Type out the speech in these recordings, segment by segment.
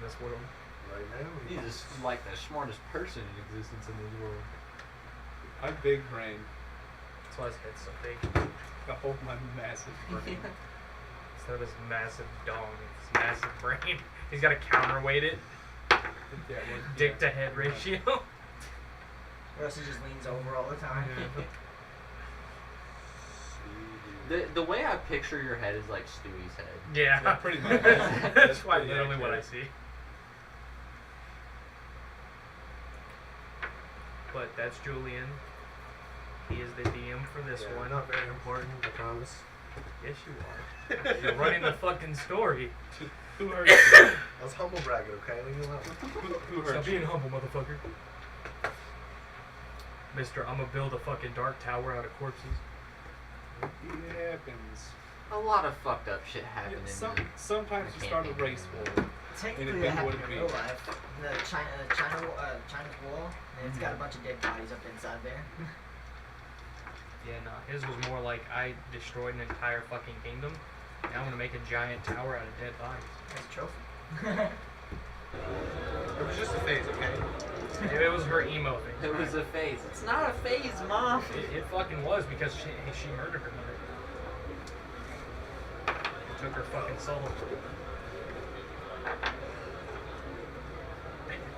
this world. Right now, He's just like the smartest person in existence in this world. I'm big brain. That's why his head's so big. I hold my massive brain. Instead of his massive dong, his massive brain. He's got to counterweight it. Yeah, Dick to head ratio. Or else he just leans over all the time. The way I picture your head is like Stewie's head. Yeah, Yeah, pretty much. That's quite pretty literally what I accurate. see. But that's Julian. He is the DM for this yeah, one. not very important, I promise. Yes, you are. You're running the fucking story. Who hurt you? I was humble bragging, okay? Leave me alone. Who hurt Stop you? being humble, motherfucker. Mister, I'm gonna build a fucking dark tower out of corpses. It happens. A lot of fucked up shit happened in Sometimes I you can't start a think race of war. Technically, And it that then happened would in be- real life. The China's wall, and it's got a bunch of dead bodies up inside there. Yeah, no, his was more like I destroyed an entire fucking kingdom. Now I'm gonna make a giant tower out of dead bodies. As a trophy. It was just a phase, okay? Maybe it was her emo thing. It was a phase. It's not a phase, Mom. It fucking was because she murdered her mother. It took her fucking soul.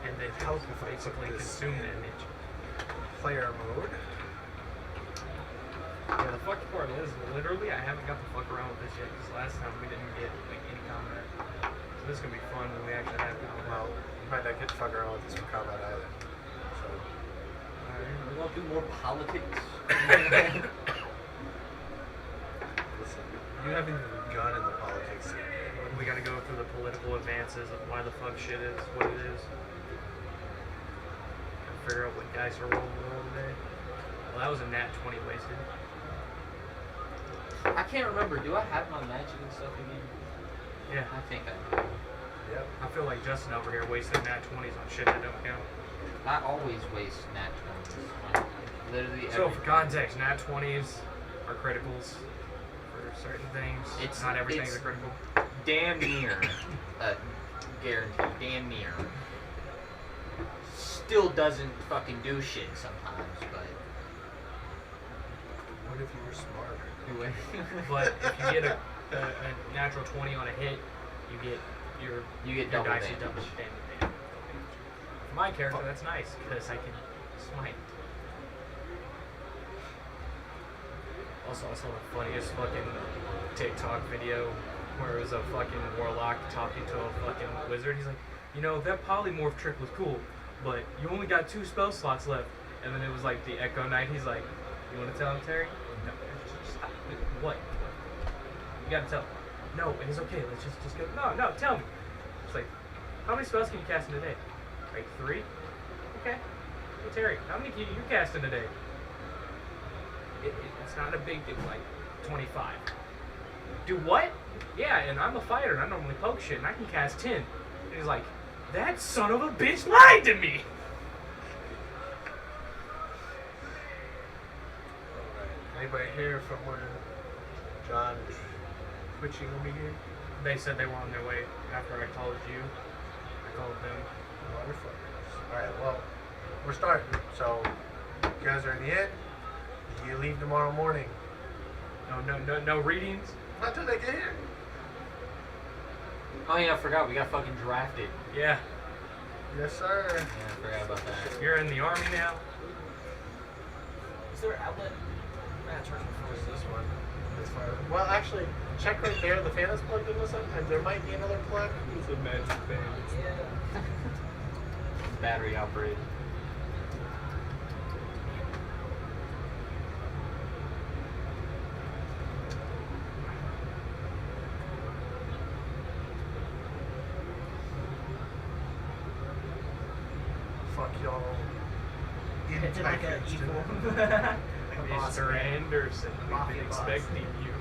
And then basically consumed the image. Player mode. Yeah, the fucked part is, literally, I haven't got to fuck around with this yet because last time we didn't get like any combat. So this is gonna be fun when we actually have combat. Well, you might not get to fuck around with this for combat either. So, Alright, we won't do more politics. listen, you haven't even begun in the politics yet. We gotta go through the political advances of why the fuck shit is what it is. Gotta figure out what dice are rolling today. Well, that was a nat 20 wasted. I can't remember. Do I have my magic and stuff again? Yeah, I think I do. Yep. I feel like Justin over here wasting nat 20s on shit that don't count. I always waste nat 20s. Literally So every for context, nat 20s are criticals for certain things. It's- not everything's it's- a critical. damn near guaranteed. Damn near. Still doesn't fucking do shit sometimes, but What if you were smarter? But if you get a natural 20 on a hit, you get your double dice damage. is double damage. For my character, that's nice because I can smite. Also, I saw the funniest fucking TikTok video where it was a fucking warlock talking to a fucking wizard. He's like, you know, that polymorph trick was cool, but you only got 2 spell slots left. And then it was like the Echo Knight. He's like, you want to tell him, Terry? No, stop. What? You gotta tell him. No, it is okay. Let's just go. No, tell me. It's like, how many spells can you cast in a day? Like 3? Okay. Hey, Terry, how many can you cast in a day? It's not a big deal, like 25. Do what? Yeah, and I'm a fighter, and I normally poke shit, and I can cast 10. And he's like, that son of a bitch lied to me! Alright. Anybody here from where John is twitching on me here? They said they were on their way after I called you. I called them. Motherfuckers. Alright, well, we're starting. So, you guys are in the inn. You leave tomorrow morning. No readings? Not till they get here. Oh yeah, I forgot. We got fucking drafted. Yeah. Yes, sir. Yeah, I forgot about that. You're in the army now? Is there an outlet? Church Where's this one? This far. Well, actually, check right there. The fan is plugged into something, and there might be another plug. It's a magic fan. Yeah. Battery operated. Fuck y'all. It's like a Typhons evil. today. a boss Mr. man. Anderson, we've Mafia been boss. expecting you.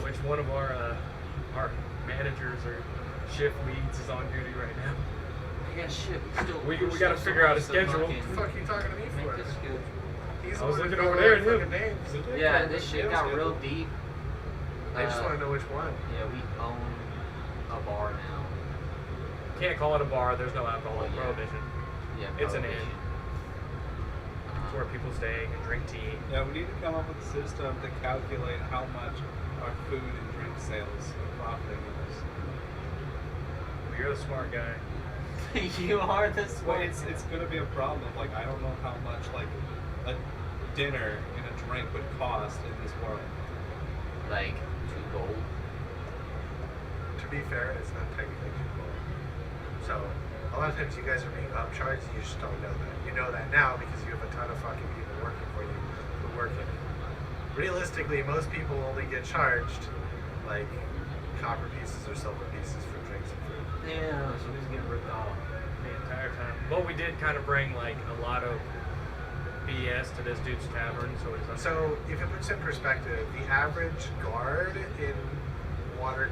Which one of our managers or shift leads is on duty right now? Yeah, shit. We gotta figure out a schedule. What the fuck are you talking to me for? Make this good. He's I was the one looking who over got there all at the him. fucking names. Yeah, this shit got real deep. They just want to know which one. Yeah, we own a bar now. Can't call it a bar. There's no alcohol. Well, yeah. Prohibition. Yeah, It's an inn. Prohibition. It's where people stay and drink tea. Yeah, we need to come up with a system to calculate how much our food and drink sales are profiting us. You're the smart guy. You are this Well, way. it's gonna be a problem. Like, I don't know how much like a dinner and a drink would cost in this world. Like 2 gold. To be fair, it's not technically too cold. So, a lot of times you guys are being upcharged, you just don't know that. You know that now because you have a ton of fucking people working for you who work in it. Realistically, most people only get charged like copper pieces or silver pieces for drinks and food. Yeah, so he's getting ripped off. The entire time. But we did kind of bring like a lot of BS to this dude's tavern, so it's So, if it puts in perspective, the average guard in Waterdeep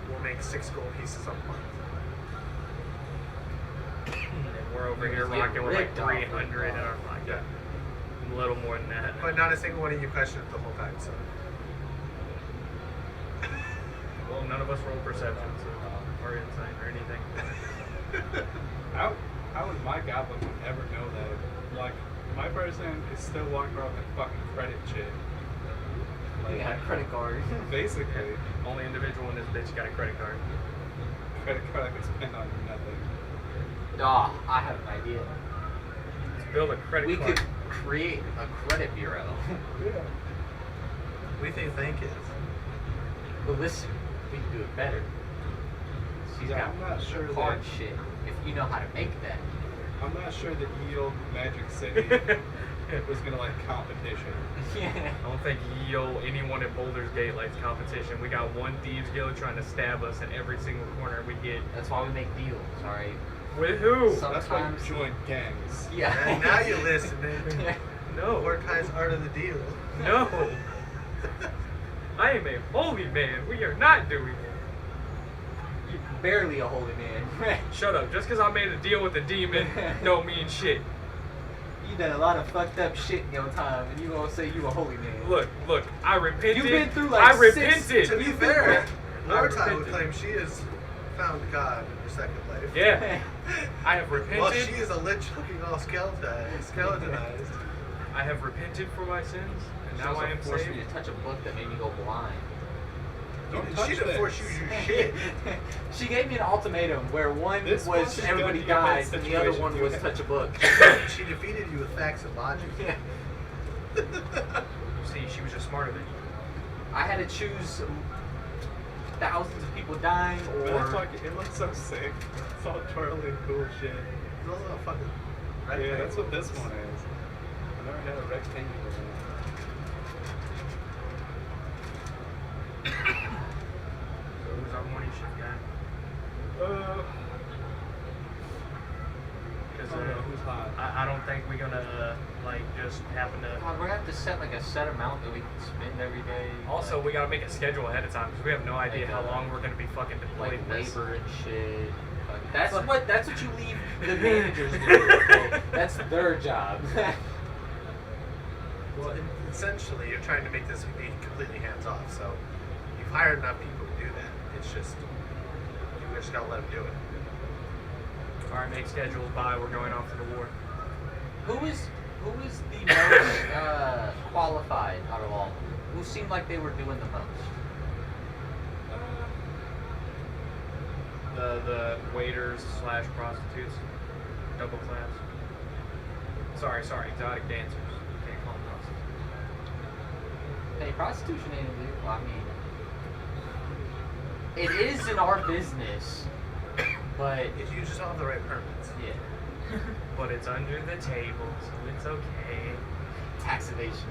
will make 6 gold pieces a month. and we're over here We're getting rocking with like ripped off, 300 and I'm like, Yeah. a little more than that. But not a single one of you questioned it the whole time, so. Well, none of us roll perception, so or insight or anything. How would my goblin ever know that? Like, my person is still walking around with fucking credit shit. We got a credit card. Basically, Only individual in this bitch got a credit card. credit card I could spend on nothing. Ah, I have an idea. Let's build a credit We card. could create a credit bureau. Yeah. What do you think Thank is? But listen, we can do it better. She's Yeah, got I'm not sure hard that- shit. If you know how to make that. I'm not sure that Yield Magic City was gonna like competition. Yeah. I don't think yo anyone at Boulder's Gate likes competition. We got one thieves guild trying to stab us in every single corner we get. That's why we make deals, alright? With who? Some- That's why Sometimes- you join gangs. Yeah. And now you listen, man. No. Mordecai's art of the deal. No. I am a holy man. We are not doing it. You're barely a holy man. Shut up. Just because I made a deal with a demon don't mean shit. You done a lot of fucked up shit in your time, and you gonna say you a holy man. Look, I repented. You've been through, like, I 6 repented. To be fair, I Mordecai would repented. claim she has found God in her second life. Yeah. I have repented. Well, she is a lich looking all skeletonized. I have repented for my sins, and She now also I am forced saved. me to touch a book that made me go blind. Don't She touch didn't this. force you to do shit. She gave me an ultimatum where one This book was is everybody gonna be a bad dies and the other situation, one dude. was touch a book. She defeated you with facts and logic. Yeah. You see, she was just smarter than you. I had to choose thousands of people dying But that's or like, it looks so sick. It's all twirly and cool shit. It's also a fucking Yeah, that's what rectangle. this one is. I've never had a rectangular one. So who's our morning shift guy? Because I don't know who's hot. I don't think we're gonna like just happen to. God, we're gonna have to set like a set amount that we can spend every day. Also, we gotta make a schedule ahead of time because we have no idea Like, how long we're gonna be fucking deployed like in this. labor and shit. Like, that's what you leave the managers to do. Okay? That's their job. Well, essentially, you're trying to make this be completely hands-off. So you've hired enough people to do that. It's just you just gotta let them do it. All right, make schedules. Bye. We're going off to the war. Who is the most qualified out of all of them? Who seemed like they were doing the most? The waiters / prostitutes, double class. Sorry, exotic dancers. Can't call them prostitutes. Hey, prostitution ain't illegal. I mean, it is in our business, but If you just don't have the right permits. yeah, But it's under the table, so it's okay. tax evasion.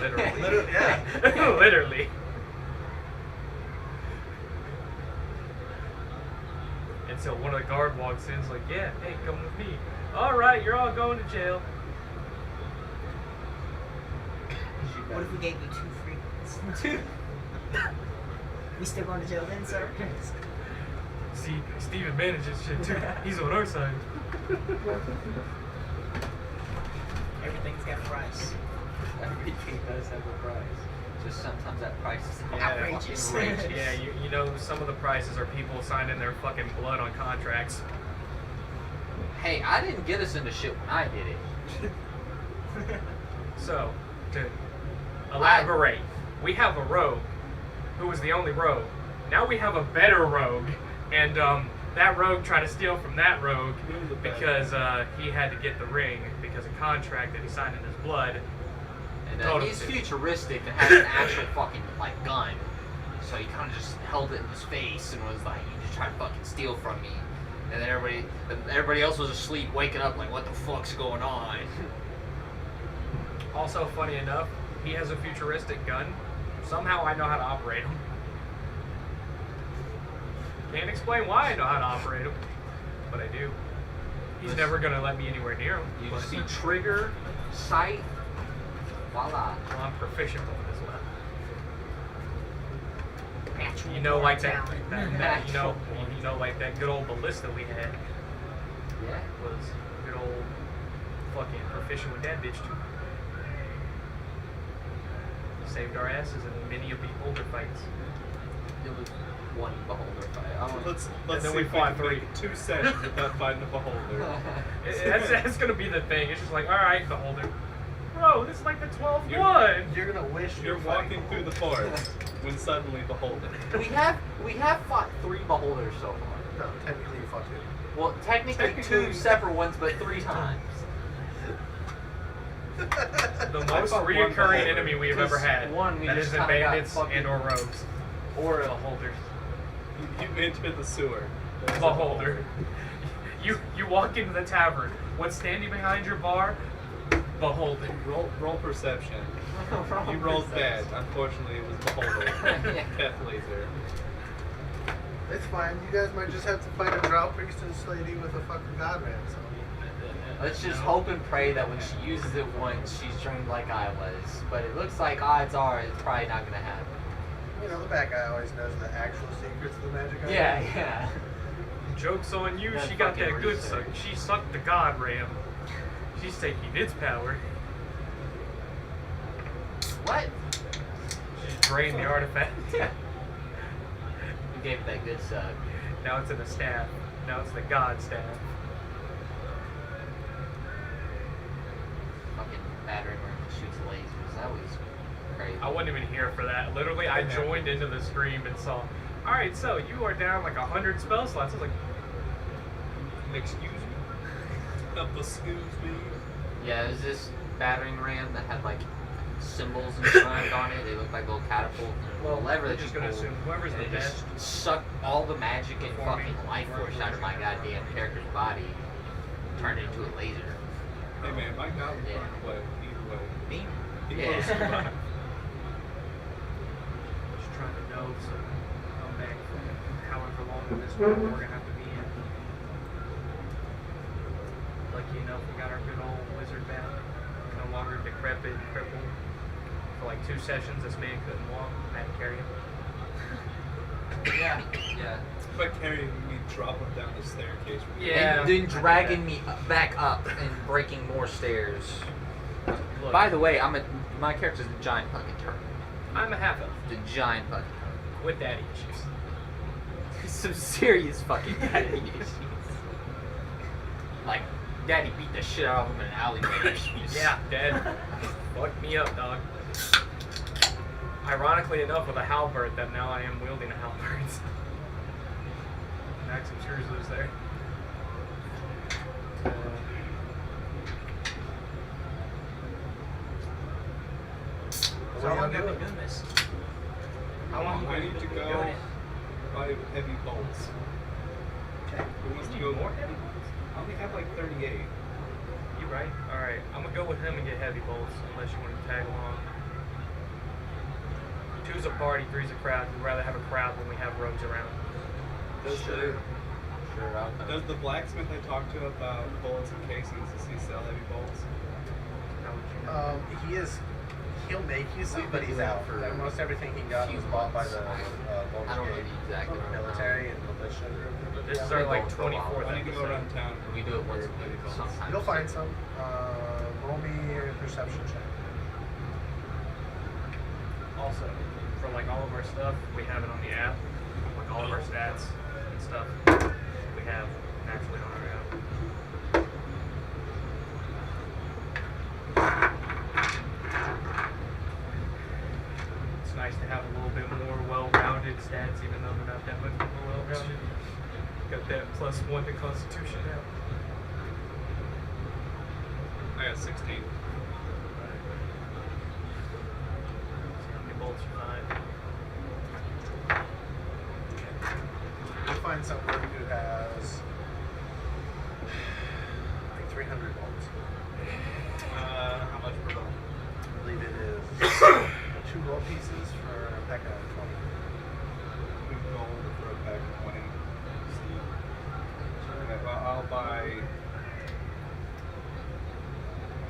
Literally. Literally, yeah. Literally. And so one of the guard walks in, is like, yeah, hey, come with me. All right, you're all going to jail. What if we gave you 2 free ones? 2. We still going to jail then, sir? See, Steven manages shit too. He's on our side. Everything's got a price. Everything does have a price. Just sometimes that price is Yeah. Outrageous. outrageous. Yeah, you know some of the prices are people signing their fucking blood on contracts. Hey, I didn't get us into shit when I did it. So, to elaborate, we have a rogue who was the only rogue. Now we have a better rogue, and that rogue tried to steal from that rogue because he had to get the ring because a contract that he signed in his blood. And Told him he's to. futuristic and has an actual fucking like gun. So he kind of just held it in his face and was like, "You just trying to fucking steal from me." And then everybody else was asleep, waking up like, "What the fuck's going on?" Also, funny enough, he has a futuristic gun. Somehow I know how to operate him. Can't explain why I know how to operate him, but I do. He's never gonna let me anywhere near him. You but just see trigger, sight, voila. well, I'm proficient with it as well. Natural You know, like that, talent. you know, like that good old ballista we had Yeah. was good old fucking proficient with that bitch too. Saved our asses in many of the older fights. It was one beholder fight. I don't know. Let's then see we if fought can make three. it 2 sessions without fighting a beholder. That's gonna be the thing. It's just like, alright, beholder. Bro, this is like the 12th one. You're gonna wish You're walking through the forest when suddenly beholder. we have fought 3 beholders so far. No, technically you fought 2. Well, technically 2 separate ones, but 3 times. The I most fought one reoccurring beholder. enemy we've ever had. One, we That just isn't kinda got bandits fucking- and or rogues. Or beholders. You entered the sewer. There's a Beholder. You walk into the tavern. What's standing behind your bar? Beholder. Roll perception. You rolled bad. Unfortunately, it was beholder. Yeah. Death laser. It's fine. You guys might just have to fight a drought priestess lady with a fucking god man. So. Let's just hope and pray that when she uses it once, she's trained like I was. But it looks like odds are it's probably not gonna happen. You know, the bad guy always knows the actual secrets of the magic item. Yeah. Joke's on you. That She got fucking that good research. suck. She sucked the god ram. She's taking its power. What? She's drained the artifact. You gave it that good suck. Now it's in a staff. Now it's the god staff. Fucking battering ram that shoots lasers. That was crazy. I wasn't even here for that. Literally, I joined into the stream and saw, alright, so you are down like 100 spell slots. I was like, excuse me? Excuse me. Yeah, it was this battering ram that had like symbols inscribed on it. They looked like little catapults and a little lever we're that you just gonna pulled. assume whoever's And the it best. just sucked all the magic and Performing. fucking life force out of my goddamn character's body. Turned it into a laser. Hey man, my god was Yeah. burned away. Either way. Me? He Yeah. will survive. Just trying to know, so come back from however long in this one we're gonna have to be in. Lucky enough, we got our good old wizard back. No longer decrepit and crippled. For like 2 sessions, this man couldn't walk. I had to carry him. Yeah. But carrying me, drop him down the staircase. Yeah. And then dragging me back up and breaking more stairs. Look, By the way, my character's a giant fucking turtle. I'm a half elf The giant fucking turtle. with daddy issues. Some serious fucking daddy issues. Like, daddy beat the shit out of him in an alleyway. Yeah, dad. Fucked me up, dog. Ironically enough, with a halberd, that now I am wielding a halberd. Knock some screws loose there. So how long have you doing this? How long I have need you to been go doing it? buy heavy bolts. Okay. Who wants to You go need more heavy bolts? I only have like 38. You right? Alright, I'm gonna go with him and get heavy bolts, unless you want to tag along. 2's a party, 3's a crowd. We'd rather have a crowd when we have rogues around. Sure, I'll come. Does the blacksmith I talked to about bullets and casings, does he sell heavy bolts? How would you know? He is. He'll make you some, but he's do it out. for Most everything he got was bought by the I don't know the exact amount. military and militia. Group. This is Yeah, our like we go for a while. 24th I need to go episode. around town. We do it once a week sometimes. You'll find some. Roll me a perception check. Also, for like all of our stuff, we have it on the app. Like all of our stats and stuff, we have naturally on our app. It's nice to have a little bit more well-rounded stats, even though they're not that much more well-rounded. Got that +1 to Constitution now. I got 16. See how many bolts you find. You'll find someone who has like 300 volts. How much per bolt? I believe it is 2 gold pieces for a pack of 20. 2 gold for a pack of 20. Okay, well,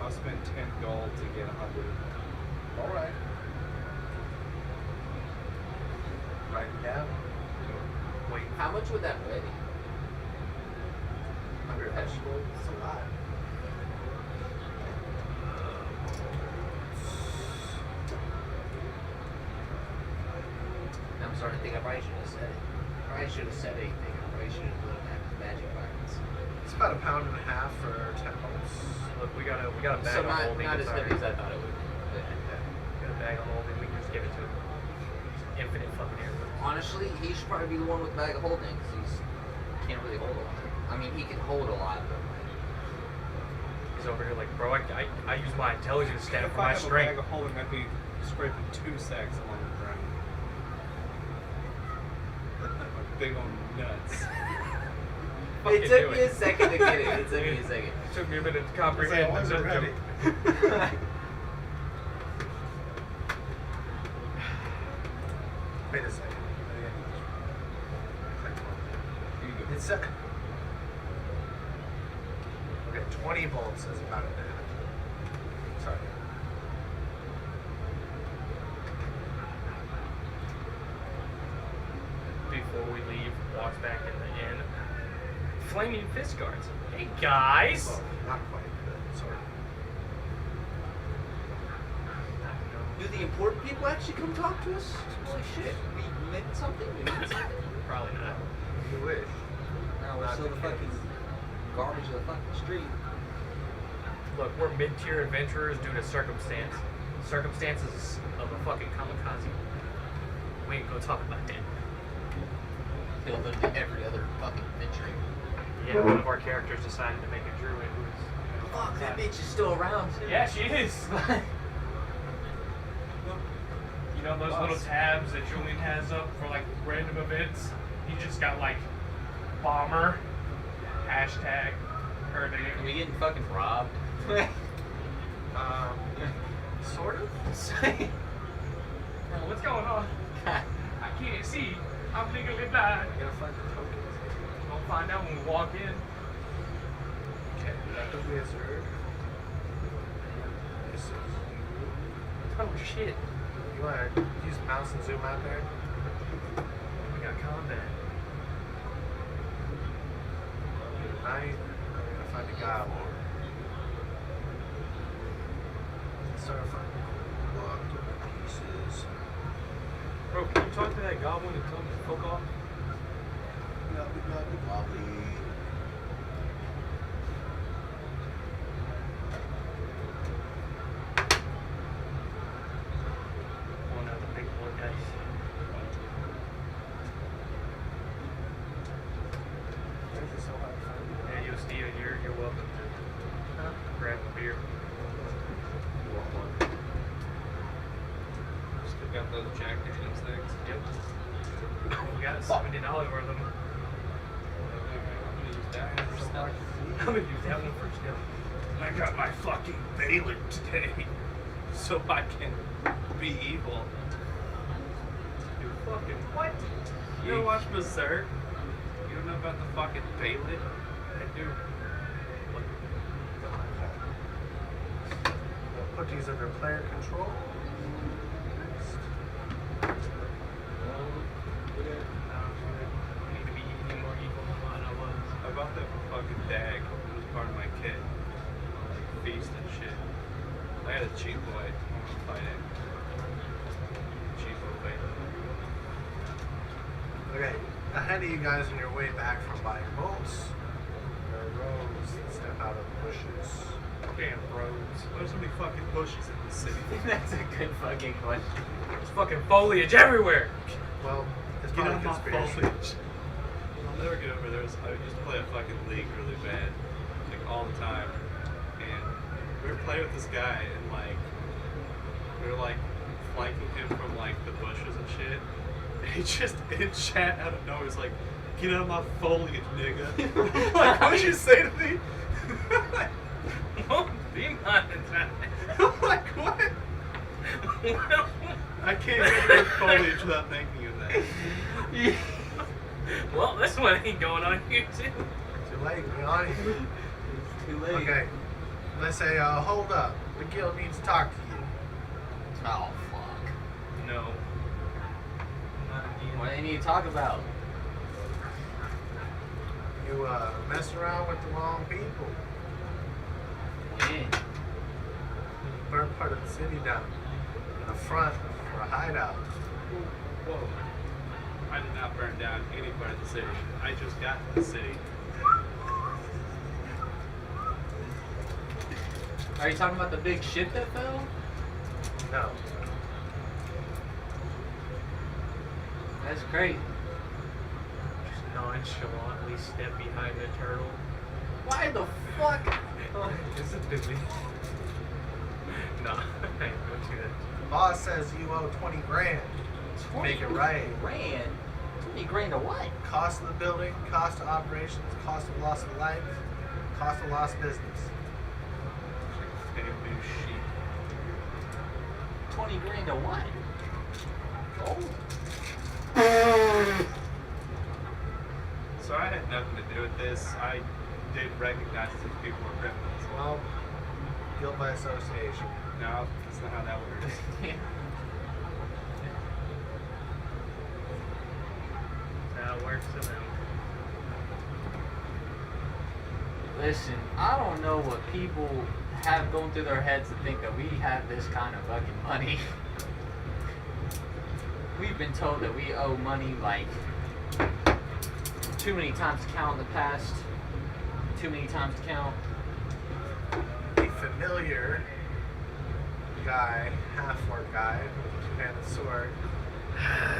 I'll spend 10 gold to get 100. Alright. Write it down. Wait, How much would that weigh? 100 That's gold. It's a lot. I'm starting to think I probably should have said it. Probably should have said anything. I probably should have looked at magic violence. It's about £1.50 for 10 volts. look, we got a bag So of not, holding. not as sorry. heavy as I thought it would. We got a bag of holding. We can just give it to him. Infinite fucking air. Honestly, he should probably be the one with the bag of holding because he can't really hold a lot. I mean, he can hold a lot, but He's over here like, bro, I use my intelligence stat If for I my have a strength. bag of holding, I'd be scraping 2 sacks along the ground. My big old nuts. Fucking it took do me a second to get it. It took me a second. It took me a minute to I comprehend. wasn't that ready. joke. Wait a second. Here you go. It's okay, 20 volts is about it. Sorry. Before we leave, walks back in the inn. Flaming fist guards. Hey guys. Well, not quite, but sort of. Do the important people actually come talk to us? Holy shit. We meant something? We meant something? Probably not. You wish. No, we're Not still the the fucking case. garbage of the fucking street. Look, we're mid-tier adventurers due to circumstance. Circumstances of a fucking kamikaze. We ain't gonna talk about that. Kill them to every other fucking adventure. Yeah, one of our characters decided to make a druid who's... Fuck, that bitch is still around. Yeah, she is. You know those little tabs that Julian has up for like random events? He just got like bomber, hashtag, her Are name. we getting fucking robbed? Sort of. Bro, what's going on? I can't see. I'm legally blind. I gotta find the tokens. We'll find out when we walk in. Okay, we got the wizard. This is you. Oh shit. You wanna use mouse and zoom out there? We got combat. Knight. I'm gonna find the goblin. Start finding block pieces. Bro, can you talk to that goblin and tell him to fuck off? Wobbly. Pulling out the big boy dice. This is so hard to find. Yeah, you, Steven, you're welcome to grab a beer. You want one? Still got those Jack Daniels things. Yep. We got $70 worth of them. I'm gonna use that for So stuff. hard to see. I'm gonna use that one first. Yeah. I got my fucking Baylor today, so I can be evil. You fucking what? You don't watch Berserk? You don't know about the fucking Baylor? I do. What? We'll put these under player control. Next. I need to be any more evil than what I was. I bought that fucking dag. It was part of my kit. Like feast and shit. I had a cheap boy. I want to fight it. Okay, ahead of you guys on your way back from buying bolts, there are roads that step out of the bushes. Damn roads. There's so many fucking bushes in this city. That's a good fucking question. There's fucking foliage everywhere. Well, it's Get probably on my conspiracy. foliage. I'll never get over this. I used to play a fucking league really bad, like all the time. And we were playing with this guy, and like we were like flanking him from like the bushes and shit. And he just in chat out of nowhere was like, "Get out of my foliage, nigga." Like, what did you say to me? Be monetized. I'm like, what? I can't get rid of foliage without thinking of that. Well, this one ain't going on YouTube. Too late, we're on here. Too late. Okay, let's say, hold up. The guild needs to talk to you. Oh fuck. No. Not again. What do they need to talk about? You, mess around with the wrong people. When? You burn part of the city down. In the front for a hideout. Whoa. I did not burn down any part of the city. I just got to the city. Are you talking about the big ship that fell? No. That's great. Just nonchalantly step behind the turtle. Why the fuck? Is it busy? No, I ain't gonna do that. The boss says you owe 20 grand. Make it right. Grand? 20 grand to what? Cost of the building, cost of operations, cost of loss of life, cost of lost business. Bamboo sheep. 20 grand to what? Gold? So I had nothing to do with this. I did recognize these people were criminals. Well, guilt by association. No, that's not how that works. That's how it works for them. Listen, I don't know what people have going through their heads to think that we have this kind of fucking money. We've been told that we owe money like too many times to count in the past. Too many times to count. The familiar guy, half-orc guy with a two-handed sword,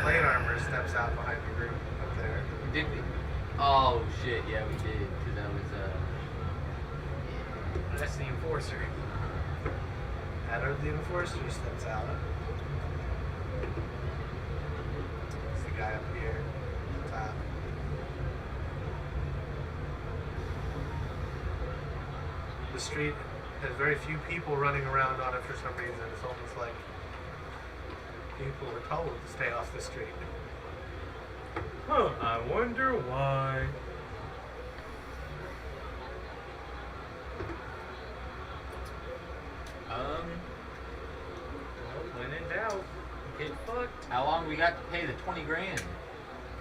plate armor steps out behind the group up there. Did we? Oh shit, yeah we did. Cause that was That's the enforcer. Adder the Enforcer steps out. It's the guy up here at the top. The street has very few people running around on it for some reason. It's almost like people were told to stay off the street. Huh, I wonder why. Well, when in doubt, get fucked. how long we got to pay the 20 grand?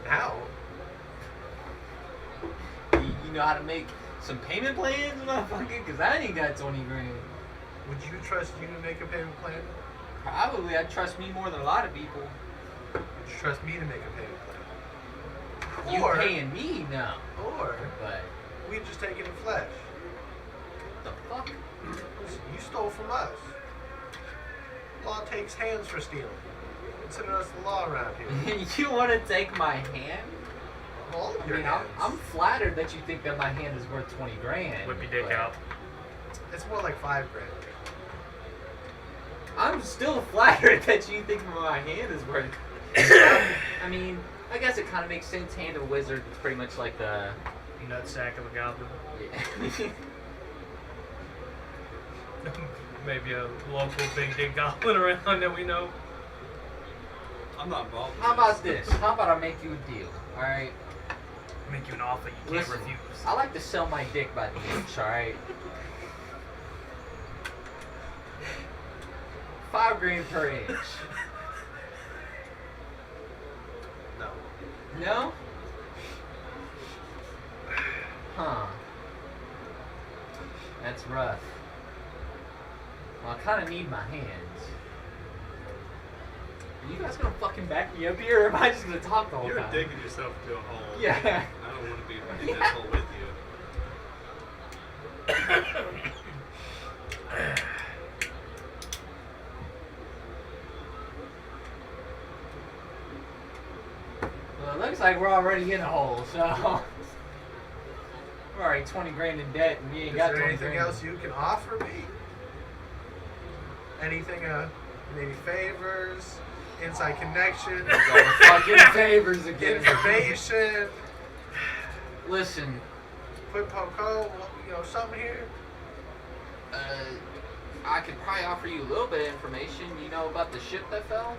Now, You know how to make some payment plans, motherfucker? Cause I ain't got 20 grand. would you trust you to make a payment plan? Probably, I'd trust me more than a lot of people. Would you trust me to make a payment plan? You Or- paying me? No. Or But, we just take it in flesh. the fuck? Listen, you stole from us. Law takes hands for stealing. Consider us the law around here. You want to take my hand? All of I your mean, hands. I'm flattered that you think that my hand is worth 20 grand. Whip your dick but out. It's more like 5 grand. I'm still flattered that you think my hand is worth. I mean, I guess it kind of makes sense. Hand of a wizard, it's pretty much like the. Nutsack of a goblin. Yeah. Maybe a local big dick goblin around that we know. I'm not involved in How about this? How about I make you a deal? All right. Make you an offer you can't Listen, refuse. I like to sell my dick by the inch. All right. 5 grand per inch. No. No? Huh. That's rough. Well, I kind of need my hands. you guys gonna fucking back me up here, or am I just gonna talk the whole You're time? digging yourself into a hole. Yeah. I don't want to be in this hole with you. Well, it looks like we're already in a hole, so we're already 20 grand in debt, and we ain't Is got there 20 anything grand. else you can offer me? Anything, maybe favors, inside connection, Fucking favors again. information, Listen, quid pro quo, something here? I could probably offer you a little bit of information. You know about the ship that fell?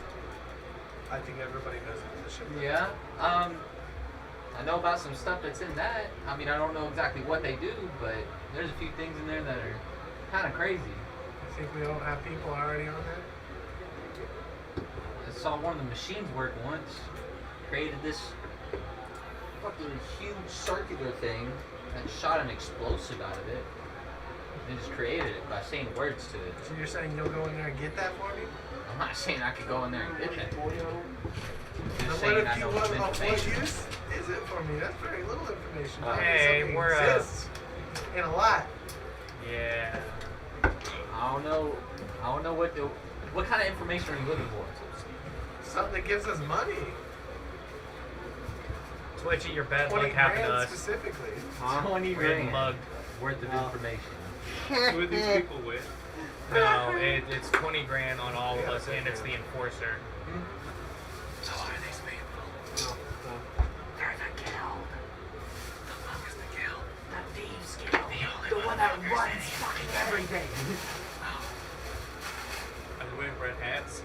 I think everybody knows about the ship. Yeah. I know about some stuff that's in that. I mean, I don't know exactly what they do, but there's a few things in there that are kind of crazy. You think we don't have people already on there? I saw one of the machines work once. Created this fucking huge circular thing that shot an explosive out of it. They just created it by saying words to it. So you're saying you'll go in there and get that for me? I'm not saying I could go in there and get that. Then Just what saying if I you know want some what information. use is it for me? That's very little information. Hey, Something we're, exists in a lot. Yeah. I don't know what kind of information are you looking for? Something that gives us money. Twitch it, your bad 20 luck happened to grand us. specifically. 20 We're getting grand mugged. worth of information. Who are these people with? No, it's 20 grand on all of Yeah, us, and it's the enforcer. So are these people? They're the guild. The fuck is the guild? The thieves guild. The one that runs fucking everything. Are they wearing red hats?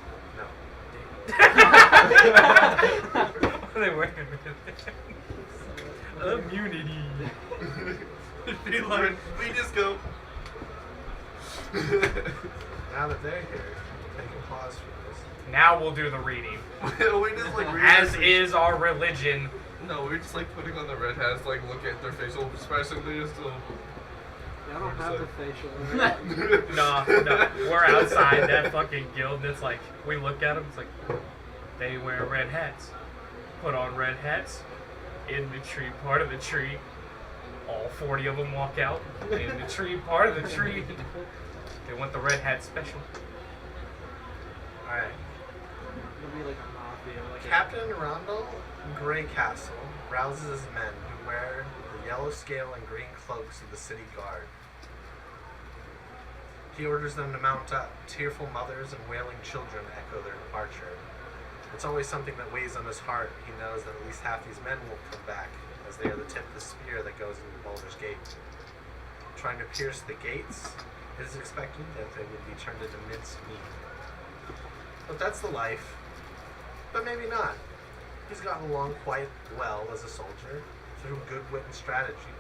What are they wearing? Immunity. Be like, we just go. Now that they're here, they can pause for this. Now we'll do the reading. We just like As is our religion. No, we're just like putting on the red hats, like look at their facial expression. They just I don't have the facial. No, we're outside that fucking guild, and it's like, we look at them, it's like, they wear red hats. Put on red hats. In the tree, part of the tree. All 40 of them walk out. In the tree, part of the tree. They want the red hat special. Alright. It'll be like a mafia. Like Captain Rondell Greycastle rouses his men who wear the yellow scale and green cloaks of the city guard. He orders them to mount up. Tearful mothers and wailing children echo their departure. It's always something that weighs on his heart. He knows that at least half these men will come back, as they are the tip of the spear that goes into Baldur's Gate. Trying to pierce the gates, it is expected that they would be turned into minced meat. But that's the life. But maybe not. He's gotten along quite well as a soldier, through good wit and strategy.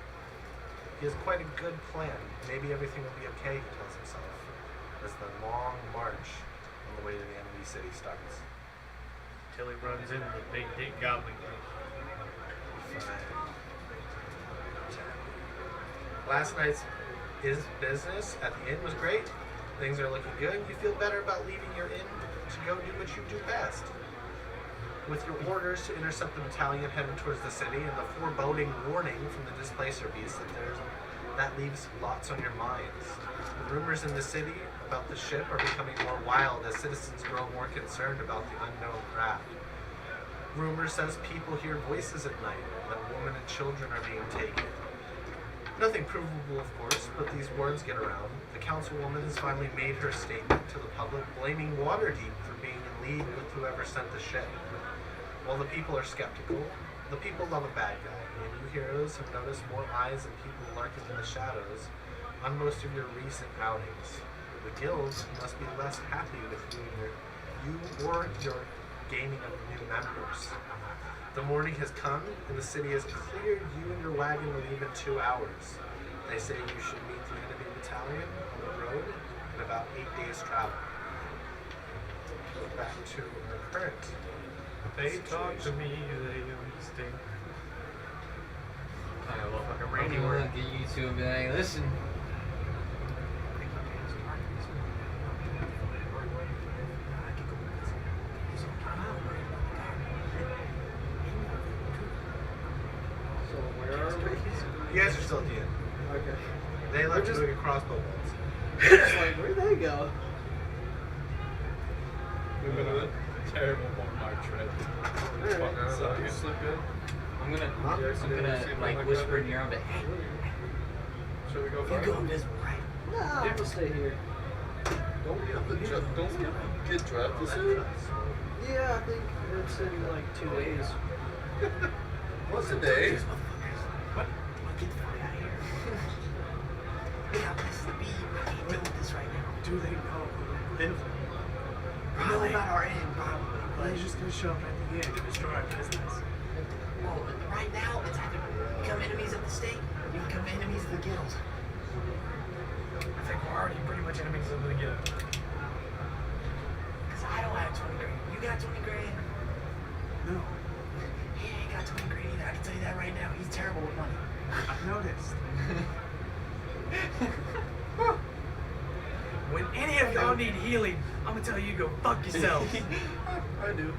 He has quite a good plan. Maybe everything will be okay, he tells himself, as the long march on the way to the enemy city starts. Till he runs into the big dick goblin. Last night's business at the inn was great. Things are looking good. You feel better about leaving your inn to go do what you do best. With your orders to intercept the battalion heading towards the city and the foreboding warning from the displacer beast that leaves lots on your minds. The rumors in the city about the ship are becoming more wild as citizens grow more concerned about the unknown craft. Rumor says people hear voices at night, that women and children are being taken. Nothing provable, of course, but these words get around. The councilwoman has finally made her statement to the public, blaming Waterdeep for being in league with whoever sent the ship. While the people are skeptical, the people love a bad guy, and you heroes have noticed more eyes and people lurking in the shadows on most of your recent outings. The guilds must be less happy with you or your gaining of new members. The morning has come, and the city has cleared. You and your wagon will leave in 2 hours. They say you should meet the enemy battalion on the road in about 8 days' travel. Go back to our current They talk to situation. me, they understand. I know what fucking Randy radio word. look at you two and be like, listen. You guys are still at the end. Okay. They left just- doing a crossbow bolts. It's like, where'd they go? We've been on a terrible one-mark trip. Alright. So you sleep in? I'm gonna Yeah, so I'm they see gonna my like whisper cover. in your ear, but hey, Should we go You find go them? invisible, right? Nah, I'm gonna stay here. Don't get drafted soon? Yeah, I think it's in like 2 days. What's a day? These motherfuckers. What? Get the fuck out of here. We got places to be. I can't deal with this right now. Do they know who we live? We know about our end, probably. But They're just gonna show up at the end and destroy our business. well, right now, it's either become enemies of the state or we become enemies of the guild. I think we're already pretty much enemies of the guild. Because I don't have 20 grand. You got 20 grand? No, He ain't got 20 grand either. I can tell you that right now. He's terrible with money. I've noticed. When any of y'all need healing, I'm gonna tell you go fuck yourselves. I do.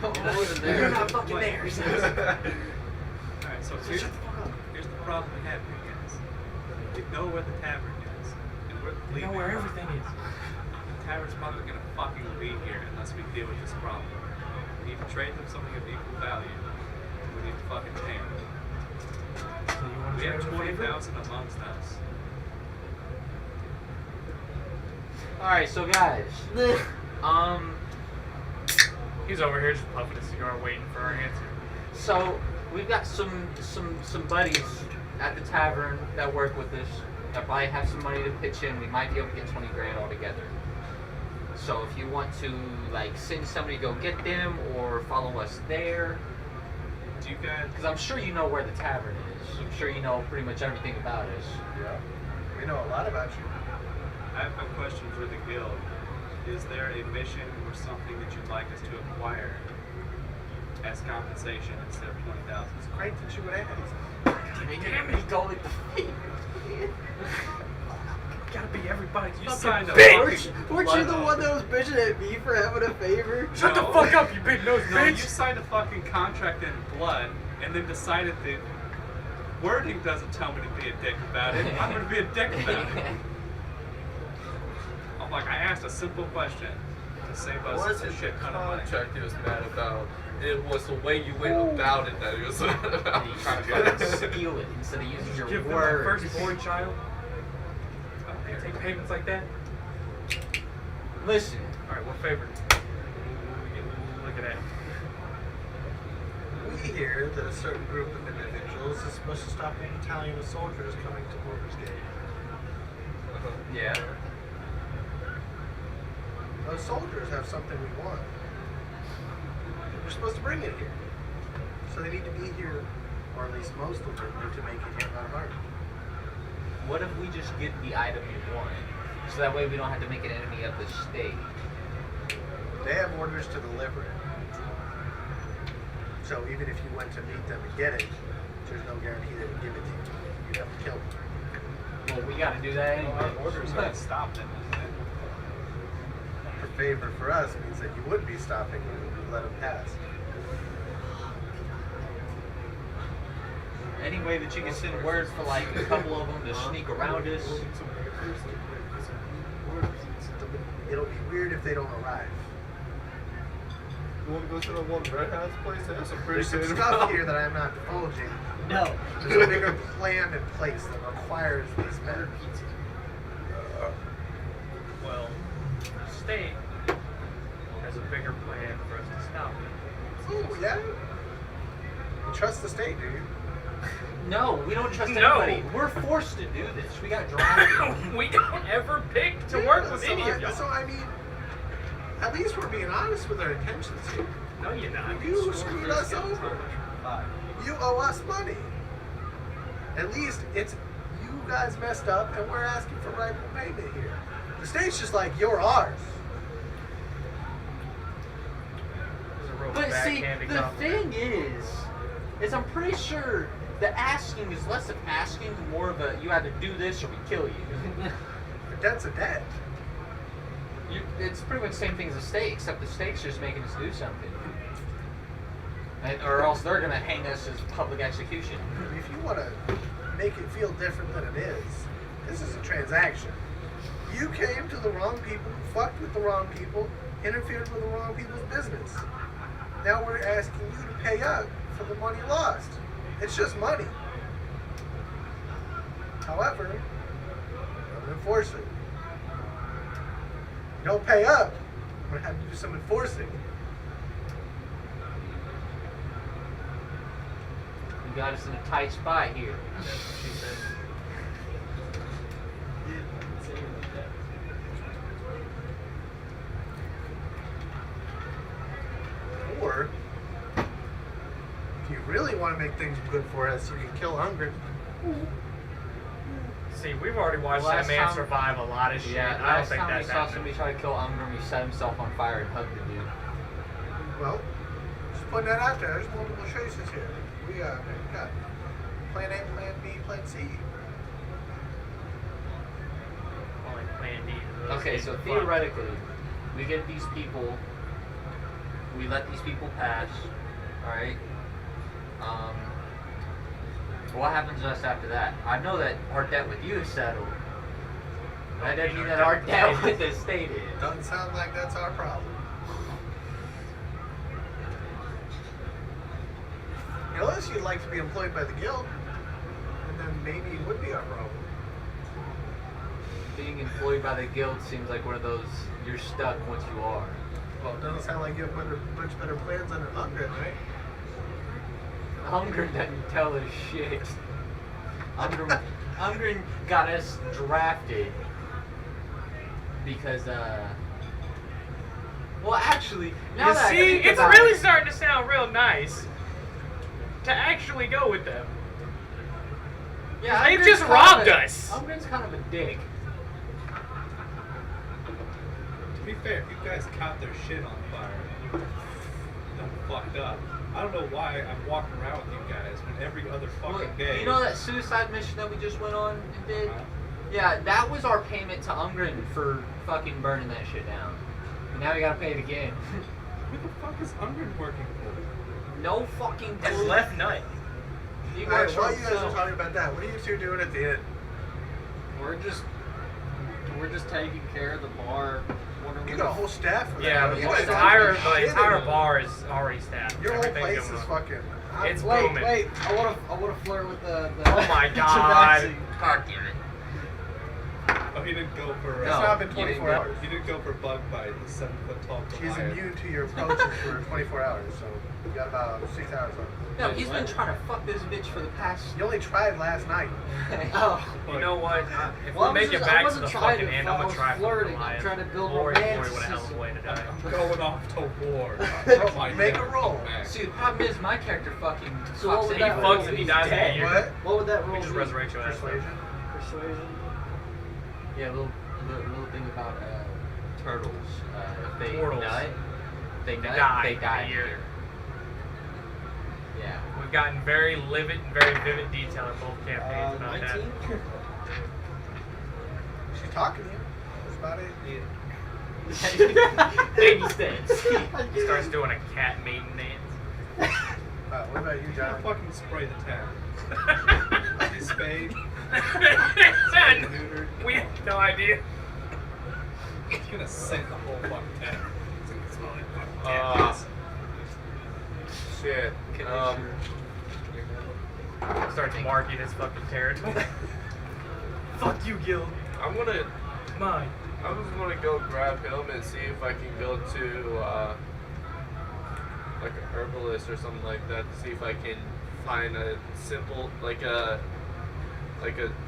more than You're there. not fucking there. So Alright, so here's shut the fuck up. the problem we have here, guys. We know where the tavern is, and we're We leaving. know where everything is. The tavern's probably gonna fucking be here unless we deal with this problem. We need to trade them something of equal value. We need to fucking pay them. So you want We to have trade with a favor? 20,000 amongst us. Alright, so guys, He's over here just puffing a cigar, waiting for our answer. so we've got some buddies at the tavern that work with us that probably have some money to pitch in. We might be able to get 20 grand all together. So if you want to like send somebody to go get them or follow us there, Do you guys? because I'm sure you know where the tavern is. I'm sure you know pretty much everything about us. Yeah. We know a lot about you. I have a question for the guild. Is there a mission or something that you'd like us to acquire as compensation instead of 20,000? It's great that you would ask. Damn it, go with the Gotta be everybody's You fucking signed a bitch! fucking Weren't you the blood one that was bitching at me for having a favor? Shut No. the fuck up, you big nose No, you bitch! signed a fucking contract in blood and then decided that wording doesn't tell me to be a dick about it. I'm gonna be a dick about it. I'm like, I asked a simple question to save It us wasn't a the shit ton of money. contract he was mad about. It was the way you went about it that he was mad about. You trying to fucking steal it instead of using your Give them my words. firstborn child. They take payments like that? Listen, Alright, what favor? Look at that. We hear that a certain group of individuals is supposed to stop a battalion of soldiers coming to Border's Gate. yeah. Those soldiers have something we want. We're supposed to bring it here. So they need to be here, or at least most of them need to make it here unharmed. What if we just get the item we want? So that way we don't have to make an enemy of the state. They have orders to deliver it. So even if you went to meet them and get it, there's no guarantee they would give it to you. You'd have to kill them. Well, we gotta do that anyway. Our orders are to stop them. For favor for us means that you would be stopping them and you let them pass. Any way that you can send words for like a couple of them to sneak around us. It'll be weird if they don't arrive. You want to go to the one Red Hat's place? They have some pretty There's some good stuff here that I'm not divulging. No. There's a bigger plan in place that requires these men. Well, the state has a bigger plan for us to stop it. Oh, yeah? You trust the state, do you? No, we don't trust No. anybody. We're forced to do this. We got drafted. We don't ever pick to work with any of y'all. So, I mean, at least we're being honest with our intentions here. No, you're not. You screwed us over. You owe us money. At least it's you guys messed up and we're asking for rightful payment here. The state's just like, you're ours. There's a real But see, backhanded the compliment. thing is I'm pretty sure the asking is less of asking, more of a you either do this or we kill you. The debt's a debt. It's pretty much the same thing as the state, except the state's just making us do something. Or else they're gonna hang us as public execution. If you want to make it feel different than it is, this is a transaction. You came to the wrong people, fucked with the wrong people, interfered with the wrong people's business. Now we're asking you to pay up for the money lost. It's just money. However, you're going to enforce it. You don't pay up, we're going to have to do some enforcing. You got us in a tight spot here. That's what she said. Or, if you really want to make things good for us, you can kill Hungry. See, we've already watched Last that man time- survive a lot of shit. Yeah, I don't last think time we that's saw happening. somebody try to kill Ungram, he set himself on fire and hugged the dude. Well, just putting that out there. There's multiple choices here. We got Plan A, Plan B, Plan C. Well, like Plan D. those Okay, things so are fucked. theoretically, we get these people, we let these people pass, alright? What happens to us after that? I know that our debt with you is settled. That doesn't mean that our debt with the state is. Doesn't sound like that's our problem. Unless you'd like to be employed by the guild, and then maybe it would be our problem. Being employed by the guild seems like one of those, you're stuck once you are. Well, it doesn't sound like you have much better plans under Hungry, right? Hunger doesn't tell us shit. Hunger got us drafted because, well, actually, now You that I see, think it's about really it, starting to sound real nice to actually go with them. yeah, They Hungren's just kind robbed of us. Hungren's kind of a dick. To be fair, if you guys caught their shit on fire, I'm fucked up. I don't know why I'm walking around with you guys when every other fucking Well, day. you know that suicide mission that we just went on and did? Uh-huh. Yeah, that was our payment to Ungren for fucking burning that shit down. And now we gotta pay it again. Who the fuck is Ungren working for? No fucking It's clue. left nut. He Alright, works for while you guys are himself. talking about that, what are you two doing at the end? We're just taking care of the bar. You got a whole staff for that. Yeah, You the guys entire don't do shit entire anymore. bar is already staffed. Your whole Everything's place going is on. fucking. It's wait, booming. wait. I wanna flirt with the Oh my god. Tabaxi. God damn it. Oh, he didn't go for. It's No, not been you 24 didn't hours. He didn't go for bug bite. The 7-foot-tall She's Goliath. immune to your approaches for 24 hours, so you got about 6 hours left. No, he's been trying to fuck this bitch for the past. You only tried last night. Oh. You know what? If Well, we make it I back to wasn't the trying fucking to end, I'm I gonna was try for flirting. Goliath. I'm trying to build Glory, romance. what a hell of a way to die. I'm going off to war. Make a roll. See, the problem is my character fucking So what fucks would it. He that fucks roll and he be? dies in a Dead. year. What? What would that roll We just be? resurrect your ass. Persuasion. Persuasion. Yeah, little thing about turtles. If they Mortals. nut, they nut, die they die in a year. here. Yeah. We've gotten very livid, very vivid detail in both campaigns about 19. She's talking to you. That's about it. Baby steps. He starts doing a cat maiden dance. What about you, You John? gotta fucking spray the town. Is spade, neutered. We have no idea. It's gonna scent the whole fucking town. It's gonna smell like fucking cat piss. Shit. Starts marking his fucking territory. Fuck you, Gil. I'm gonna. Mine. I was gonna go grab him and see if I can go to like a herbalist or something like that to see if I can find a simple like a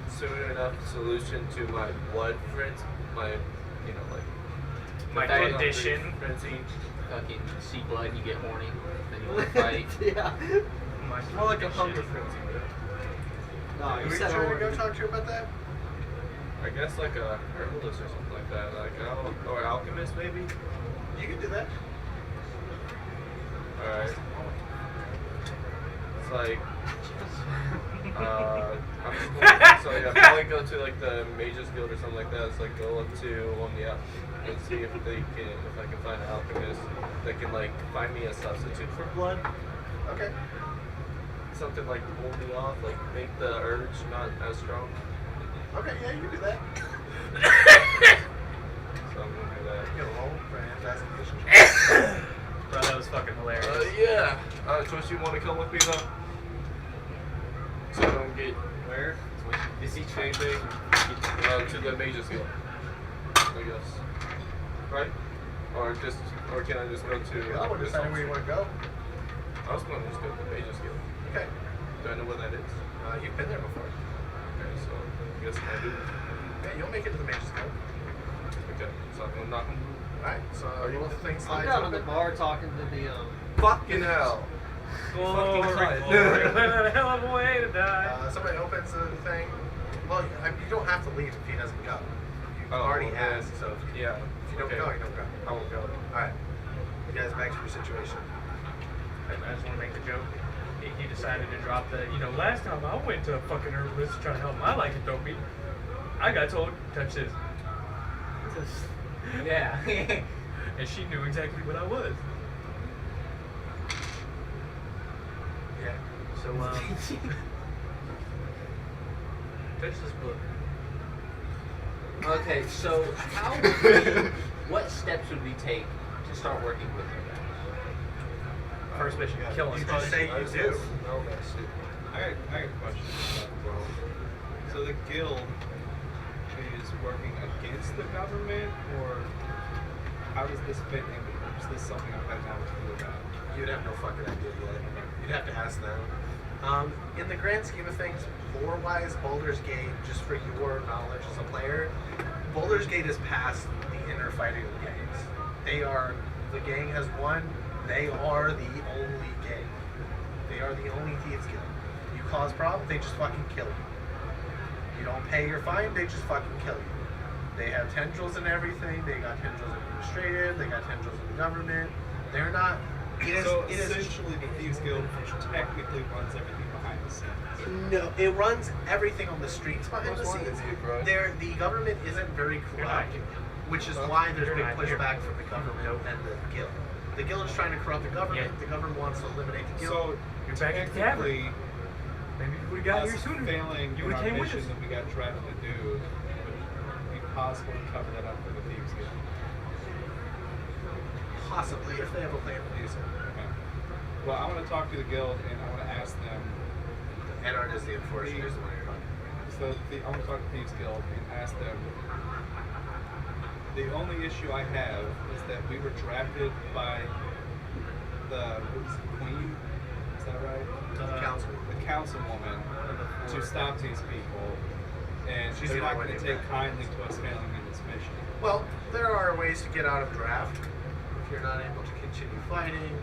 soon enough solution to my blood frenzy, my My blood condition. frenzy. Fucking see blood, you get horny, then you want to fight. Yeah. My More like a condition. hunger frenzy. No, Are you we said trying to already. go talk to you about that? I guess like a herbalist or something like that, or alchemist maybe. You can do that. All right. It's like. I'm just going, so yeah, probably go to like the Mages Guild or something like that. It's like go up to and see if I can find an alchemist that can like find me a substitute for blood. Okay. Something like pull me off, like make the urge not as strong. Okay, yeah, you can do that. So I'm gonna do that. You know, roll for an anti-assassination. Bro, that was fucking hilarious. Yeah. Twitch, you want to come with me though? So I don't get Where? Is he bang trying bang to the major skill. I guess. Right? Or can I just go to? I would decide where you want to go. I was going to just go to the major skill. Okay. Do I know what that is? You've been there before. Okay, so I guess I do. Yeah, you'll make it to the major scope. Okay, so I'm gonna knock. Alright, so roll the thing I'm slides down in the open. bar talking to the Fucking hell. Glory, Christ. glory, what a hell of a way to die. Somebody opens the thing. Well, you don't have to leave if he doesn't go. You Oh, already well, has, then, so Yeah. if you don't okay. go, you don't go. I won't go. Alright. You guys back to your situation. I just want to make the joke. He decided to drop the, last time I went to a fucking herbalist to try to help my lycanthropy, I got told, touch this. Yeah. And she knew exactly what I was. Yeah. So, touch this book. Okay, so what steps would we take to start working with you guys? First mission, kill us. You just say you do. No, that's it. I got a question about the world. So the guild is working against the government, or how does this fit in? Or is this something I've had knowledge about? You'd have no fucking idea yet. You'd have to ask them. In the grand scheme of things, lore-wise, Baldur's Gate, just for your knowledge as a player, Baldur's Gate is past the inner fighting of the gangs. The gang has won. They are the only gang. They are the only thieves guild. You cause problems, they just fucking kill you. You don't pay your fine, they just fucking kill you. They have tendrils and everything. They got tendrils in administrative. They got tendrils in the government. They're not. So essentially, the Thieves Guild technically runs everything behind the scenes. No, it runs everything on the streets behind the Which one scenes. is it, bro? The government isn't very You're not corrupt, here. which is Huh? why there's You're big not here. pushback from the government and the guild. The guild is trying to corrupt the government. Yeah. The government wants to eliminate the guild. So You're back at the tavern. technically, Maybe you would have got us here sooner. failing You in would uh, have our came with mission us. that we got drafted to do would be possible to cover that up for the Thieves Guild. Possibly, if they have a plan to do so. Okay. Well, I want to talk to the guild and I want to ask them. Anard is the enforcer. Is the one you're talking to. So I want to talk to Thieves Guild and ask them. The only issue I have is that we were drafted by the Queen. Is that right? Council. The councilwoman to stop these people, and She's they're the not only going to one take named kindly to us failing in this mission. Well, there are ways to get out of draft. If you're not able to continue fighting,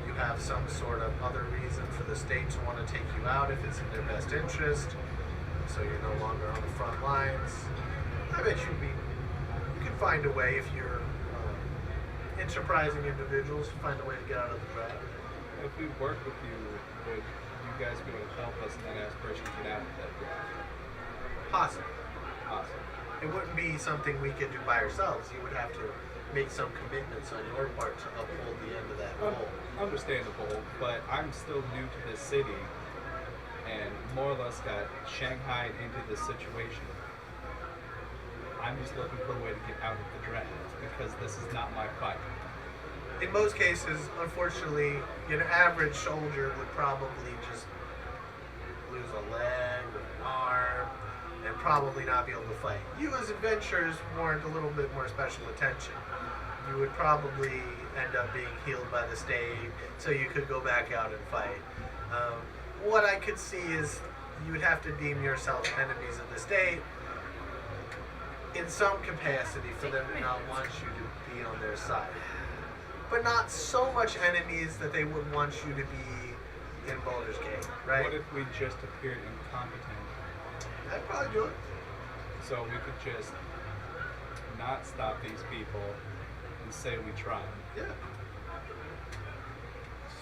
you have some sort of other reason for the state to want to take you out if it's in their best interest, so you're no longer on the front lines. I bet you can find a way if you're enterprising individuals to find a way to get out of the draft. If we work with you, would you guys be able to help us in that aspiration to get out of that draft? Possibly. Awesome. It wouldn't be something we could do by ourselves. You would have to make some commitments on your part to uphold the end of that goal. Understandable, but I'm still new to this city and more or less got shanghaied into this situation. I'm just looking for a way to get out of the draft because this is not my fight. In most cases, unfortunately, an average soldier would probably just lose a leg or an arm and probably not be able to fight. You as adventurers warrant a little bit more special attention. You would probably end up being healed by the state so you could go back out and fight. What I could see is you would have to deem yourself enemies of the state in some capacity for them to not want you to be on their side. But not so much enemies that they would want you to be in Baldur's Gate, right? What if we just appeared incompetent? I'd probably do it. So we could just not stop these people and say we tried. Yeah.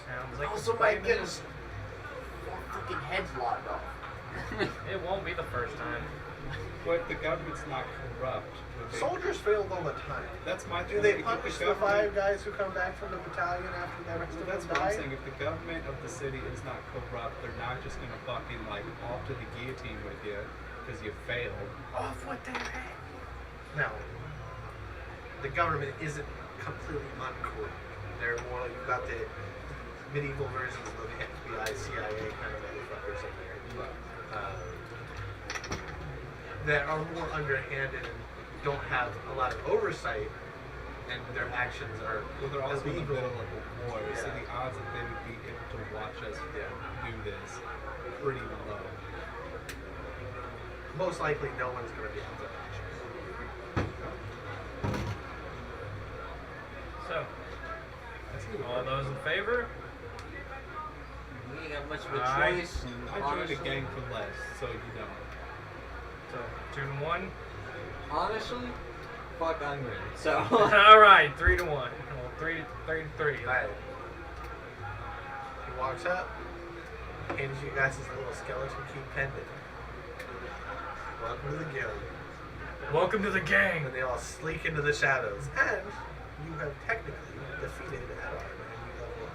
Sounds like Also, a might plan. get us 4 freaking heads lopped off. It won't be the first time. But the government's not corrupt. Soldiers failed all the time. That's my Do thing. they If punish the government- 5 guys who come back from the battalion after the rest Well, of that's them what I'm died? saying. If the government of the city is not corrupt, they're not just gonna fucking like off to the guillotine with you because you failed. Off with their head. No. The government isn't completely uncorrupt. They're more like, you've got the medieval versions of the FBI, CIA kind of motherfuckers in there. That are more underhanded and don't have a lot of oversight, and their actions are Well, they're also in the illegal. middle of a war, so Yeah. the odds that they would be able to watch us do this pretty low. Most likely, no one's going to be able to watch So, That's a good all word. those in favor? We ain't got much of a Aye. choice. I joined honestly. a gang for less, so you don't. So, 2-1. Honestly, fuck, I'm ready. So. All right, 3-1. Well, 3-3. it. Alright. He walks up, hands you guys his little skeleton key pendant. Welcome to the guild. Welcome to the gang. And they all sleek into the shadows. And you have technically defeated Adar, and you level up.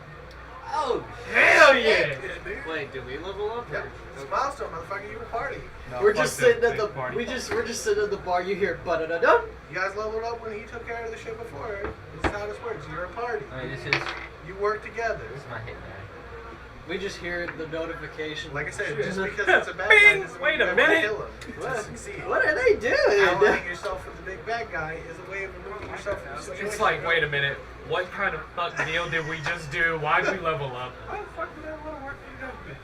Oh, Hell yeah! dude. wait, did we level up? Yeah. It's a milestone, motherfucker. You were party. No, We're fuck just that sitting at big the party. we're just sitting at the bar. You hear ba da da da. You guys leveled up when he took care of the shit before. This is how this works. You're a party. Alright, this is You work together. my hit guy. We just hear the notification. Like I said, Shit. just because it's a bad Bing! guy doesn't Wait mean a you never minute. kill him to succeed. What are they doing? Allying yourself with the big bad guy is a way of removing yourself from the situation. It's like, wait a minute. What kind of fuck deal did we just do? Why'd we level up? Why the fuck did I want to work for the government?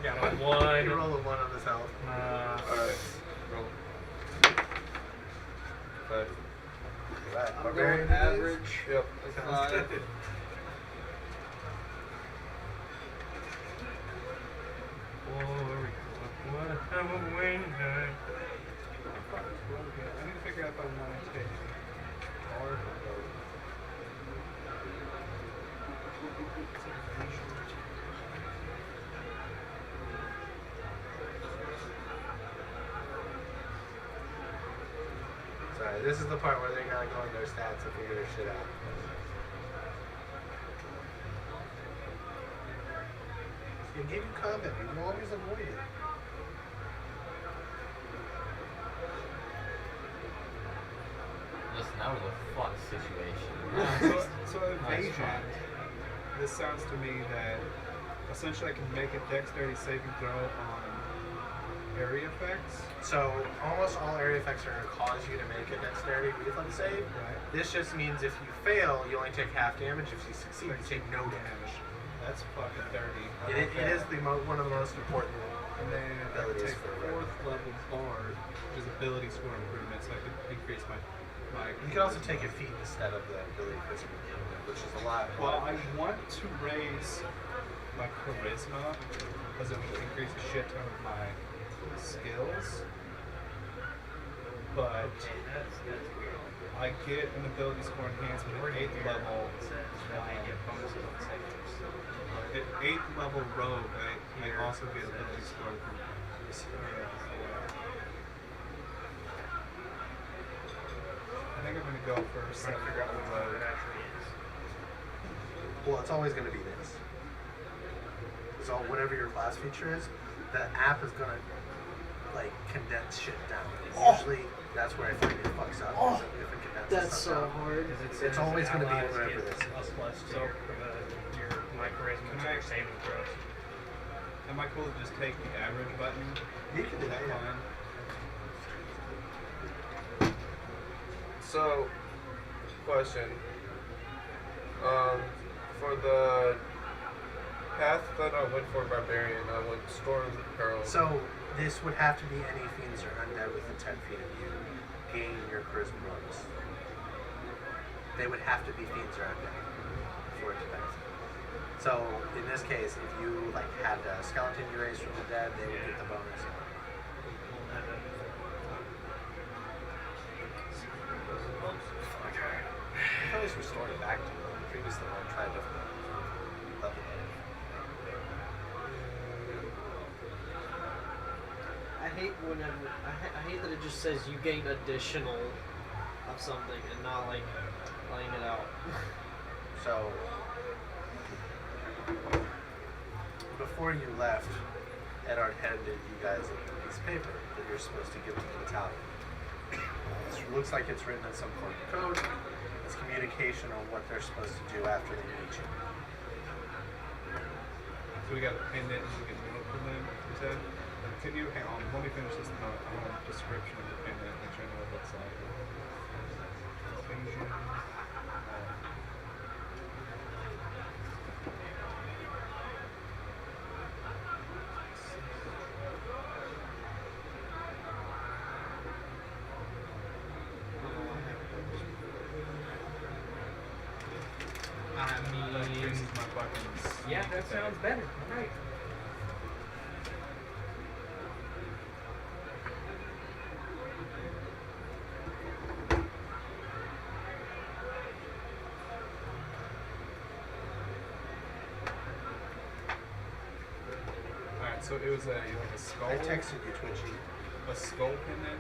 Got a 1. You roll a 1 on this health. Alright. Roll. 5. Right. I'm Barbarian going it is. average. Yep. Sounds good. I need to figure out if I want to take R or both. Sorry, this is the part where they gotta go in their stats and figure their shit out. It gave you combat, you always avoid it. Listen, that was a fuck situation. So Nice evasion. try. This sounds to me that essentially I can make a dexterity saving throw on area effects. So almost all area effects are gonna cause you to make a dexterity reflex save. Right. This just means if you fail, you only take half damage. If you succeed, you take no damage. That's fucking dirty. I It, like it is that. one of the most important. And then I could abilities take for a 4th level bard, which is ability score improvement, so I could increase my. You can also take a feat instead of the ability physical improvement, which is a lot. Well, I want to raise my charisma because it would increase a shit ton of my skills. But I get an ability score enhancement at 8th level. At 8th level rogue, I also get ability score improvement. I think I'm gonna go first. Trying to figure out what rogue. it actually is. Well, it's always going to be this. So whatever your class feature is, the app is going to like condense shit down. And usually that's where I find it fucks up. Oh, if it condenses That's stuff so down. hard. It's always gonna be whatever this is. Plus plus to your my charisma to your saving throws. Am I cool to just take the average button? You can do that, yeah. Fine. So, question. For the path that I went for Barbarian, I went Storm Peril. So this would have to be any fiends or undead within 10 feet of you gaining your charisma bonus. They would have to be fiends or undead for it to benefit. So in this case, if you like had a skeleton you raised from the dead, they would get the bonus. I can always restore it back to them. Previously, I tried to level hate whenever I hate that it just says you gain additional of something and not like laying it out. So, before you left, Edard handed you guys a piece of paper that you're supposed to give to the battalion. It looks like it's written in some form of code. It's communication on what they're supposed to do after they meet you. So we got to pin it and we can note from them, you said? Can you, hang on, let me finish this note. I want a description of the pin that, make sure I know what it looks like. Fusion. I That mean, increases my fucking. yeah, that sounds better. All right. Alright, so it was like a skull. I texted you, Twitchy. A skull pin then?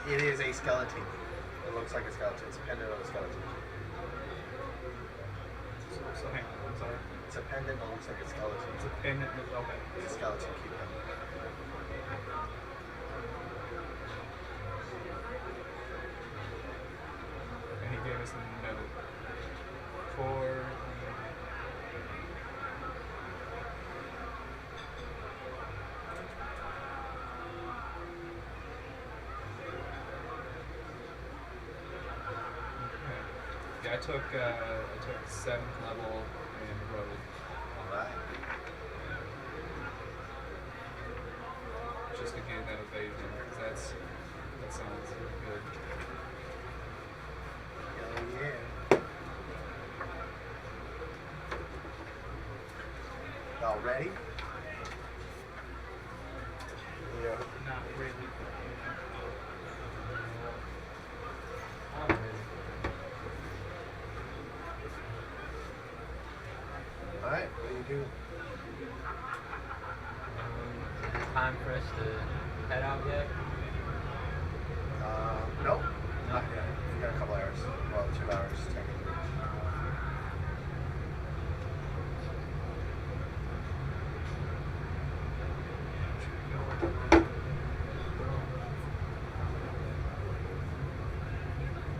It is a skeleton. It looks like a skeleton. It's a pendant on a skeleton. So hang on, I'm sorry. It's a pendant that looks like a skeleton. It's a pin that looks, okay. It's a skeleton key pendant. And he gave us a note for. Yeah, I took 7th level and rogue. Alright. Just to gain that evasion, because that sounds good. Hell yeah. Y'all ready? Yeah. Not really. Alright, what do you do? Time for us to head out yet? Nope. Not yet. You got a couple hours. Well, 2 hours technically.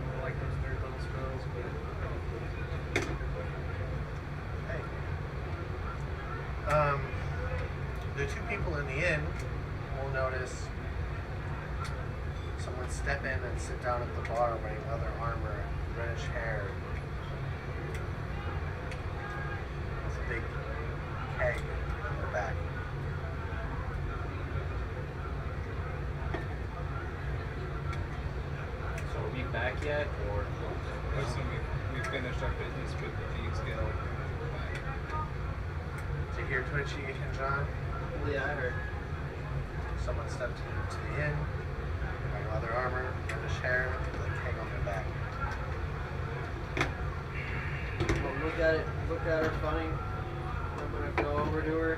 I like those third level spells, but Hey. The two people in the inn will notice someone step in and sit down at the bar wearing leather armor, reddish hair. There's a big keg in the back. So are we back yet, or? I assume we finished our business with the Thieves Guild. Did you hear Twitchy and John? Yeah, I heard. Someone stepped into the inn, wearing leather armor, reddish hair, with a keg on their back. Well, look at her funny. I'm gonna go over to her,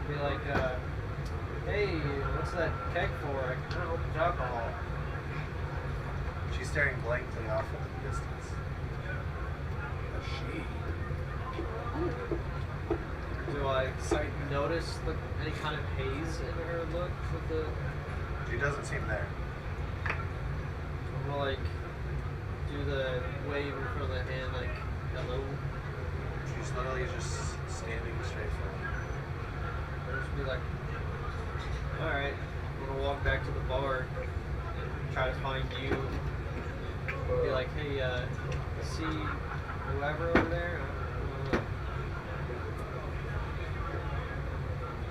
be like, hey, what's that keg for? I kinda hope it's alcohol. She's staring blankly off into the distance. Do I notice any kind of haze in her look with the, She doesn't seem there. or like, do the wave in front of the hand like, hello? She's literally just standing straight forward. Or just be like, alright, I'm gonna walk back to the bar and try to find you. Be like, hey, see whoever over there?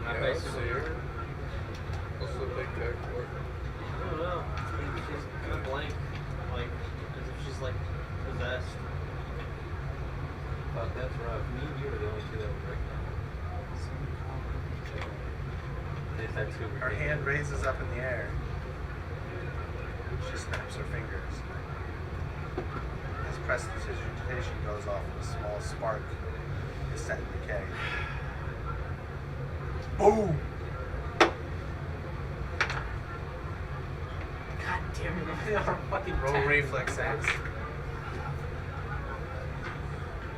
I Yeah, basically, see her. What's the big guy for? I don't know. She's kind of blank, like as if she's like possessed. Fuck, that's rough. Me and you are the only two that would recognize. If that two were Her taken. hand raises up in the air. She snaps her fingers. As prestidigitation goes off, a small spark is set in the keg. Boom. God damn it! They are fucking Roll 10. reflex saves.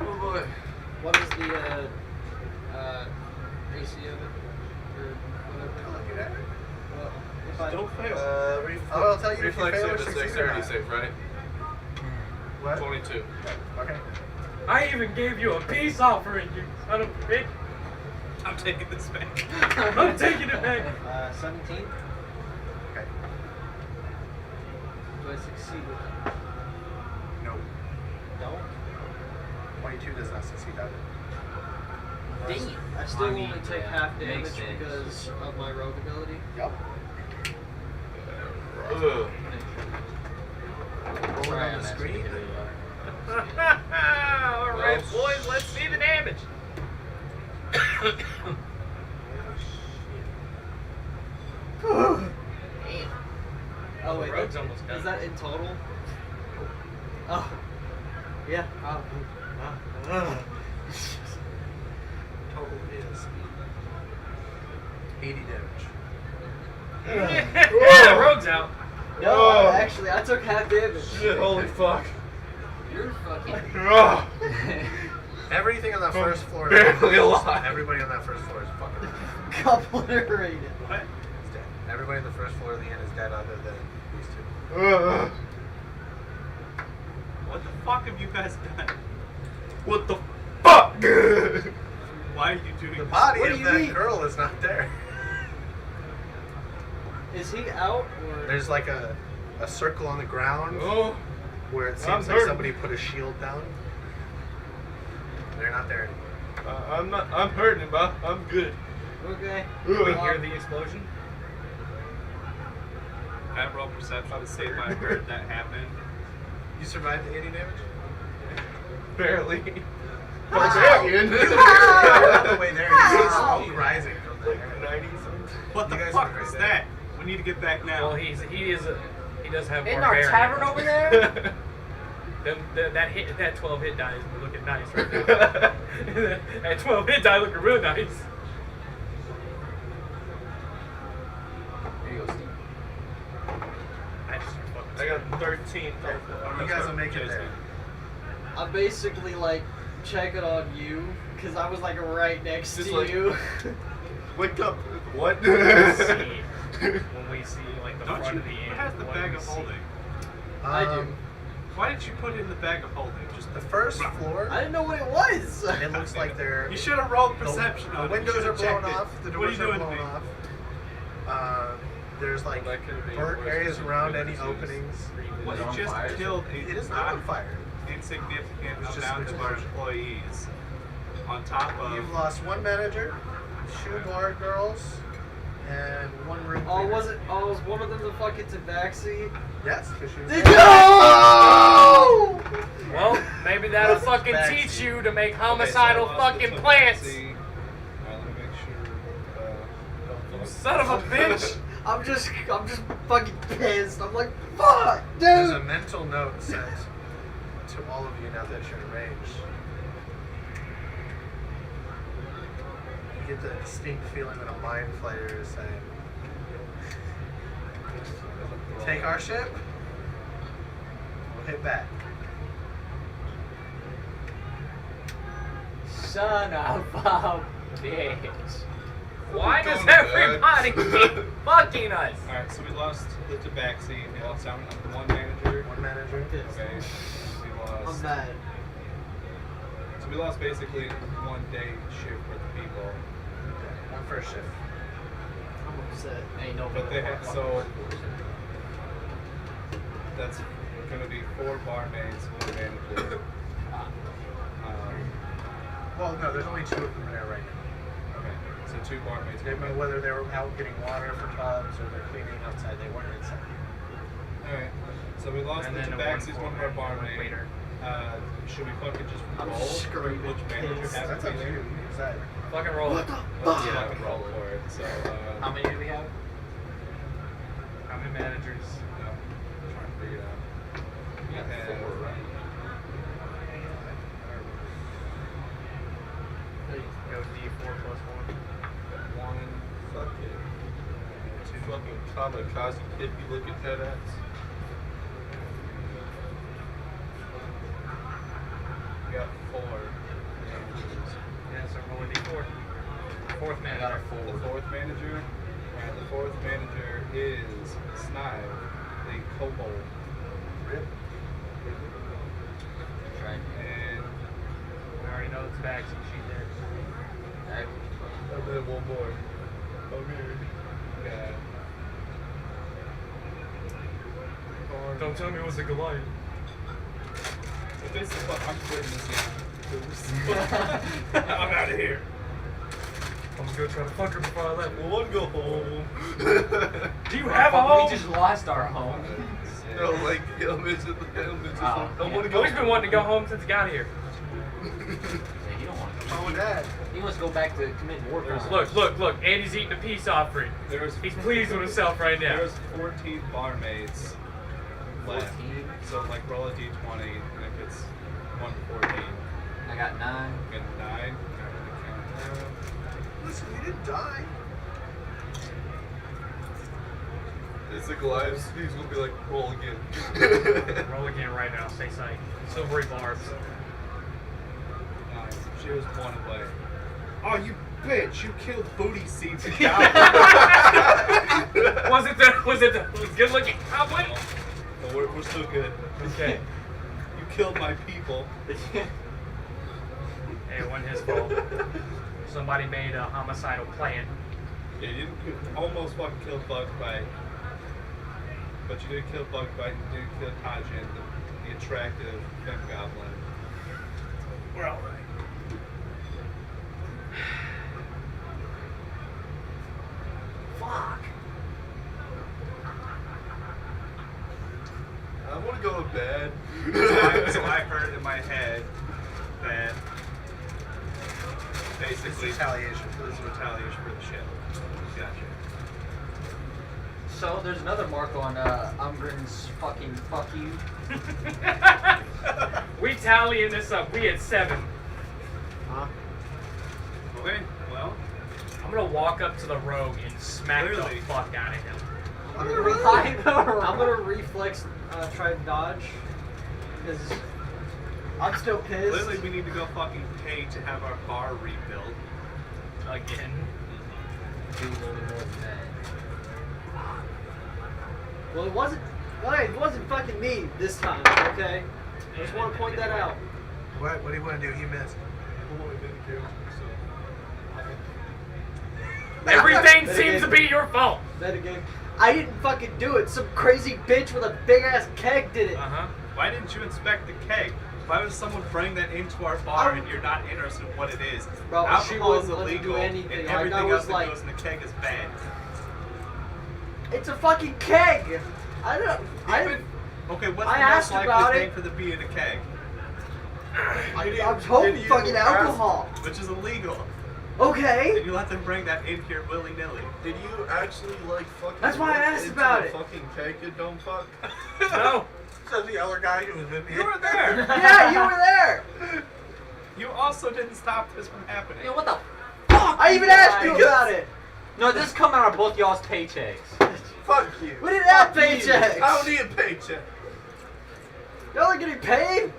Oh boy. What is the AC of it? Or whatever. Look at it. Well, if I Don't fail. I'll tell you if you Reflex fail or save is succeed or dexterity not. save, right? What? 22. Okay. I even gave you a peace offering, you son of a bitch. I'm taking this back. I'm taking it back. 17. Okay. Do I succeed with that? No. No. 22 does not succeed either. Damn. I still I mean, only take yeah, half makes damage sense. because of my rogue ability. Yep. Ugh. Roll it Sorry, on I'm the asking screen. you to do Alright, boys, let's see the damage. Damn. Oh wait, The rogue's that- almost done. is that in total? Oh. Yeah. Oh. Total is 80 damage. Yeah, rogue's out. No, Oh. actually, I took half damage. Shit, holy fuck. You're fucking. Ugh. Everything on that first floor. Barely alive. Everybody on that first floor is fucking Obliterated. What? is dead. Everybody on the first floor of the inn is dead other than these two. Ugh. What the fuck have you guys done? What the fuck? Why are you doing The this? body What do of you that mean? girl is not there. Is he out or? There's like a circle on the ground Oh. where it I'm seems like hurting. somebody put a shield down. They're not there anymore. I'm hurting, but I'm good. Okay. We hear the explosion. Can I roll perception to see if I heard that happen? You survived the 80 damage? Barely. Wow. Barbarian. You're on the way there. You see smoke rising from there. 90 something. What You the guys fuck were right is there. that? We need to get back now. Well, he does have In our barbarian. tavern over there? that 12 hit die is looking nice right now. That 12 hit die looking real nice. Here you go, Steve. I just fucking I got 13. You guys will make it there. I'm basically like checking on you because I was like right next Just to like- you. Wake up. What? see when we see like the Don't front you? of the inn. Who has the what bag we of see. holding? I do. Why did you put it in the bag of holding? Just The first floor, I didn't know what it was. it looks like they're. You should have rolled the- perception The on it. You windows should are have blown checked it. off. The What are doors you are doing to blown me? off. There's like That could've been burnt worse areas if you around could've any just used openings. Well, Is it you on just fire? killed a It is not on fire. insignificant It's just amount of our explosion. employees. On top of You've lost one manager, 2 bar girls, and 1 room Oh, cleaner. was it? Oh, was one of them the fucking tabaxi? Yes, because she was. No! Well, maybe that'll What's fucking backseat? teach you to make Okay, so I homicidal lost fucking the plants. tabaxi. Alright, let me make sure. You son of a bitch. I'm just fucking pissed. I'm like, fuck, There's a dude. mental note sent to all of you now that you're in range. You get the distinct feeling that a mind flayer is saying, take our ship, we'll hit back. Son of a bitch. Why Going does to bed. everybody keep fucking us? Alright, so we lost the tabaxi. We lost down one manager. 1 manager. Okay. We I'm lost. mad. So we lost basically 1 day shift worth of people. 1 first shift. I'm upset. Ain't no But they have so. That's gonna be 4 barmaids, 1 manager. Well, no, there's only 2 of them there right now. Okay, so 2 barmaids. They, whether they were out getting water for tubs or they're cleaning outside, they weren't inside. Alright, so we lost And the then a tabaxis, 1 of our one barmaids. waiter. Should we fucking just I'm roll screaming which manager pissed. has That's to up be to you. there? You decide. Fucking roll it. What the Let's fuck? fucking roll for it. So, How many do we have? How many managers? no, trying to figure it out. We got And- 4, right? Go D4 plus 1. 1, fucking kamikaze hippie looking head ass. We got 4 managers. Yeah, so rolling D4. Fourth I man. got a The 4. fourth manager. Alright, the fourth manager is Snive, the kobold. Right. And We already know it's back, so she's there. Alright. And then one more. Come here. we got Don't tell me it was a Goliath. But this is what I'm quitting this game. I'm out of here. I was gonna try to fuck her before I left. Well, one go home. Do you have a home? We just lost our home. No, like, I'm just Oh, I want to go. He's been wanting to go home since he got here. Yeah, you don't want to. Mom and Dad. He wants to go back to commit war crimes. Look. Andy's eating a peace offering. There's He's pleased with himself right now. There's 14 barmaids left. 14. So like roll a d20, and if it's 1 to 14, I got 9. get 9. Listen, we didn't die. It's a Goliath. He's gonna be like, roll again. Roll again right now. Stay sight. Silvery barbs. 9. She was 1 away. Oh, you bitch! You killed Booty Seeds and Was it the good looking cowboy? But we're still good. Okay. You killed my people. Hey, it wasn't his fault. Somebody made a homicidal plan. Yeah, you almost fucking killed Bugbite. But you did kill Bugbite and you did kill Tajin, the attractive femme goblin. We're all right. Fuck. I want to go to bed. So I heard in my head that It's basically retaliation. this is retaliation for the ship. Gotcha. So there's another mark on Umgren's fucking fuck you. We tallying this up. We at 7. Huh? Okay, well, I'm gonna walk up to the rogue and smack Clearly. the fuck out of him. I'm gonna reflex, try to dodge, because I'm still pissed. clearly we need to go fucking pay to have our bar rebuilt. Again. Do a little bit more than that. Well, it wasn't fucking me this time. Okay, I just want to point that out. What do you want to do? He missed. Everything seems to be your fault. Metagame. I didn't fucking do it. Some crazy bitch with a big ass keg did it. Uh-huh. Why didn't you inspect the keg? Why would someone bring that into our bar and you're not interested in what it is? Bro, she Alcohol is wouldn't let me do illegal, anything. and Like, I everything was else that like- goes in the keg is bad. It's a fucking keg. I don't. Okay, what's I the most asked likely about thing it. for the beer in a keg? I was hoping fucking alcohol. Which is illegal. Okay. And you let them bring that in here willy-nilly. Did you actually like fucking? That's why I look asked into about the it. Fucking cake, you dumb fuck. No. Says the other guy who was in You were there! Yeah, you were there. You also didn't stop this from happening. Yo, what the fuck? I even asked you about it. No, this is coming out of both y'all's paychecks. Fuck you. We didn't have Fuck you. paychecks. I don't need a paycheck. Y'all are getting paid.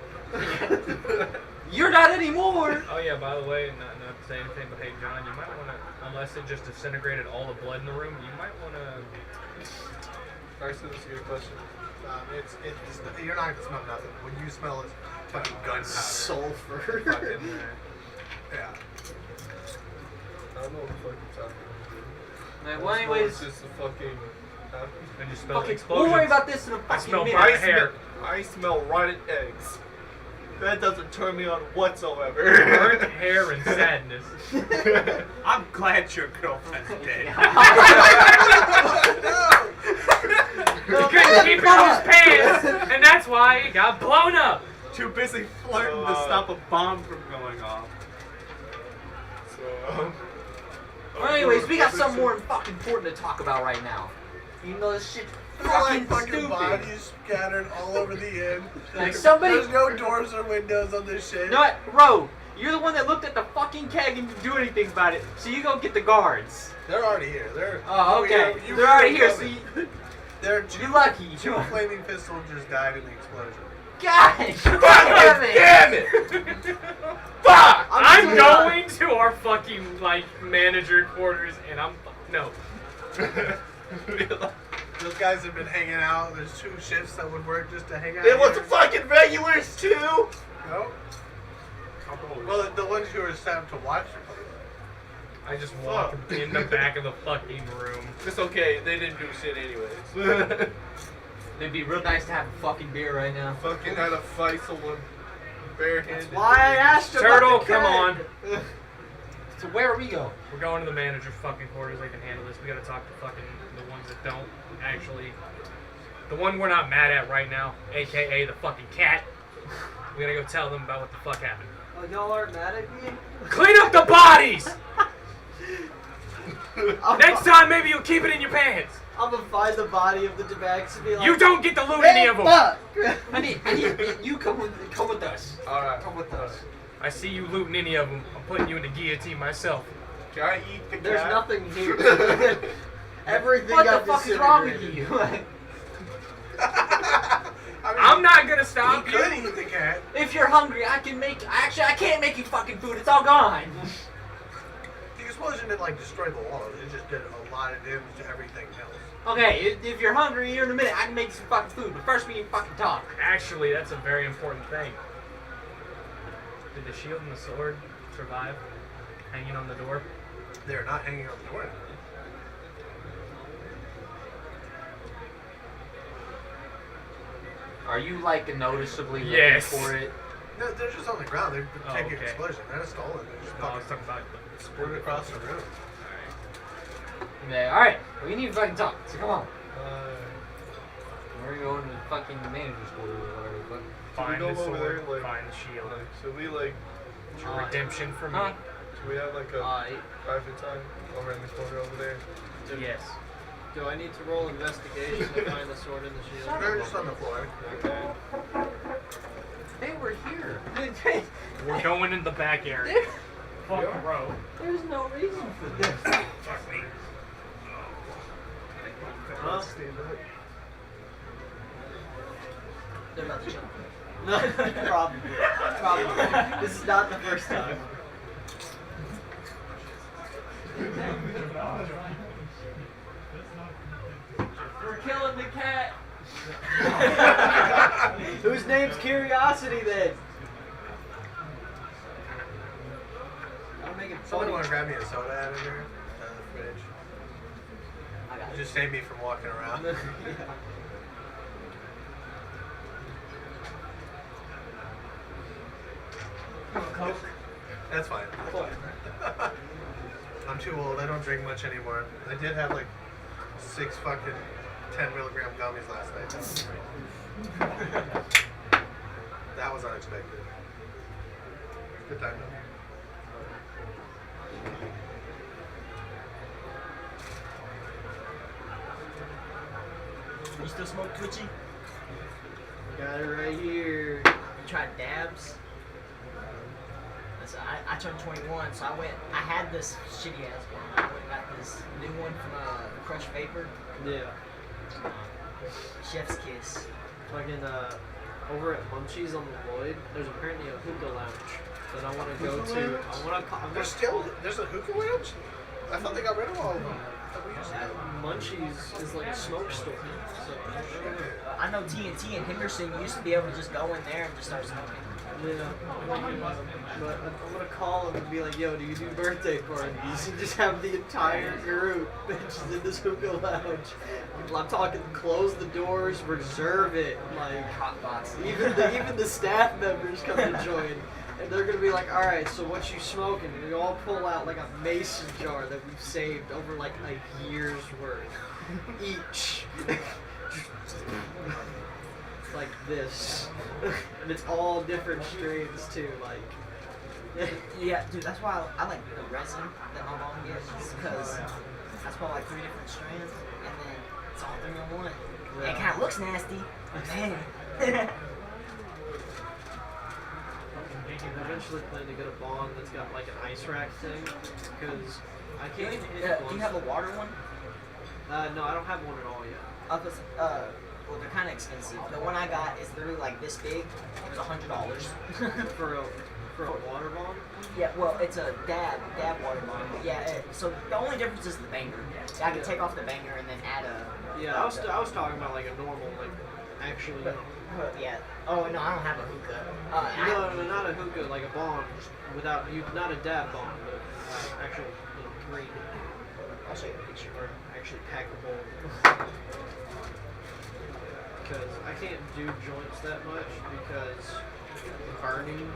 You're not anymore. Oh yeah, by the way, not to say anything, but hey John, you might wanna, unless it just disintegrated all the blood in the room, you might wanna. Actually, that's a good question. it's you're not gonna smell nothing. When you smell is fucking gunpowder. Sulfur. Fucking, Yeah. I don't know what the fuck you're talking about. Well, anyways, It's just a fucking. And you smell fucking, explosions. we'll worry about this in a I fucking smell minute. burnt hair. I smell rotten eggs. That doesn't turn me on whatsoever. Burnt hair and sadness. I'm glad your girlfriend's dead. He couldn't keep it in his pants, and that's why he got blown up. Too busy flirting to stop a bomb from going off. So, Well, anyways, we got something more fucking important to talk about right now. You know this shit fucking Fucking stupid. bodies scattered all over the inn. Like somebody. There's no doors or windows on this shit. You know what, Ro? You're the one that looked at the fucking keg and didn't do anything about it. So you go get the guards. They're already here. Oh, okay. You They're already were here, so coming. you, They're you're lucky. Two flaming pistols just died in the explosion. God Fucking damn it! Fuck! I'm going to our fucking like manager quarters, and no. Those guys have been hanging out. There's 2 shifts that would work just to hang out. They want here. the fucking regulars too. No. Well, the ones who are set up to watch you play. I just walk in the back of the fucking room. It's okay. They didn't do shit anyways. It'd be real nice to have a fucking beer right now. Fucking had to fight someone barehanded. That's why I asked you Turtle, about the come on. keg. So where we go? We're going to the manager's fucking quarters. They can handle this. We gotta talk to fucking the ones that don't actually. The one we're not mad at right now, aka the fucking cat. We gotta go tell them about what the fuck happened. Oh, y'all aren't mad at me? Clean up the bodies! I'm Next time, maybe you'll keep it in your pants. I'm gonna find the body of the Debax and be like, You don't get to loot hey, any of them. fuck! I need you come with us. Alright. Come with us. I see you looting any of them. I'm putting you in the guillotine myself. Can I eat the There's cat? nothing here. Everything What the got fuck is wrong with disintegrated. you? I mean, I'm not gonna he stop could you. eat the cat. If you're hungry, I can make. Actually, I can't make you fucking food. It's all gone. The explosion didn't like destroy the walls. It just did a lot of damage to everything else. Okay, if you're hungry here in a minute, I can make you some fucking food. But first, we need to fucking talk. Actually, that's a very important thing. Did the shield and the sword survive? Hanging on the door? They're not hanging on the door anymore. Are you like noticeably looking Yes. for it? No, they're just on the ground. They're Oh, taking okay. explosion. They're not stolen. They're just No, I was fucking talking about. split across the room. Yeah. All right. We need to fucking talk. So come on. Uh, We're going to fucking manager's quarters or whatever. But Find go the over sword, there, like- find the shield. like, should we like, It's your redemption for me. Huh? should we have like a Alright. private time over in the corner over there? Yes. Do I need to roll investigation to find the sword and the shield? They're just on the floor. Okay. they were here. We're going in the back area. There- Fuck, bro. There's no reason for this. Fuck me. Huh? They're about to jump. Probably. Probably. This is not the first time. We're killing the cat. Whose name's Curiosity then? I'll make it Someone funny. want to grab me a soda out of here? Out of the fridge. I got it. Just save me from walking around. Coke. That's fine. That's fine. I'm too old. I don't drink much anymore. I did have like 6 fucking 10 milligram gummies last night. That was unexpected. Good time though. You still smoke Twitchy? Got it right here. You tried dabs? Listen, I turned 21, so I had this shitty ass one. I went and got this new one from Crush Vapor. Yeah. Chef's Kiss. Fucking over at Munchies on the Lloyd, there's apparently a hookah lounge that I want to go to. There's a hookah lounge? I thought they got rid of all of them. Munchies is like a smoke store. So, I know TNT and Henderson used to be able to just go in there and just start smoking. yeah. But I'm gonna call them and be like, yo, do you do birthday parties? And just have the entire group just in this hookah lounge. I'm talking close the doors, reserve it. Like, Hot box. even the staff members come to join. And they're gonna be like, all right, so what you smoking? And we all pull out like a mason jar that we've saved over like a year's worth each. Like this, and it's all different strains too. Like, Yeah, dude, that's why I like the resin that my mom gets, because that's probably like 3 different strands, and then it's all 3 in 1. It kind of looks nasty, but man. eventually plan to get a bong that's got like an ice rack thing, because I Do you, can't hit do you have a water one? No, I don't have one at all yet. Well, they're kind of expensive. The one I got is literally like this big. It was $100. For a water bong? Yeah, well, it's a dab water bottle. Yeah, so the only difference is the banger. I can take off the banger and then add a. Yeah, I was talking about like a normal, like actually. Yeah. Oh no, I don't have a hookah. No, not a hookah, like a bong, without you, not a dab bong, but actual green. I'll show you a picture. Or actually packable. Because I can't do joints that much because burning.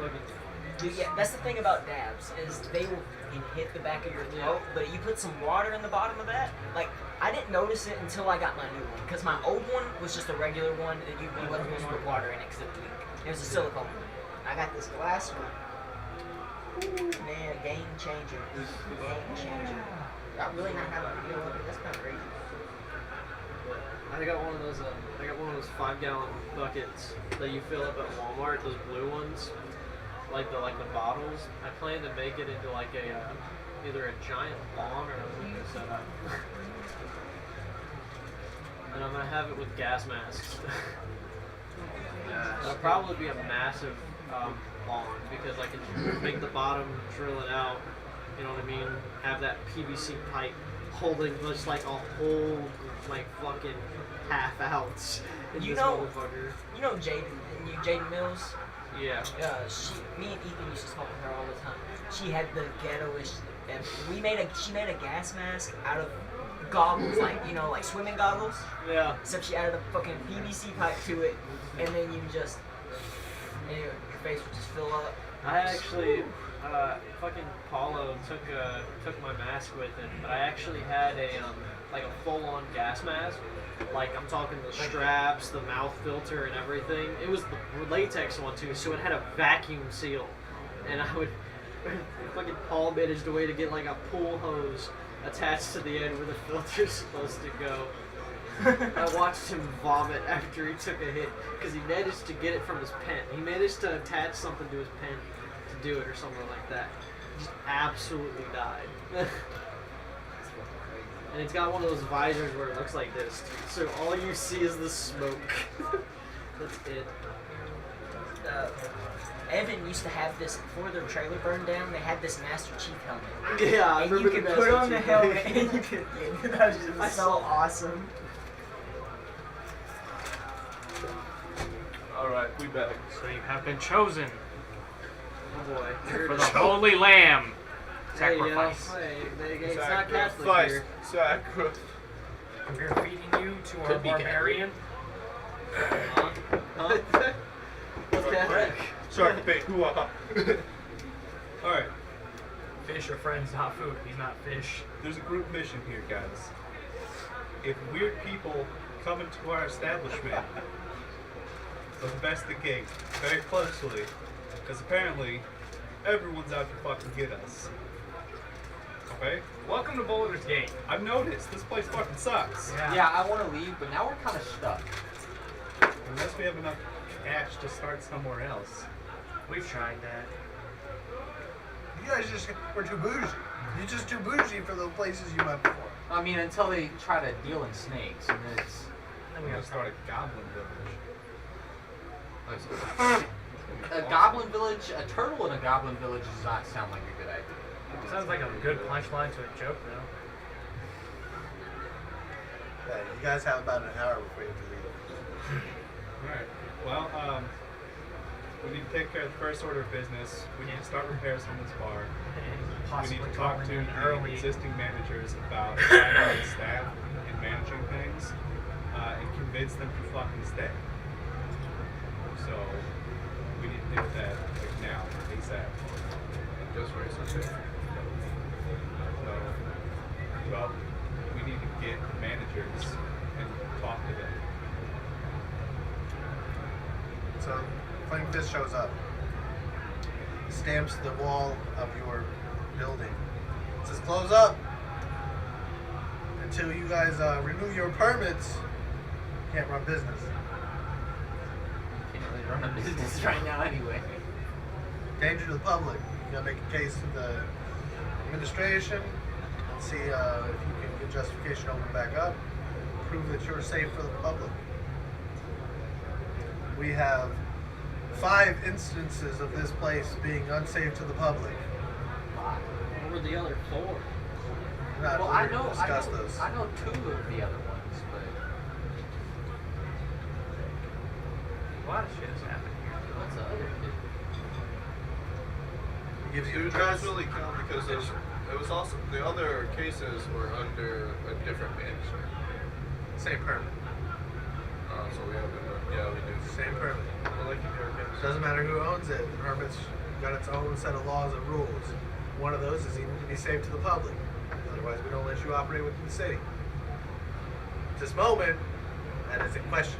Fucking. Dude, yeah, that's the thing about dabs is they will hit the back of your throat, but you put some water in the bottom of that. Like I didn't notice it until I got my new one, because my old one was just a regular one that you wasn't supposed to put water in it because it would leak. It was a silicone one. I got this glass one. Ooh, man, game changer. Game changer. I really not have a video of it. That's kind of crazy. I got one of those. I got one of those 5-gallon buckets that you fill up at Walmart. Those blue ones, like the bottles. I plan to make it into like a either a giant bong or a hookah setup. And I'm gonna have it with gas masks. It'll probably be a massive bong because I can make the bottom, drill it out. You know what I mean? Have that PVC pipe holding just like a whole like fucking half ounce in You this know- motherfucker. You know Jaden Mills? Yeah. Me and Ethan used to smoke with her all the time. She had the ghettoish. And she made a gas mask out of goggles, like swimming goggles. Yeah. Except she added a fucking PVC pipe to it, and then you just, and your face would just fill up. I actually, fucking Paulo took my mask with him, but I actually had a full-on gas mask. Like I'm talking the straps, the mouth filter, and everything. It was the latex one too, so it had a vacuum seal, and I would fucking Paul managed a way to get like a pool hose attached to the end where the filter's supposed to go. I watched him vomit after he took a hit because he managed to get it from his pen. He managed to attach something to his pen to do it or something like that. Just absolutely died. And it's got one of those visors where it looks like this, dude. So all you see is the smoke. That's it. Evan used to have this before their trailer burned down. They had this Master Chief helmet. Yeah, I And remember you could the put on the Master Chief helmet and you could. Yeah, that was just I so saw- awesome. Alright, we back. So you have been chosen Oh boy. for the Holy Lamb Hey, sacrifice. it's not Catholic here. Sacrifice. We're feeding you to our Could be barbarian. Huh? What's Catholic? Sacrifice. Alright, Fish are friends, not food. He's not fish. there's a group mission here, guys. If weird people come into our establishment, investigate very closely, because apparently everyone's out to fucking get us. Okay? Welcome to Boulder's Gate. I've noticed this place fucking sucks. Yeah, I want to leave, but now we're kind of stuck. Unless we have enough cash to start somewhere else. We've tried that. You guys were too bougie. You're just too bougie for the places you went before. I mean, until they try to deal in snakes, and then it's. Then we gotta start a goblin village. A goblin village, a turtle in a goblin village does not sound like a good idea. Sounds like a good punchline to a joke, though. Yeah, you guys have about an hour before you have to leave. Alright. Well, we need to take care of the first order of business. We need to start repairs on this bar. We need Possibly to talk calling to in the early. existing managers about hiring staff and managing things, and convince them to fucking stay. So we need to do that like now, ASAP. Just raise our shit. So, well, we need to get managers and talk to them. So, Flame Fist shows up, stamps the wall of your building, says close up. Until you guys renew your permits, you can't run business. Can't really run a business right now anyway. danger to the public. You gotta make a case to the administration and see if you can get justification to open back up, prove that you're safe for the public. We have 5 instances of this place being unsafe to the public. What were the other 4? We're not Well, we're I gonna know discuss those. I know 2 of the other ones, but A lot of shit has happened here. what's the other kid? It gives you It does really count because it was also the other cases were under a different management. same permit. So we have we do. Same permit. Well, like you never get- Doesn't matter who owns it. The permit's got its own set of laws and rules. One of those is you need to be safe to the public. Otherwise, we don't let you operate within the city. At this moment, that is in question.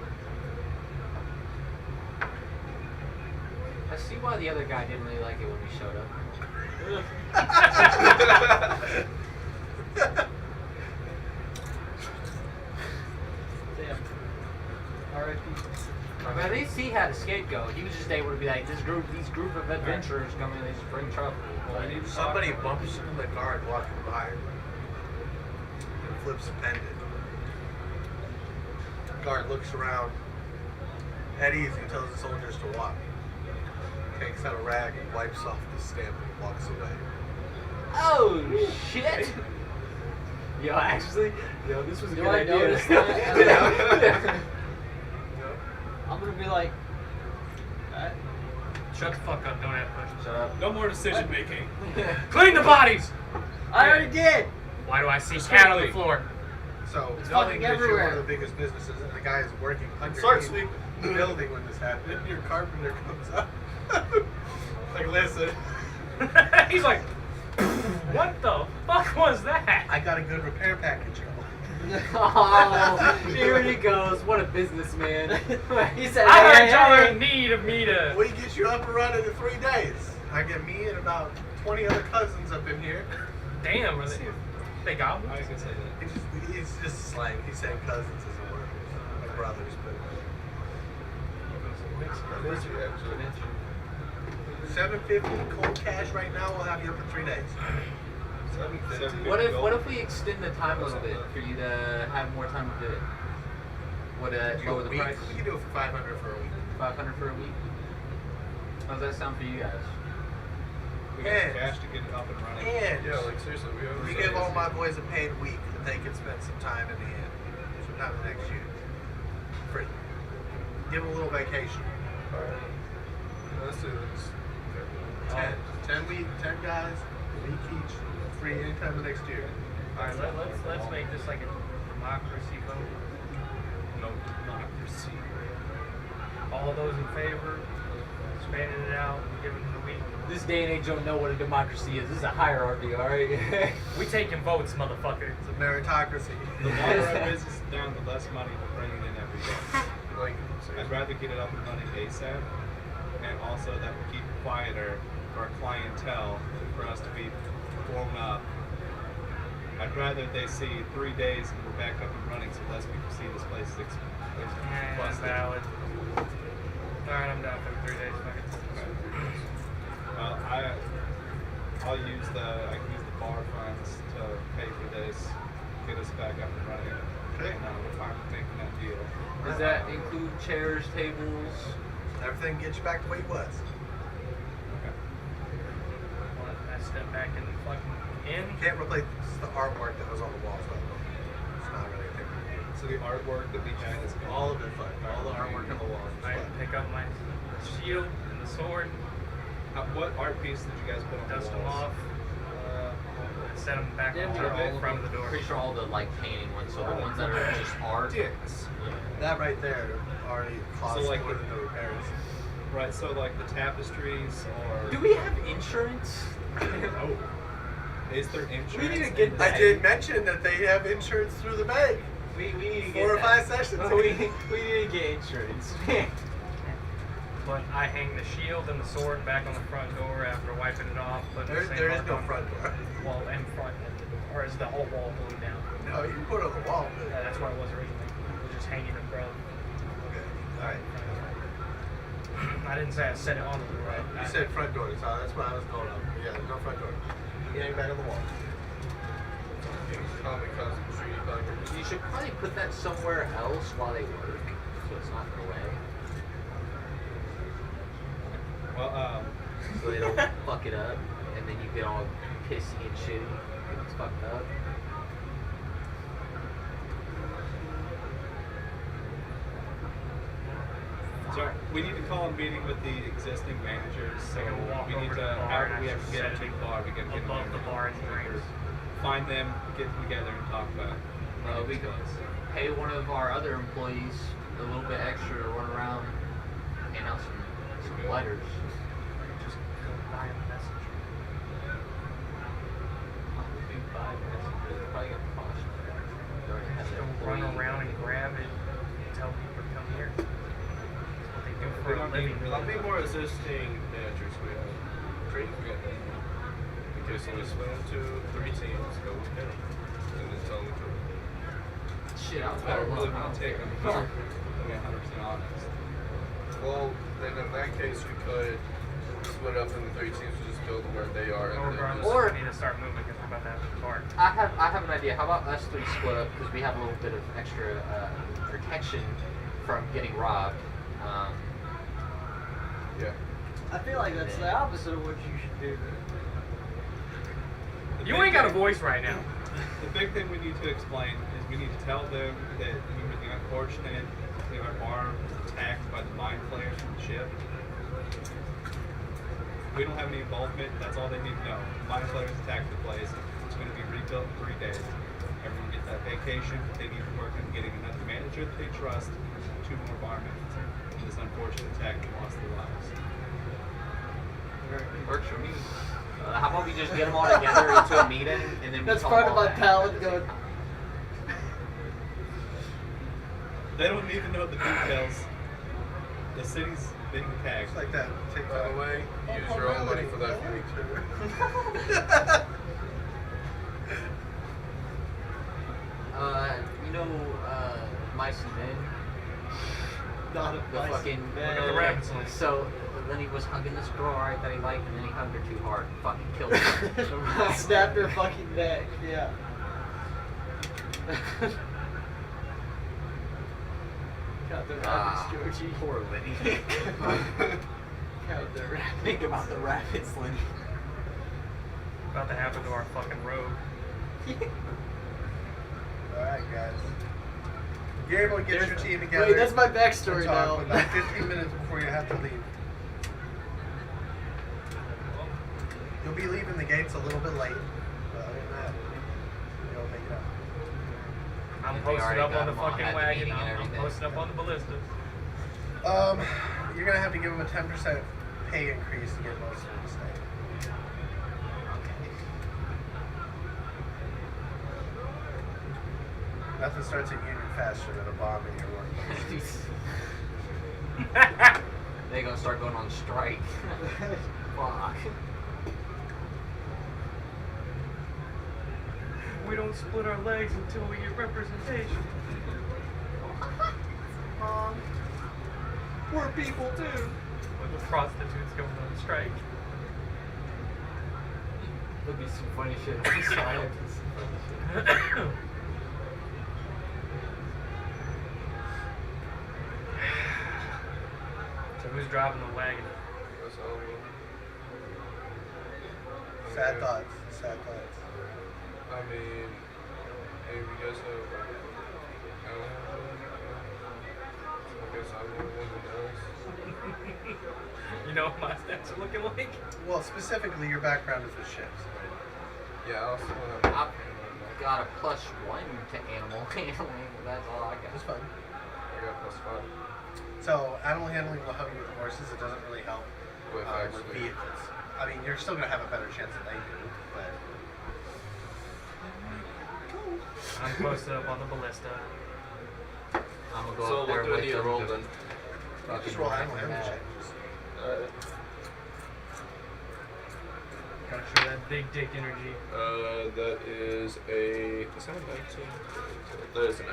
I see why the other guy didn't really like it when we showed up. Damn. R.I.P. I mean, at least he had a scapegoat. He was just able to be like, these group of adventurers come in, they just bring trouble. Well, we need to Somebody talk- bumps into the guard walking by and flips a pendant. Guard looks around. At ease, he tells the soldiers to walk. Takes out a rag and wipes off the stamp and walks away. Oh shit! Yo, actually, this was a Do good I idea. notice that? I'm gonna be like, "Alright." Shut the fuck up, don't have questions. Shut up. No more decision making. Clean the bodies! I already did. Why do I see cat on the floor? So, It's knowing fucking that you're one everywhere. of the biggest businesses and the guy is working Start underneath sweeping. the building when this happened, your carpenter comes up. Like, listen, He's like, what the fuck was that? I got a good repair package. Oh, here he goes. What a businessman. He said, I heard "Hey, y'all are hey, in need of me to. We get you up and running in 3 days. I get me and about 20 other cousins up in here. Damn, are they got I was gonna say that. He's just slang. He's saying cousins as a word. Like brothers, but. That's it, actually. 750 cold cash right now will have you up in 3 days. 750. What if we extend the time a little bit for you to have more time to do it? Would it lower the We price? can do it for 500 for a week. 500 for a week. How does that sound for you guys? We got And- cash to get it up and running. And Yeah, like seriously, we give all my boys a paid week that they can spend some time in the end, sometime next year. Free. Give them a little vacation. Let's do this. 10 guys, a week each, free anytime the next year. Alright, let's make this like a democracy vote. No democracy. All those in favor, expanding it out, giving it a week. This day and age don't know what a democracy is. This is a hierarchy, alright? We taking votes, motherfucker. It's a meritocracy. The longer our business is down, the less money we're bringing in every day. Like, I'd rather get it up and running ASAP, and also that will keep quieter for our clientele for us to be blown up. I'd rather they see 3 days and we're back up and running, so less people see this place is Yeah, busted. valid. Alright, I'm down for 3 days. Fuck it. Well, I can use the bar funds to pay for this, get us back up and running. Okay. And we're fine with making that deal. Does that include chairs, tables? everything gets you back the way it was. Okay. Well, I step back in the fucking in. You can't replace the artwork that was on the walls, by the way. It's not really a thing. So the artwork that we had is All of it, fine. All the artwork on the walls. is I fine. pick up my shield and the sword, What art piece did you guys put on dust the them walls? off, and set them back Yeah, on they're all in front of the door. Pretty sure all the like painting ones, so the ones that are just art. Dicks. That right there already costs like more the- than the repairs. Right, so like the tapestries or... Do we have insurance? Oh. Is there insurance? need to get in that. I did mention that they have insurance through the bank. We need to get 4 or that. 5 sessions. Oh, we need to get insurance. But I hang the shield and the sword back on the front door after wiping it off. Putting the same There is mark no on front door. Wall and front end of the door. Or is the whole wall glued down? No, you can put it on the wall, but Yeah, that's what it was originally. It was just hanging above. okay. All right. I I didn't say I set it on the door. You said front door, so that's why I was going up. Yeah, there's no front door. You ain't back on the wall. Common cousin, treaty bugger. You should probably put that somewhere else while they work, so it's not in the way. Well, So they don't fuck it up, and then you get all pissy and shitty when it's fucked up. so we need to call a meeting with the existing managers. So They're gonna walk we need over to to the bar and we have to actually get a set big bar. We got to get above them the bar and drinks. Find them, get together, and talk about. We could pay one of our other employees a little bit extra to run around and hand out some letters. Just go buy a messenger. Probably buy messages. Probably gonna cost you. They already have Just their go run employee. around and grab it and tell people to come here. That's what they do We for a don't living. need- How many more existing managers we have? Three? We got that. Okay, so we split into 3 teams, go with him, and then tell them to. Shit, I I don't really want to take them. Huh. To be 100% honest. Well, then in that case, we could split up into 3 teams and just build where they are. Or And then regardless, just, Or- we need to start moving because we're about to have a bar. I have an idea. How about us three split up because we have a little bit of extra protection from getting robbed. yeah. I feel like that's the opposite of what you should do. The You big ain't got a thing- voice right now. The big thing we need to explain is we need to tell them that we were the unfortunate that our bar was attacked by the mind flayers from the ship. We don't have any involvement. That's all they need to know. The mind flayers attacked the place. It's going to be rebuilt in 3 days. Everyone gets that vacation. They need to work on getting another manager that they trust, 2 more barmen. In this unfortunate attack that lost their lives. Works for me. How about we just get them all together into a meeting and then we That's tell part them of all my that palate at the same going. time? They don't even know the details. The city's being attacked. It's like that. Take By the way, use your own money for that. You know, Mice and Men? Not a The nice fucking man. Look at the rabbits on it. So then he was hugging this girl, right, that he liked, and then he hugged her too hard, and fucking killed her. Snapped her fucking neck. Yeah. Count the rabbits, Georgie. Poor Lenny. Count the rabbits. Think about the rabbits, Lenny. About to happen to our fucking road. Alright, guys. You're able to get your team together. Wait, that's my and backstory talk now. about 15 minutes before you have to leave. You'll be leaving the gates a little bit late, but other than that, you'll make it up. I'm We posted already up got on the them all fucking at the wagon. meeting and I'm everything. posted up on the ballista. You're gonna have to give them a 10% pay increase to get most of them to stay. Nothing starts a union faster than a bomb in your workplace. They gonna start going on strike. Fuck. We don't split our legs until we get representation. We're people too. With the prostitutes going on strike. There'll be some funny shit on the side. Some funny shit. So who's driving the wagon? That's all we- Sad thoughts. Sad thoughts. I mean, hey, you guys have. I don't have one. I guess I'm the only one that knows. You know what my stats are looking like? Well, specifically, your background is with ships. Yeah, I also have. I've got a +1 to animal handling. That's all I It's got. fun. I got +5 So, animal handling will help you with horses. It doesn't really help with with actually. vehicles. I mean, you're still going to have a better chance than they do, but... I'm posted up on the ballista. I'm gonna go So up there what do I with need to them roll to then? Just roll animal handling checks. Gotta show that big dick energy. That is a. Is that a 19? That is a 19.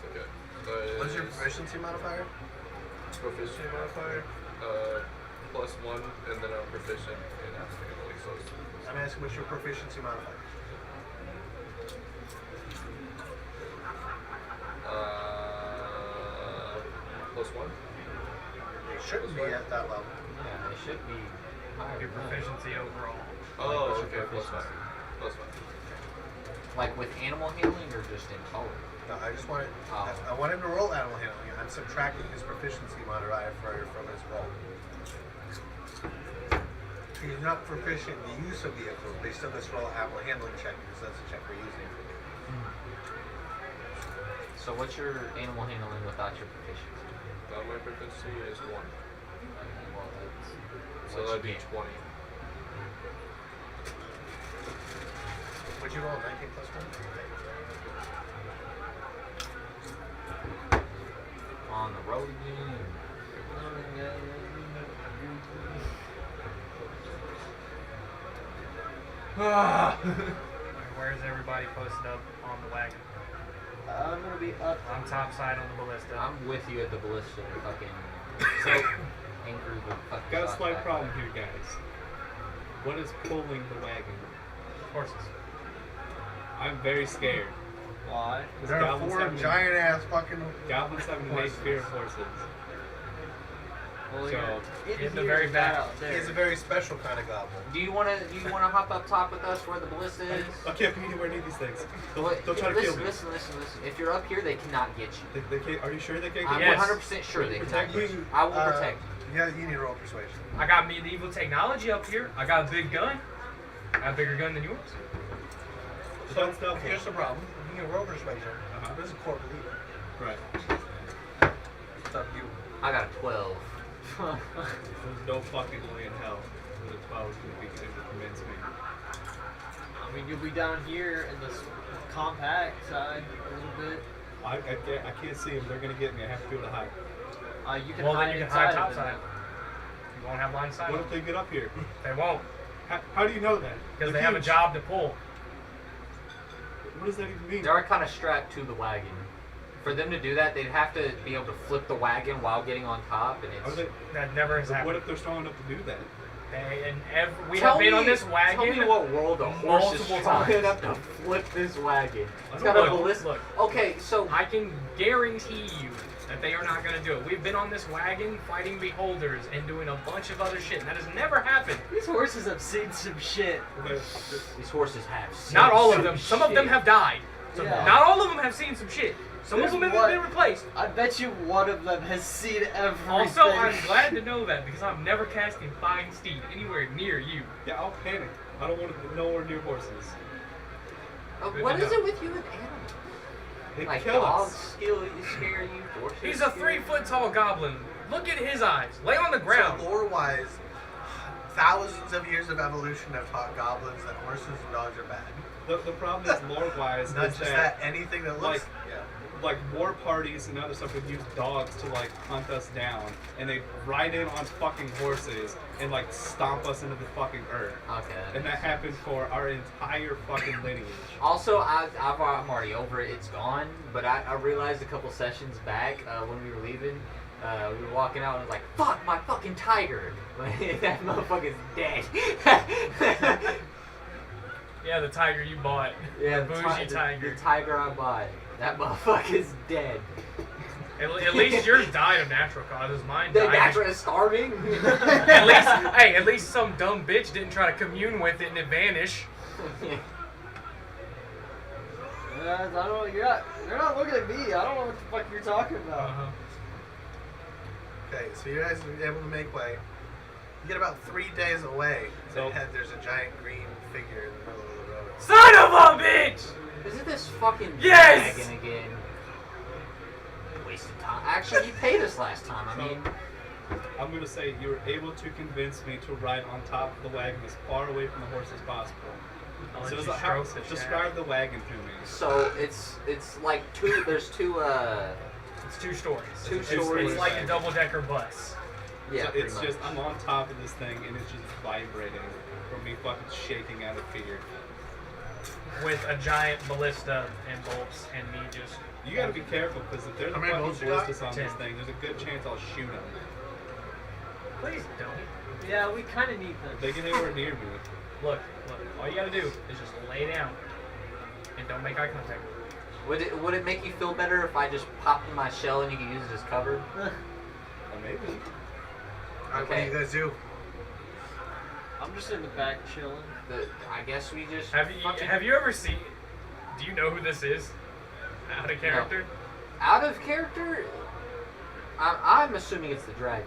Okay. That What's your is proficiency modifier? proficiency modifier? +1, and then I'm proficient in axe handling. So it's I'm asking what's your proficiency modifier? +1. It shouldn't be at that level. Yeah, it should be higher. Your than that. proficiency overall. Oh, what's your okay. +5. +5. Like with animal handling or just in total? No, I just wanted. Oh. I want him to roll animal handling. I'm subtracting his proficiency modifier from his roll. He's not proficient in the use of vehicles, but he still gets to roll an animal handling check because that's the check we're using. So what's your animal handling without your proficiency? My proficiency is 1. Well, that's So that'd be 20. What'd you roll? 19 plus 1? on the road again. Where's everybody posted up on the wagon? I'm gonna be up. I'm top side on the ballista. I'm with you at the ballista. Fucking So, anchor the fucking. got a shots slight back. problem here, guys. What is pulling the wagon? Horses. I'm very scared. Why? Because There are 4 giant ass fucking. Goblins have an innate fear of horses. Well, So, you're in the here, very not back. out there. He's a very special kind of goblin. Do you wanna hop up top with us where the ballista is? I can't be anywhere near these things. Well, Don't try to listen, kill me. listen. If you're up here, they cannot get you. They can't, are you sure they can't I'm get Yes. 100% sure they cannot Protect get me. you. I will protect you. You need to roll persuasion. I got medieval technology up here. I got a big gun. I got a bigger gun than yours. So That's not here's the problem. You can roll persuasion. Uh-huh. This is core believer. Right. It's up to you. I got a 12. There's no fucking way in hell that a 12 is going to be able to convince me. I mean, you'll be down here in this compact side a little bit. I can't see them. They're going to get me. I have to be able to hide. You can Well, hide then you can inside hide of top it. side. You won't have line of sight. What if they get up here? They won't, How do you know that? because They're they have a huge. job to pull. What does that even mean? They are kind of strapped to the wagon. For them to do that, they'd have to be able to flip the wagon while getting on top, and Are it's. they, That never has what happened. if they're strong enough to do that? We have been on this wagon. Tell me what world a horse is multiple strong times. enough to flip this wagon. It's I got a don't know. ballista. Look. Okay, so I can guarantee you that they are not going to do it. We've been on this wagon fighting beholders and doing a bunch of other shit, and that has never happened. These horses have seen some shit. Okay. these horses have. seen Not all of some them. Some of them shit. have died. So Yeah. not all of them have seen some shit. Some There's of them have one- been replaced. I bet you one of them has seen everything. Also, I'm glad to know that because I'm never casting Fine Steed anywhere near you. Yeah, I'll panic. I don't want to nowhere near horses. What is it with you and animals? They Like kill dogs us. scare you. Horses He's a scare you? 3-foot tall goblin. Look at his eyes. Lay on the ground. So lore-wise, thousands of years of evolution have taught goblins that horses and dogs are bad. The problem is lore-wise Not is just that, anything that looks. like war parties and other stuff would use dogs to like hunt us down, and they ride in on fucking horses and like stomp us into the fucking earth. Okay. And that happened for our entire fucking lineage. Also, I'm already over it. It's gone. But I realized a couple sessions back when we were leaving, we were walking out and I was like, "Fuck my fucking tiger!" That motherfucker's dead. Yeah, the tiger you bought. Yeah, the bougie tiger. The tiger I bought. That motherfucker's dead. At least yours died of natural causes. Mine The died. natural is starving. At least some dumb bitch didn't try to commune with it and it vanish. I don't know. You're not looking at me. I don't know what the fuck you're talking about. Uh-huh. Okay, so you guys are able to make way. You get about 3 days away. So- There's a giant green figure in the middle of the road. Son of a bitch! Is it this fucking Yes! dragon again? Wasted time. Actually, you paid us last time. I mean, I'm gonna say you were able to convince me to ride on top of the wagon as far away from the horse as possible. I'll let So you it's like, how, stroke the describe shaft. the wagon to me. so it's like two. There's two. It's 2 stories. Two It's stories. like a double-decker bus. Yeah, So pretty it's much. just I'm on top of this thing and it's just vibrating from me fucking shaking out of fear. With a giant ballista and bolts and me just... You gotta be careful because if there's a How many fucking bolts you got? ballistas on this 10. thing, there's a good chance I'll shoot him. Please don't. Yeah, we kind of need them. They get anywhere near me. Look. All you gotta do is just lay down and don't make eye contact. Would it make you feel better if I just popped in my shell and you could use it as cover? Maybe. Alright, what do Okay. you guys do? I'm just in the back chilling. I guess we just. Have you ever seen? Do you know who this is? Out of character. Out of character? I'm assuming it's the dragon.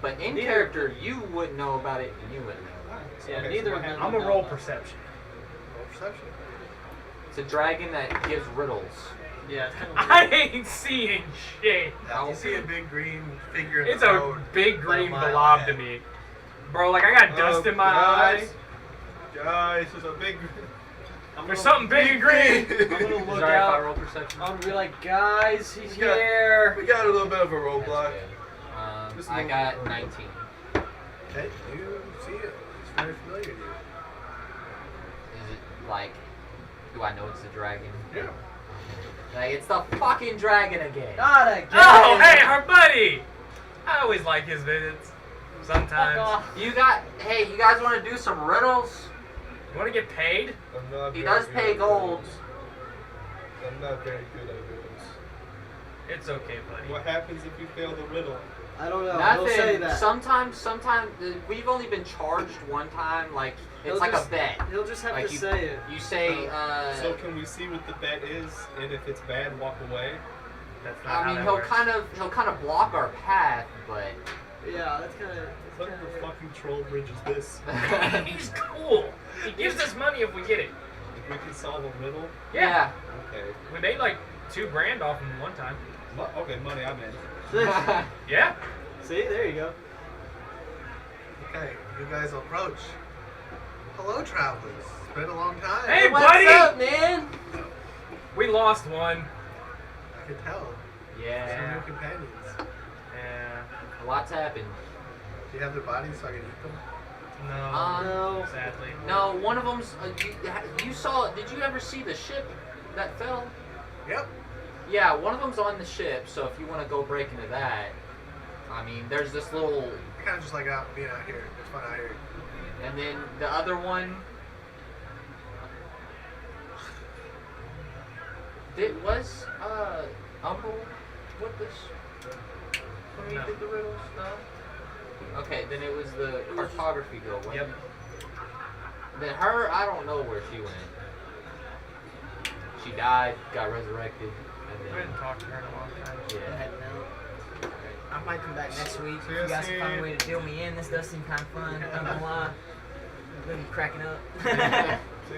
But in neither- character, you wouldn't know about it and you wouldn't know about it. Yeah, Okay, neither so of them. I'm would gonna know roll about it. perception. Roll perception. It's a dragon that gives riddles. Yeah, it's kind of I ain't seeing shit. You see a big green figure in It's the a road. big green about a mile blob to ahead. me, bro. Like I got dust in my eye. Guys, there's a big. There's something big and green. I'm gonna look Sorry if I out. roll perception. I'm gonna be like, guys, he's We got- here. We got a little bit of a That's roadblock. good. Just a I little got bit. 19. Okay, you see it. It's very familiar to you. Is it like, do I know it's a dragon? Yeah. Like, it's the fucking dragon again. Not again. Oh, hey, our buddy. I always like his visits. Fuck Sometimes. off. You guys want to do some riddles? You want to get paid? I'm not He very does good pay at gold. riddles. I'm not very good at riddles. It's okay, buddy. What happens if you fail the riddle? I don't know. He'll say Nothing. that. Sometimes we've only been charged one time. Like it's He'll like just- a bet. He'll just have Like to you- say it. You say, So can we see what the bet is, and if it's bad, walk away? That's not I how mean, that he'll works. kind of block our path, but Yeah, that's kind of. What kind of fucking troll bridge is this? He's cool. He gives us money if we get it. If we can solve a riddle? yeah. Okay. We made like $2,000 off him one time. Okay, money, I'm in. Yeah. See, there you go. Okay, you guys approach. Hello, travelers. It's been a long time. Hey, What's buddy! up, man? We lost one. I can tell. Some Yeah. new companions. Yeah. A lot's happened. Do you have their bodies so I can eat them? No. No. Sadly. No, one of them's. You saw? Did you ever see the ship that fell? Yep. Yeah, one of them's on the ship. So if you want to go break into that, I mean, there's this little, I kind of just like being out here. It's fun out here. and then the other one. Was Umble with this when we No. did the riddles? No. Okay, then it was the cartography girl. Wasn't Yep. it? Then her, I don't know where she went. She died, got resurrected, and We then haven't talked to her in a long time. yeah. Heading out. I might come back next week. If See you ya, guys see can find ya. a way to deal me in. This does seem kind of fun. I'm gonna lie. I'm really cracking up. See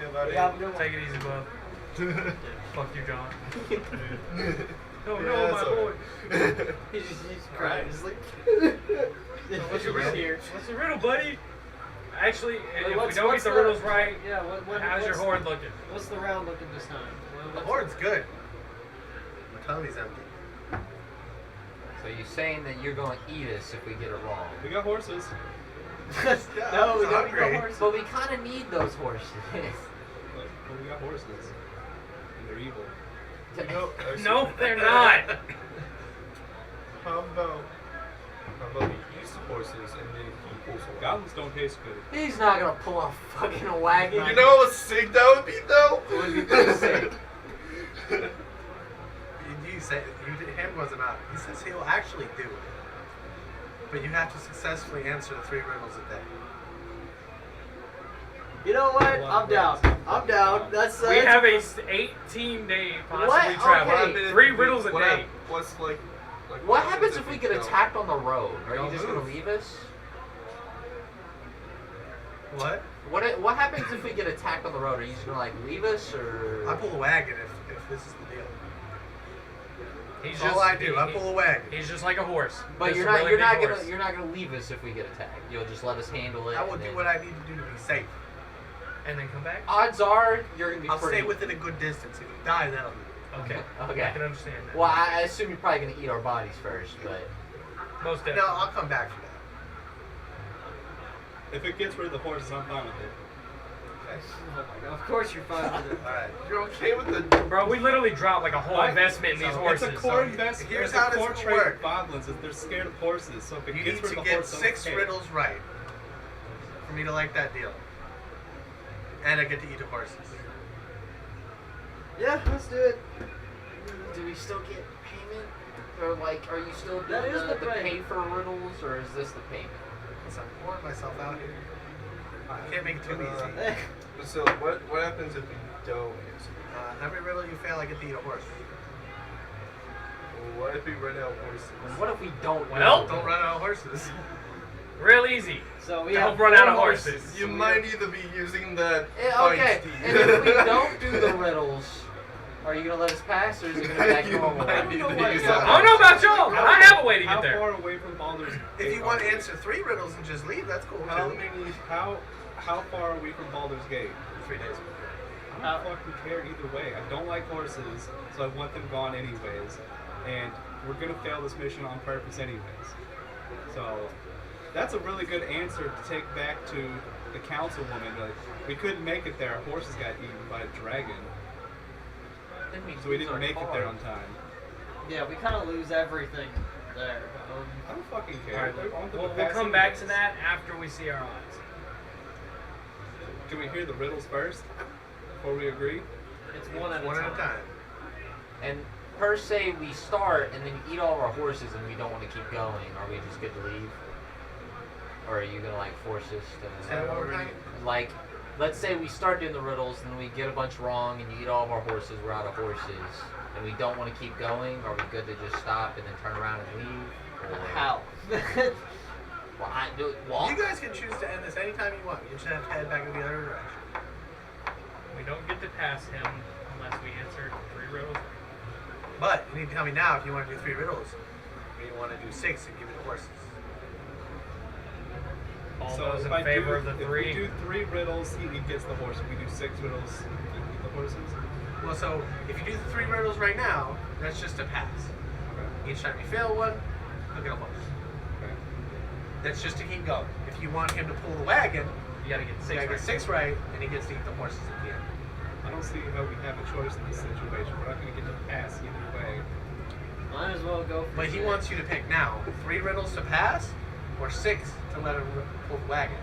you, buddy. Yeah, have a good one. Take it easy, bub. Fuck you, John. Oh Yeah, no, that's my boy. alright. He's crying. Just like. What's the He's riddle? here. What's the riddle, buddy? Actually, if we what's- don't get what's the the- riddles right, Yeah, how's your what's- horde looking? What's the round looking this time? The hoard's good. My tummy's empty. So you're saying that you're going to eat us if we get it wrong? We got horses. Yeah, No, I'm we don't hungry. need the horse. But we kind of need those horses. But we got horses. And they're evil. No, they're not. How about we use the horses and then keep horses? Goblins don't taste good. He's not gonna pull a fucking wagon. You know how sick that would be, though? It would be pretty sick. You said him wasn't out. He says he'll actually do it, but you have to successfully answer the 3 riddles a day. You know what? I'm down. I'm down. That's We have a 18-day possibly What? travel. Okay. 3 riddles a day. What's like What happens if we get attacked on the road? Are you Don't just gonna move. leave us? What? What happens if we get attacked on the road? Are you just gonna like leave us or? I pull a wagon if this is the deal. He's That's all I do. I pull a wagon. He's just like a horse. But Just you're a not really you're big not horse. gonna you're not gonna leave us if we get attacked. You'll just let us handle it. I will and do then- what I need to do to be safe. And then come back. Odds are you're gonna be I'll pretty. stay within a good distance. If you die, then I'll leave. Okay. Okay. I can understand that. Well, I assume you're probably gonna eat our bodies first, but Most definitely. No, I'll come back for that. If it gets rid of the horses, I'm fine with it. Okay. Oh my god, of course you're fine with it. All right. You're okay with the. Bro, we literally dropped like a whole What? investment in these So, horses. It's a core so- investment. here's It's a how this core will trait work. of goblins is they're scared of horses. So if it You gets need rid to of the get horse, 6 okay. riddles right for me to like that deal. And I get to eat the horses. Yeah, let's do it. Do we still get payment? Or like, are you still doing That is the the pay payment. for riddles, or is this the payment? So I'm pouring myself out here. I can't make it too easy. So what happens if you don't answer? Every riddle you fail, I get to eat a horse. Well, what if we run out of horses? What if we don't? Well, Don't run out of horses. Real easy. So we Don't have run 4 out of horses. You might either be using the. Okay, feisty. and if we don't do the riddles, are you gonna let us pass, or is it gonna be like You normal? might need to I use I that. don't know about y'all, but I have a way to How get there. far away from Baldur's If Gate you want are to we? answer 3 riddles and just leave, that's cool How too. many? How far are we from Baldur's Gate? 3 days. I don't fucking care either way. I don't like horses, so I want them gone anyways. And we're gonna fail this mission on purpose anyways. So that's a really good answer to take back to the councilwoman. Like, we couldn't make it there. Our horses got eaten by a dragon, so we didn't make it there on time. Yeah, we kind of lose everything there. I don't fucking care. Alright, I want them we'll pass come back to anyways. that after we see our odds. Can we hear the riddles first before we agree? It's one at One a at time. a time. And per se, we start and then eat all of our horses, and we don't want to keep going. Are we just good to leave, or are you gonna like force us Say that to? one more time. Like, let's say we start doing the riddles, and then we get a bunch wrong, and you eat all of our horses. We're out of horses, and we don't want to keep going. Are we good to just stop and then turn around and leave? Or, How? Well, I do it. Walk. You guys can choose to end this anytime you want. You just have to head back in the other direction. We don't get to pass him unless we answer 3 riddles. But you need to tell me now if you want to do 3 riddles, or you want to do 6 and give me the horses. All So those if in I favor do, of the if 3. we do 3 riddles, he gets the horse. If we do 6 riddles, he gets the horses. Well, so if you do the 3 riddles right now, that's just a pass. Okay. Each time you fail one, you'll get a horse. Okay. That's just to keep going. If you want him to pull the wagon, You gotta get 6 you gotta right. get 6 right, and he gets to eat the horses at the end. I don't see how we have a choice in this situation. We're not going to get to pass either way. Might as well go for But he six. wants you to pick now 3 riddles to pass, or 6 to let him pull the wagon.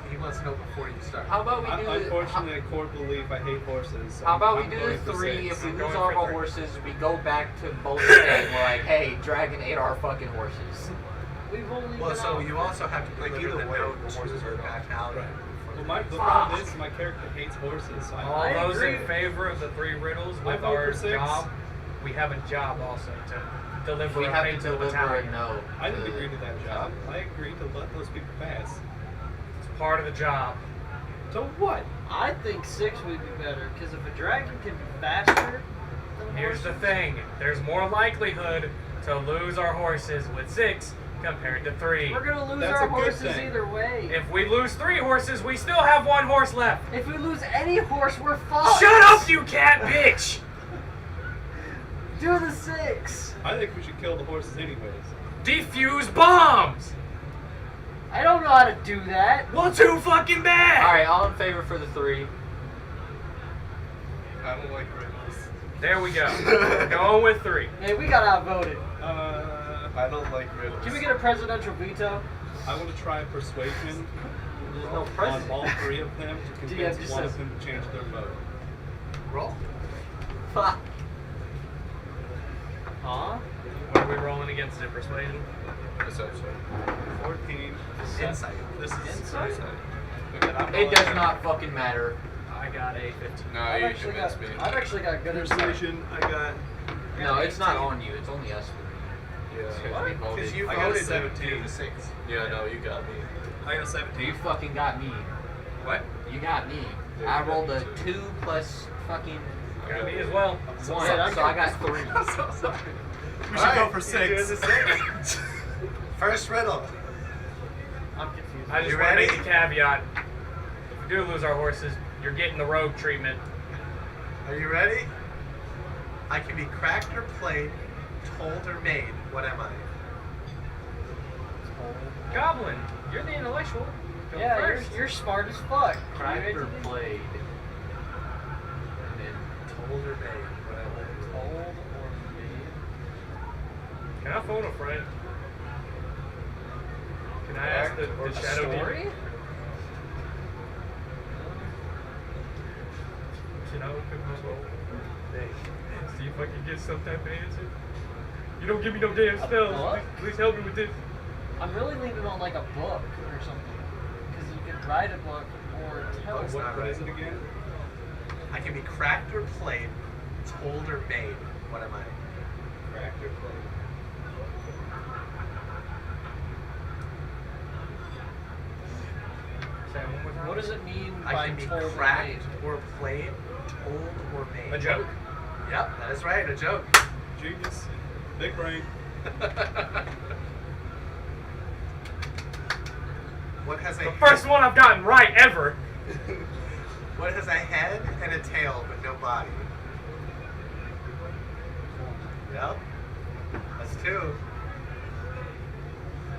He wants to know before you start. How about we do? Unfortunately, a core belief, I hate horses. So How about I'm we do going the for 3? 6. If we I'm lose going all for of our 3. horses, we go back to both and we're like, hey, dragon ate our fucking horses. We've only Well, been so out. you also have to Like, deliver either the way, note the horses to are the gone. battalion. Well, the problem is my character hates horses. So All I those agree. in favor of the 3 riddles I with vote our for 6. job, we have a job also to deliver We a have thing to to the deliver a battalion. note. I didn't agree to that job. I agreed to let those people pass. It's part of the job. So what? I think 6 would be better, because if a dragon can be faster than Here's the horses- thing. There's more likelihood to lose our horses with 6 compared to 3. We're gonna lose That's our a good horses thing. either way. If we lose 3 horses, we still have 1 horse left. If we lose any horse, we're fucked. Shut up, you cat bitch! Do the 6. I think we should kill the horses anyways. Defuse bombs! I don't know how to do that. Well, too fucking bad! Alright, all in favor for the 3. I don't like riddles. There we go. We're going with 3. Man, we got outvoted. I don't like riddles. Can we get a presidential veto? I want to try persuasion There's no on president. all 3 of them to Yeah, convince just one says- of them to change their vote. Roll. Fuck. Huh? What are we rolling against it? Persuasion? Perception. 14. Insight. This is Insight? Okay, I'm It rolling does a not fucking matter. I got a 15. No, I've you actually convinced got. me. I've actually got good insight. Persuasion, I got. No, it's not on you. It's only us 3. Yeah. Because we voted. Because you I got a voted to 17. do the 6. Yeah, no, you got me. I got a 17. You fucking got me. What? You got me. Yeah, I you rolled got a me. 2 plus fucking Got me as well. 1, sorry, I'm so I got 3. I'm so sorry. We should Alright, go for you're doing 6. the 6. First riddle. I'm confused. I just You want to ready? make a caveat. If we do lose our horses, you're getting the rogue treatment. Are you ready? I can be cracked or played, told or made. What am I? Goblin, you're the intellectual. Go Yeah, first. you're smart as fuck. Cracked You or ready to played? And then Told or made, whatever. be told or made? Can I phone a friend? Can I ask the shadow Story? demon? Can I open my phone? See if I can get some type of answer. You don't give me no damn spells. book? Please help me with this. I'm really leaning on like a book or something. Because you can write a book or tell Book's a book. not What is right. it again? I can be cracked or played, told or made. What am I? Cracked or played? Say it one more time. What does it mean I by can be told or cracked made? or played, told or made. A joke. Yep, that is right. A joke. Genius. Big brain. What has a The first one I've gotten right ever. What has a head and a tail but no body? Yep. That's two.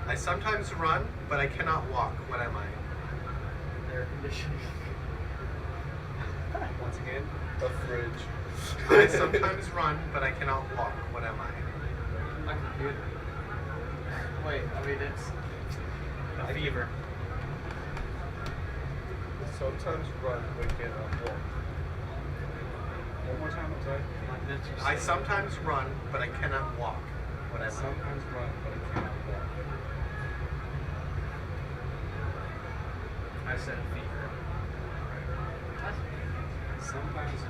I sometimes run, but I cannot walk. What am I? Air conditioning. Once again. A fridge. I sometimes run, but I cannot walk. What am I? My computer. Wait, I mean it's A fever. Sometimes run, but cannot walk. One more time, I'm sorry. my mental I state. sometimes run, but I cannot walk. What I am I? sometimes run, but I cannot walk. I said a fever. Sometimes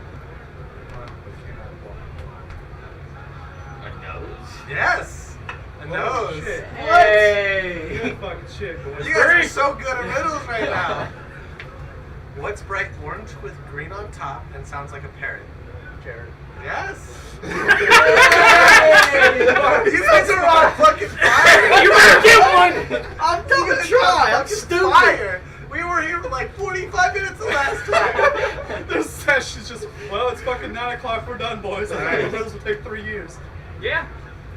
run, but cannot walk. a nose? Yes. A nose. shit. Hey! Good fucking shit, boys. You guys are so good at riddles right now. What's bright orange with green on top and sounds like a parrot? Carrot. Yes. Hey! You guys are on fucking fire. You better get one! I'm You gonna guys are try. on I'm fucking stupid. Fire. We were here for like 45 minutes the last time. This session's just, well, it's fucking 9 o'clock, we're done, boys. I think the riddles will take 3 years. Yeah.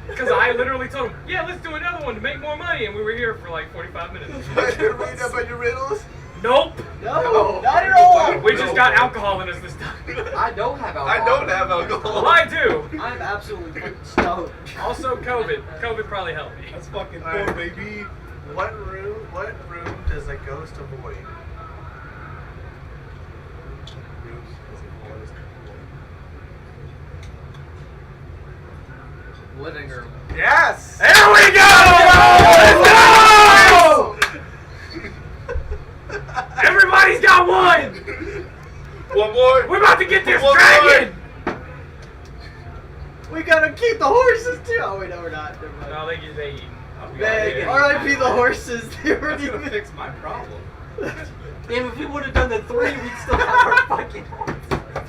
Because I literally told him, yeah, let's do another one to make more money. And we were here for like 45 minutes. You're reading up on your riddles? Nope. No, not at all. We just got alcohol in us this time. I don't have alcohol. I don't have alcohol. Well, I do. I'm absolutely fucking stoned. Also, COVID. COVID probably helped me. That's fucking Alright. cool, baby. What room does a ghost avoid? Living room. Yes. There we go! Let's go! Everybody's got one! One more. We're about to get this One dragon! We gotta keep the horses too. Oh wait, no, we're not. Never mind. No, they eat. Bang. R.I.P. the horses. They were That's gonna even. fix my problem. Damn, if we would have done the 3, we'd still have our fucking horse.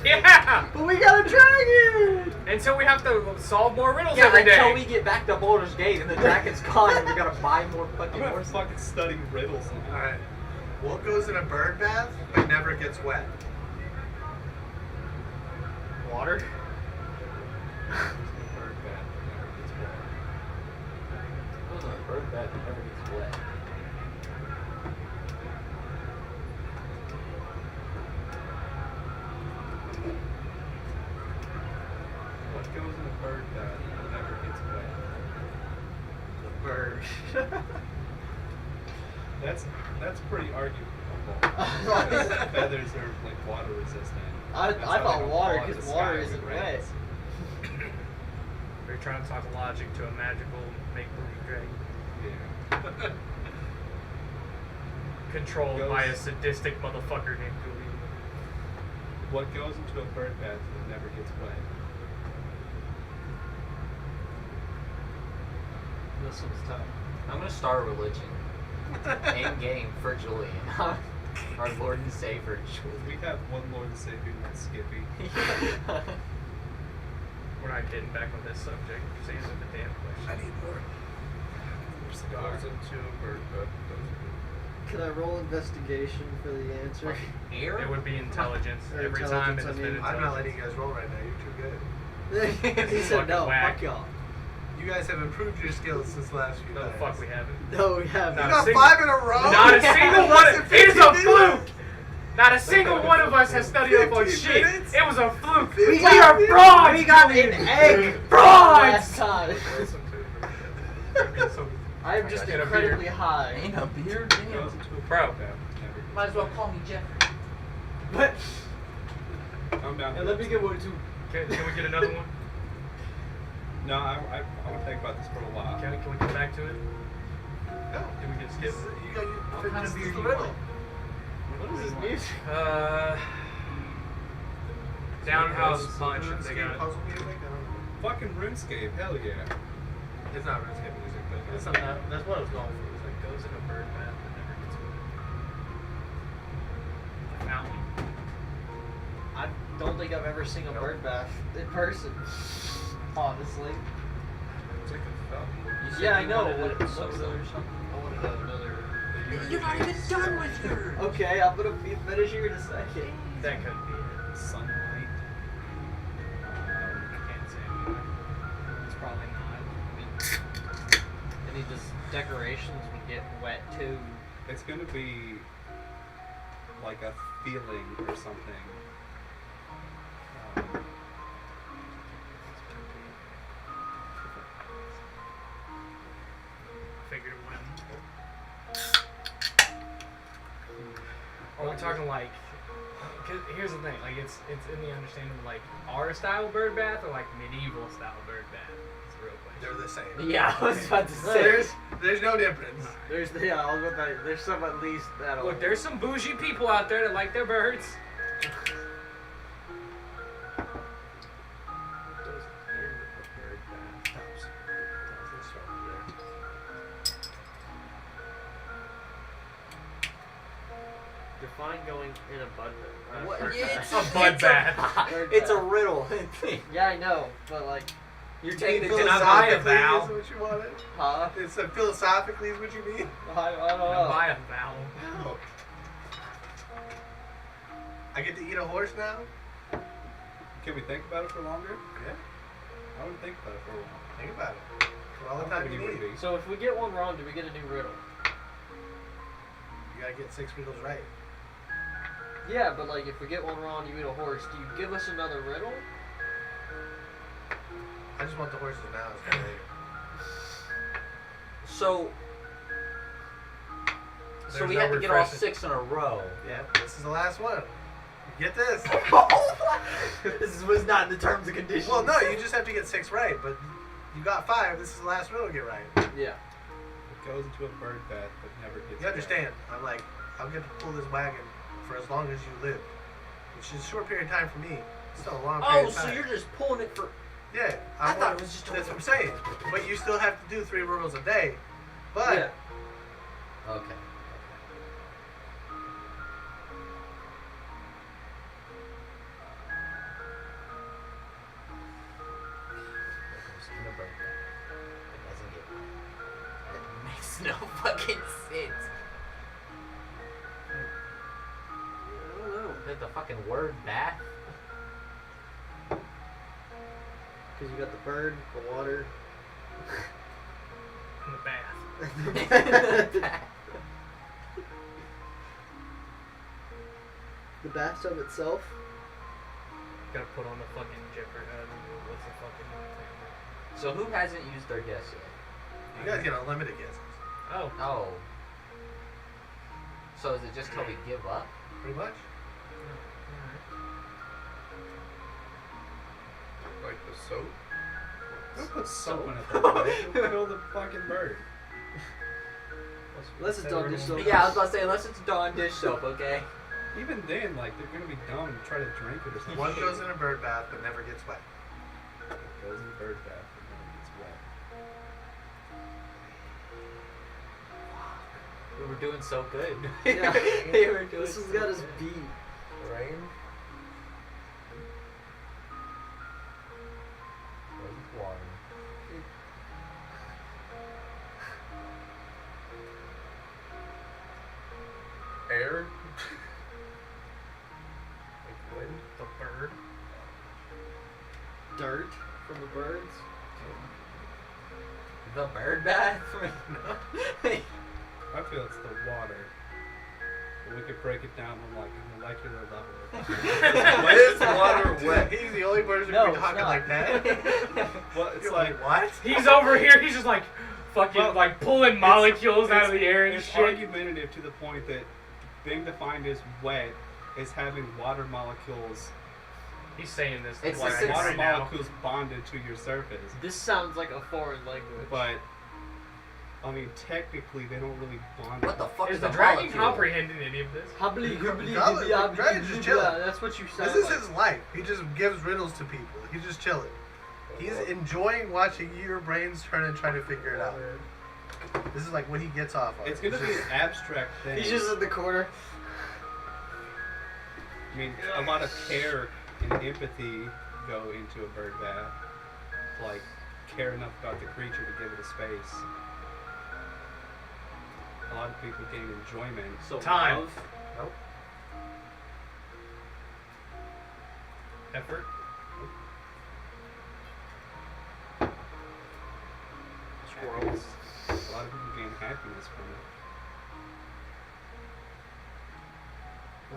Yeah! But we got a dragon. Until we have to solve more riddles Yeah, every day. until we get back to Baldur's Gate and the dragon's gone and we gotta buy more I'm fucking gonna horses. fucking study riddles now. Alright. What goes in a bird bath but never gets wet? Water. Bird bath never gets wet. Those are bird bath that never gets wet. What goes in a bird bath that never gets wet? Bird. That's pretty arguable. Because feathers are like water resistant. I That's how thought they don't water, fall out of because the water sky isn't when it wet. rains. We're trying to talk logic to a magical make-believe dragon. Yeah. Controlled Goes- by a sadistic motherfucker named Julian. What goes into a bird bath that never gets wet? This one's tough. I'm gonna start a religion. End game for Julian. Our Lord and Savior, We have one Lord and Savior, that's Skippy. Julian. We're not getting back on this subject. Just answer the damn question. I need more. Goes into a bird bath. Can I roll investigation for the answer? Air? It would be intelligence Or every time. intelligence, It has I been mean. I'm not intelligence. letting you guys roll right now. You're too good. He said Fucking no. whack. Fuck y'all. You You guys have improved your skills since the last few No, the times. fuck we haven't. No, we haven't. You Not a got single- 5 in a row? Not a single one. Less than It is a 15 fluke. minutes? Not a single one of us has studied up on 15 shit. minutes? It was a fluke. We We got- are frauds. We got an Julian. egg Frauds. last time. I am just Get a incredibly beer. high. Ain't a beer, Goes damn. into a Bro. bird bath. Never Might as well call me Jeffrey. But Calm down. let me get one too. Can we get another one? No, I want to think about this for a while. Can we get back to it? No. Did we get skipped? You got What kind of beer do you riddle. want? What is this music? Downhouse It's punch. RuneScape They got. puzzle music? I don't know. Fucking RuneScape, hell yeah. It's not RuneScape music, but That's not that. That's what I was going for. It's like goes in a bird bath and never gets wet. The fountain. I don't think I've ever seen a bird bath in person. Honestly. It's like a fountain. Yeah, I know. What it looks looks like. or something. I wanted another. You're not even done with your. Okay, I'm gonna finish here in a second. That could be it. Sunlight. I can't say anyway. It's probably not. I mean, any of these decorations would get wet too. It's gonna be like a feeling or something. Figured it wouldn't. Are we talking like? Cause here's the thing, like it's in the understanding of like our style bird bath or like medieval style bird bath. It's the real question. they're the same. Yeah, I was about to say. There's no difference. There's I'll go back. There's some at least that. Look, there's some bougie people out there that like their birds. Define going in a bud bath. What? Bird Yeah, bath. A bud bath. Bird It's a bath. riddle. Yeah, I know, but like, You're taking it Can to I the buy a side. Philosophically vowel? is what you wanted? huh? It's philosophically is what you mean? I don't Can I know. buy a vowel? No. I get to eat a horse now? Can we think about it for longer? Yeah. I wouldn't think about it for a while. Think about it. For all the time you would need. be. So if we get one wrong, do we get a new riddle? You gotta get 6 riddles right. Yeah, but like if we get one wrong, you eat a horse. Do you give us another riddle? I just want the horses now. It's kind of later. So There's we no have to get all refreshing. 6 in a row. Yeah, this is the last one. Get this. This was not in the terms and conditions. Well, no, you just have to get 6 right, but you got 5. This is the last riddle to get right. Yeah. It goes into a bird bath but never gets You understand? I'm like, I'll get to pull this wagon for as long as you live, which is a short period of time for me. It's still a long period Oh, of so time. you're just pulling it for. Yeah, I thought it was just a That's what I'm saying. But you still have to do 3 riddles a day. But Yeah. Okay. It makes no fucking sense. I don't know. Is it the fucking word bath? Because you got the bird, the water. In the bath. The bathtub itself. Gotta put on the fucking Jeopardy. What's the fucking thing? So who hasn't used their guess yet? you guys get unlimited guesses. Oh. Oh. So is it just till we give up? Pretty much. Like the soap? Don't put soap in it though. You'll kill the fucking bird. Unless it's done just so. Yeah, I was about to say, unless it's Dawn dish soap, okay? Even then, like, they're gonna be dumb and try to drink it or something. One goes in a bird bath but never gets wet. It goes in the bird bath and then it gets wet. We were doing so good. Yeah. We were doing This has so got us good. beat. Rain? Where's water? Air? Like wind? The bird. Dirt from the birds. The bird bath? I feel it's the water. But we could break it down on like a molecular level. Is water wet? He's the only person No, who it's be talking not. like that. Well, it's You're like what? He's over here. He's just like fucking Well, like pulling molecules out of the air and it's shit. argumentative to the point that being defined as wet is having water molecules. He's saying this It's like the Water right now. molecules bonded to your surface. This sounds like a foreign language. But I mean, technically, they don't really bond. What the fuck Is is the a dragon molecule? comprehending any of this? Hubbly, hubbly, Dragon's hubbly, hubbly, just hubbly, chilling. hubbly. That's what you sound This is like. his life. He just gives riddles to people. He's just chilling. He's enjoying watching your brains turn and try to figure it out. This is like when he gets off on It's it. gonna be an abstract thing. He's just in the corner. I mean, a lot of care and empathy go into a bird bath. Like, care enough about the creature to give it a space. A lot of people gain enjoyment. So Time. love. Nope. Effort. Squirrels. A lot of people gain happiness from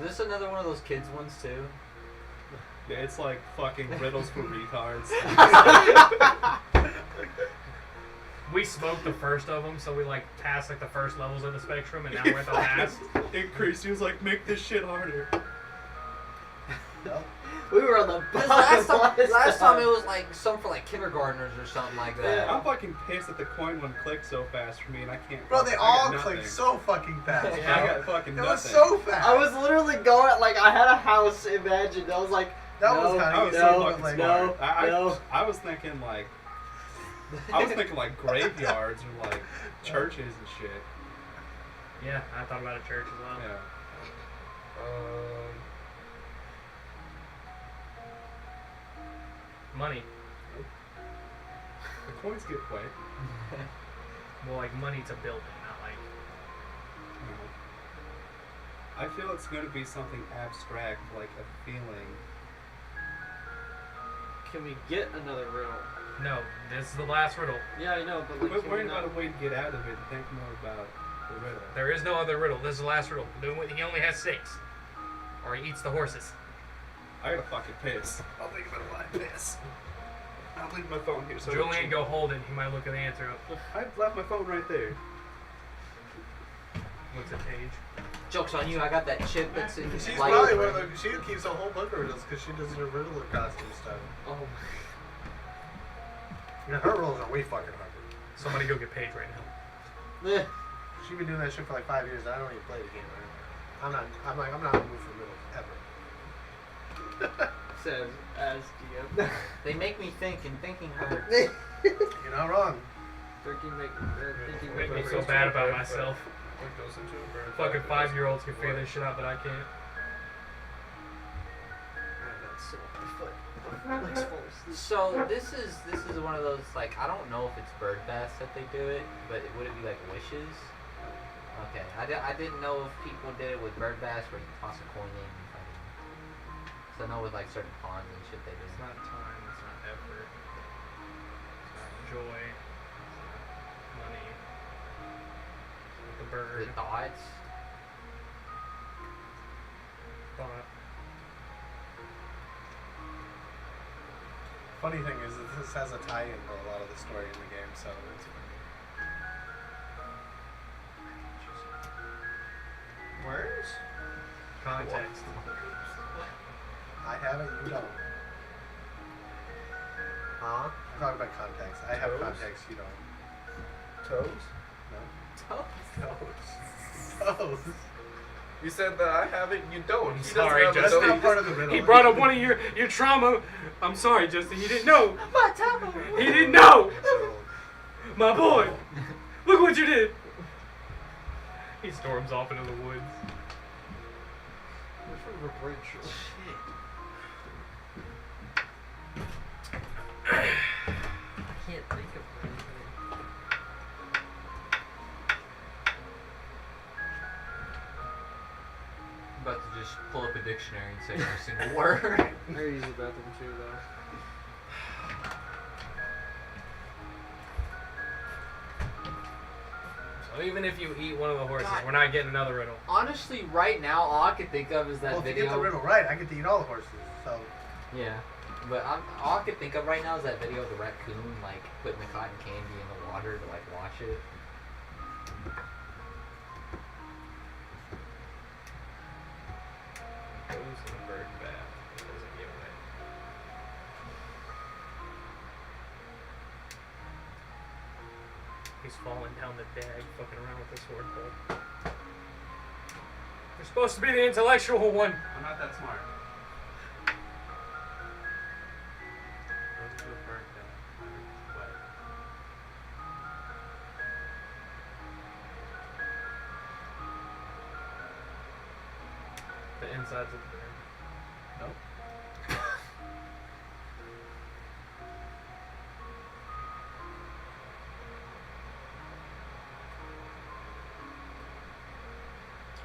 it. Is this another one of those kids ones too? Yeah, it's like fucking riddles for retards. We smoked the first of them, so we like passed like the first levels of the spectrum, and now we're at the last. Increased. He was like, make this shit harder. We were on the bottom Last time it was like some for like kindergartners or something like that. I'm fucking pissed that the coin one clicked so fast for me, and I can't. Bro, they I got all nothing. clicked so fucking fast. Yeah. I bro. got fucking It nothing. was so fast. I was literally going like I had a house imagined. I was like, That no, was kind I of was no, so fucking like, no. smart. I was thinking like, graveyards or like churches and shit. Yeah, I thought about a church as well. Yeah. Money. The coins get wet. Well, like money to build it, not like. You know. I feel it's going to be something abstract, like a feeling. can we get another riddle? No, this is the last riddle. Yeah, I know, but like, We're can we worrying not- about a way to get out of it and think more about the riddle. There is no other riddle. This is the last riddle. He only has 6. Or he eats the horses. I gotta fucking piss. I'll think about a lot of piss. I'll leave my phone here. So Julian, go hold it. He might look at the answer up. I left my phone right there. What's the page? Joke's on you, I got that chip that's in She's like, probably one of the. She keeps a whole book of riddles because she does her riddle costume stuff. Oh, And her riddles are way fucking harder. Somebody go get Paige right now. eh. She's been doing that shit for like 5 years. And I don't even play the game right now. I'm not in the mood for riddles ever. Says as DM. they make me think, and thinking hurts. You're not wrong. Thinking Make me makes so bad about myself. What goes into a bird Fucking bath? 5-year-olds can figure this shit out, but I can't. So this is one of those like I don't know if it's bird baths that they do it, but would it be like wishes? Okay, I didn't know if people did it with bird baths where you toss a coin in. So I know with like certain ponds and shit they do. It's not time, it's not effort. It's not joy. It's not money. The bird. The thoughts. Thought. Funny thing is that this has a tie-in to a lot of the story in the game, so it's Words? Context. I have it, you don't. Huh? I'm talking about context. I have Toes? context, you don't. Toes? No? Toes. You said that I have it, you don't. I'm He sorry, doesn't That's have a Justin. not toe. part of the riddle. He brought up one of your trauma. I'm sorry, Justin. He didn't know. My top. He didn't know. So, My boy. Look what you did. He storms off into the woods. Which one of a bridge? I can't think of anything. I'm about to just pull up a dictionary and say every single word. I gotta use the bathroom too, though. Even if you eat one of the horses, God. we're not getting another riddle. Honestly, right now, all I can think of is that Well, if you video. get the riddle right, I get to eat all the horses. So Yeah, but all I can think of right now is that video of the raccoon like putting the cotton candy in the water to like wash it. Goes in a bird bath. It doesn't give away. He's falling down the bag, fucking around with the sword pole. You're supposed to be the intellectual one. I'm not that smart. Goes to a bird bath. What? The insides of the bag. nope.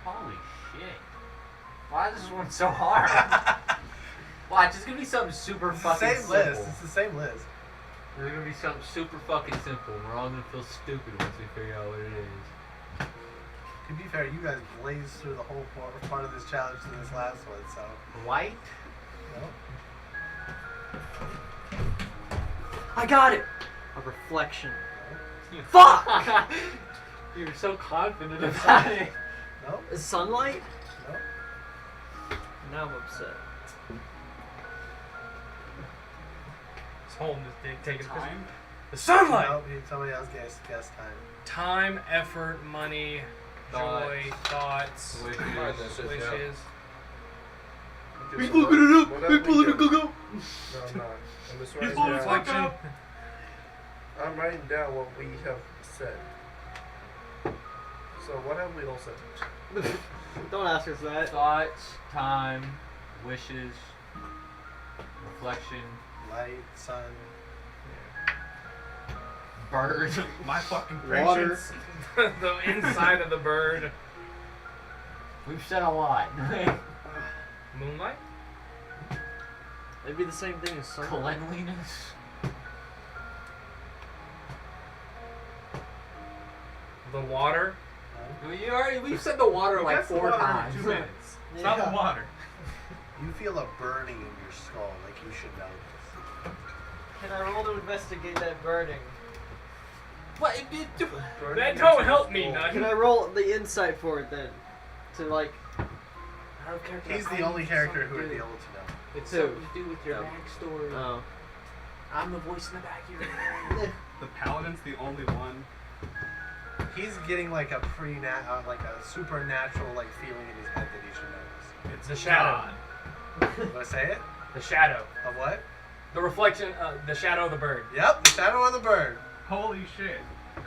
Holy shit! Why is this one so hard? Watch, it's gonna be something super It's the fucking same simple. list. It's the same list. It's gonna be something super fucking simple. And we're all gonna feel stupid once we figure out what it is. To be fair, you guys blazed through the whole part of this challenge to this last one, so. White? No. I got it. A reflection. Fuck! You're so confident about it. No. Sunlight? No. Now I'm upset. He's holding his dick, taking Time? the sunlight. No. Somebody else guess time. Time, effort, money, joy, thoughts, Hard this shit, wishes. yeah. People gonna What go. else People we gonna got? go. No, I'm not. I'm just writing People down. Reflection. I'm writing down what we have said. So what have we all said? Don't ask us that. Thoughts, time, wishes, reflection, Light, sun. bird. My fucking Water. patience. The inside of the bird. We've said a lot. Moonlight. It'd be the same thing as sunlight. Cleanliness. The water. We've said the water You like guessed the 4 water in times. 2 minutes. It's not the water. You feel a burning in your skull, like you should know this. Can I roll to investigate that burning? What? That don't help me none. Can I roll the insight for it then? To like. Out of character. He's the only character who would be able to know. It's Who? something to do with your Yeah. backstory. Oh. I'm the voice in the back of your head. The paladin's the only one. He's getting like a like a supernatural like feeling in his head that he should know this. It's the shadow. Want to say it? The shadow. Of what? The reflection. The shadow of the bird. Yep, the shadow of the bird. Holy shit.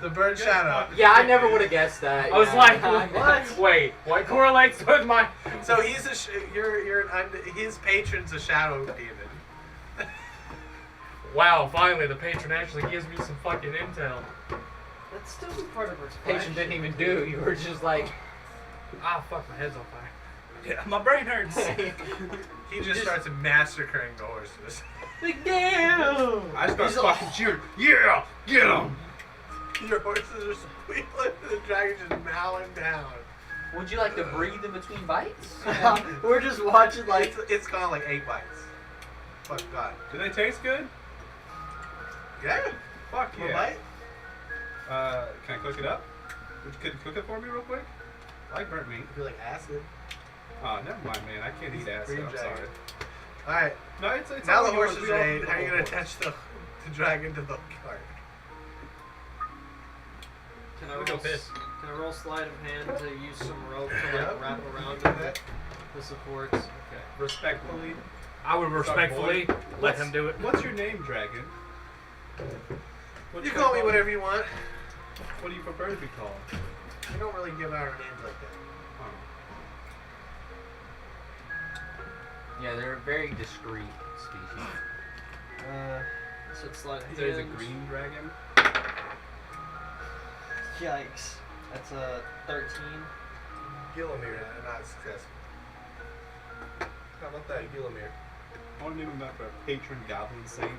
The bird Guess shadow. what? Yeah, I never would have guessed that. I was yeah. like, What? Wait, what correlates with my? So he's his patron's a shadow demon. Wow, finally the patron actually gives me some fucking intel. That's still part of her Patient didn't even do. You were just like. Ah, fuck, my head's on fire. Yeah, my brain hurts. He just starts massacring the horses. Damn! I start fucking cheering. Yeah, get him. Your horses are squealing and the dragon's just mowing down. Would you like to breathe in between bites? We're just watching like. It's gone like 8 bites. Fuck God. Do they taste good? Yeah? Fuck One yeah. bite? Can I cook it up? Could you cook it for me real quick? I like burnt meat. I feel like acid. Oh, never mind, man. I can't eat acid. Green I'm dragon. sorry. Alright, No, it's now all the yours. horses We are all ate. do How are you the going to whole attach the dragon to the cart? Can I Look roll? at this. Can I roll sleight of hand to use some rope to Yeah. like wrap around it? The supports. Okay. Respectfully. I would respectfully let What's- him do it. What's your name, dragon? You call me whatever you want. What do you prefer to be called? We don't really give out our names like that. Oh. Yeah, they're a very discreet species. So it's sleight of hand. There's a green dragon. Yikes. That's a 13. Gillimer, not successful. How about that, Gillimer? I want to name him after a patron goblin saint.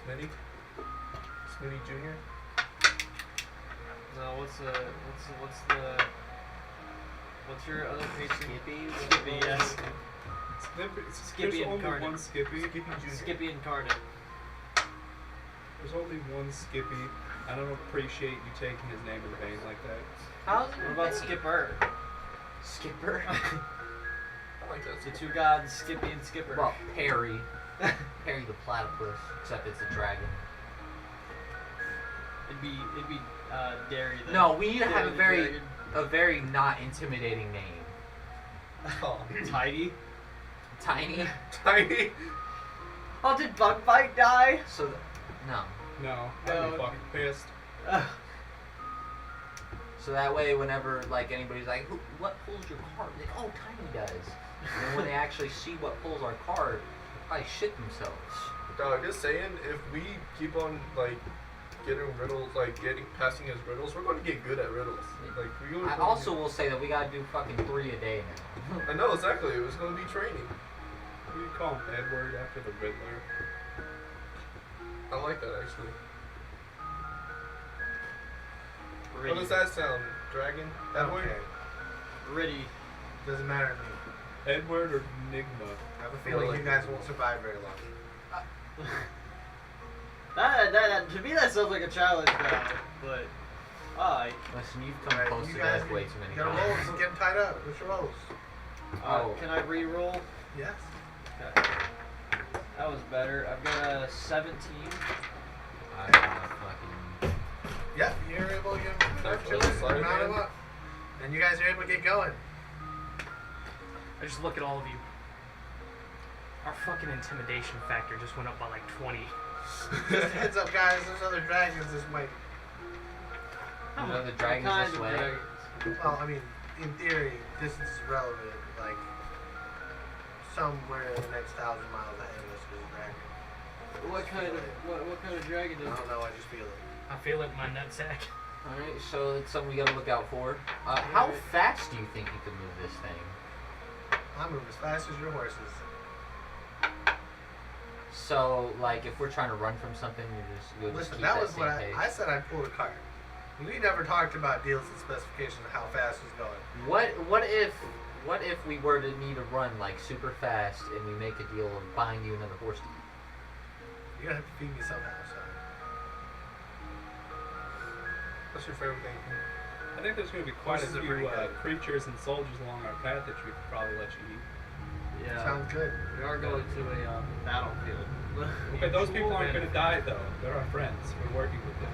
Smitty? Smitty Jr.? No, what's your other patron? Skippy, yes. Skippy There's only incarnate. one Skippy. Skippy incarnate. There's only one Skippy. I don't appreciate you taking his name in vain like that. How's it? What about Skipper? Skipper? I like that. The two gods, Skippy and Skipper. Well, Perry. Perry the platypus, except it's a dragon. It'd be Derry. No, we need to have Derry a the very not intimidating name. Oh. dragon. Tidy. Tiny. Tiny. Oh, did Bug Bite die? So, no. No, I'd No. be fucking pissed. So that way, whenever like anybody's like, "What pulls your card?" Like, "Oh, Tiny does." And then when they actually see what pulls our card, they probably shit themselves. Dog, just saying, if we keep on like getting riddles, like passing as riddles, we're going to get good at riddles. Like we. I also will say that we gotta do fucking 3 a day now. I know exactly. It was going to be training. We call him Edward after the Riddler. I like that actually. Riddy. What does that sound? Dragon? Edward? Okay. Riddy. Doesn't matter to me. Edward or Enigma? I have a feeling you guys won't survive very long. That to me that sounds like a challenge now, but alright. Listen, you've come Alright, close you to guys death way too many You gotta roll. times. Just get 'em tied up. What's your rolls? Oh. Can I re-roll? Yes. Okay. That was better. I've got a 17. I fucking. Yep, you're able to get them That's chilling. what it's like, Mount 'em man. up. And you guys are able to get going. I just look at all of you. Our fucking intimidation factor just went up by like 20. Just heads up, guys. There's other dragons this way. You know, the dragon's What kind this of way. dragons? Well, I mean, in theory, distance is relevant. Like, somewhere in the next 1,000 miles ahead of us is a dragon. What kind of dragon I is don't know. I just feel it. I feel it in my nutsack. Alright, so it's something we gotta look out for. How fast do you think you can move this thing? I move as fast as your horses. So, like, if we're trying to run from something, you'll just Listen, keep that that was same what pace. I said. I'd pull a cart. We never talked about deals and specifications of how fast it's going. What if we were to need to run like super fast and we make a deal of buying you another horse to eat? You're gonna have to feed me somehow. So. What's your favorite thing? I think there's going to be quite Horses a are few pretty good. creatures and soldiers along our path that we could probably let you eat. Yeah. Sounds good. We are going to a battlefield. Okay, those people aren't going to die though. They're our friends. We're working with them.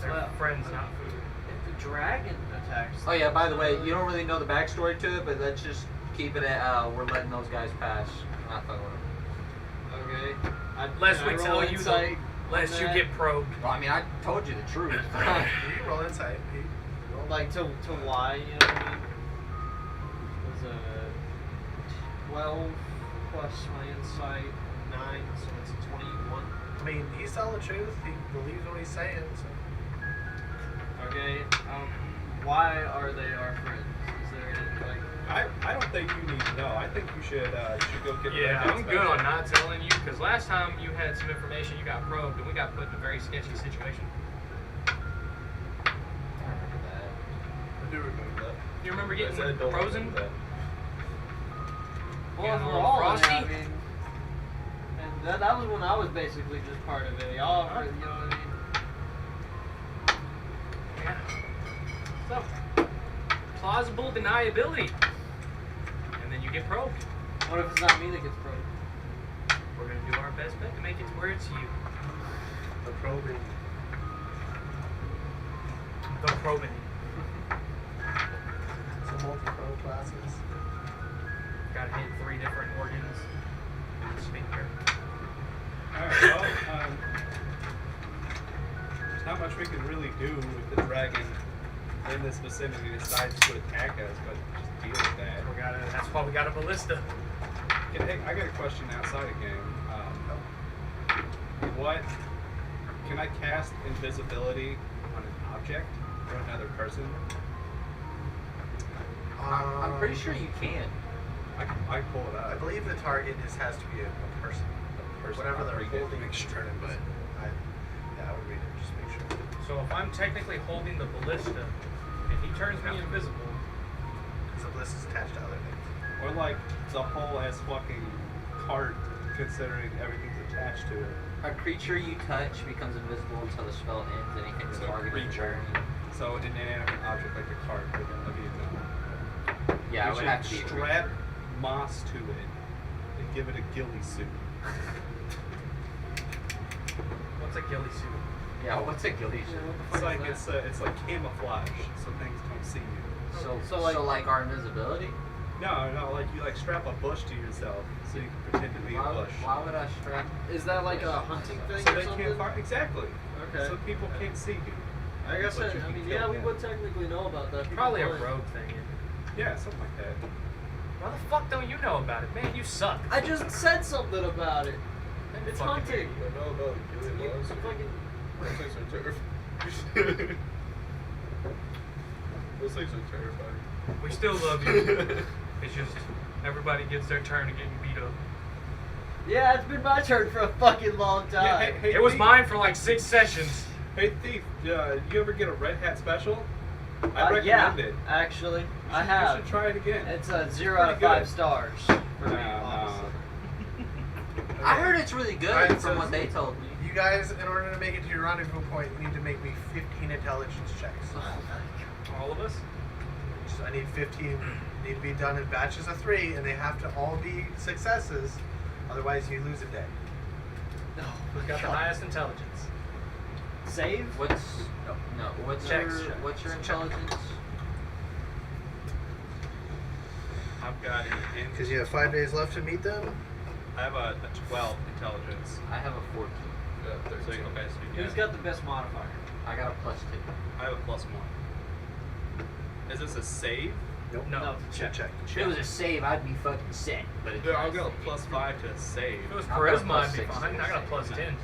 They're Well, friends, not food. If the dragon attacks. Oh yeah, by the way, you don't really know the backstory to it, but let's just keep it at we're letting those guys pass. We're not fucking with them. Okay. Lest can we I roll tell you insight the, lest on you that? get probed. Well, I mean, I told you the truth. You roll insight. Pete. Roll. Like to why, you know what I mean? It was a 12 plus my insight 9, so it's a 21. I mean, he's telling the truth. He believes what he's saying. So. Okay. Why are they our friends? Is there any like? I don't think you need to know. I think you should go get. Yeah, the I'm good on not telling you, because last time you had some information, you got probed, and we got put in a very sketchy situation. I do remember that. You remember I getting said don't frozen? remember that. Well, Yeah, if a we're little all in it, frosty? I mean, and that was when I was basically just part of it. Y'all, you know what I mean? Yeah. So, plausible deniability. And then you get probed. What if it's not me that gets probed? We're going to do our best bet to make it to where it's you. The probing. The probing. Some multi-pro classes. Got to hit 3 different organs in the sphincter. Alright, well, there's not much we can really do with the dragon in this vicinity besides to attack us, but just deal with that. That's why we got a ballista. Hey, I got a question outside of game. What can I cast invisibility on an object or another person? I'm pretty sure you can. I can pull it I up. believe the target has to be a person. person. Whatever I'll they're read it, holding, make sure, but I would read it. Just make sure. So if I'm technically holding the ballista and he turns me invisible, Because the bliss is attached to other things. or like the whole ass fucking cart, considering everything's attached to it. A creature you touch becomes invisible until the spell ends. Anything the So target is creature. wearing. So an inanimate object like a cart, like a vehicle. Yeah, it We would have to should be a strap creature. moss to it and give it a ghillie suit. what's a ghillie suit? Yeah, what's a ghillie suit? It's like camouflage, so things don't see you. So like our invisibility? No, like you like strap a bush to yourself so you can pretend to be a bush. Why would I strap? Is that like a hunting thing So or they something? can't find exactly. Okay. So people can't see you. I guess But I you can mean, kill yeah, we them. would technically know about that. People Probably a would. rogue thing. Yeah, something like that. Why the fuck don't you know about it? Man, you suck. I just said something about it. It's Fucking hunting. I know about You fucking. Those things are terrifying. Those things are terrifying. We still love you. It's just everybody gets their turn to getting beat up. Yeah, it's been my turn for a fucking long time. Yeah, hey, It was Thief. mine for like 6 sessions. Hey Thief, you ever get a red hat special? I recommend yeah, it. actually, I You have. should try it again. It's a 0 out of pretty 5 good. stars for me. No. honestly. I heard it's really good Alright, from so what they told me. You guys, in order to make it to your rendezvous point, you need to make me 15 intelligence checks. All of us? So I need 15. Need to be done in batches of 3, and they have to all be successes. Otherwise, you lose a day. Who's got the highest intelligence? Save? What's What's Checks, your checks. What's your intelligence? I've got an Because you have 5 days left to meet them. I have a 12 intelligence. I have a 14. Yeah, So okay, 13. so you Who's get- got the best modifier? I got a +2. I have a +1. Is this a save? Nope. No. Check. If it was a save, I'd be fucking set. But it's Yeah, not I'll a go save. +5 to save. If it was I've got a charisma, I'd be +6 fine. I got a save. +10.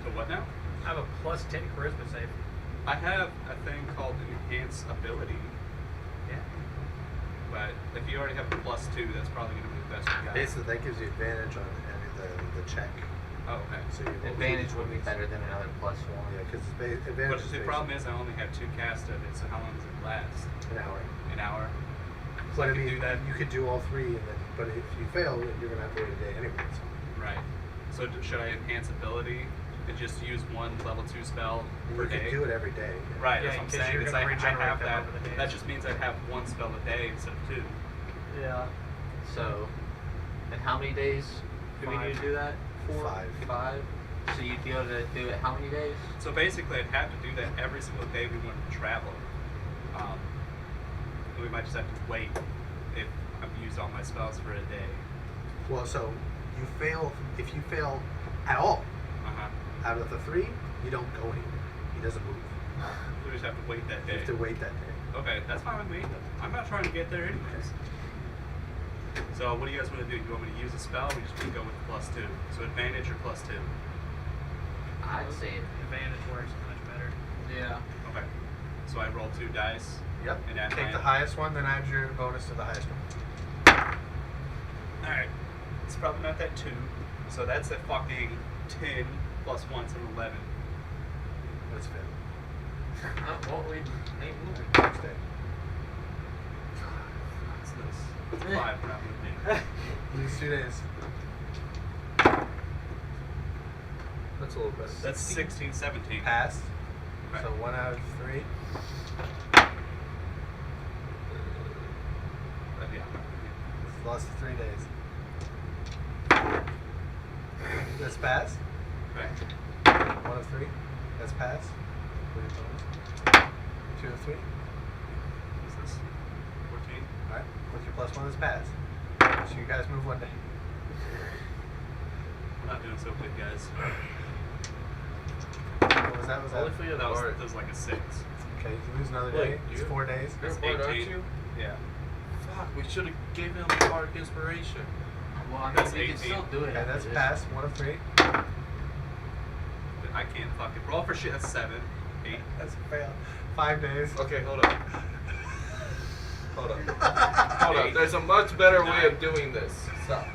So what now? I have a +10 charisma save. I have a thing called enhance ability. Yeah. But if you already have a +2, that's probably going to be the best you got. Basically, that gives you advantage on the check. Oh, okay. So you roll Advantage two would be d20s. better than another +1. Yeah, because advantage But is the problem is I only have 2 cast of it, so how long does it last? an hour. An hour? So But I I can mean, do that. you could do all 3, and then, but if you fail, you're gonna have to wait a day anyways. Right. So should I enhance ability and just use one level 2 spell per You day? could do it every day. Right, Yeah, that's what I'm 'cause saying. you're It's gonna like I regenerate have them that. over the days. That just means I'd have 1 spell a day instead of 2. Yeah. So, in how many days do we need to do that? 5. 5. So you'd be able to do it how many days? So basically, I'd have to do that every single day we wanted to travel. We might just have to wait if I've used all my spells for a day. Well, so you fail. If you fail at all out of the 3, you don't go anywhere. He doesn't move. We just have to wait that You day. have to wait that day. Okay, that's fine with me. I'm not trying to get there anyways. So what do you guys want to do? You want me to use a spell? Or we just want to go with the +2. So advantage or +2? I'd say Advantage works much better. Yeah. Okay. So I roll 2 dice. Yep. And add Take my- the highest one, then add your bonus to the highest one. Alright. It's probably not that 2. So that's a fucking 10 plus 1's an 11. Let's fail. what we Next day. What's this? It's 5 not with me. Lose 2 days. That's a little better. That's 16, 17. Pass. Okay. So 1 out of 3. Yeah. Lost 3 days. That's pass. Okay. 1 of 3. That's pass. With your bonus. 2 of 3. What's this? 14. Alright. With your +1 is pass. So you guys move 1 day. We're not doing so good, guys. What was that? Was Only that? for you That was, bard. that was like a 6. Okay, you can lose another Wait, day. It's you- 4 days. You're a That's bard, aren't 18. you? Yeah. Fuck, we should have gave him bardic inspiration. Well, I mean, That's we can 18. still do it. Okay, after that's this. pass. 1 of 3. But I can't fucking roll for shit. That's 7. 8. That's a fail. 5 days. Okay, hold on. Hold on. Hold on. There's a much better way of doing this. Stop.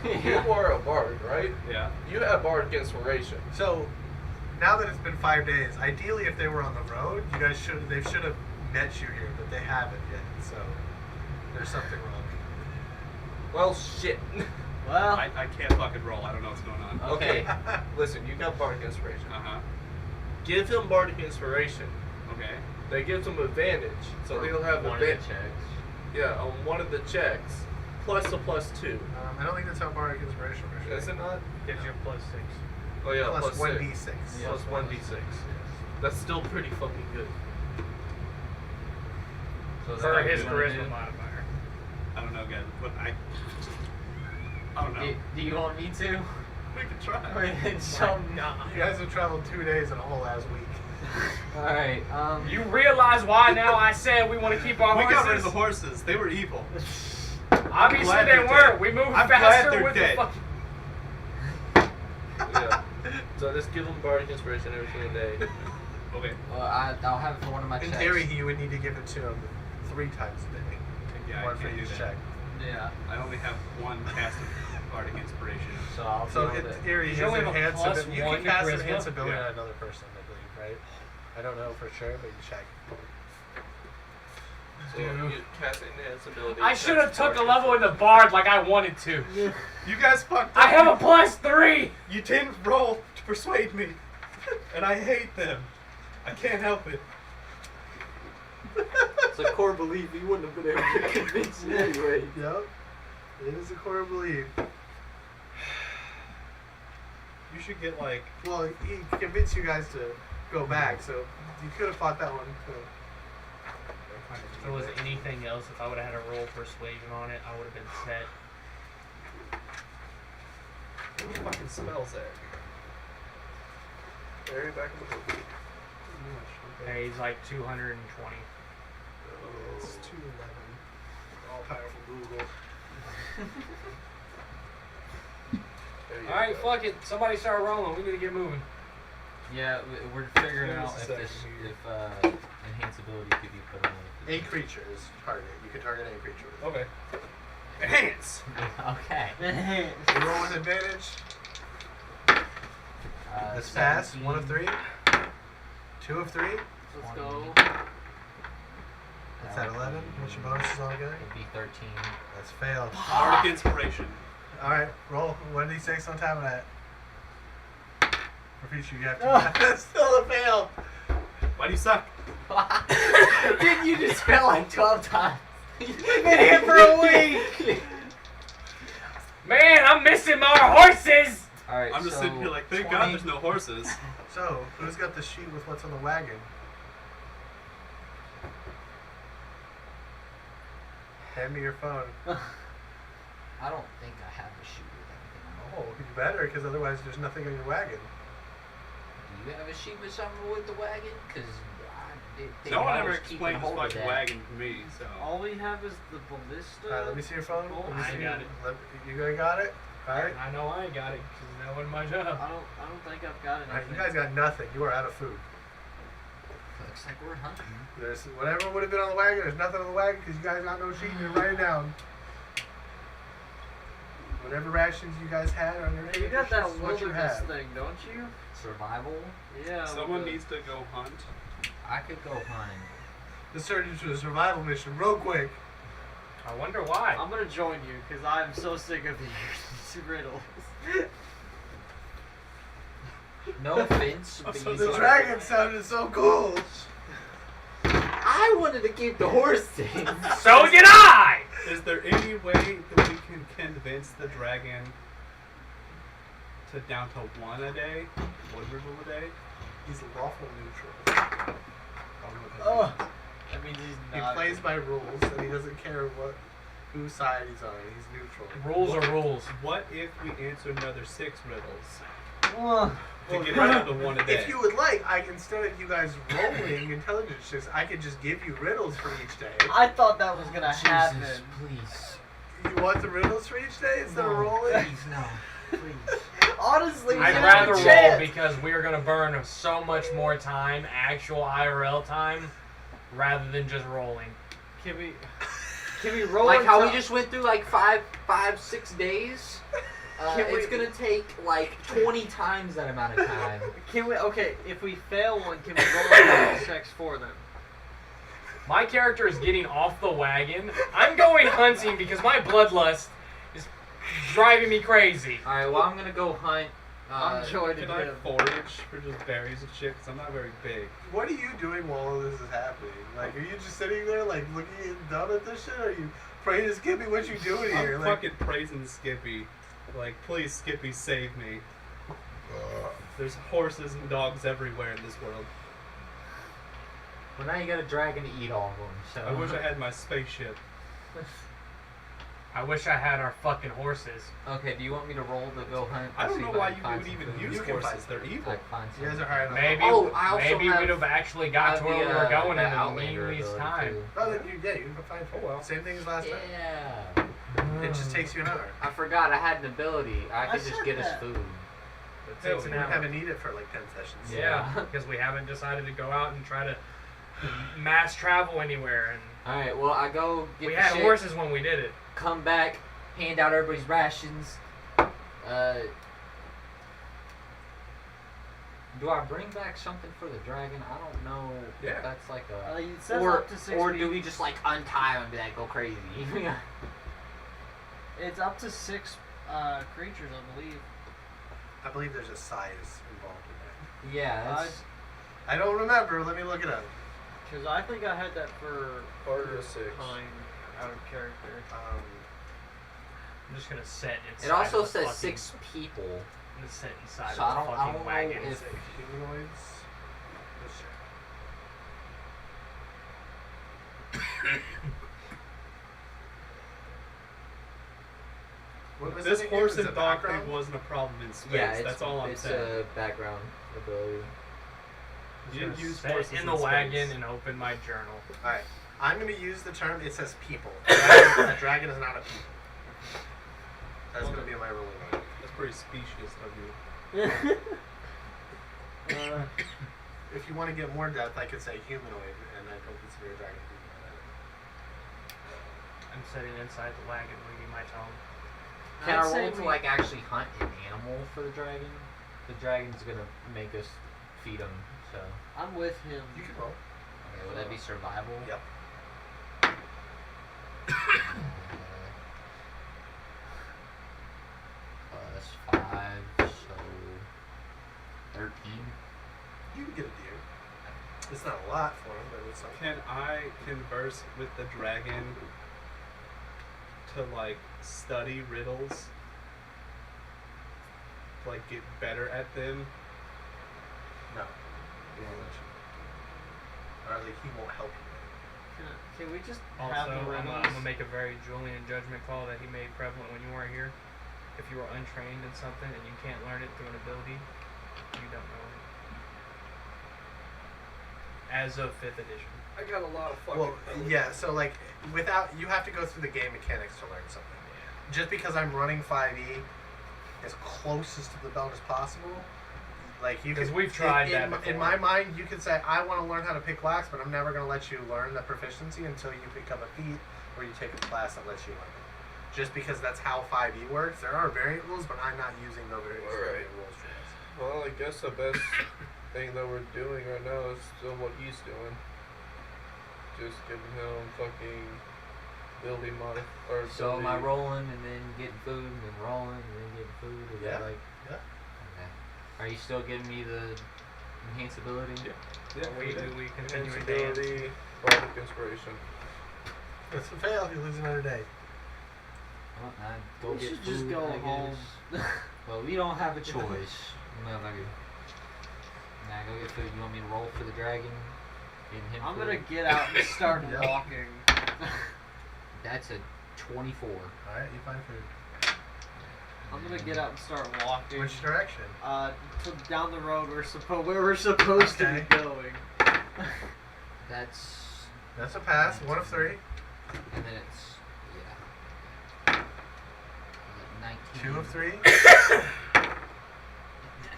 You were a bard, right? Yeah. You had bardic inspiration. So, now that it's been 5 days, ideally, if they were on the road, they should have met you here, but they haven't yet. So, there's something wrong. Well, shit. Well, I can't fucking roll. I don't know what's going on. Okay. Listen, you got bardic inspiration. Uh-huh. Give him bardic inspiration. Okay. That gives him advantage. So he'll have one of the advantage. checks. Yeah, on one of the checks. Plus a +2. I don't think that's how bardic inspiration works. Is it not? Gives you a +6. Oh yeah, Plus +6. 1d6. Plus 1d6. That's still pretty fucking good. so is For that his what you wanna charisma do? modifier. I don't know again, but I don't know. Do you want me to? We can try. You guys have traveled 2 days and a whole ass week. Alright, You realize why now I said we want to keep our We horses? got rid of the horses. They were evil. Obviously glad they they're weren't. dead. We moved I'm glad faster they're with dead. the fucking... Yeah. So just give him bardic inspiration every single day. Okay. well, I'll have it for one of my In checks. theory, you would need to give it to him 3 times a day. Yeah, I One for can't do each that. check. Yeah. I only have one cast of bardic inspiration. So I'll So deal in with it. theory, You his only have a enhance plus ability. You one can to cast charisma? enhance ability Yeah. on another person, I believe, right? I don't know for sure, but you check. So you cast enhance ability. I should have that's took a bardic level in the bard like I wanted to. You guys fucked up. I have a +3! You didn't roll to persuade me, and I hate them. I can't help it. It's a core belief you wouldn't have been able to convince me anyway. Yep. It is a core belief. You should get like. Well, he convinced you guys to go back, so you could have fought that one. So. If there was anything else, if I would have had a roll persuasion on it, I would have been set. What fucking smells there? Very back in the book. Hey, he's like 220. It's 211. All powerful Google. There you Alright, go. fuck it. Somebody start rolling. We need to get moving. Yeah, we're figuring out if this, if enhance ability could be put on. A creature is target. You can target a creature. Okay. Enhance. Okay. You roll with advantage. That's fast. 1 of 3. 2 of 3. Let's go. That's at 11. What's your bonuses all again? It'd be 13. That's failed. Bardic inspiration. Alright, roll 1d6 on top of that. For future, you have to. That's still a fail. Why do you suck? Didn't you just fail like 12 times? You've been here for a week! Man, I'm missing my horses! Alright, I'm just so sitting here like, thank 20. God there's no horses. So, who's got the sheet with what's on the wagon? Hand me your phone. I don't think I have a sheet with anything on Oh, you better, because otherwise there's nothing on your wagon. it. Do you have a sheet with something with the wagon? Because No one ever explained this fucking wagon to me, so. All we have is the ballista. Alright, let me see your phone. Let me I see. got it. You guys got it? Alright. I know I ain't got it because that wasn't my I job. don't think I've got Alright, anything. you guys got nothing. You are out of food. Looks like we're hunting. There's whatever would have been on the wagon. There's nothing on the wagon because you guys got no sheet. And write it down. Whatever rations you guys had on your Hey, you got that this is what you wilderness have. thing, don't you? Survival? Yeah. Someone with the- needs to go hunt. I could go hunting. This turned into a survival mission real quick. I wonder why. I'm gonna join you because I'm so sick of these riddles. No offense, I'm but so you The sorry. dragon sounded so cool. I wanted to keep the horse thing. So did I! Is there any way that we can convince the dragon to down to 1 a day? 1 riddle a day? He's lawful neutral. Oh, that means he's He not. plays by rules and he doesn't care whose side he's on. He's neutral. Rules are rules. What if we answer another 6 riddles Ugh. to get down to 1 a day? If you would like, instead of you guys rolling intelligence checks, I could just give you riddles for each day. I thought that was gonna happen. Jesus, please. You want the riddles for each day instead of No, rolling? Please, no. Please. Honestly, we I'd have rather a roll chance. because we are going to burn so much more time, actual IRL time, rather than just rolling. Can we? Can we roll Like how we until- just went through like 6 days. Can we- It's gonna take like 20 times that amount of time. Can we? Okay, if we fail one, can we roll a sex for them? My character is getting off the wagon. I'm going hunting because my bloodlust is driving me crazy. Alright, well I'm gonna go hunt. I'm joining Can I him. forage for just berries and shit? Because I'm not very big. What are you doing while all this is happening? Like, are you just sitting there, like, looking down at this shit? Or are you praying to Skippy? What you doing here? I'm Like, fucking praising Skippy. Like, please, Skippy, save me. There's horses and dogs everywhere in this world. Well, now you got a dragon to eat all of them. So I wish I had my spaceship. I wish I had our fucking horses. Okay, do you want me to roll to go hunt? I to don't see know if why can you find would some even food? use You can horses. find They're some. evil. Like, find you guys some- are high enough. Maybe, Oh, I also maybe have- we'd have actually got to the, where we were going the in the Outlander least ability, time. too. Oh, then you can find food. Oh, well. Same thing as last time. Yeah. It just takes you an hour. I forgot I had an ability. I could just said get us that. food. It No, takes we an hour. haven't eaten it for like 10 sessions. Yeah, because we haven't decided to go out and try to mass travel anywhere. And Alright, well I go get we the had shit, horses when we did it. come back, hand out everybody's rations. Do I bring back something for the dragon? I don't know Yeah. if that's like a... It says Or, up to 6 or feet. do we just like untie him and be like, go crazy? It's up to 6 creatures, I believe. I believe there's a size involved in Yeah, that's... that. I don't remember. Let me look it up. Because I think I had that for Harder to 6. time out of character. I'm just gonna sit inside. It also the says fucking, 6 people. I'm gonna sit inside So I of the don't fucking know wagon. if- Humanoids. Let's check. What was This it again? horse Was and it dog background? thing wasn't a problem in space. Yeah, it's, That's all I'm it's saying. a background ability. You didn't use Sit horses in the space. wagon and open my journal. Alright, I'm going to use the term, it says people. A dragon is not a people. That's going to be my ruling on it. That's pretty specious of you. If you want to get more depth, I could say humanoid, and I don't consider a dragon humanoid. I'm sitting inside the wagon reading my tome. Can I'd I say roll to we- like actually hunt an animal for the dragon? The dragon's gonna make us feed him, so. I'm with him. You can roll. Okay, would that be survival? Yep. Plus 5, so 13. You can get a deer. It's not a lot for him, but it's something. Can I converse with the dragon to like study riddles? To like get better at them? No. He won't let you. Or like he won't help you. Can we just Also, have the I'm riddles? gonna make a very Julian judgment call that he made prevalent when you weren't here. If you were untrained in something and you can't learn it through an ability, you don't know it. As of 5th edition. I got a lot of fucking. Well, yeah, so like, without, you have to go through the game mechanics to learn something. Just because I'm running 5e as closest to the belt as possible, like you 'Cause could, we've tried in, that in, before. in my mind, you could say, I want to learn how to pick locks, but I'm never going to let you learn the proficiency until you pick up a feat or you take a class that lets you learn it. Just because that's how 5e works. There are variant rules, but I'm not using the variant Alright. rules for this. Well, I guess the best thing that we're doing right now is still what he's doing. Just giving him fucking building or So am I ability. rolling and then getting food and then rolling and then getting food? Is Yeah. that like... Yeah. Okay. Are you still giving me the enhanced ability? Yeah. Yeah, we continue advance. Invincibility, bardic inspiration. If it's a fail, you lose another day. Well, I go We get should food, just go I home. guess. Well, we don't have a choice. Motherfucker. Now go get food. You want me to roll for the dragon? Getting him I'm food? gonna get out and start Yeah. walking. That's a 24. Alright, you find food. I'm gonna get out and start walking. Which direction? To down the road where we're supposed to Okay. be going. That's... That's a pass. 1 of 3. And then it's... Yeah. 19. 2 of 3.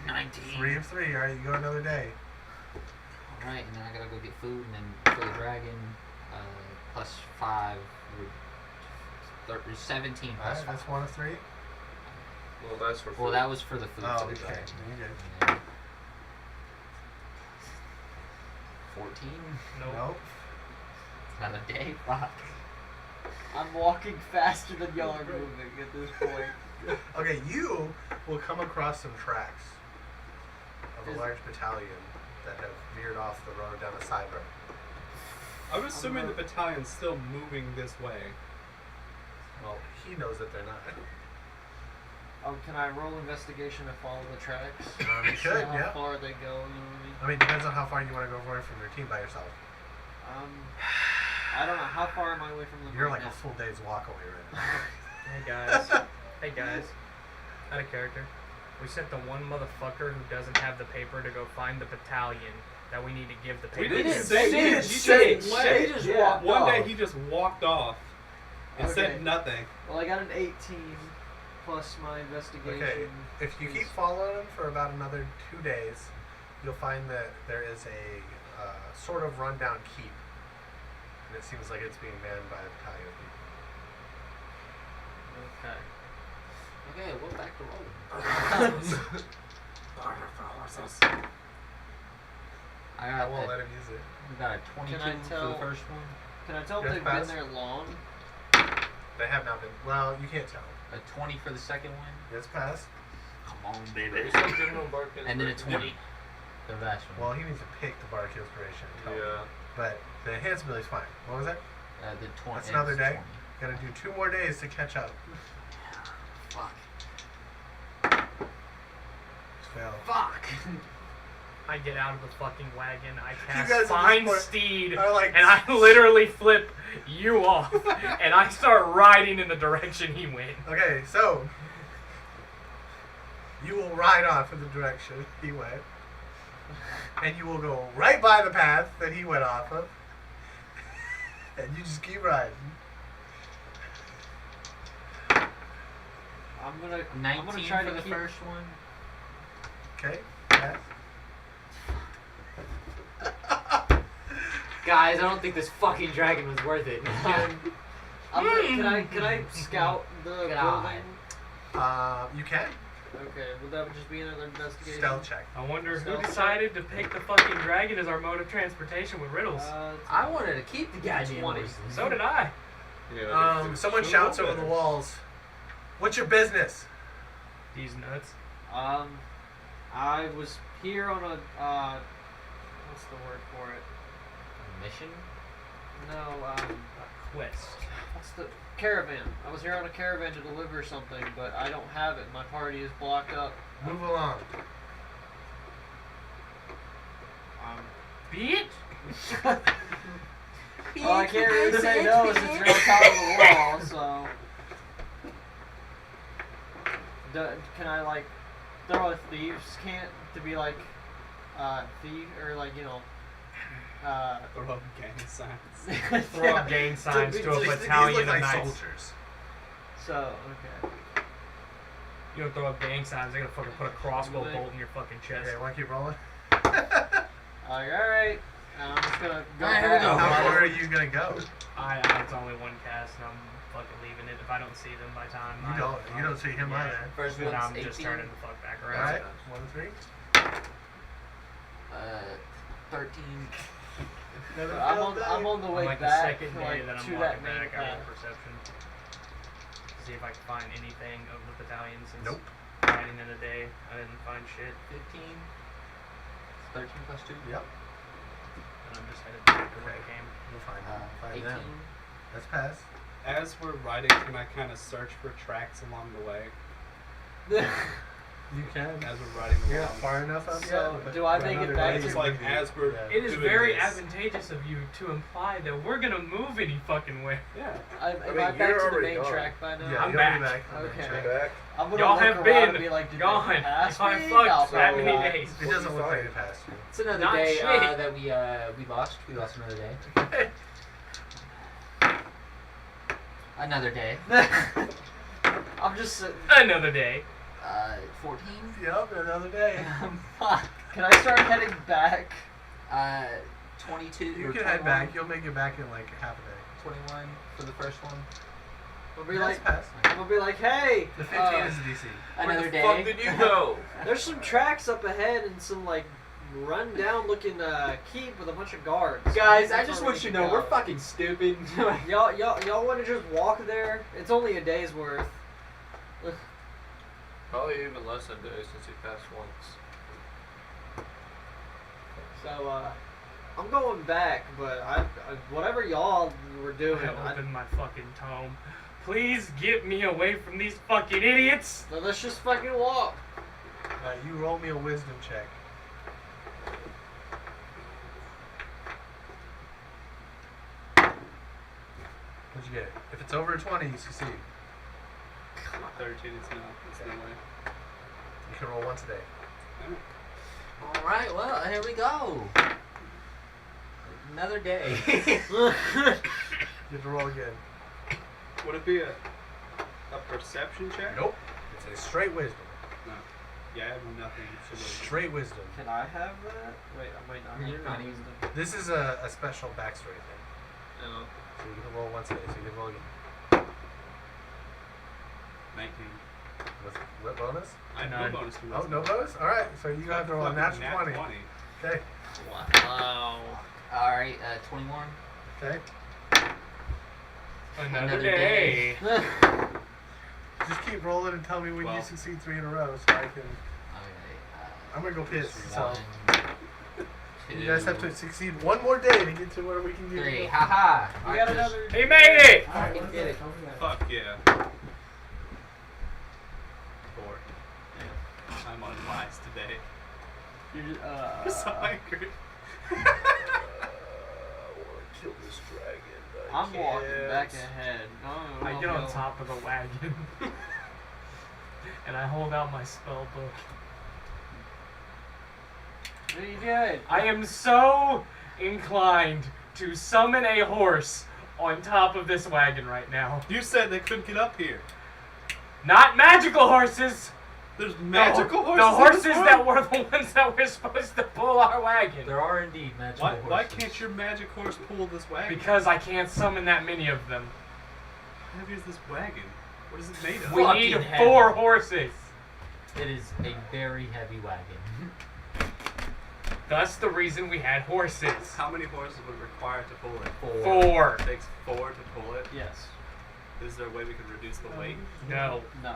19. 3 of 3. Alright, you go another day. Alright, and then I gotta go get food, and then for the dragon, plus 5 would 17 plus Alright, that's 5. 1 of 3. Well, that's for. Well, that was for the food. Oh, for the okay. guy. You're good. And then 14. Nope. Another day. Fuck. I'm walking faster than y'all are moving at this point. Okay, you will come across some tracks of a Is- large battalion that have veered off the road down a side road. I'm assuming the battalion's still moving this way. Well, he knows that they're not. Can I roll investigation to follow the tracks? You See could, how yeah. far they go, you know what I mean? I mean, depends on how far you want to go away from your team by yourself. I don't know. How far am I away from them? You're right like a now? full day's walk away right now. Hey guys. Hey guys. Out of character. We sent the one motherfucker who doesn't have the paper to go find the battalion that we need to give the We paper. didn't to. say He he didn't just say left. shit. He just walked One day off. he just walked off and Okay. said nothing. Well, I got an 18 plus my investigation. Okay, if you keep following them for about another 2 days, you'll find that there is a sort of rundown keep. And it seems like it's being manned by a battalion of people. Okay. Okay, well, back to rolling. I I got won't a, let him use it. we got a 22 Can I for tell- the first one. Can I tell if Yes, they've pass. been there long? They have not been. Well, you can't tell. A 20 for the second one. Yes, pass. Come on, Maybe baby. some general bark And then a 20. The last one. Well, he needs to pick the bark inspiration. and tell me. Yeah. But the enhanced ability is fine. What was that? The 20. That's another it's day. 20. Gotta do 2 more days to catch up. Fuck. Just fail. Fuck. I get out of the fucking wagon, I guys cast at Find this point Steed, are like- and I literally flip you off, and I start riding in the direction he went. Okay, so you will ride off in the direction he went, and you will go right by the path that he went off of, and you just keep riding. I'm gonna 19 try for to the keep, first one. Okay? Pass. Guys, I don't think this fucking dragon was worth it. Can I scout the God. building? You can. Okay, would that just be another investigation? Stealth check. I wonder who Stealth decided to pick the fucking dragon as our mode of transportation with riddles. I wanted to keep the goddamn 20. horses. So did I. Yeah. Someone shouts over the walls, "What's your business?" These nuts. I was here on a what's the word for it? Mission? No, A quest. what's the caravan? I was here on a caravan to deliver something, but I don't have it. My party is blocked up. Move along. Bitch! Well, I can't really say no since you're on top of the wall, so. Can I, like, throw a thieves' cant to be like, thief, or like, you know, Throw up gang signs. Throw up gang signs to a These battalion look of like knights. soldiers. So, okay. You don't throw up gang signs, they're gonna fucking put a crossbow bolt in your fucking chest. Okay, want to keep rolling? Alright. I'm just gonna go. Alright, here we go. How far are you gonna go? It's only one cast, and I'm fucking leaving it if I don't see them by time. You don't see him Yeah. either. First Then one's I'm 18. just turning the fuck back All around. right, 1 to 3. 13. I'm on the On way like back, the second day like, that I'm to walking that main back, I roll path. perception. To see if I can find anything of the battalion since Nope. riding in a day, I didn't find shit. 15. 13 plus 2. Yep. And I'm just headed back to where I came. We'll find 18. them. Let's pass. As we're riding, can I kind of search for tracks along the way? You can. As we're riding You're not along. far enough up So, yet. but do I for make it another back day to- you It's like would be- as we're yeah. It is doing very this. advantageous of you to imply that we're gonna move any fucking way. Yeah. Am mean, I back you're to the already main gone. track by now? Yeah, I'm you'll back. be back. on the Okay. track. Back. I'm gonna Y'all look have around been and be like, did gone. they pass If I me? fucked I'll that go many back. days. It doesn't look like it passed you. It's another Not day shit. that we lost. We lost another day. Another day. I'm just sitting. Another day. 14. Yep, another day. Fuck. Can I start heading back? 22. You or can head 21. back. You'll make it back in like half a day. 21 for the first one. I'll be Yeah, like, it's passed. I'm gonna be like, hey, The 15 is the DC. Another Where the day. fuck did you go? there's some tracks up ahead and some like run down looking keep with a bunch of guards. Guys, I That's just where want we you to can know we're go. fucking stupid. Y'all want to just walk there? It's only a day's worth. Probably even less than a day since he passed once. So I'm going back, but I whatever y'all were doing, I opened my fucking tome. Please get me away from these fucking idiots. let's just fucking walk. You roll me a wisdom check. What'd you get? If it's over a 20, you succeed. 13 is no way. You can roll once a day. All right, well, here we go. Another day. You have to roll again. Would it be a perception check? Nope. It's a straight wisdom. No. Yeah, I have nothing. So Straight wisdom. Can I have that? Wait, I might not. You're have not that. using This is a special backstory thing. No. So you can roll once a day. So you can roll again. 19. With what bonus? I have Nine. no bonus to Oh, wisdom. no bonus? Alright, so you have to roll a Fucking natural nat 20. Okay. Wow. All right, 21. Okay. Another day. Just keep rolling and tell me when you Well. succeed 3 in a row so I can. Okay. I'm gonna go piss. So 1, you guys have to succeed one more day to get to where we can get 3. you. Haha. We got another. He made it. Fucking get it. Fuck yeah. 4. I'm unwise today. You're just, I'm so angry. I want to kill this dragon. I'm walking can't. back ahead. No, I get on top of the wagon and I hold out my spell book. What are you doing? I am so inclined to summon a horse on top of this wagon right now. You said they couldn't get up here. Not magical horses. There's magical horses. The in horses this that world? were the ones that were supposed to pull our wagon. There are indeed magical Why, horses. why can't your magic horse pull this wagon? Because I can't summon that many of them. How heavy is this wagon? What is it made of? We Fucking need heavy. 4 horses. It is a very heavy wagon. That's the reason we had horses. How many horses would it require to pull it? 4. It takes 4 to pull it. Yes. Is there a way we can reduce the weight? No. No.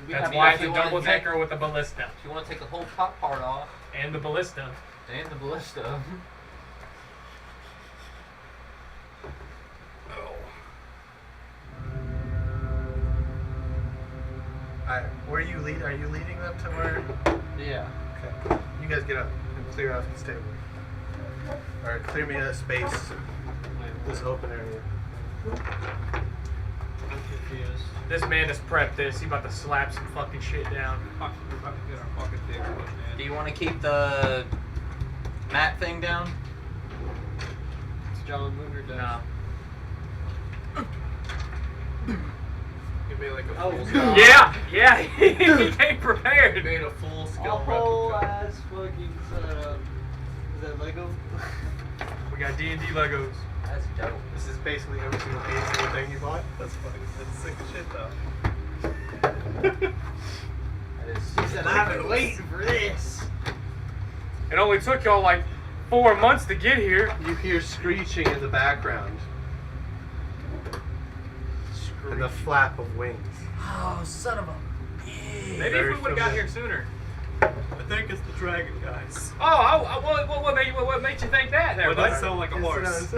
That's mean, why if it's a you wanna double take- decker with a ballista. If you want to take the whole top part off And the ballista. and the ballista, Alright, where you lead? Are you leading them to where? Yeah. Okay. You guys get up and clear off the stable. Or clear me a space. This open area. I'm confused. This man has prepped this. He about to slap some fucking shit down. Fuck, we're about to get our fucking dicks pushed in. do you want to keep the mat thing down? It's John Luger does. No. He made like a Oh, full God. Yeah, he came He prepared. made a full A scale whole replica. ass fucking setup. Is that Lego? We got D&D Legos. That's dope. This is basically every single piece of the thing you bought. That's fucking that's sick as shit though. That is He said, I've been waiting for this. It only took y'all like 4 months to get here. You hear screeching in the background. And the flap of wings. Oh, son of a Maybe Very if we would have got familiar. here sooner. I think it's the dragon, guys. What made you think that? There, Well, bud? that sound like a horse.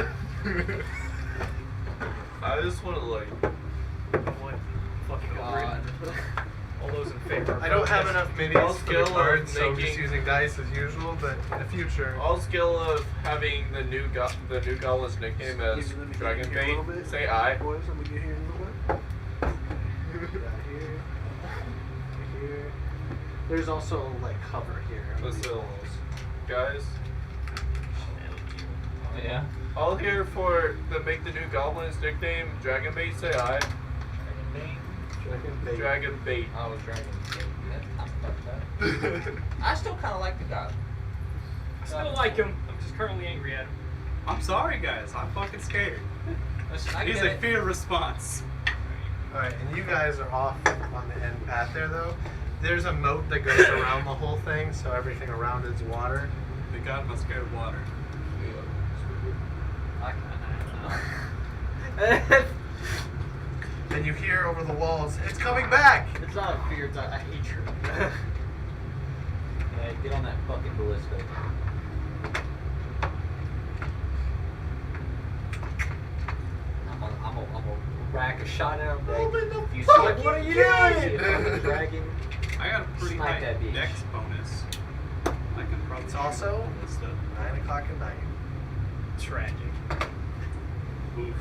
I just want to like. What? Fucking God. all those in favor. of I don't have protest. enough minis I'll for skill the of cards, so I'm just making- using dice as usual, but in the future. All skill of having the new goblin's nickname as Let me get Dragon in here a little Bait. bit. Say I. Boys, let me get here a little bit. Here. Here. There's also like cover here. Listen, guys. Yeah. All here for the make the new goblin's nickname Dragon Bait. Say I. Dragon bait. Dragon Bait. Oh, dragon. That's not fucked up. I still kind of like the god. I still like him. I'm just currently angry at him. I'm sorry, guys. I'm fucking scared. Listen, I He's get a it. fear response. Alright, and you guys are off on the end path there, though. There's a moat that goes around the whole thing, so everything around it's water. The god must scared of water. I kind of And you hear over the walls, it's coming back! It's not a fear, it's a hatred. Hey, get on that fucking ballista. I'm gonna rack a shot at him. Holy the If you fuck, see it, what are you doing? See a fucking dragon. I got a pretty Snipe high that bitch. dex bonus. I can probably It's also do this stuff. 9 o'clock at night. Tragic. Oof.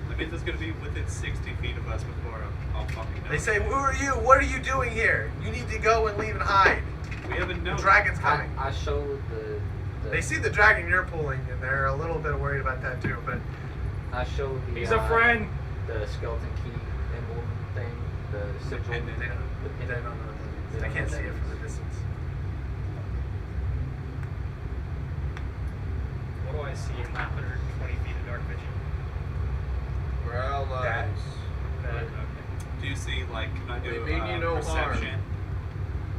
That means it's gonna be within 60 feet of us before I'll fucking know. They say, who are you? What are you doing here? You need to go and leave and hide. we haven't The known. dragon's coming. I showed the They see the dragon you're pulling, and they're a little bit worried about that too, but I showed the He's a friend. the skeleton key emblem thing, the sigil, pendant. they don't, the they pendant. don't know what that is. They They don't can't know see what it that from the is. distance. What do I see in my 120 feet of dark vision? We're allies. Okay. Do you see, like, can I do They mean you no perception?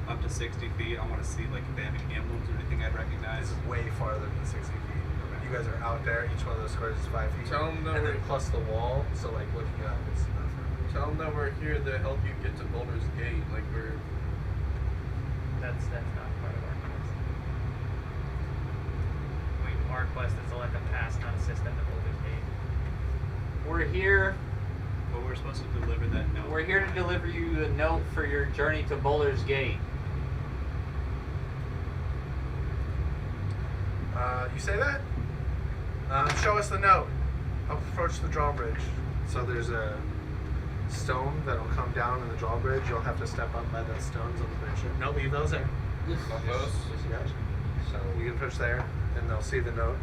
Up to 60 feet. I want to see, like, if they have any emblems or anything I'd recognize. This is way farther than 60 feet. You guys are out there. Each one of those squares is 5 feet. Tell them that and then we're, plus the wall, so like looking up is nothing. tell them that we're here to help you get to Boulder's Gate. Like we're. That's not part of our quest. Our quest is to let them pass, not assist them to Boulder's Gate. We're here. But we're supposed to deliver that note. We're here to deliver you a note for your journey to Boulder's Gate. You say that? Show us the note. Approach the drawbridge. So there's a stone that'll come down in the drawbridge. You'll have to step up by the stones on the bridge. No, leave those there. Not those. Yes. So you can push there, and they'll see the note.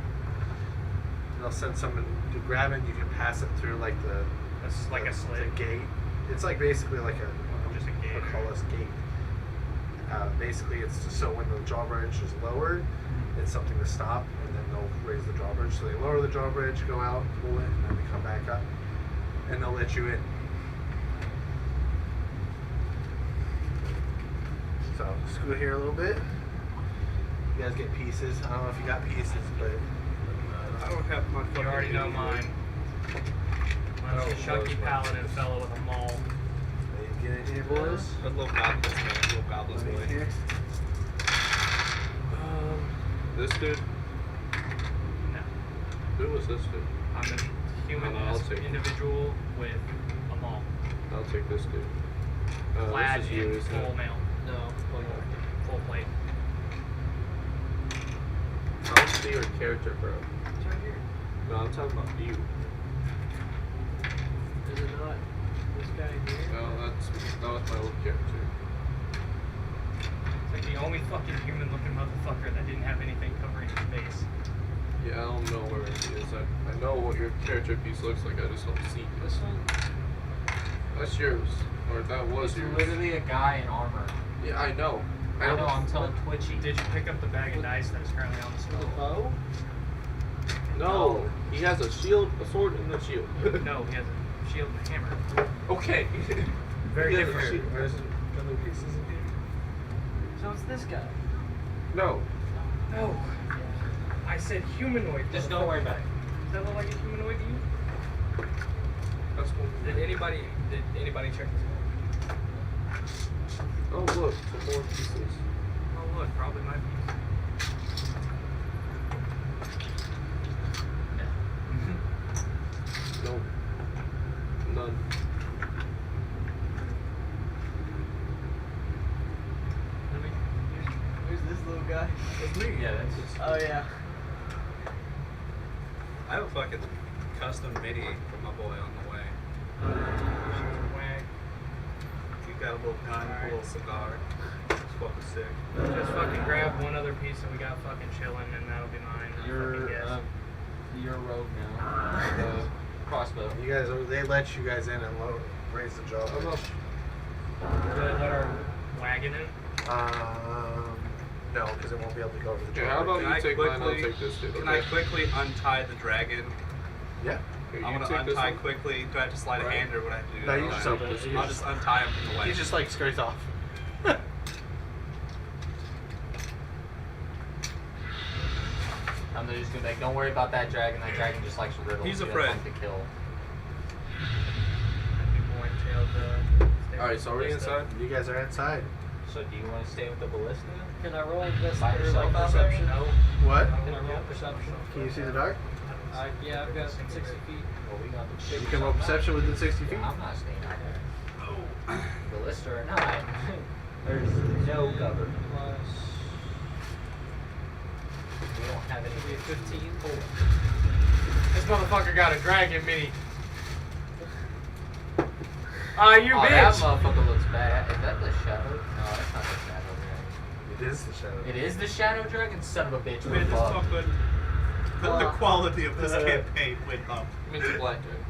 They'll send someone to grab it. And you can pass it through like the That's like a slid. the gate. It's like basically like a Just a gate. portcullis gate. Basically, it's just so when the drawbridge is lowered, it's something to stop, and then they'll raise the drawbridge. So they lower the drawbridge, go out, pull it, and then they come back up, and they'll let you in. So scoot here a little bit. You guys get pieces. I don't know if you got pieces, but I don't have my You already know mine. Mine's a chunky paladin fellow with a maul. get in here, boys. A little goblin man, little goblin Let me boy. here. This dude. No. Who was this dude? I'm a human I'll take it. individual with a maul. I'll take this dude. Clad this is you, in isn't full it? mail. No. Full plate. I don't see your character, bro. It's right here. No, I'm talking about you. Is it not this guy here? No, that was my old character. It's like the only fucking human looking motherfucker that didn't have anything covering his face. Yeah, I don't know where it is. I know what your character piece looks like. I just don't see it. This one? That's yours, or that was It's yours. literally a guy in armor. Yeah, I know. I know, I'm telling Twitchy. Did you pick up the bag of dice that is currently on the With a stove? bow? No, he has a shield, a sword, and a shield. No, he has a shield and a hammer. Okay. Very He has a different. shield. Where's the other pieces in here? So it's this guy. No. No. I said humanoid. Just don't worry about it. Does that look like a humanoid to you? That's cool. Did anybody check this out? Oh, look, some more pieces. Oh look, probably my piece. Nope. None. Who's this little guy? It's me. Yeah, that's just. Oh yeah. I have a fucking custom MIDI for my boy on the way. Wag. You got a little gun, a little cigar. It's fucking sick. Just fucking grab one other piece that we got fucking chilling, and that'll be mine. I fucking guess. You're a rogue now. Crossbow. You guys, they let you guys in and raise the jaw. I'm not. Did they let our wagon in? No, because it won't be able to go over the Okay, how jaw. about Can you I take mine, I'll quickly- take this dude, Can okay? I quickly untie the dragon? Yeah. Here, I you want to take this untie one. quickly. Do I have to slide a Right. hand or what I have to do? No, you Okay. just open it. I'll just untie him from the way. He just like scurries off. I'm just gonna be like, don't worry about that dragon. That dragon just likes riddles. He's He a doesn't friend. like to kill. Alright, so are we inside? You guys are inside. So do you want to stay with the ballista? Can I roll invest By or yourself like out there? perception? No. What? Can I roll perception? Can you see the dark? Yeah, I've got 60 feet. Well, we got the You can roll perception within 60 feet. I'm not staying out there. Ballista or not, there's no cover. Plus, We don't have any. maybe 15. This motherfucker got a dragon mini. Ah, you Oh, that bitch! motherfucker looks bad. Is that the shadow? No, that's not the shadow dragon. It is the shadow. It is the shadow dragon? Son of a bitch. Man, we're this fucked. fucking the quality of this campaign went up. It's a black dragon.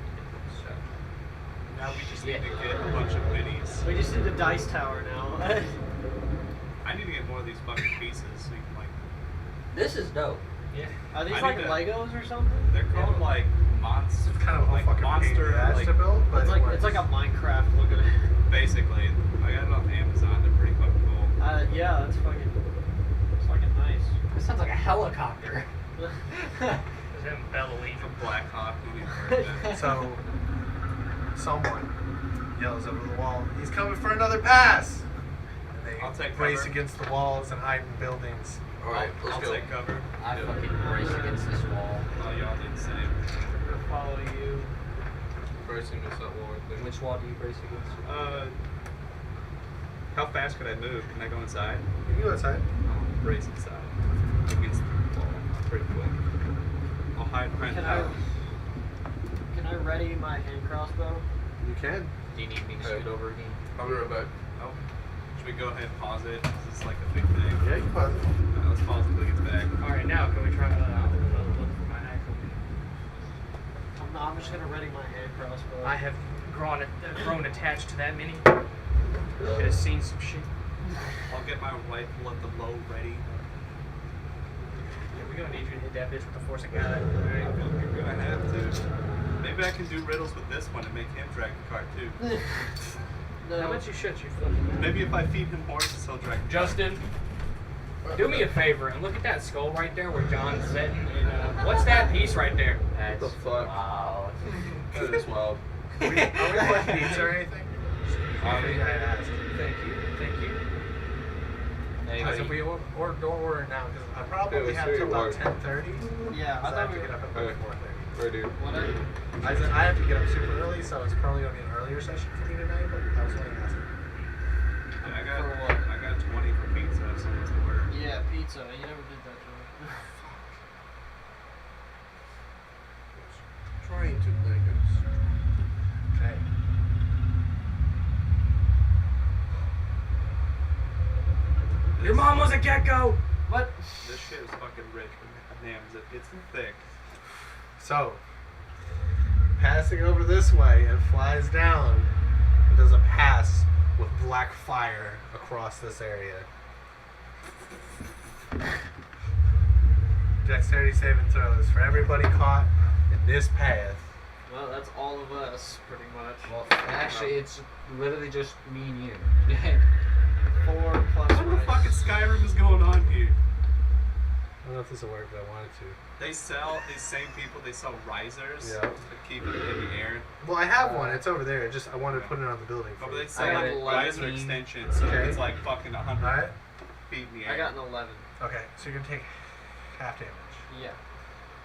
Now we just need to get a bunch of minis. We just need a dice tower now. I need to get more of these fucking pieces so you can like. This is dope. Yeah. Are these I like need to- Legos or something? They're called like monster. It's kind of a like fucking pain in monster. the ass Like, to build, but It's it like works. it's like a Minecraft looking. basically, I got it off Amazon. They're pretty fucking cool. Yeah, that's fucking. It's fucking nice. That sounds like a helicopter. Is him bellowing. It's a Black Hawk. Who even heard of that? So, someone yells over the wall, "He's coming for another pass!" And they I'll take brace cover. against the walls and hide in buildings. Alright, I'll let's go. take cover. I Yeah. fucking brace against this wall. Oh, y'all did the same. I'll follow you. Bracing this up one thing. Which wall do you brace against? How fast could I move? Can I go inside? You can go outside. I'll brace inside against the wall pretty quick. I'll hide behind the Can I? house. Can I ready my hand crossbow? You can. Do you need me to Hey. scoot over again? I'll be right back. Oh, should we go ahead and pause it? This is like a big thing. Yeah, you can pause it. Alright, let's pause it until it gets back. Alright, now can we try to look for my actual. I'm just gonna ready my hand crossbow. I have grown attached to that mini. Could have seen some shit. I'll get my rifle at the low ready. Yeah, we're gonna need you to hit that bitch with the force of God. You're gonna have to. Maybe I can do riddles with this one and make him drag the cart too. No. How about you shut your fucking Maybe if I feed him horses, he'll drag the cart. Justin, do me a favor and look at that skull right there where John's sitting. And what's that piece right there? That's the fuck? Wow. That is wild. Are we playing pizza or anything? I think I asked. Thank you, thank you. Because if we order now, because I probably Yeah, have let's till do about it. 10:30. Yeah, I I have thought to we get were. up at Okay. 4:30. Right, dude. What? I said I have to get up super early, so it's probably gonna be an earlier session for me tonight. But I was only asking. Yeah, For what? I got 20 for pizza if someone's to order. Yeah, pizza. You never did that to me. Trying to Legos. Okay. Your mom was a gecko! What? This shit is fucking rich. Damn, it's thick. So, passing over this way, it flies down and does a pass with black fire across this area. Dexterity saving throws for everybody caught in this path. Well, that's all of us, pretty much. Well, actually, it's literally just me and you. 4 plus What the my. fucking Skyrim is going on here? I don't know if this will work, but I wanted to. They sell, these same people, they sell risers Yeah. to keep it in the air. Well, I have one. It's over there. I wanted to put it on the building. Oh, For but they you. sell got like it. riser 18. extensions, so Okay. it's like fucking 100 Alright. feet in the air. I got an 11. Okay, so you're gonna take half damage. Yeah.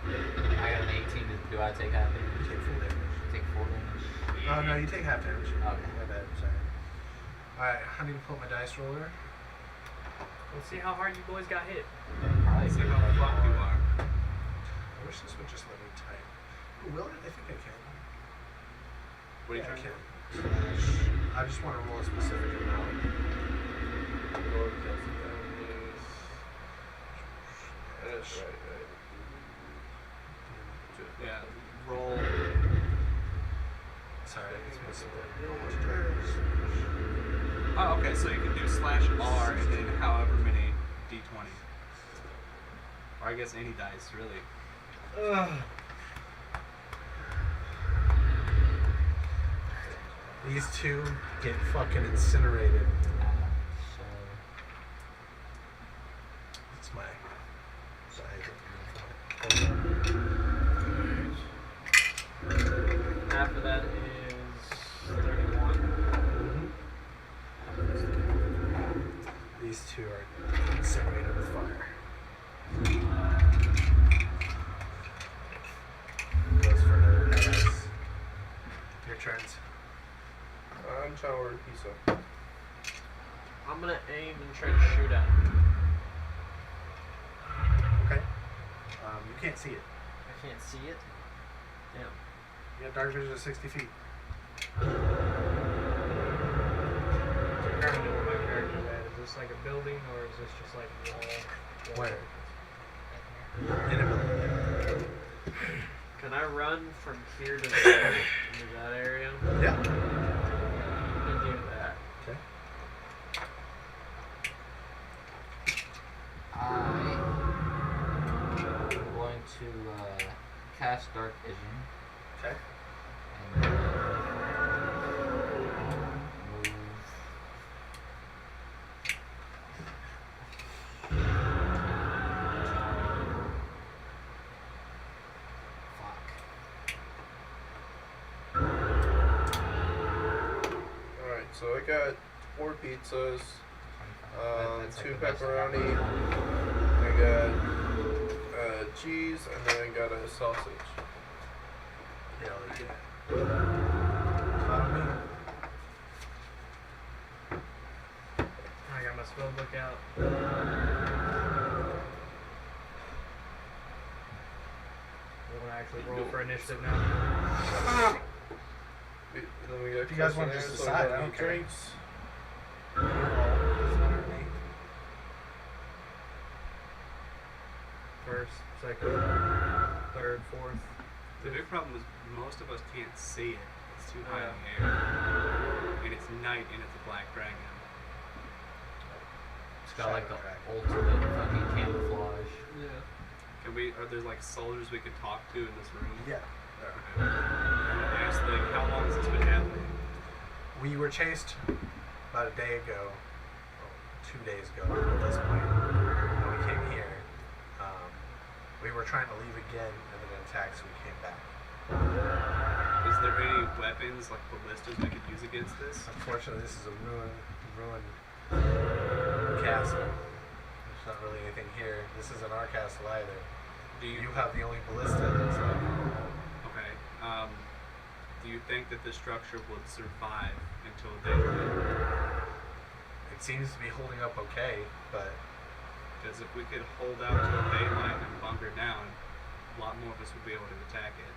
I got an 18. Do I take half damage? Take full damage. Take 4 damage. Oh no, you take half damage. Okay. My bad. Sorry. All right, I need to pull my dice roller. Let's see how hard you boys got hit. Probably See pretty how fucking fucked you hard. are. I wish this would just let me type. Ooh, will it? I think I can. What are you Yeah, I trying to can. do? Slash. I just want to roll a specific amount. That's right, right. Yeah, roll. Sorry, it's missing the Oh, okay, so you can do /R and then however many d20. Or I guess any dice, really. These two get fucking incinerated. So, That's my size. Half of that is 31. These two are incinerated with fire. Goes for another pass. Your turns. I'm trying to order pizza. I'm gonna aim and try to shoot at him. Okay. You can't see it. I can't see it. Damn. You have dark vision of 60 feet. Determine where my character's at. Is this like a building or is this just like wall? Where? In a building. Can I run from here to there into that area? Yeah. I'm gonna do that. Okay. I'm going to cast Dark Vision. Okay. And move. Fuck. Alright, so I got 4 pizzas, That's like 2 the best pepperoni, I got cheese, and then I got a sausage. Hell yeah. Follow me. I got my spell book out. We're gonna actually roll for initiative now. And then we got If you guys wanna questionnaires, just so we decide, got I don't care. drinks. First, second, third, fourth. The big problem is most of us can't see it. It's too high in the air. And it's night and it's a black dragon. It's got like the Shadow ultimate fucking camouflage. Yeah. Can we, are there like soldiers we could talk to in this room? Yeah. Okay. I'm gonna ask like, how long has this been happening? We were chased about a day ago, well, 2 days ago at this point. And we came here. We were trying to leave again and then attacked, so we came back. Is there any weapons like ballistas we could use against this? Unfortunately, this is a ruined castle. There's not really anything here. This isn't our castle either. Do You have the only ballista that's left. Okay. Do you think that this structure would survive until daylight? It seems to be holding up okay, but Because if we could hold out till daylight and bunker down, a lot more of us would be able to attack it.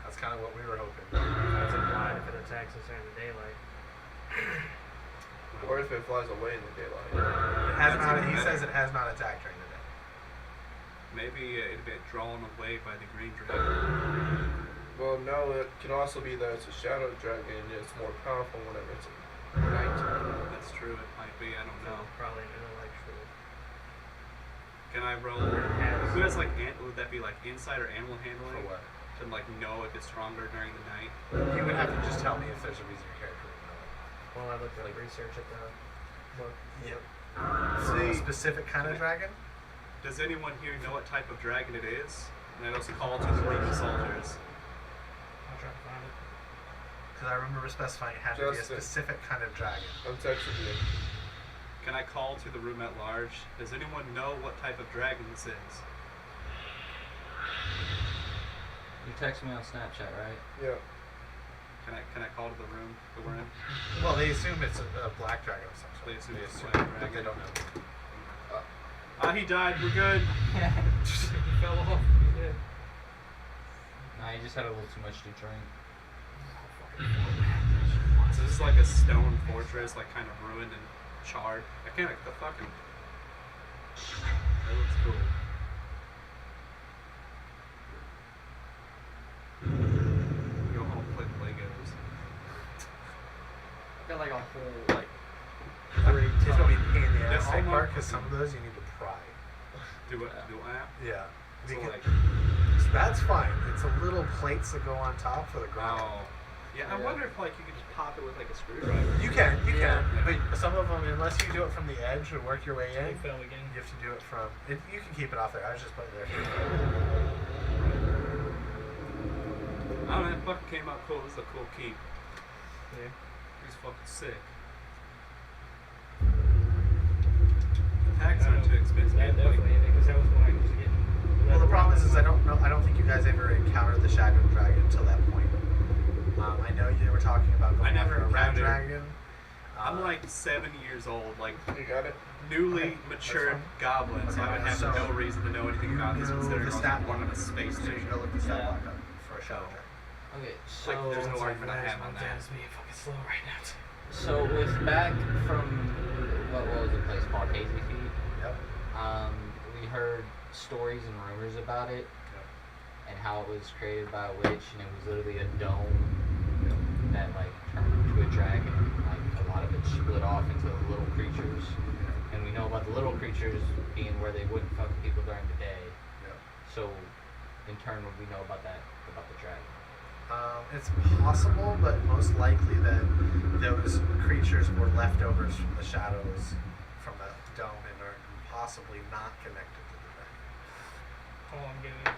that's kind of what we were hoping. That's implied if it attacks us during the daylight. Or if it flies away in the daylight. It has That's not. even He better. says it has not attacked during the day. Maybe it'd get drawn away by the green dragon. Well, no, it can also be that it's a shadow dragon and it's more powerful whenever it's at night. That's true, it might be, I don't know. Probably an intellectual. Can I roll? Who has like, would that be like insight or animal handling? For what? To like know if it's stronger during the night? You would have to just tell me if there's a reason your character would know it. Well, I looked at like research at the book. Yep. For a See- specific kind of dragon? Does anyone here know what type of dragon it is? And I'd also call to the room of soldiers. I'll try to find it. Because I remember specifying it had to be a Justin. specific kind of dragon. I'm texting you. Can I call to the room at large? Does anyone know what type of dragon this is? You text me on Snapchat, right? Yeah. Can I call to the room that we're in? Well, they assume it's a black dragon of some sort. They assume it's a assume, black but they dragon. don't know. Ah, he died. We're good. He fell off. He did. Nah, you just had a little too much to drink. So this is like a stone fortress, like kind of ruined and charred. I can't like the fucking. That looks cool. Go home, play Legos. I've got like a whole like It's going to be a pain in the They're ass all take not- part because some of those you need to pry. Do what? Do I? Yeah. So Because- like, so that's fine. It's a little plates that go on top for the ground. oh, yeah. I Yeah. wonder if like you could just pop it with like a screwdriver. You can, Yeah. but some of them, unless you do it from the edge or work your way They in, fell again. you have to do it from. You can keep it off there. I was just putting it there. I don't know, it fucking came out cool. This is a cool keep. Yeah. He's fucking sick. The tags aren't too expensive. Yeah, definitely, because that was when I was getting. Well, the problem is I don't know. I don't think you guys ever encountered the Shadow Dragon until that point. I know you were talking about going I never after a red encountered- dragon. I'm like 7 years old, like You got it. newly Okay, matured that's goblin, so I would have So, no reason to know anything about this you know considering the I was stat born on a block. space So you station. can go look the stat Yeah. block up for a Shadow Dragon. Okay, so Like, there's no argument I have on My that. dad's being fucking slow right now. so with back from what was the place called, Hazy Feet? Yep. We heard stories and rumors about it, and how it was created by a witch, and it was literally a dome that like turned into a dragon. Like a lot of it split off into little creatures, and we know about the little creatures being where they wouldn't fuck with people during the day. Yep. So, in turn, what we know about that about the dragon? It's possible, but most likely that those creatures were leftovers from the shadows from the dome and are possibly not connected to the dragon. All I'm getting is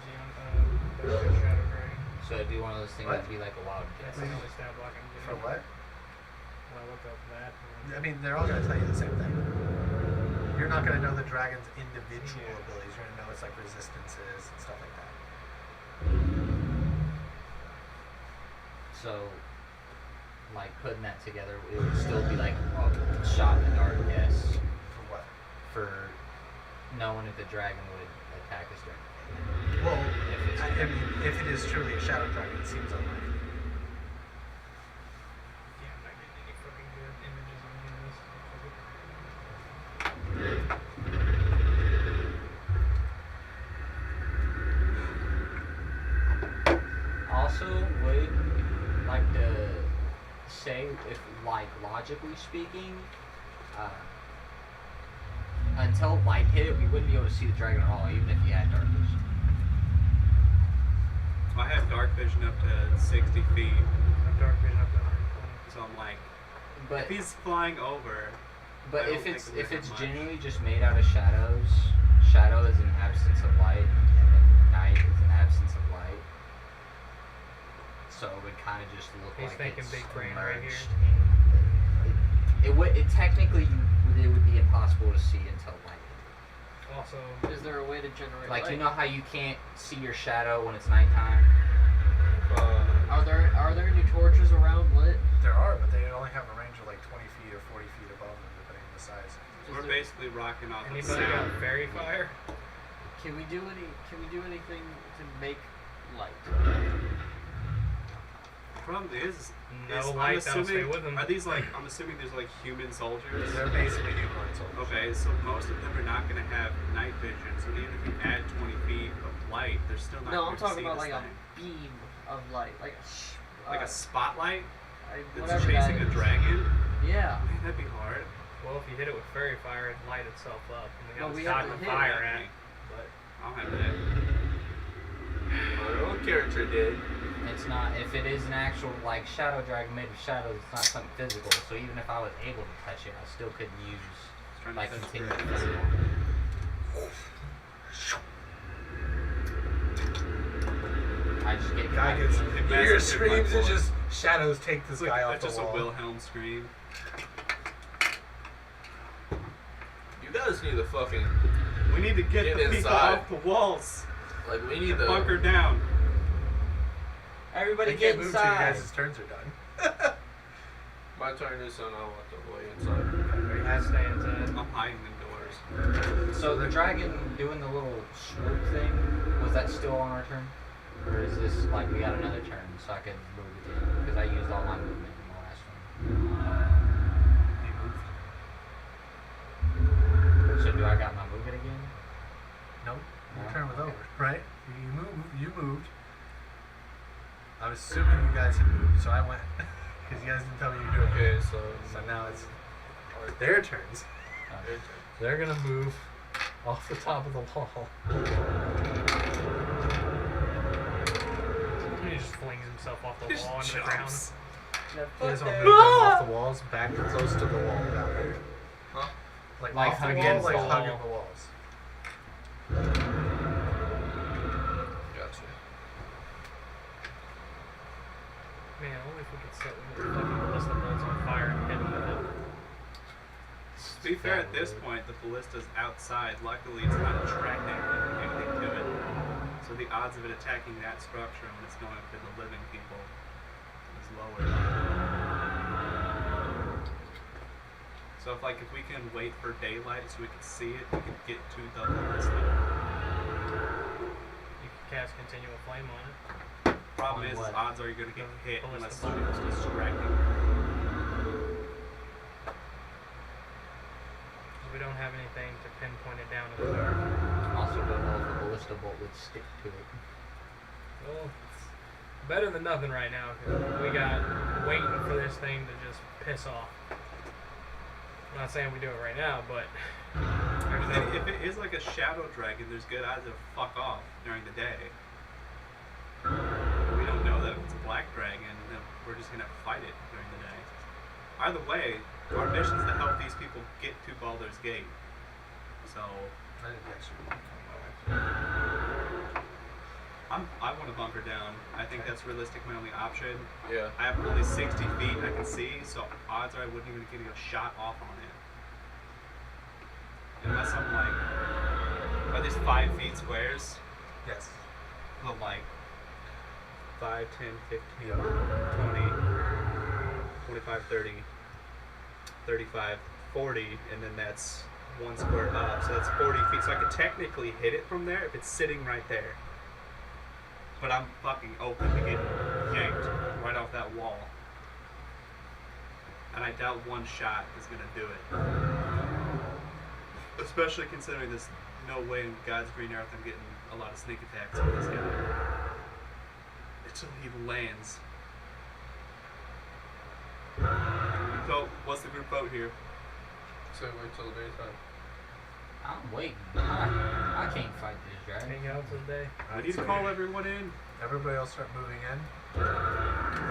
the Shadow Dragon. So it'd be one of those things What? that'd be like a wild That's guess. the only stat block I'm getting. For what? When I look up that. I mean, they're all going to tell you the same thing. You're not going to know the dragon's individual Yeah. abilities. You're going to know its like resistances and stuff like that. So, like putting that together, it would still be like a shot in the dark guess For what? for knowing if the dragon would attack us during the day. Well, If it's I mean, if it is truly a shadow dragon, it seems unlikely. Yeah, I'm not getting any fucking good images on any of this. Also, would like to say, if like logically speaking, until light hit it, we wouldn't be able to see the dragon at all, even if you had dark vision. I have dark vision up to 60 feet, I'm dark vision up to 120. so I'm like, But if he's flying over, But I don't if think it's it would if hurt it's much. genuinely just made out of shadows, shadow is an absence of light, and then night is an absence of light. So it would kind of just look He's like thinking it's big brain right here. submerged in it would technically it would be impossible to see until light. Also, Is there a way to generate Like light? you know how you can't see your shadow when it's nighttime. Are there any torches around lit? There are, but they only have a range of like 20 feet or 40 feet above them, depending on the size. we're basically rocking off of anybody got sound. fairy fire? Can we do anything to make light? The problem is No I'm light, that'll stay assuming, with him. are these like, I'm assuming there's like human soldiers. They're basically humanoid soldiers. Okay, so most of them are not going to have night vision, so even if you add 20 feet of light, they're still not No, going I'm to talking see about this like thing. a beam of light, like Like a spotlight that's whatever chasing that a is. dragon? Yeah. Man, that'd be hard. Well, if you hit it with fairy fire, it'd light itself up. And we No, have we to have dodge to the hit fire it. at. But I'll have that. My own character did. It's not if it is an actual like shadow dragon made of shadows. It's not something physical. So even if I was able to touch it, I still couldn't use Just trying to like touch continue the to grass. physical. I just get Guy gets, It you hear messes with screams my and blood. just shadows take this It's like, guy off that's the just wall. a Wilhelm scream. You guys need to fucking We need to get Get the people inside. off the walls. like we need to Bunker down. Everybody They get can't move till your inside. guys' turns are done. My turn is on. I want the boy inside. I stay inside. I'm hiding indoors. So the dragon doing the little swoop thing, was that still on our turn? Or is this like we got another turn so I could move it in? Because I used all my movement in the last one. He moved. So do I got my movement again? Nope. Your No? turn was Okay. over, right? You moved. I was assuming you guys had moved, so I went. Because you guys didn't tell me you were doing Okay, it. so So now it's their turns. Okay. They're gonna move off the top of the wall. He just flings himself off the Just wall into the ground. jumps. No, You fuck guys all that. move them off the walls, back close to the wall down there. Huh? Like Like off the hugging wall, the like wall. hugging the walls. Gotcha. Man, only if we could set the fucking ballista bolts on fire and hit them with it. To be fair, at this point, the ballista's outside. Luckily, it's not attracting anything to it. So the odds of it attacking that structure when it's going for the living people is lower. So if we can wait for daylight so we can see it, we can get to the ballista. You can cast continual flame on it. Problem On is, what? odds are you're gonna get hit Ballista unless bolt. it's distracting. We don't have anything to pinpoint it down in the dark. Also, don't know if the ballista bolt would stick to it. Well, it's better than nothing right now because we got waiting for this thing to just piss off. I'm not saying we do it right now, but And then if it is like a shadow dragon, there's good odds it'll fuck off during the day. We don't know that if it's a black dragon, then we're just gonna fight it during the day. Either way, our mission is to help these people get to Baldur's Gate. So I didn't actually. I want to bunker down. I think that's realistic. My only option. Yeah. I have only 60 feet I can see, so odds are I wouldn't even get a shot off on it. Unless I'm like, are these 5 feet squares? Yes. So like 5, 10, 15, Yep. 20, 25, 30, 35, 40, and then that's 1 square up. So that's 40 feet. So I could technically hit it from there if it's sitting right there. But I'm fucking open to get yanked right off that wall. And I doubt one shot is going to do it. Especially considering there's no way in God's green earth I'm getting a lot of sneak attacks on this guy. Until he lands. So, what's the group vote here? So wait till daytime. I'm waiting. I can't fight this dragon. hang out for the day. We need to call everyone in. Everybody else start moving in.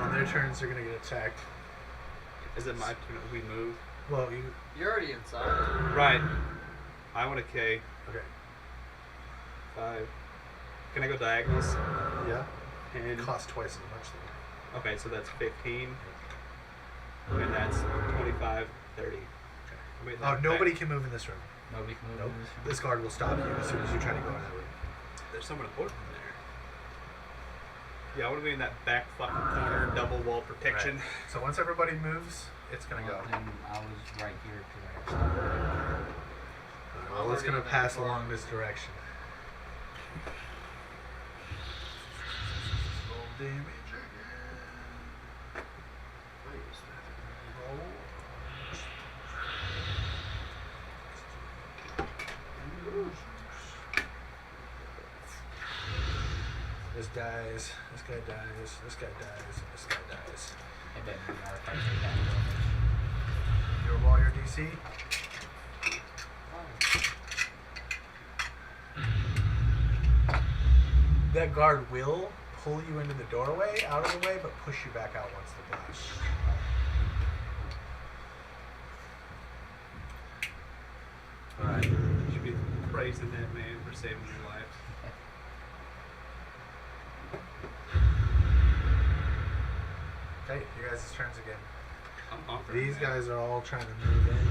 On their turns, they're gonna get attacked. Is it my turn? We move. Well, you. You're already inside. Right. I want a K. Okay. 5. Can I go diagonals? Yeah. And It costs twice as much. Though. okay, so that's 15. And that's 25, 30. Wait, Oh, nobody can move in this room. Nobody can move Nope. in this room. This guard will stop you as soon as you try to go in that room. There's someone important in there. Yeah, I want to be in that back fucking corner, double wall protection. Right. So once everybody moves, it's gonna Well, go. then I was right here because I got stuck. Well, it's gonna pass along this direction. Roll damage again. Roll. This dies. This guy dies. This guy dies. This guy dies. It doesn't really matter if I take that damage. You roll your DC. That guard will pull you into the doorway, out of the way, but push you back out once the blast. Alright. You should be praising that man for saving your life. Okay, you guys' turns again. I'm offering These that. guys are all trying to move in to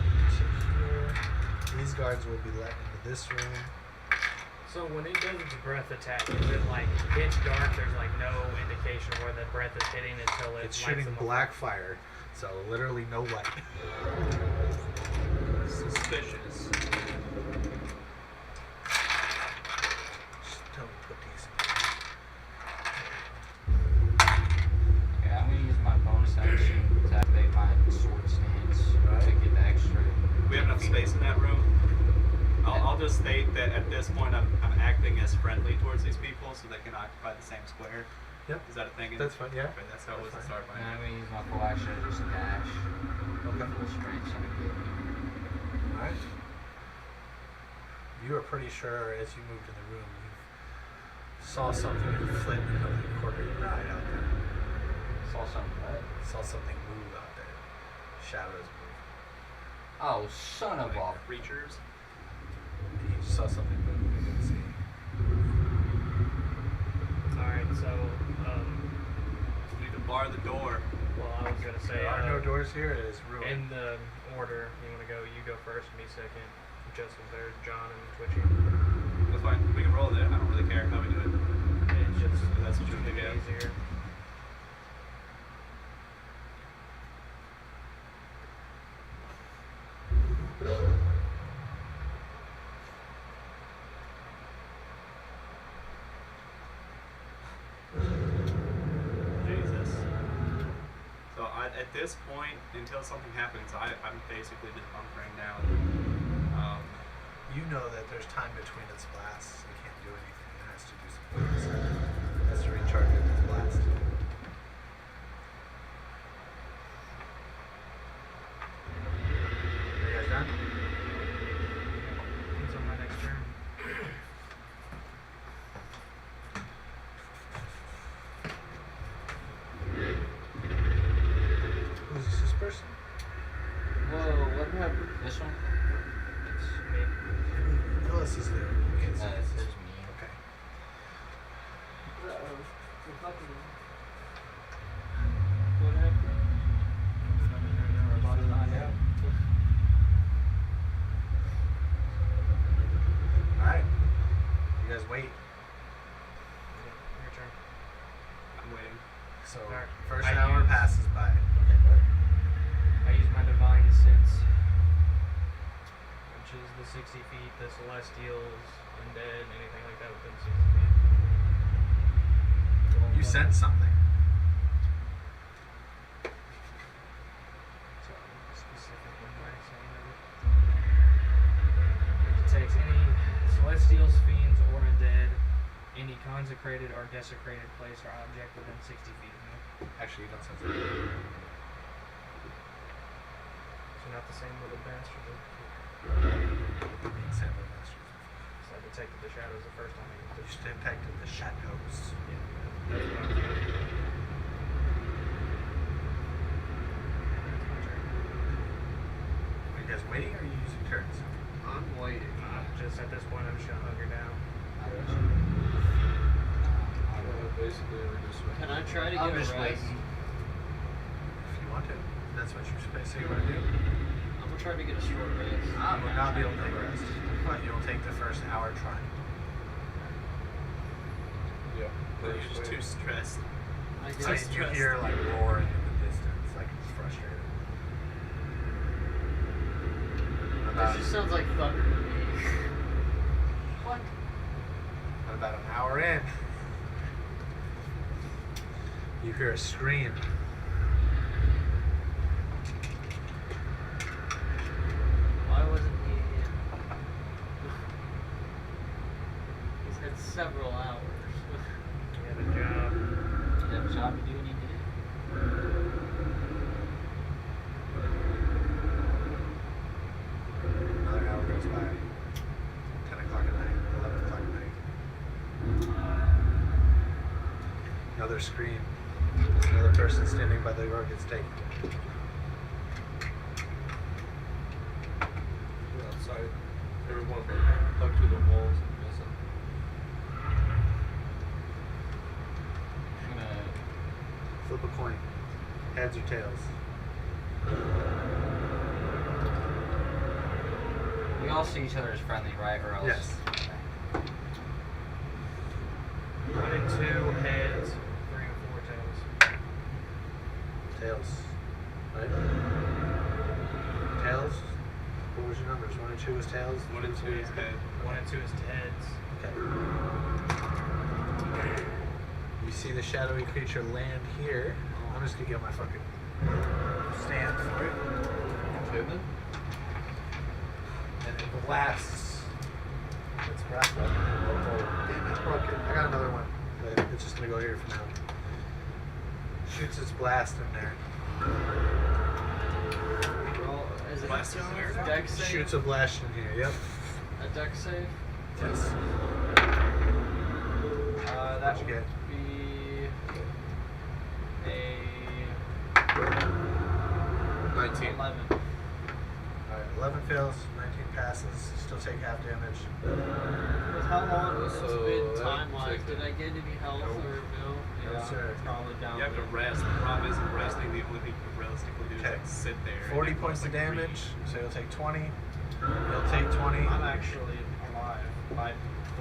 here. These guards will be let into this room. So when it does its breath attack, is it like pitch dark? There's like no indication where the breath is hitting until it It's lights shooting them black fire, so literally no light. Suspicious. Just don't put these. Okay, I'm gonna use my bonus action to activate my sword stance to get the extra. We have enough space in that room. I'll just state that at this point I'm acting as friendly towards these people so they can occupy the same square. Yep. Is that a thing? That's fine, yeah. Okay, that's how it was to That's start And by. I'm gonna use my full action to just dash. Okay. Full strength so I can get here. Alright. You are pretty sure as you moved in the room, you saw something and flit in the corner of your eye out there. So Saw something, right? Saw something move out there. Shadows move. Oh, son of a. Creatures. He just saw something move. He didn't see. Alright, so, We need to bar the door. well, I was gonna say, There are no doors here. It is ruined. in the order, you wanna go, you go first, me second, Justin third, John, and Twitchy. That's fine. We can roll it. I don't really care how we do it. It's just, That's what you make think, it yeah. easier. Jesus. So at this point, until something happens, I'm basically just bunkering down. You know that there's time between its blasts. It can't do anything. It has to do something. It has to recharge its blast. Are you guys done? It's on my next turn. Who's this person? Whoa, what happened? This one? It's me. Who else is there? You can't see There's this. me. Okay. Uh-oh. The fucking... What happened? We're about to find out. Alright. You guys wait. Your turn. I'm waiting. So, Alright. first I hour use- passes by. Okay, what? I use my divine sense, which is the 60 feet, the celestials, undead, anything like that within 60 feet. You sense something. So specific when I say that. Detects any celestials, fiends, or undead, any consecrated or desecrated place or object within 60 feet of me. Actually, you don't sense anything. So not the same little bastard. Same with masters. So I detected the shadows the first time I You used it. detected the shadows. Yeah, that's what I'm doing. That's my turn. Are you guys waiting or are you using turns? I'm waiting. Just at this point, I'm just gonna hunker down. Basically, we're just Can I try to I'm get a just rest? waiting. If you want to. That's what you say you want to do. I'm gonna try to get a short rest. You will not be able to take a rest. But you'll take the first hour trying. yeah. You're just too stressed. I So guess. you hear like roaring in the distance, like it's frustrated. This just sounds like thunder to me. What? About an hour in, you hear a scream. Why wasn't he in? He's had several hours. You had a job. Did you have a job to do when you did it? Another hour goes by. 10 o'clock at night, 11 o'clock at night. Another scream. Another person standing by the door gets taken. We're outside. Everyone hugged to the walls and missing. I'm gonna. Flip a coin. Heads or tails. We all see each other as friendly, right? Or else. Yes. 1 and 2 heads, 3 and 4 tails. Tails. Right? Tails? What was your numbers? 1 and 2 was tails? 1 and 2 is head. 1 and 2 is heads. Okay. You see the shadowy creature land here. I'm just gonna get my fucking stand for it. Kidding? And it blasts. It's blast weapon. Oh, damn, it's broken. I got another one. But it's just gonna go here for now. Shoots its blast in there. Roll, is it Blast in where? deck save? Shoots a blast in here, yep. A deck save? Yes. That What'd you would get? be a 19. 11. Alright, 11 fails, 19 passes, still take half damage. With how long it's So been that time-wise, takes did I get any health Nope. or no? No, Yeah, sir. probably down You have to there. rest. The problem is resting. The only thing you can realistically do is Okay. like sit there. and 40 it points goes, of like, damage, reach. so you'll take 20. You'll take 20. I'm actually alive by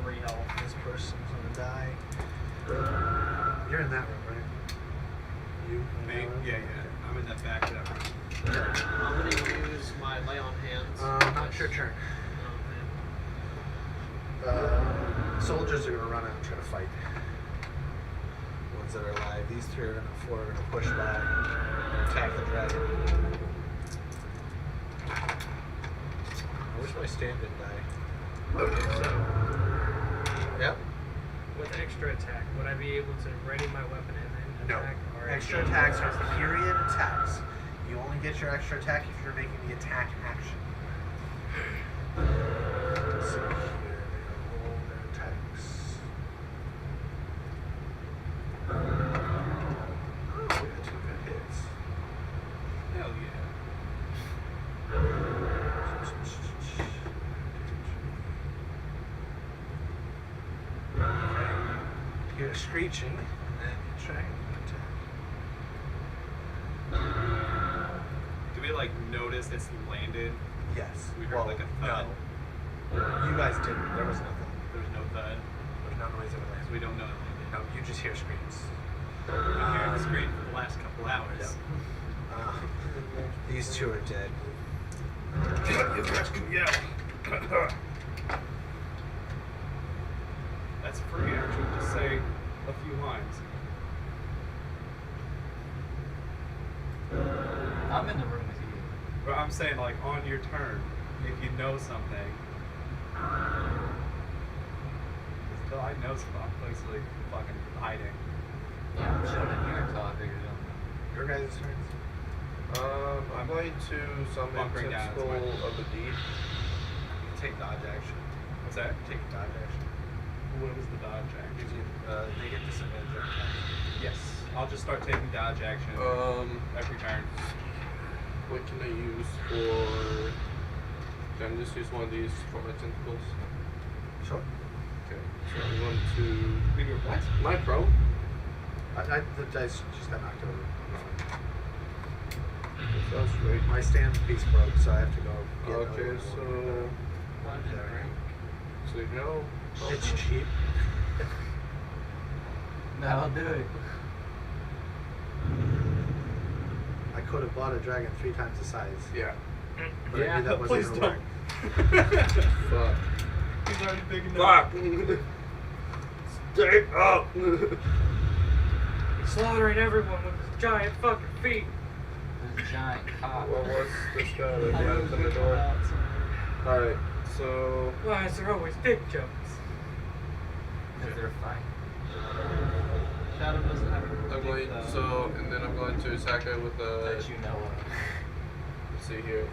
3 health. This person's gonna die. You're in that room, right? You? and Me? that room? Yeah, yeah. I'm in that back of that room. Okay. I'm gonna use my lay on hands. Not your turn. Oh, Soldiers are gonna run out and try to fight. Ones that are alive. These 3 are gonna 4 are gonna push back, attack the dragon. I wish my stand didn't die. Okay, so Yep. with extra attack, would I be able to ready my weapon and then No. attack? Or Extra attacks are period attacks. You only get your extra attack if you're making the attack action. Let's see here. Roll their attacks. Oh, we got 2 good hits. Hell yeah. Okay. You hear a screeching, and you try and attack. Do we like notice it's landed? Yes. We heard like a thud. No. You guys didn't. There was nothing. There's no thud. There's no noise of it. Because we don't know it landed. No, you just hear screams. We've been hearing the scream for the last couple hours. Yep. These 2 are dead. You guys can yell. That's free action. Just say a few lines. I'm in the room with you. But I'm saying like on your turn, if you know something. Until I know something, I'm basically fucking hiding. Yeah, I'm chilling here until I figure it out. Your guys' turns. I'm going to summon Bunkering down, it's Tentacle mine. of the Deep. Take dodge action. What's that? Take dodge action. What was the dodge action? Gives you, they get disadvantage on attack. Yes. I'll just start taking dodge action every turn. What can I use for? Can I just use one of these for my tentacles? Sure. Okay. So I'm going to. We were what? My pro. The dice just got knocked over. Sounds great. My stand piece broke, so I have to go get another Okay, one. so so you know. It's cheap. That'll do it. I could have bought a dragon 3 times the size. Yeah. But I knew that wasn't please gonna don't. work. Fuck. He's already big enough. Fuck. Stay up. He's slaughtering everyone with his giant fucking feet. This giant cock. What was this guy I that knew it ran was to the gonna door? come out somewhere. Alright, so Why is there always dick jokes? Because they're fine. Shadow doesn't have a I'm going and then I'm going to attack it with a That you know of. let's see here.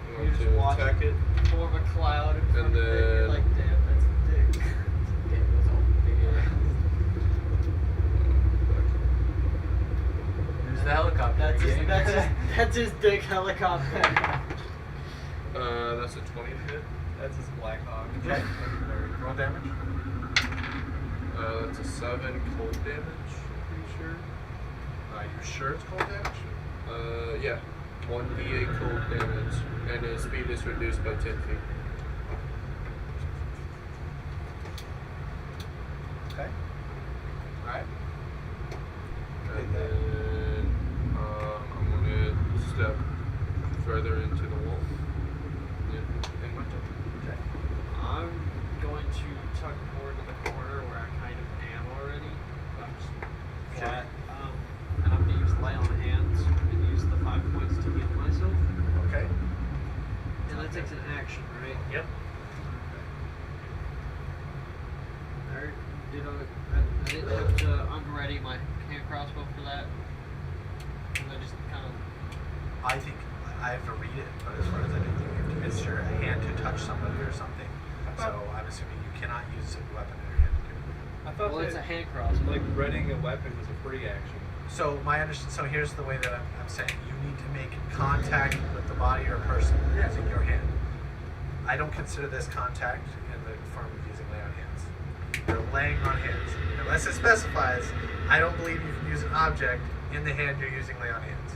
I'm You going just to watch attack it. Form a cloud in front of it. You're then- like, damn, that's a dick. Damn, those old big There's the helicopter. That's his, again. that's his dick helicopter. That's a 20 hit. That's his Black Hawk. Roll damage. That's a 7 cold damage, pretty sure. You sure it's cold damage? Yeah. 1d8 cold damage, and his speed is reduced by 10 feet. Okay. Alright. And then I'm gonna step further into the wall. In my turn. Okay. I'm going to tuck more into the corner where I kind of am already. I'm just flat. And I'm going to use lay on hands and use the 5 points to heal myself. Okay. And that takes an action, right? Yep. I didn't have to unready my hand crossbow for that. 'Cause I just kind of. I think I have to read it, but as far as I know, you have to use your hand to touch somebody or something. So I'm assuming you cannot use a weapon in your hand to do it. I thought Well, that, it's a hand crossbow. like readying a weapon was a free action. So so here's the way that I'm saying. You need to make contact with the body or person using your hand. I don't consider this contact in the form of using lay on hands. You're laying on hands. Unless it specifies, I don't believe you can use an object in the hand you're using lay on hands.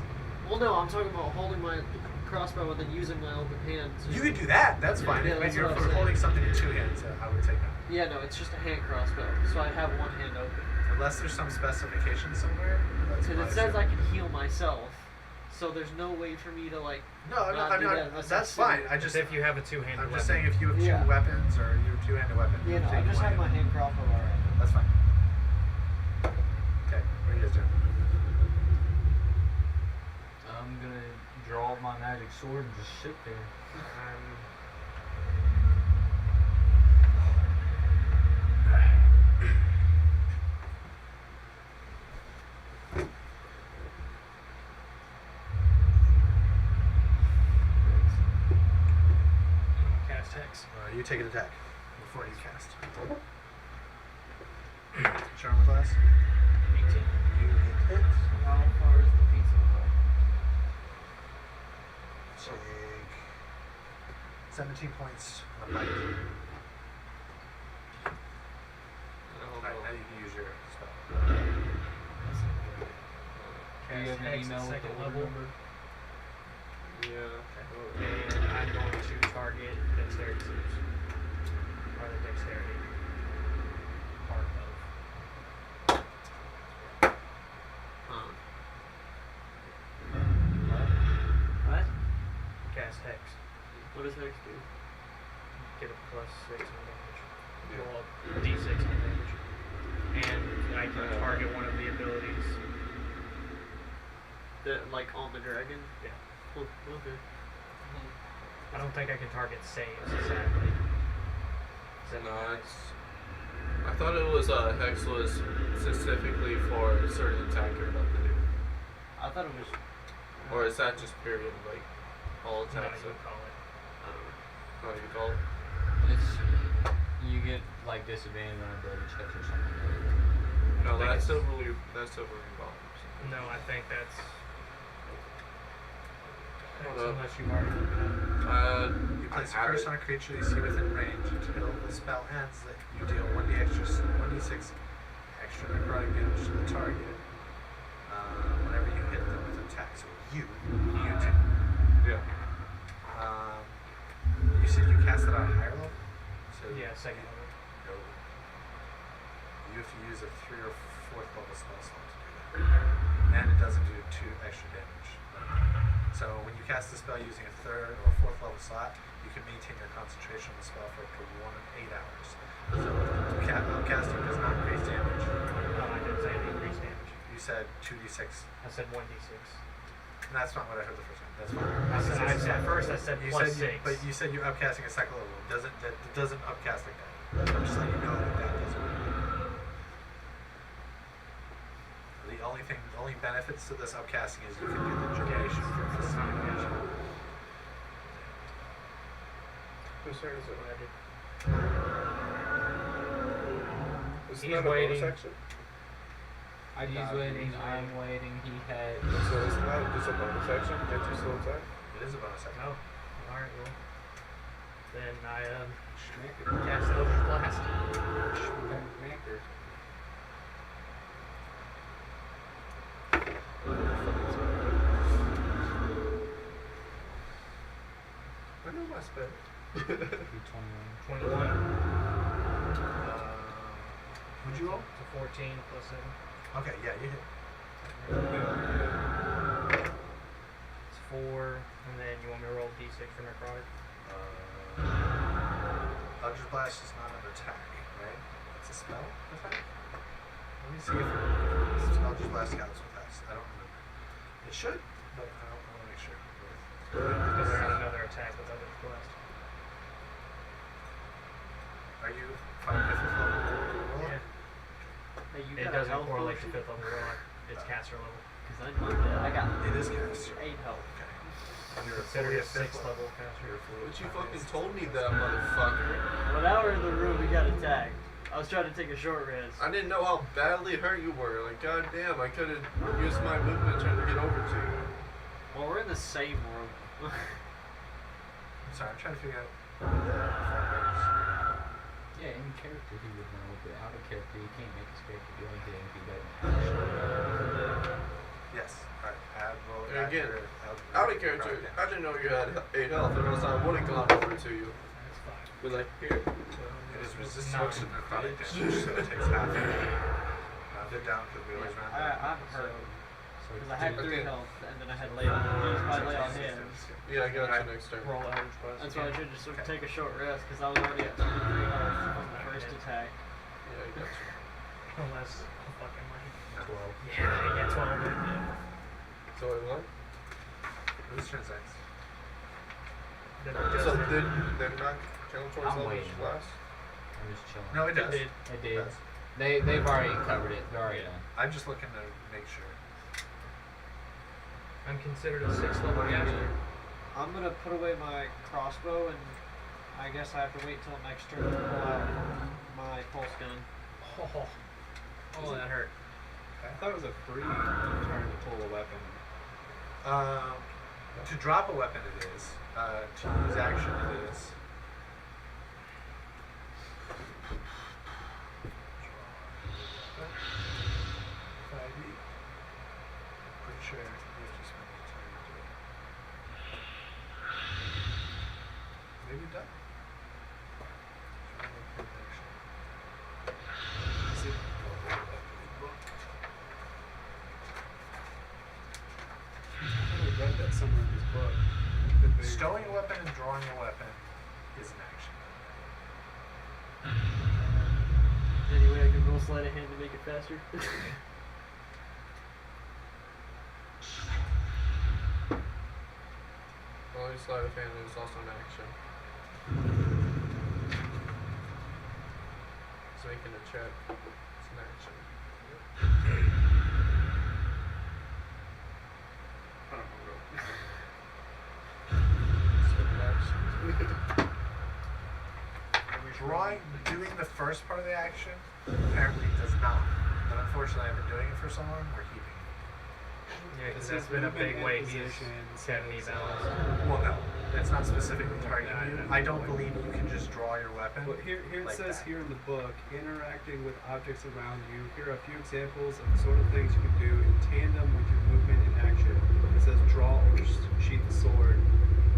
Well, no, I'm talking about holding my crossbow and then using my open hand. You could do that, that's fine. Yeah, If that's you're what I'm saying. holding something in two hands, I would say no. Yeah, no, it's just a hand crossbow, so I have one hand open. Unless there's some specification somewhere. That's Because my it says I assuming. can heal myself, so there's no way for me to like. No, I'm not, not do that unless that's it's fine. suited. I just, If you have a two-handed I'm weapon. just saying if you have two Yeah. weapons or you have two-handed weapon. Yeah, no, I take just one have my hand crossbow already. That's fine. Okay, what are you guys doing? I'm gonna draw my magic sword and just sit there. Cast Hex. You take an attack before you cast. Charm class. 18. You hit it. How far is the pizza away? Take 17 points on bite. Alright, now you can use your spell. Do you Cast have an Hex email at with second the level. number? Yeah. And I'm going to target dexterity saves. Or the dexterity part of. What? Cast Hex. What does Hex do? Get a +6 on damage. Yeah. Well, D6 on damage. And I can target one of the abilities. Like on the dragon? Yeah. Oh, okay. I don't think I can target saves exactly. Is that No, nice? it's. I thought it was Hex was specifically for a certain attack you're about to do. I thought it was. Or is that just period, like all No, attacks? you would call it. How you call it? It's you get like disadvantage on ability checks or something. No, think that's it's- overly bombs. No, I think that's. Hold That's up. unless you've already looked it up. You I place a have curse it. on a creature you see within range until the spell ends. That you deal 1d6 extra necrotic damage to the target whenever you hit them with attacks. So you two. Yeah. You said you cast it on a higher level. So Yeah, second level. go. You have to use a 3rd or 4th level spell slot to do that, and it doesn't do 2 extra damage. So when you cast the spell using a 3rd or 4th level slot, you can maintain your concentration on the spell for up to 1 of 8 hours. So casting does not increase damage. No, I didn't say increase damage. You said 2d6. I said 1d6. And that's not what I heard the first time. That's fine. I said at first I said You plus said 6. but you said you're upcasting a second level. It doesn't upcast like that. I'm just letting you know that doesn't work. The only benefits to this upcasting is you can do the duration for this animation. Whose turn is it? What I did. Isn't He's that a bonus waiting. action? He's waiting. I'm waiting. He had. So isn't that just a bonus action? Can't you still attack? It is a bonus action. Oh, alright, well. Then I cast Eldritch Blast. I know my spell. 21. 21. Would you roll? So 14 plus 7. Okay, yeah, you hit. It's 4, and then you want me to roll d6 for necrotic? Eldritch Blast is not an attack, right? It's a spell attack? Let me see if Eldritch Blast counts with us. I don't remember. It should, but I want to make sure. Because I got another attack with Eldritch Blast. Are you fine with 5th level roll? Yeah. Hey, you It got a doesn't health correlate to potion? 5th level warlock. It's caster level. Because I need that. I got It is cast. 8 health. Okay. And you're Consider it a fully 6th level caster. You're fully But you fine. fucking told me that, motherfucker. Well, now we're in the room. We got attacked. I was trying to take a short rest. I didn't know how badly hurt you were. Like, goddamn, I could have used my movement trying to get over to you. Well, we're in the same room. I'm sorry, I'm trying to figure out. Yeah, in character he would know, but out of character you can't make his character do anything if he doesn't. Yes. Alright, add roll. And again, add out of character, I didn't know you had 8 health, or else I would have gone over to you. That's fine. Be like, here. It is resistant Nine. to necrotic damage, so it takes half. Round it down because we always round down. I'm hurt. So Because I had Okay. 3 health, and then I had lay on. Used my lay on hands. Yeah, I got you next turn. Roll average class. That's why I should just take a short rest, because I was already at 3 health from the first attack. Yeah, I got you. Unless fucking like 12. yeah, 12. Yeah. So I won? Who's turn next? Then So did not count towards I'm level waiting. class? I'm just chilling. No, it does. did. I did. Does. They've already covered it. They're already done. I'm just looking to make sure. I'm considered a 6th level caster. I'm gonna put away my crossbow, and I guess I have to wait till next turn to pull out my pulse gun. Oh, that hurt. I thought it was a free turn to pull a weapon. To drop a weapon it is. To use action it is. Pretty sure you have to spend the time to do it. Maybe done. I read that somewhere in this book. Could be- Stowing a weapon and drawing a weapon is an action. Anyway, I can roll sleight of hand to make it faster. Well, sleight of hand is also an action. It's making a check. It's an action. I don't know. It's an action. Drawing, doing the first part of the action apparently does not. But unfortunately, I've been doing it for so long, we're keeping it. Yeah, because It says that's been a movement big and way he's position, had me so- balance. Well, no, it's not specifically targeting Yeah, you. yeah. I don't believe you can just draw your weapon. Well, here it like says that. here in the book, interacting with objects around you. Here are a few examples of the sort of things you can do in tandem with your movement and action. It says draw or sheath the sword,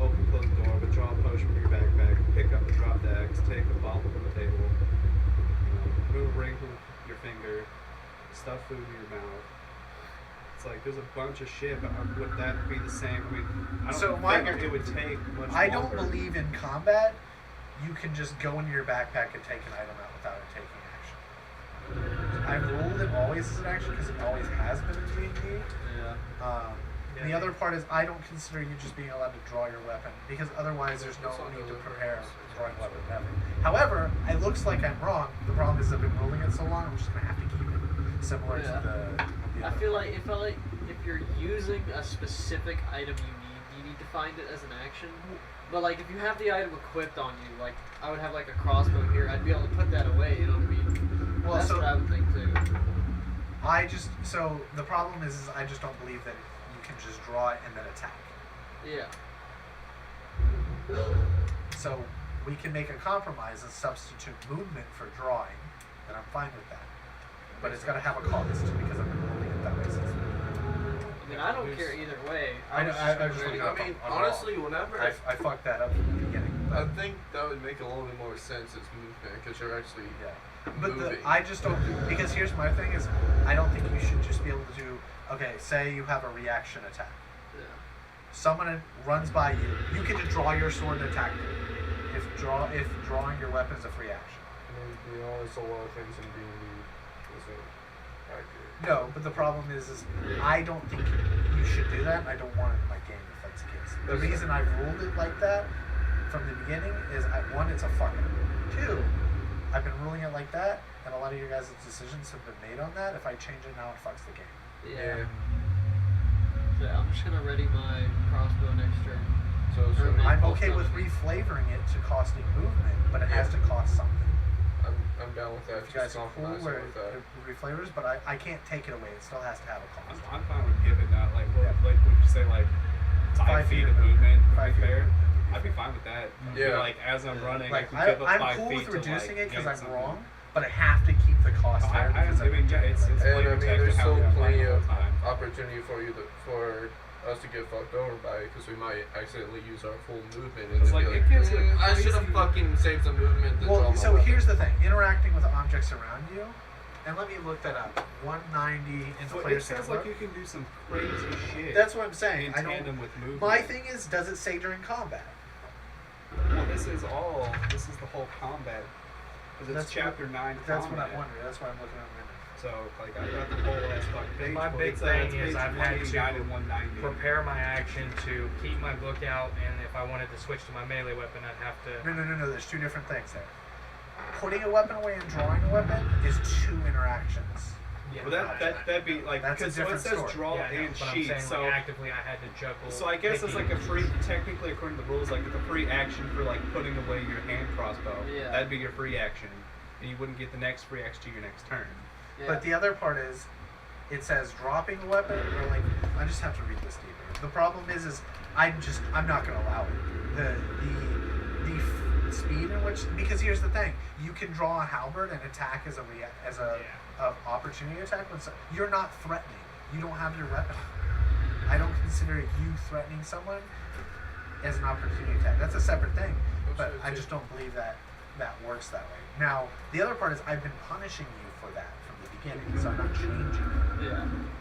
open close the door, withdraw a potion from your backpack, pick up and drop the axe, take a bottle from the table, move a ring from your finger, stuff food in your mouth. It's like there's a bunch of shit, but would that be the same? I mean, I don't So my- figure it would take much I don't longer. believe in combat. You can just go into your backpack and take an item out without it taking action. I've ruled it always as an action because it always has been in D&D. Yeah. And the other part is I don't consider you just being allowed to draw your weapon because otherwise there's no It's on need to the prepare list. a drawing weapon ever. However, it looks like I'm wrong. The problem is I've been ruling it so long, I'm just gonna have to keep it similar Yeah. to the I other feel part. like if you're using a specific item you need to find it as an action. But like if you have the item equipped on you, like I would have like a crossbow here, I'd be able to put that away, you know what I mean? Well, That's so what I would think too. so the problem is I just don't believe that you can just draw it and then attack. Yeah. So we can make a compromise and substitute movement for drawing, and I'm fine with that. But it's got to have a cost because I've been ruling it that way since. I mean I don't care either way. I know- I was just ready- looked I mean, I'm honestly, whenever I fucked that up from the beginning. I But, think that would make a little bit more sense as movement because you're actually yeah. But moving. I just don't because here's my thing is I don't think you should just be able to do okay. Say you have a reaction attack. Yeah. Someone runs by you. You can just draw your sword and attack them. If drawing your weapon is a free action. I mean, you know, there's a lot of things in D&D isn't accurate. No, but the problem is I don't think you should do that. And I don't want it in my game if that's the case. The reason I've ruled it like that from the beginning is one, it's a fuck up. Two, I've been ruling it like that, and a lot of your guys' decisions have been made on that. If I change it now, it fucks the game. Yeah. So I'm just gonna ready my crossbow next turn. So Or my I'm pulse okay gun. with reflavoring it to costing movement, but it has to cost something. I'm I'm down with that. If you guys Just are cool, compromising where with that. it would be flavors, but I can't take it away. It still has to have a cost. I'm fine with giving that. Like, what would you say? Like 5 feet of movement. 5 feet. Fair. I'd be fine with that. Yeah. Like as I'm running, Like I could give up 5 I'm cool feet with to, reducing like, it because gain I'm something. wrong, but I have to keep the cost Oh, there because I mean, yeah, it's And fully I mean, protected there's how still we have plenty fun all of the time. opportunity for us to get fucked over by it because we might accidentally use our full movement and It's then like, be it gets, like, I should have crazy." fucking saved some movement to draw Well, my so weapon." here's the thing: interacting with objects around you, and let me look that up. 190 in the So player it sounds handbook. like you can do some crazy shit. That's what I'm saying. in I don't. tandem with movement. My thing is, does it say during combat? Well, this is the whole combat. Because That's it's chapter 9 That's what combat. I'm wondering. That's why I'm looking at it. So, like, I got the whole ass fucking page. My but big it's, thing it's is page I've had 189 to and 190. prepare my action to keep my book out, and if I wanted to switch to my melee weapon, I'd have to. No. There's two different things there. Putting a weapon away and drawing a weapon is two interactions. Yeah, Well, that'd be like, That's a because so it different says story. draw yeah, I know, and but I'm sheet. saying, So, like, actively, I had to juggle. so I guess it's like a picking- free, technically according to the rules, like it's a free action for like putting away your hand crossbow. Yeah. That'd be your free action, and you wouldn't get the next free action to your next turn. Yeah. But the other part is, it says dropping a weapon, or like, I just have to read this deeper. The problem is I'm not going to allow it. The speed in which, because here's the thing, you can draw a halberd and attack as a opportunity attack when you're not threatening. You don't have your weapon. I don't consider you threatening someone as an opportunity attack. That's a separate thing, but I just don't believe that works that way. Now, the other part is I've been punishing you for that from the beginning, so I'm not changing it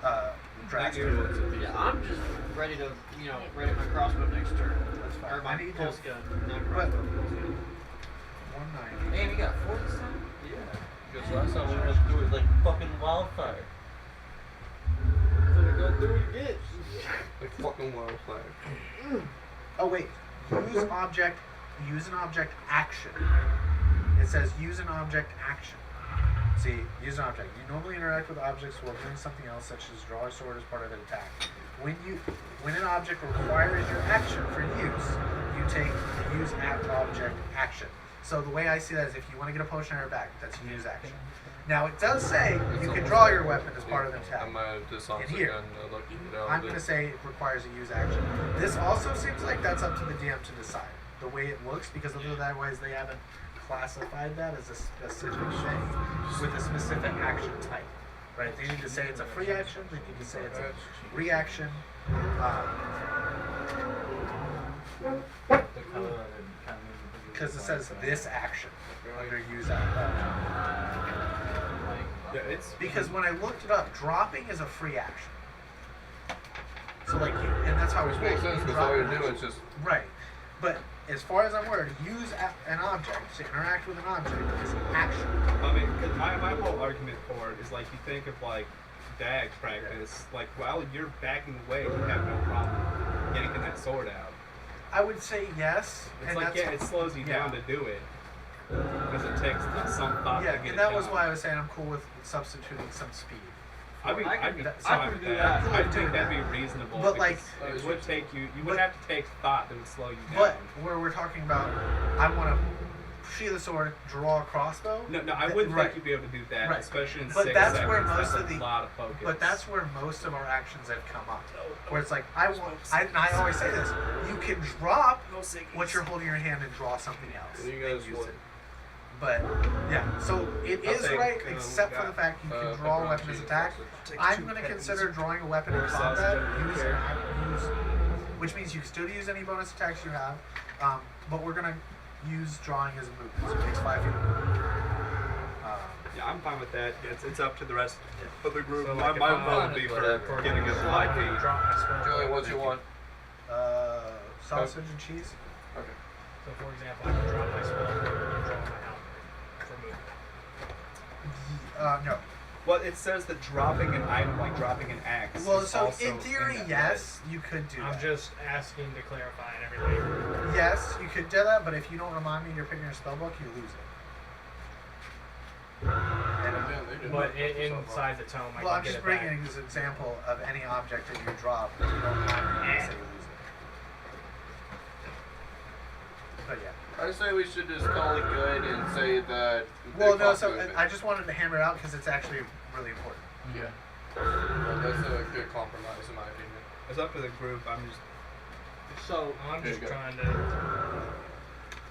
Yeah. drastically. Yeah, I'm just ready to, ready my crossbow next turn. That's fine. Or my I need to- pulse gun. Not crossbow, pulse gun. 190. Damn, you got 4 this time? Yeah. Because last time we Let's went do it like fucking wildfire. Gonna go through it again. like fucking wildfire. Oh wait, use an object action. It says use an object action. See, use an object. You normally interact with objects while doing something else, such as draw a sword as part of an attack. When an object requires your action for use, you take the use object action. So the way I see that is if you want to get a potion on your back, that's a use action. Now it does say you can draw your weapon as part of an attack. I might have disarmed And the here, gun looking down. I'm going to say it requires a use action. This also seems like that's up to the DM to decide. The way it looks, because otherwise they haven't classified that as a specific thing with a specific action type. Right? They need to say it's a free action. They need to say it's a reaction. The color of it kind of Because it says this action under use action. Yeah, it's Because when I looked it up, dropping is a free action. So like, and that's how it's Which makes sense because all you're doing is just right. But as far as I'm aware, to use an object, to interact with an object, is an action. I mean, 'cause my whole argument for it is like you think of like dag practice, like while you're backing away, you have no problem getting that sword out. I would say yes. It's and like, that's, yeah, it slows you down yeah. to do it because it takes some thought yeah, to get and it that was done. why I was saying I'm cool with substituting some speed. I mean, I I'd could- be I fine could with do that. that. I think that'd be reasonable. But, like- because it would take you but- would have to take thought that would slow you down. But where we're talking about, I want to sheath the sword, draw a crossbow. No, I Th- wouldn't right. think you'd be able to do that, Right. especially in But 6 that's seconds. where most That's of a the- lot of focus. But that's where most of our actions have come up. Where it's like, and I always say this, you can drop what you're holding in your hand and draw something else. You and guys use would. it. But, yeah, so it I'll is take, right, we except for got, the fact you can pepperoni draw a weapon as cheese attack. sausage. I'm going to consider drawing a weapon in Or combat, sausage, which means you can still use any bonus attacks you have, but we're going to use drawing as a movement, so it takes 5 feet of movement. Yeah, I'm fine with that. It's up to the rest of the group. So, my like, my if I'm vote would be for whatever. getting us 5 feet. Drop my spell. Joey, what you want? Sausage and cheese? Okay. So, for example, I can drop my spell and draw my helmet for movement. No. Well, it says that dropping an item, like dropping an axe. Well, is so also in theory, that yes, you could do I'm that. just asking to clarify and everything. Yes, you could do that, but if you don't remind me you're picking your spell book, you lose it. But inside the tome, I Well, I'm can get just it bringing back. as an example of any object that you drop that you don't remind me, you say you lose it. But yeah. I say we should just call it good and say that Well, big no. hop So movement. I just wanted to hammer it out because it's actually really important. Yeah. That's a good compromise in my opinion. It's up to the group. I'm just. So, I'm There just you go. trying to.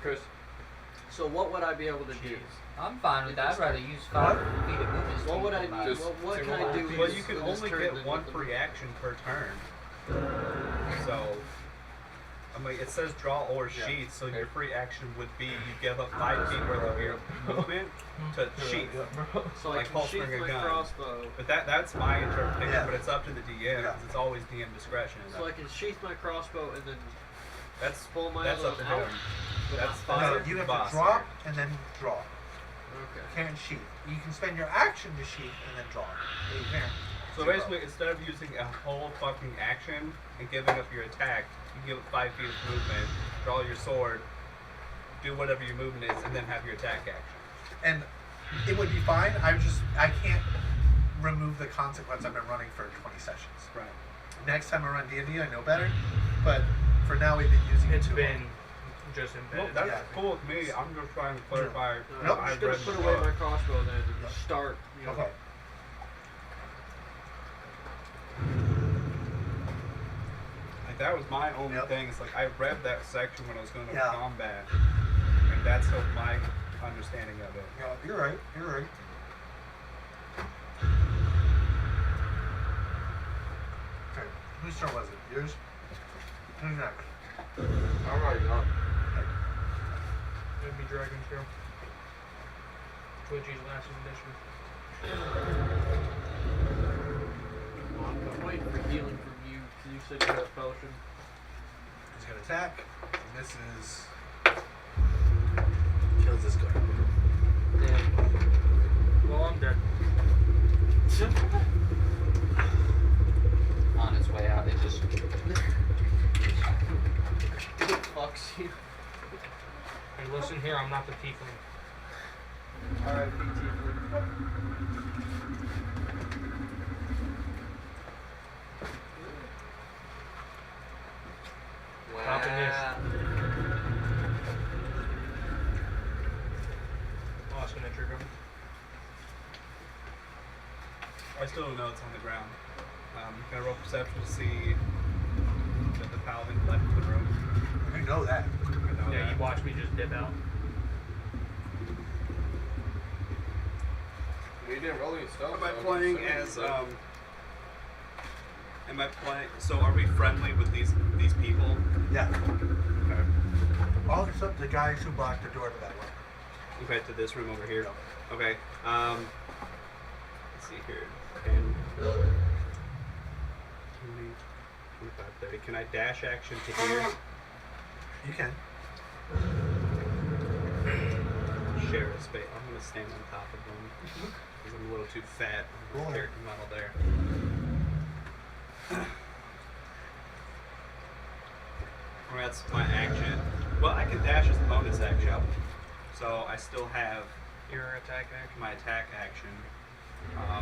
Chris. so what would I be able to do? I'm fine with that. I'd rather use 5 feet of movement. What would I speed than Just what can single I do? line. Well, in you this- can in this only turn get than one with free the- action per turn. So, I mean, it says draw or sheath, so your free action would be you give up 5 feet worth of your movement to sheath. So I like can pulse sheath string a my gun. crossbow. But that's my interpretation. Yeah. But it's up to the DM. Yeah. It's always DM discretion. So I can sheath my crossbow and then That's pull my that's other up to out. him. but That's not fine. fire. No, you have boss to drop here. and then draw. Okay. Can't sheath. You can spend your action to sheath and then draw. You can't. So basically, instead of using a whole fucking action and giving up your attack, you give it 5 feet of movement, draw your sword, do whatever your movement is, and then have your attack action. And it would be fine. I can't remove the consequence. I've been running for 20 sessions. Right. Next time I run D&D, I know better. But for now, we've been using It's it too been long. just Well, embedded. that's Yeah. cool with me. I'm just trying to clarify. No, Nope. I'm I've just gonna read put the away book. my crossbow then and Yep. start. You know, Okay. Like, that was my only Yep. thing. It's like I read that section when I was going to Yeah. combat, and that's my understanding of it. Yeah, you're right. You're right. Okay. Whose turn was it? Yours? Who's next? I'm already done. It'd be Dragon's Girl. Twitchy's last edition. I'm waiting for healing from you because you said you had a potion. He's gonna attack. And this is kills this guy. Well, I'm dead. On its way out, it just. It fucks you. Hey, listen here, I'm not the tiefling. R.I.P. Tiefling. Popping this. Lost an trigger. I still don't know it's on the ground. Can I roll perception to see that the paladin left the room? You know that. I know Yeah, that. you watched me just dip out. We didn't roll any stuff. Am I so I'm playing assuming as you did. Am I playing? So are we friendly with these people? Yeah. Okay. All except the guys who blocked the door to that one. Okay, to this room over here. Okay. Let's see here. 10, 20, 25, 30. Can I dash action to here? You can. Share a space. I'm gonna stand on top of them because I'm a little too fat on the Roll. character model there. Well, that's my action. Well, I can dash as a bonus action, so I still have Your attack action. my attack action. I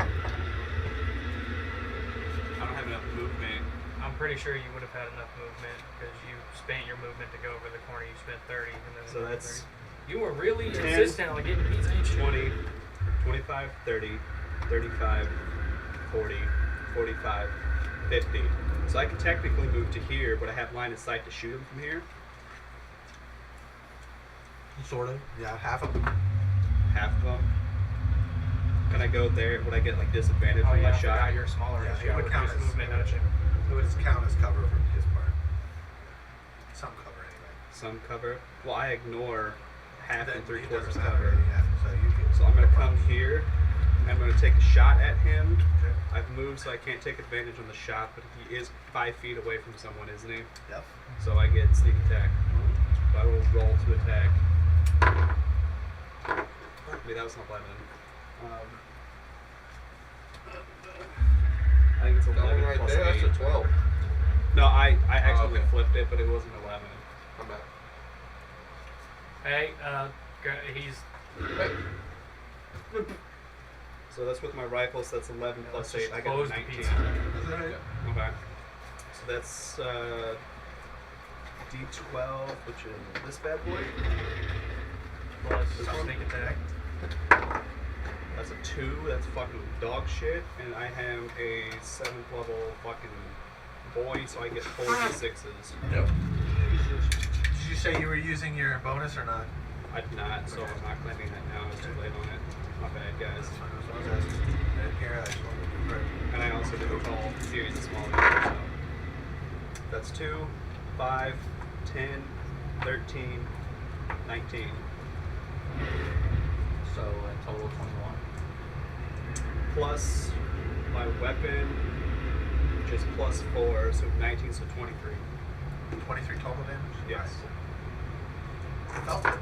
don't have enough movement. I'm pretty sure you would have had enough movement because you spent your movement to go over the corner. You spent 30, and then So another that's 30. You were really 10, insistent on getting pizza, ain't you? 20, 25, 30, 35, 40, 45, 50. So I could technically move to here, but I have line of sight to shoot him from here. Sort of. Yeah, half of them. Half of them. Can I go there? Would I get like disadvantage Oh from yeah, my I forgot shot? you're smaller. Yeah, so you it would got count reduced as movement, don't you? It would just count as cover from his part. Some cover anyway. Some cover. Well, I ignore half Then and three it quarters doesn't matter, cover. Yeah, so you can. So I'm gonna come here. And I'm gonna take a shot at him. Okay. I've moved so I can't take advantage on the shot, but he is 5 feet away from someone, isn't he? Yep. So I get sneak attack. So I will roll to attack. Maybe that was an 11. I think it's That 11 one right plus there, 8. that's a 12. No, I accidentally okay. flipped it, but it wasn't 11. I'm back. Hey, he's Hey, So that's with my rifle, so that's 11 plus let's 8. I just got close the 19. pizza. Is that right? Okay. So that's D12, which is this bad boy. Plus This sneak one? attack. That's a 2. That's fucking dog shit. And I am a 7th level fucking boy, so I get 4 d6s. Yep. Did you say you were using your bonus or not? I did not, so I'm not claiming that now. It's too late on it. My bad, guys. That's fine. That's what I was asking. I didn't hear it. I just wanted to confirm. And I also do a call series of small numbers. So that's 2, 5, 10, 13, 19. So a total of 21. Plus my weapon, which is plus 4, so 19, so 23. 23 total damage? Yes. It felt it.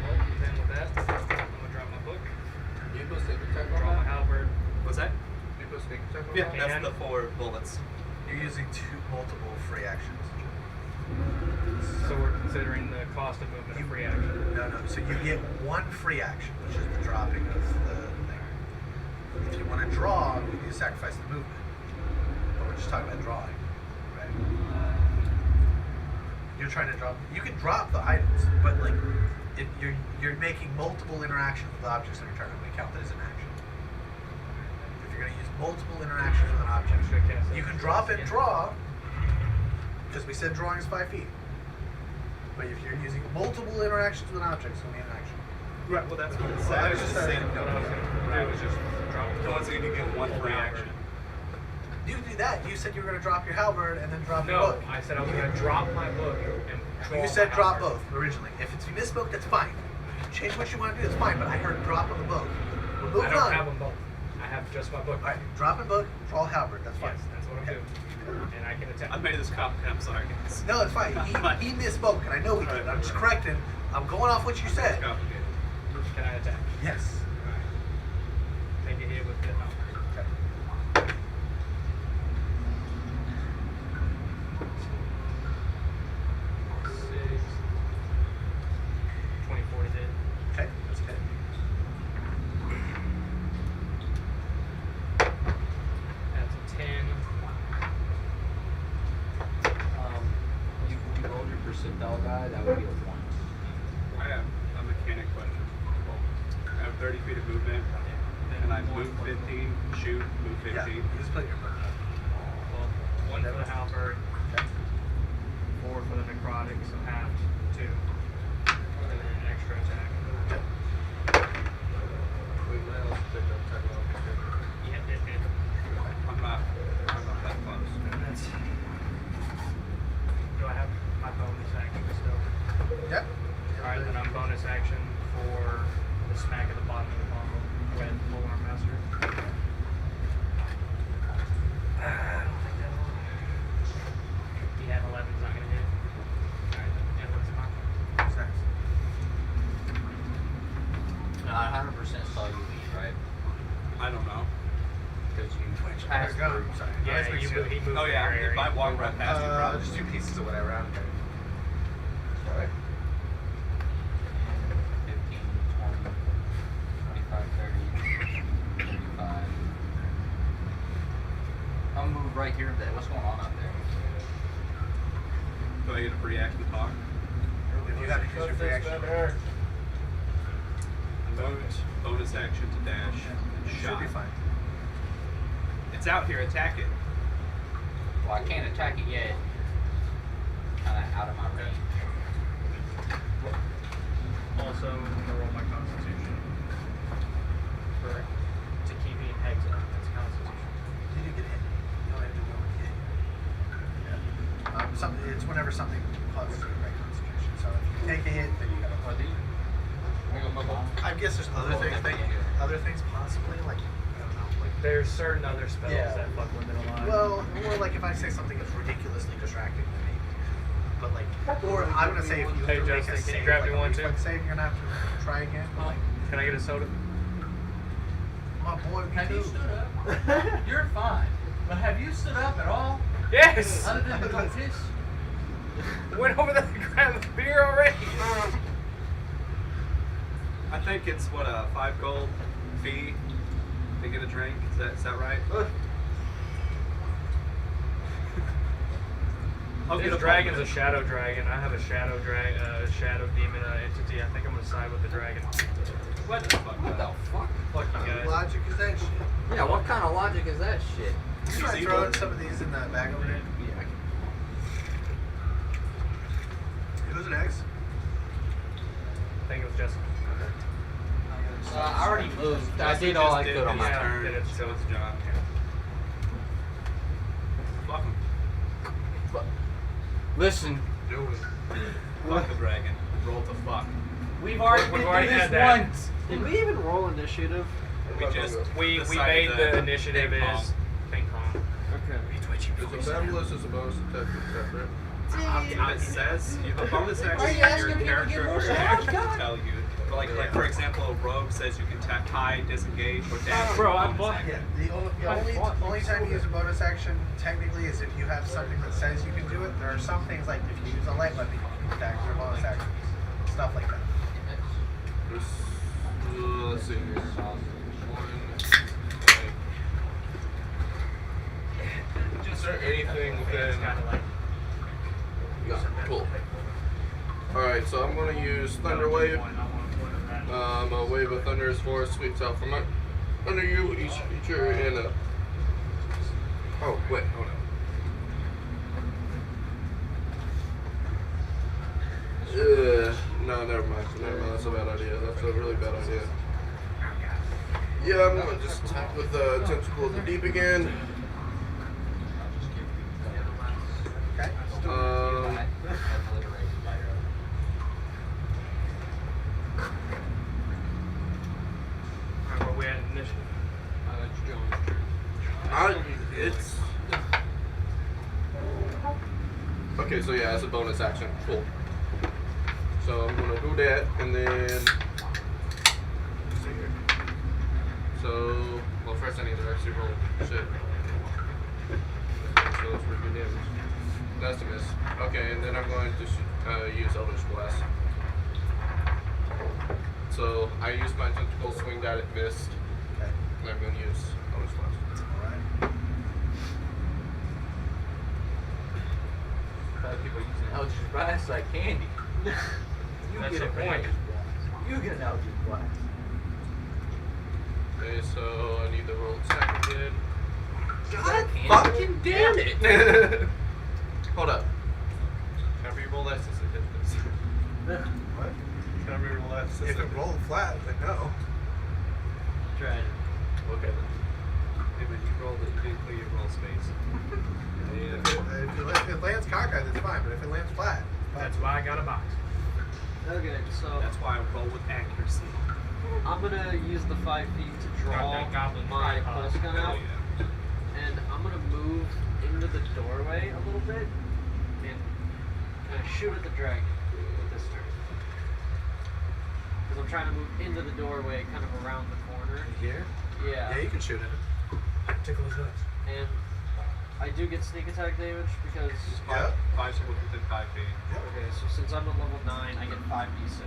Well, then with that, I'm gonna drop my book, You go sneak attack on draw my that? halberd. What's that? You go sneak attack on Yeah, that? that's And- the 4 bullets. You're using multiple free actions. So we're considering the cost of movement a free action. No. So you get one free action, which is the dropping of the thing. If you want to draw, you need to sacrifice the movement. But we're just talking about drawing, right? You're trying to drop. You can drop the items, but like, you're making multiple interactions with objects on your turn. I'm going to count that as an action. If you're going to use multiple interactions with an object, you can drop and draw. Because we said drawing is 5 feet. But if you're using multiple interactions with an object, it's going to be an action. Right, well, that's what it Well, said. I was just saying, What I was gonna do was just drop No one's going to get one free action. You do that. You said you were going to drop your halberd and then drop your No, book. I said I was gonna drop my book and draw You said my drop halberd. both originally. If it's you misspoke, that's fine. Change what you want to do, that's fine. But I heard drop on the book. We're moving I don't on. have them both. I have just my book. All right, drop and book, draw halberd. That's fine. Yes, that's what I'm Okay. doing. And I can attack. I made this complicated. I'm sorry, guys. No, it's fine. He misspoke, and I know he did. I'm just correcting. I'm going off what you It's said. complicated. Can I attack? Yes. Take a hit with the halberd. Okay. Six. 24 to hit. Okay, that's good. That's a 10. You rolled your percentile die, that would be a 1. I have a mechanic question. I have 30 feet of movement, and I move 15, shoot, move 15. Yeah, you just put your book up. Well, 1 for the halberd, Okay. 4 for the necrotic, so half, 2. And then an extra attack. Okay. We might also take that attack on Yeah, it hit. I'm not that close. That's. Do I have my bonus action still? Yep. Alright, then I'm bonus action for the smack at the bottom of the combo with full arm master. I don't think that'll. He had 11's not gonna hit. Alright, then what's my Who's next? No, I 100% saw you leave, right? I don't know. Because you Which passed go? through. Sorry. Yeah, Let's you make moved, he moved Oh, to yeah, your if I area. walk right past you, probably. Just 2 pieces of whatever. I don't care. Alright. 15, 20, 25, 30, 35. I'll move right here. What's going on out there? Do I get a free action to talk? If you have to use your free action. Moved, bonus action to dash, and Should shot. be fine. It's out here, attack it. Well, I can't attack it yet. Kind of out of my range. Also, I'm gonna roll my constitution. To keep me pegged up. That's constitution. You didn't get hit. You don't have to go with hit. Yeah. It's whenever something causes you to break concentration. So if you take a hit, then you gotta. Are these? I guess there's other things possibly like I don't know like. There's certain other spells Yeah. that fuck with it a lot. Well, or like if I say something that's ridiculously distracting to me. But like, or I'm gonna say if you Hey, have to make Justin, a can you save, grab like me a one, too? reflex save, you're gonna have to try again. But like, Can I get a soda? my boy, me Have you too. stood up? You're fine. But have you stood up at all? Yes! Other than to go piss? Went over there and grabbed the beer already. I think it's what a 5 gold fee to get a drink. Is that right? I'll This get a dragon's a moment. shadow dragon. I have a shadow demon entity. I think I'm gonna side with dragon. What the fuck? What the fuck? Fuck you guys. Logic is that shit. Yeah, what kind of logic is that shit? You try throwing some of these in the bag over there. Yeah, Who's next? I think it was Jessica. I already moved. I Justin did all just I did could on my his turn. turn. So it's John. Fuck him. Listen, Do it. Fuck the dragon. Roll to fuck. We've already We've been already through had this that. once. Did we even roll initiative? We just We decided made to the initiative ping pong. is ping pong. Okay. Is a fabulous is a bonus attack separate? It says you have a bonus action. Are you asking your me to character get more or your shots? action God. to tell you. But like for example, a rogue says you can tie, disengage, or dash. Bro, with a I bonus bought- action. Yeah, the only time you use a bonus action technically is if you have something that says you can do it. There are some things like if you use a light weapon, you can attack your bonus action. Stuff like that. Let's see here. Is there anything It's within? kind of like. No, cool. Alright, so I'm gonna use Thunder Wave. A wave of thunderous force sweeps out from under you, each creature in a. Oh, wait, hold on. No, never mind. That's a bad idea. That's a really bad idea. Yeah, I'm gonna just attack with the Tentacle of the Deep again. Okay. Alright, where we at in initiative? It's. Okay, so yeah, it's a bonus action. Cool. So I'm gonna do that, and then. Let's see here. So, well, first I need to actually roll shit. So that's pretty good damage. That's a miss. Okay, and then I'm going to use Eldritch Blast. So I used my tentacle, swinged at it, missed, Okay. and I'm going to use Eldritch Blast. Alright. People using Eldritch Blast like candy. You That's get the an point. Eldritch Blast. You get an Eldritch Blast. Okay, so I need the roll attack again. God Fucking damn it! Hold up. Can I re-roll that since it hit this? What? Can I re-roll that since If it rolled flat, then no. Tried. Okay then. Yeah, but you rolled it. You didn't clear your roll space. If it lands cockeyed, that's fine. But if it lands flat, That's why I got a box. Okay, so That's why I roll with accuracy. I'm gonna use the 5 feet to draw Goddamn goblin my tripod. pulse gun Hell out, yeah. and I'm gonna move into the doorway a little bit and shoot at the dragon with this turn. Because I'm trying to move into the doorway, kind of around the corner. here. Yeah. Yeah, you can shoot it. Tickle his nuts. And I do get sneak attack damage because. Yep. Five people within 5 feet. Okay, so since I'm at level 9, I get 5d6.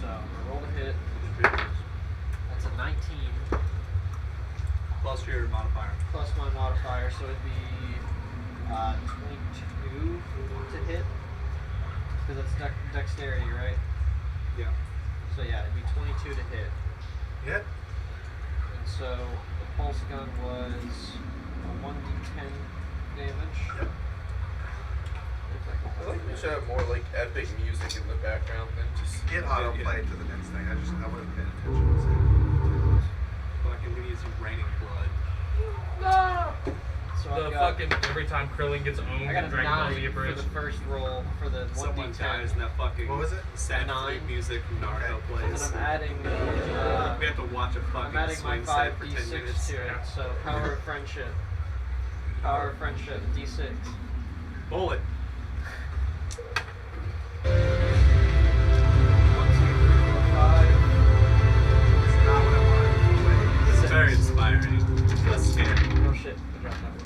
So I'm gonna roll to hit. That's a 19 Plus your modifier. plus my modifier, so it'd be 22 to hit. Because that's dexterity, right? Yeah. So yeah, it'd be 22 to hit. Yep. And so the pulse gun was a 1d10 damage. Yep. I think we should have more like epic music in the background than just. It auto-played to the next thing. I wasn't paying attention. Fucking we need some raining blood. So I've The got, fucking every time Krillin gets owned I got in a Dragon Ball 9 Z for Bridge. the first roll for the Someone 1d10. dies and that fucking What was it? sad 9. flute music from Naruto Okay. And plays. I'm adding We have to watch a I'm fucking adding my swing set for 10 5d6 minutes. to it. So power of friendship. Power of friendship, d6. Bullet. 1, 2, 3, 4, 5. It's not what I wanted. Wait. This is very inspiring. Let's stand. Oh shit, I dropped that one.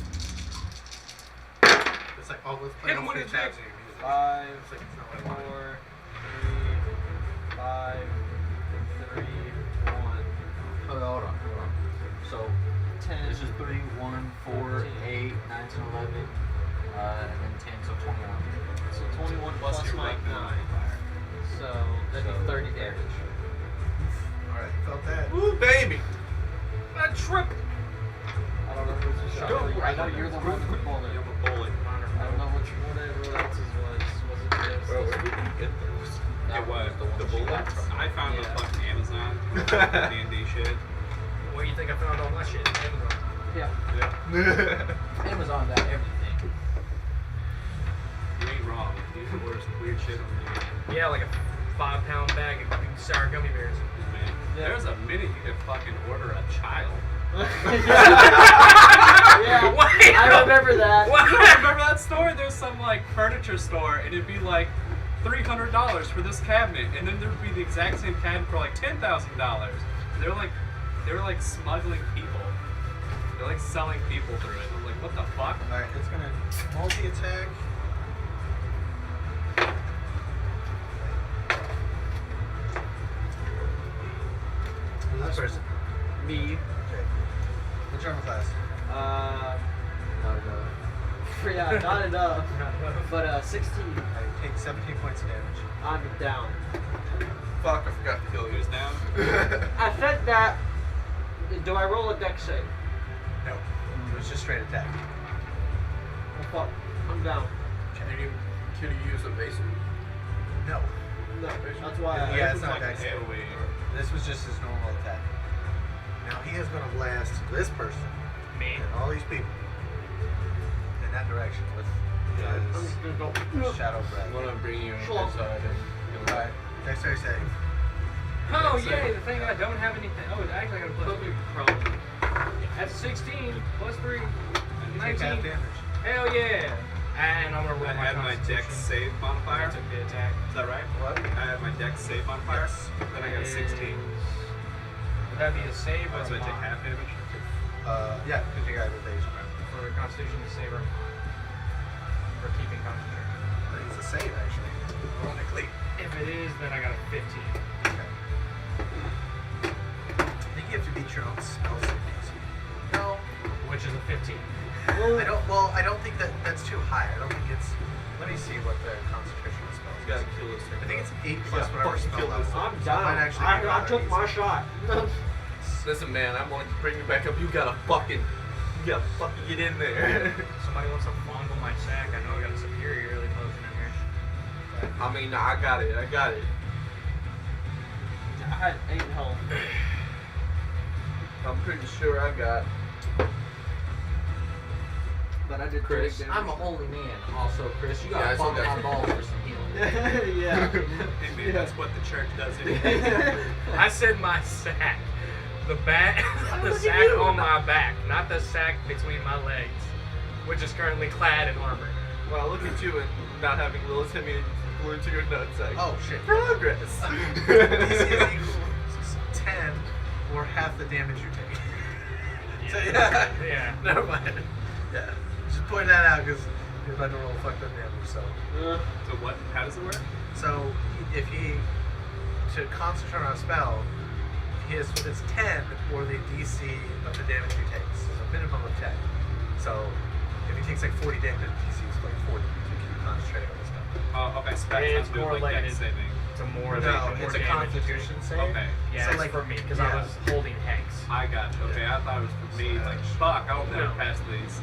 It's like, oh, let's play Hit him all with three his tabs in your music. 5, It's like, it's not what I wanted. 4, 3, 5, 3, 1. Okay, hold on. So 10. this is 3, 1, 4, 8, 9, 10, 11, and then 10, so 21. So 21 plus your my weapon 9. modifier. So that'd be 30 damage. D&D shit. Where do you think I found all my shit? Amazon. Yeah. Amazon got everything. You ain't wrong. You can order some weird shit on the Yeah, like a 5-pound bag of sour gummy bears. man. Yeah. There's a minute you could fucking order a child. Yeah, Wait, I remember that. What? Remember that store? There's some like furniture store, and it'd be like $300 for this cabinet, and then there'd be the exact same cabinet for like $10,000. They were like smuggling people. They're like selling people through it. I'm like, what the fuck? Alright, it's gonna multi-attack. Who's this person? Me. Okay. What's your armor class? Not enough. Yeah, not enough. But 16. Alright, take 17 points of damage. I'm down. Fuck, I forgot to kill you. Who's down? I said that. Do I roll a dex save? No. It was just straight attack. Oh, fuck. I'm down. Can you use a basic? No. No, that's why. Yeah, I it's not Fucking dex. AoE. This was just his normal attack. Now he is going to blast this person Me. and all these people in that direction with I'm his just gonna go. shadow I'm breath. gonna bring you Sure. inside and Alright, dexterity save. Oh, So- yay, the thing I don't have anything. Oh, actually, I got a plus Put me 3. prone. That's 16 plus 3. And you take half 19. damage. Hell yeah. And I'm gonna roll I had my dex save I modifier. took the attack. Is that right? What? I had my dex save modifier. Yes. Then I got a 16. Would that be a save or Oh, so I a take mod? half damage? Yeah, because you got evasion, right? For Constitution to save or for keeping concentration? I think it's a save, actually. Ironically. If it is, then I got a 15. Okay. I think you have to beat your own spell save DC. No. Which is a 15. I don't think that's too high. I don't think it's. Let me see what the concentration of spells You gotta is. kill this thing. I think it's 8 plus Yeah, whatever fucking spell kill level. this I'm So it down. might actually be I rather took my easy. shot. Listen, man, I'm going to bring you back up. You gotta fucking get in there. Somebody wants to fondle my sack. I know I got a superiority potion in here. I mean, I got it. I had 8 health. I'm pretty sure I got. But I did Chris, take I'm a damage. holy man. Also, Chris, you Yeah, I gotta still bump got my you. balls for some healing. Yeah. Hey man, that's what the church does anyway. I said my sack. The back, the Look at sack you. on my back, not the sack between my legs, which is currently clad in armor. Well, look at you and not having little Timmy glued to your nutsack. Oh shit. Progress. DC is equals 10 or half the damage you take. So yeah. Yeah. Never mind. Yeah. Just point that out because you're about to roll fucked up damage. So So what? How does it work? so if he to concentrate on a spell, it's 10 or the DC of the damage he takes. So a minimum of 10. So if he takes like 40 damage, DC is like 40 to keep concentrating on the spell. Oh, okay. So that's It's not good like correlated dex saving. to more No, more it's a damage. Constitution save. Okay. Yeah, So, it's like, for me because yeah. I was holding Hex. I got you. Okay, I thought it was for me. Like, fuck, I'll never No. pass these.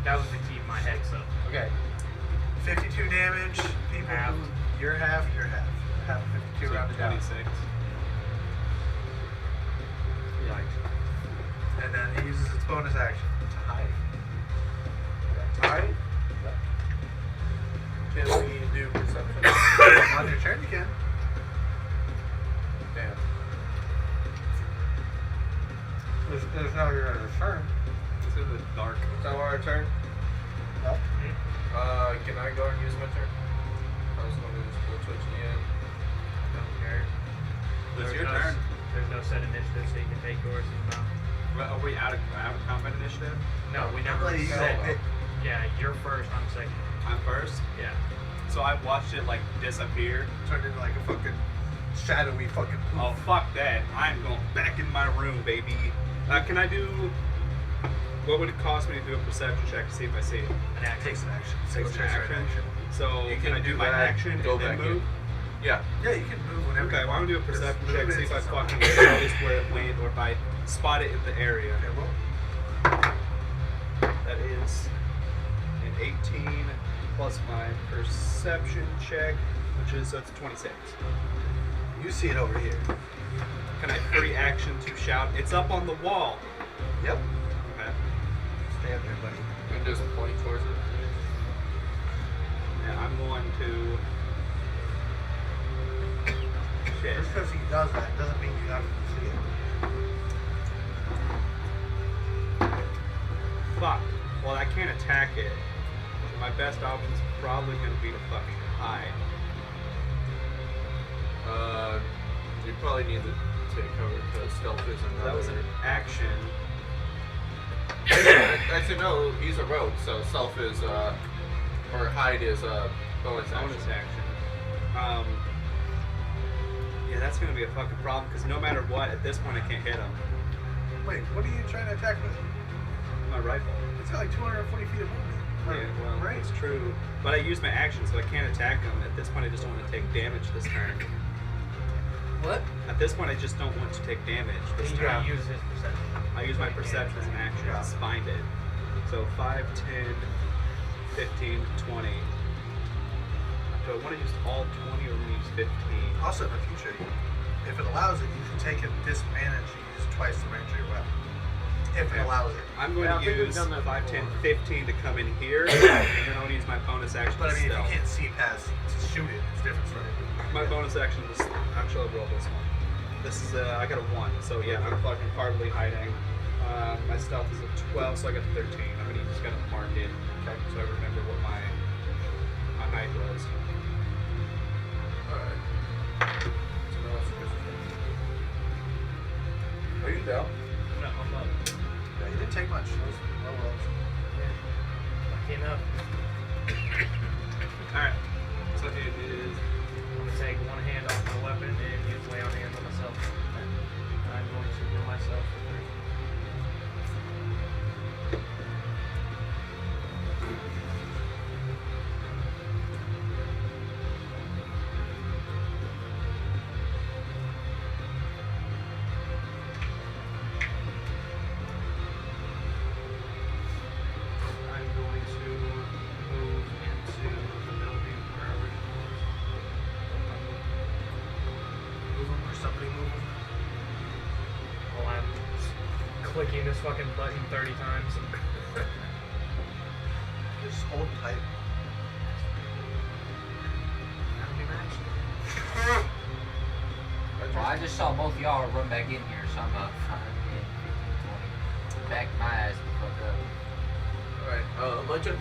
That was to keep my Hex up. Okay. 52 damage. People, Half. you're half. Half of 52 So rounded down. 26. And then it uses its bonus action to hide. Alright. Can we do perception? On your turn, you can. Damn. There's how you're going to turn. It's in the dark. Is that our turn? Yep. Can I go and use my turn? I was going to just go switch the end. Don't care. It's There's your no- turn. There's no set initiative, so you can take yours. Well, are we out of combat initiative? No, we never Let you go. said. Yeah, you're first. I'm second. I'm first. Yeah. So I've watched it like disappear. Turned into like a fucking shadowy fucking poof. Oh fuck that! I'm going back in my room, baby. Can I do? What would it cost me to do a perception check to see if I see it? An action. Takes an action. Takes Takes an an action. action. So You can I can do do my that, action and go then back in. move? Yeah. Yeah, you can move whenever. Okay, you well I'm gonna do a want, 'cause perception check, see if I movement is fucking something. notice where it went or if I spot it in the area. Okay, well, That is an 18 plus my perception check, which is that's 26. You see it over here. Can I free action to shout? It's up on the wall. Yep. Okay. Stay up there, buddy. And just point towards it. Yeah, I'm going to. Shit. Just because he does that doesn't mean you have to see it. Fuck. Well, I can't attack it. My best option's probably going to be to fucking hide. You probably need to take cover because stealth is another. That was an action. Actually, no, he's a rogue, so stealth is, or hide is a bonus action. Bonus action. Yeah, that's going to be a fucking problem because no matter what, at this point I can't hit him. Wait, what are you trying to attack with? My rifle. It's got like 240 feet of movement. Yeah, well, Right. it's true. But I used my action, so I can't attack him. At this point, I just don't want to take damage this turn. What? At this point, I just don't want to take damage this You turn. gotta use his perception. I use my perception as an action. Yeah. It's find it. So 5, 10, 15, 20. Do I want to use all 20 or use 15? Also, in the future, if it allows it, you can take a disadvantage and use twice the range of your weapon. If it allows it. I'm going Yeah, I to think we've use done that 5, 10, before. 15 to come in here, and then I want to use my bonus action But I to mean, if stealth. you can't see past to shoot it, it's a different story. My bonus action is actually I'll roll this one. This is I got a 1, so yeah, I'm fucking hardly hiding. My stealth is a 12, so I got 13. I'm gonna just gotta mark it, so I remember what my height was. Alright. So now it's Chris's turn. Are you down? No, I'm not. Yeah, you didn't take much. It was well rolls. Lucky enough. Alright, so it is. I'm gonna take one hand off my weapon and use lay on hands on myself. I'm going to heal myself for 3. I'm going to move into the building where I originally was. Move them or somebody move them. While I'm clicking this fucking button 30 times. Just hold tight. That'll be my action. Well, I just saw both of y'all run back in here, so I'm about 5, 10, 15, 20. Back my ass the fuck up. Alright, Legend.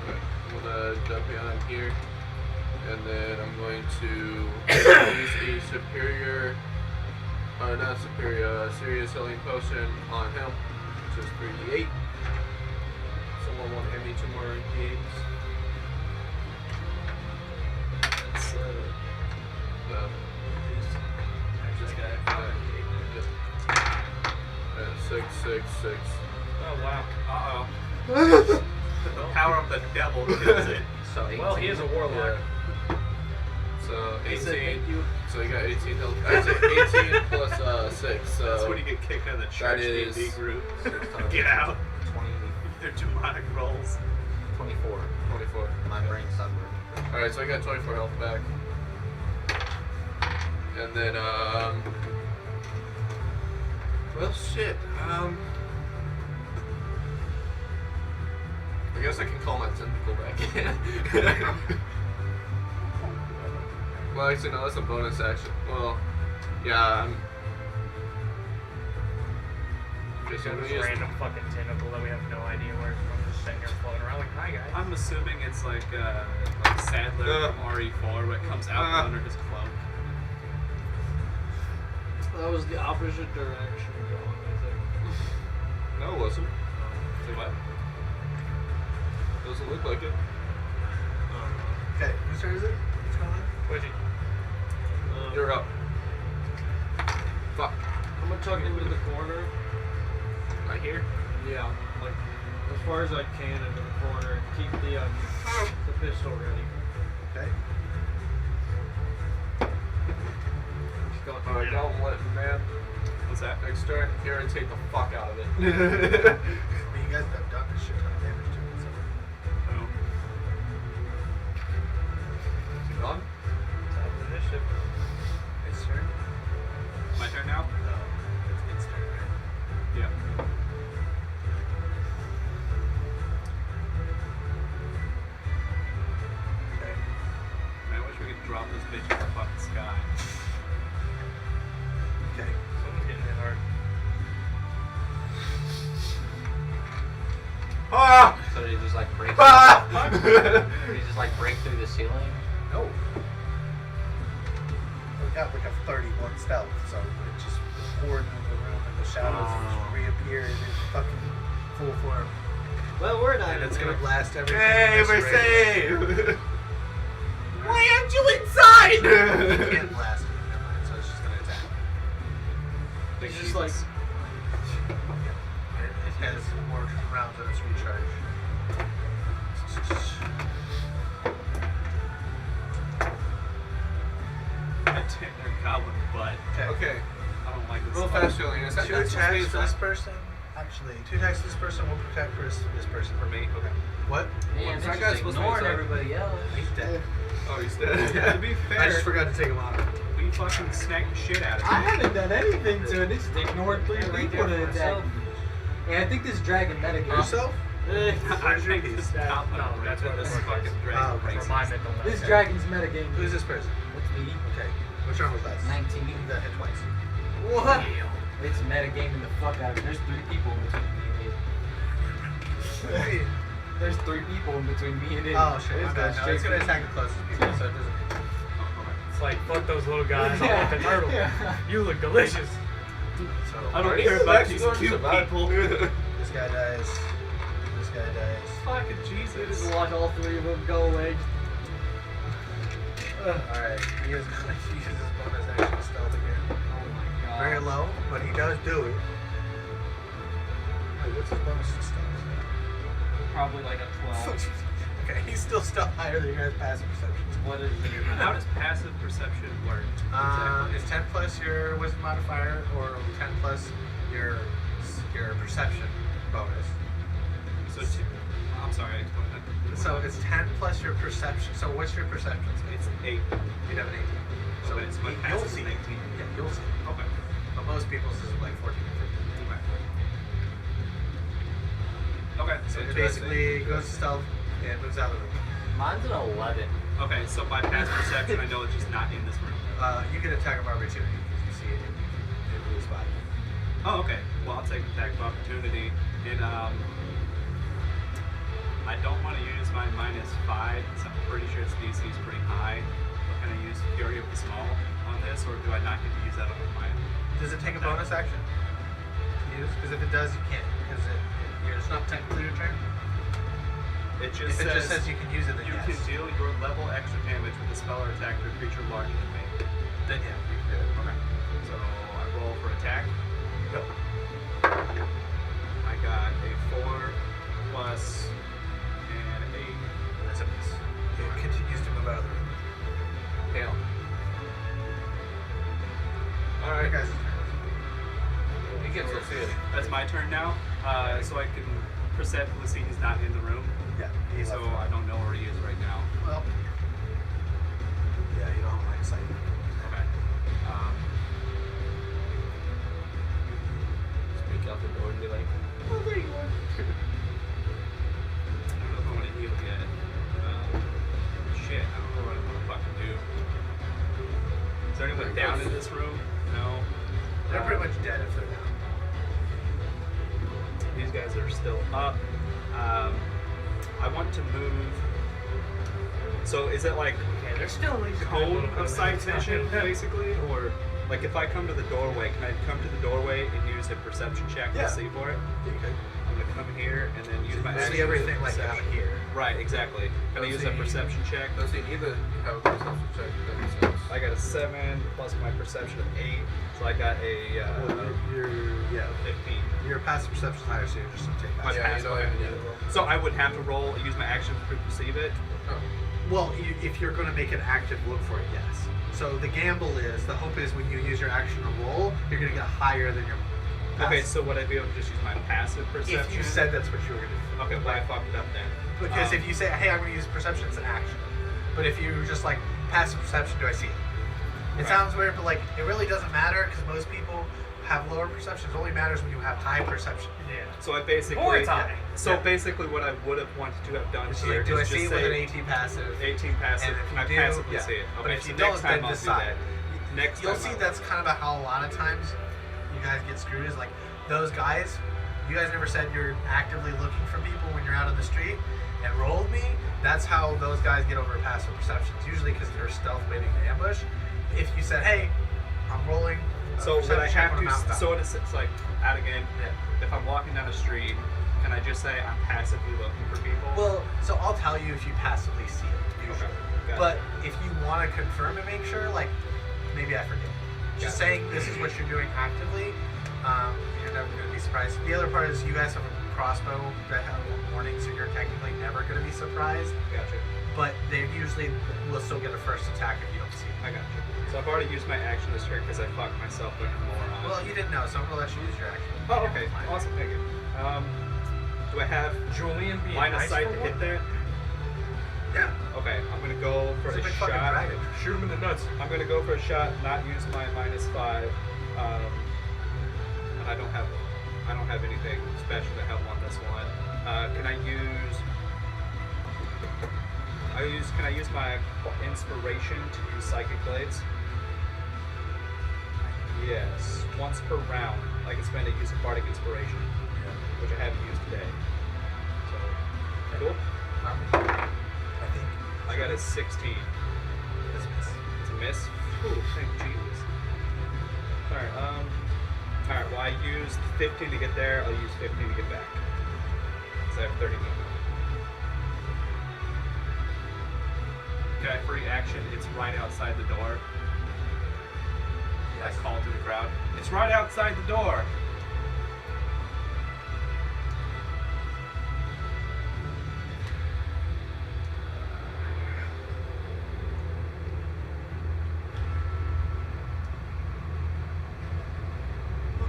Alright, I'm gonna jump behind here. And then I'm going to use a superior, not superior, serious healing potion on him, which is 3d8. Someone want to hand me 2 more d8s? It's, This guy. 6, 6, 6. Oh wow. Uh-oh. The power of the devil kills it. So Well, he is a warlock. So He said 18. thank you. So you got 18 health. I said 18 plus 6. So That's when you get kicked out of the church is D&D group. 6 times Get out. 20, They're demonic rolls. 24. 24. My brain stopped working. Alright, so I got 24 health back. And then, well, shit. I guess I can call my tentacle back in. Well, actually, no, that's a bonus action. Well, yeah, I'm. Just Some gonna use. random fucking tentacle that we have no idea where it's from, just sitting here floating around like, hi guys. I'm assuming it's like Sadler from RE4, but it comes out from under his cloak. That was the opposite direction going, I think. No, it wasn't. Say what? Doesn't look like it. Okay, whose turn is it? What's going on? Twitchy. You're up. Fuck. I'm gonna tuck into the corner. Right here? Yeah, like as far as I can into the corner and keep the pistol ready. Okay. Just go Alright, don't let man. What's that? Next turn, irritate the fuck out of it. I mean, you guys have done a shit ton of damage to it. So. Oh. Is he gone? Top of initiative. bitch in the fucking sky. Okay. Someone's getting hit hard. Ah! So did he just like break? Ah! Did he just like break through the ceiling? No. We got like a 31 stealth, so it just poured into the room and the shadows just reappeared in fucking full form. Well, we're not. And it's gonna blast everything. Hey, in this we're range. safe! Why aren't you inside? You can't blast it, never mind, so it's just gonna attack. It's just like. It has more rounds on its recharge. I take their goblin butt. Okay, I don't like this. real fast feeling. Is that Two that's attacks supposed for to be this person. Actually, 2 attacks for this person, 1 attack for this person. For me. Okay. What? Man, What's they're that guy just supposed to be ignoring inside? everybody else. He's dead. Oh, he's dead. To be fair, I just forgot to take him out. we fucking snacked the shit out of I it. haven't done anything to it. It's ignored 3 people to attack. And I think this dragon metagame. Yourself? I Where's your think this piece? goblin No, that's what this the fuck fucking is. dragon okay. race. For my mental This note. dragon's metagame. Who's this person? That's me. Okay. What's your armor class? 19. You got hit twice. What? It's metagaming the fuck out of it. There's 3 people in between me and it. There's 3 people in between me and it. Oh shit, my It's bad. No, it's gonna for me. attack the closest people, so it doesn't. It's like, fuck those little guys. I want the turtle. Yeah. You look delicious. So I don't Alright, care so about actually these going to cute survive. people. this guy dies. This guy dies. Fucking Just Jesus. watch all 3 of them go away. Alright, he is gonna use his bonus action stealth again. Oh my god. Very low, but he does do it. Wait, what's his bonus to stealth? Probably like a 12. Okay, he's still higher than your guys' passive perception. What is it? How does passive perception work? It's 10 plus your wisdom modifier, or 10 plus your perception bonus. I'm sorry. I don't know. So it's 10 plus your perception. So what's your perception? It's 8. You'd have an 18. So Okay, so my you'll passive see. is 18. Yeah, you'll see. Okay. But most people's is like 14 or 15. Okay. So it Interesting. basically goes to stealth and moves out of the room. Mine's an 11. Okay, so by past perception, I know it's just not in this room. You can attack of opportunity because you see it in blue spot. Oh, okay. Well, I'll take attack of opportunity. And I don't want to use my -5 because I'm pretty sure its DC is pretty high. But can I use Fury of the Small on this, or do I not get to use that on mine? Does it take a bonus action to use? Because if it does, you can't. Because it's not technically your turn. It If just it says just says you can use it, then you yes. can deal your level extra damage with a spell or attack to a creature larger than me. Then yeah, you can do it. Okay. So I roll for attack. Yep. I got a 4 plus and 8. That's a miss. It continues to move out of the room. Fail. Alright, guys. He gets to see it. That's my turn now. So I can perceptively see he's not in the room. Yeah, he's So left. I don't know where he is right now. Well, yeah, you don't have line of sight. Okay. Speak out the door and be like, Oh, there you are. I don't know if I want to heal yet. Shit, I don't know what I want to fucking do. Is there anyone down in this room? No. They're pretty much dead if they're down. These guys are still up. I want to move. So is it like Okay, there's still at least a cone little bit of sight it's not- vision, basically? Or like if I come to the doorway, can I come to the doorway and use a perception check Yeah. to see for it? You can I'm gonna come here and then use my you action see everything for like out perception. here. Right, exactly. Can I use a perception check? Does he need to have a perception check? That makes sense. I got a 7 plus my perception of 8, so I got a Yeah. 15. Your passive perception higher, so you're just gonna take My passive. Yeah, passive, you know I okay. haven't used it. So I would have to roll, use my action to perceive it. Oh. Well, if you're going to make an active look for it, yes. So the gamble is, the hope is when you use your action to roll, you're going to get higher than your Okay, passive. so would I be able to just use my passive perception? If you said that's what you were going to do. Okay, well I fucked it up then. Because if you say, hey, I'm going to use perception, it's an action. But if you're just like, passive perception, do I see it? It Right. sounds weird, but like, it really doesn't matter because most people have lower perception. It only matters when you have high perception. Yeah. So I basically. More time. So Yeah. basically, what I would have wanted to have done It's here like, do I is see just it with an say 18 passive? 18 passive. And if you I do, passively yeah. see it. But Okay, if so you next don't, time then I'll decide. do that. Next You'll time see I will. that's kind of how a lot of times you guys get screwed. Is like those guys. You guys never said you're actively looking for people when you're out on the street and rolled me. That's how those guys get over passive perceptions. Usually because they're stealth waiting to ambush. If you said, "Hey, I'm rolling," So would I perception check have when I'm to? outbound. So it's like out again. Yeah. If I'm walking down the street, can I just say I'm passively looking for people? Well, so I'll tell you if you passively see it usually. Gotcha. But if you want to confirm and make sure, like maybe I forget. Just Gotcha. saying this is what you're doing actively. You're never going to be surprised. The other part is you guys have a crossbow that have warning, so you're technically never going to be surprised. Gotcha. But they usually will still get a first attack if you don't see I it. got you. So I've already used my action this turn because I fucked myself with a moron. Well, you didn't know, so I'm going to let you use your action. Oh, okay. Awesome. Thank you. Do I have Julian being line of nice sight for to hit one? that? Yeah. Okay, I'm gonna go for It's a a big fucking shot. dragon. Shoot him in the nuts. I'm gonna go for a shot, not use my -5. And I don't have anything special to help on this one. Can I use my inspiration to use psychic blades? Yes, once per round. I can spend a use of bardic inspiration, which I haven't used today. So cool. I think. I got a 16. That's miss. It's a miss. Ooh, thank Jesus. Alright, well I used 15 to get there, I'll use 15 to get back. So I have 30 movement. Okay, free action, it's right outside the door. I call to the crowd. It's right outside the door!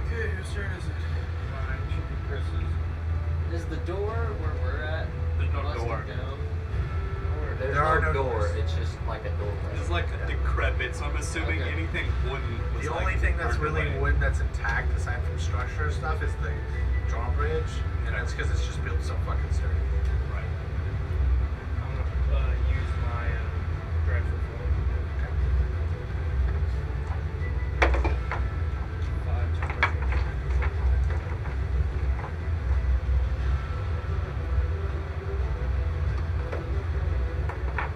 Okay, whose turn is it? Chris's. Is the door where we're at? There's no busted door. down? There's There are no no door. doors. It's just like a doorway. It's like Yeah. decrepit, so I'm assuming Okay. anything wooden was The like only thing that's burned really away. wood that's intact, aside from structure stuff, is the drawbridge, and that's because it's just built so fucking sturdy. Right. I'm gonna use my dreadful form.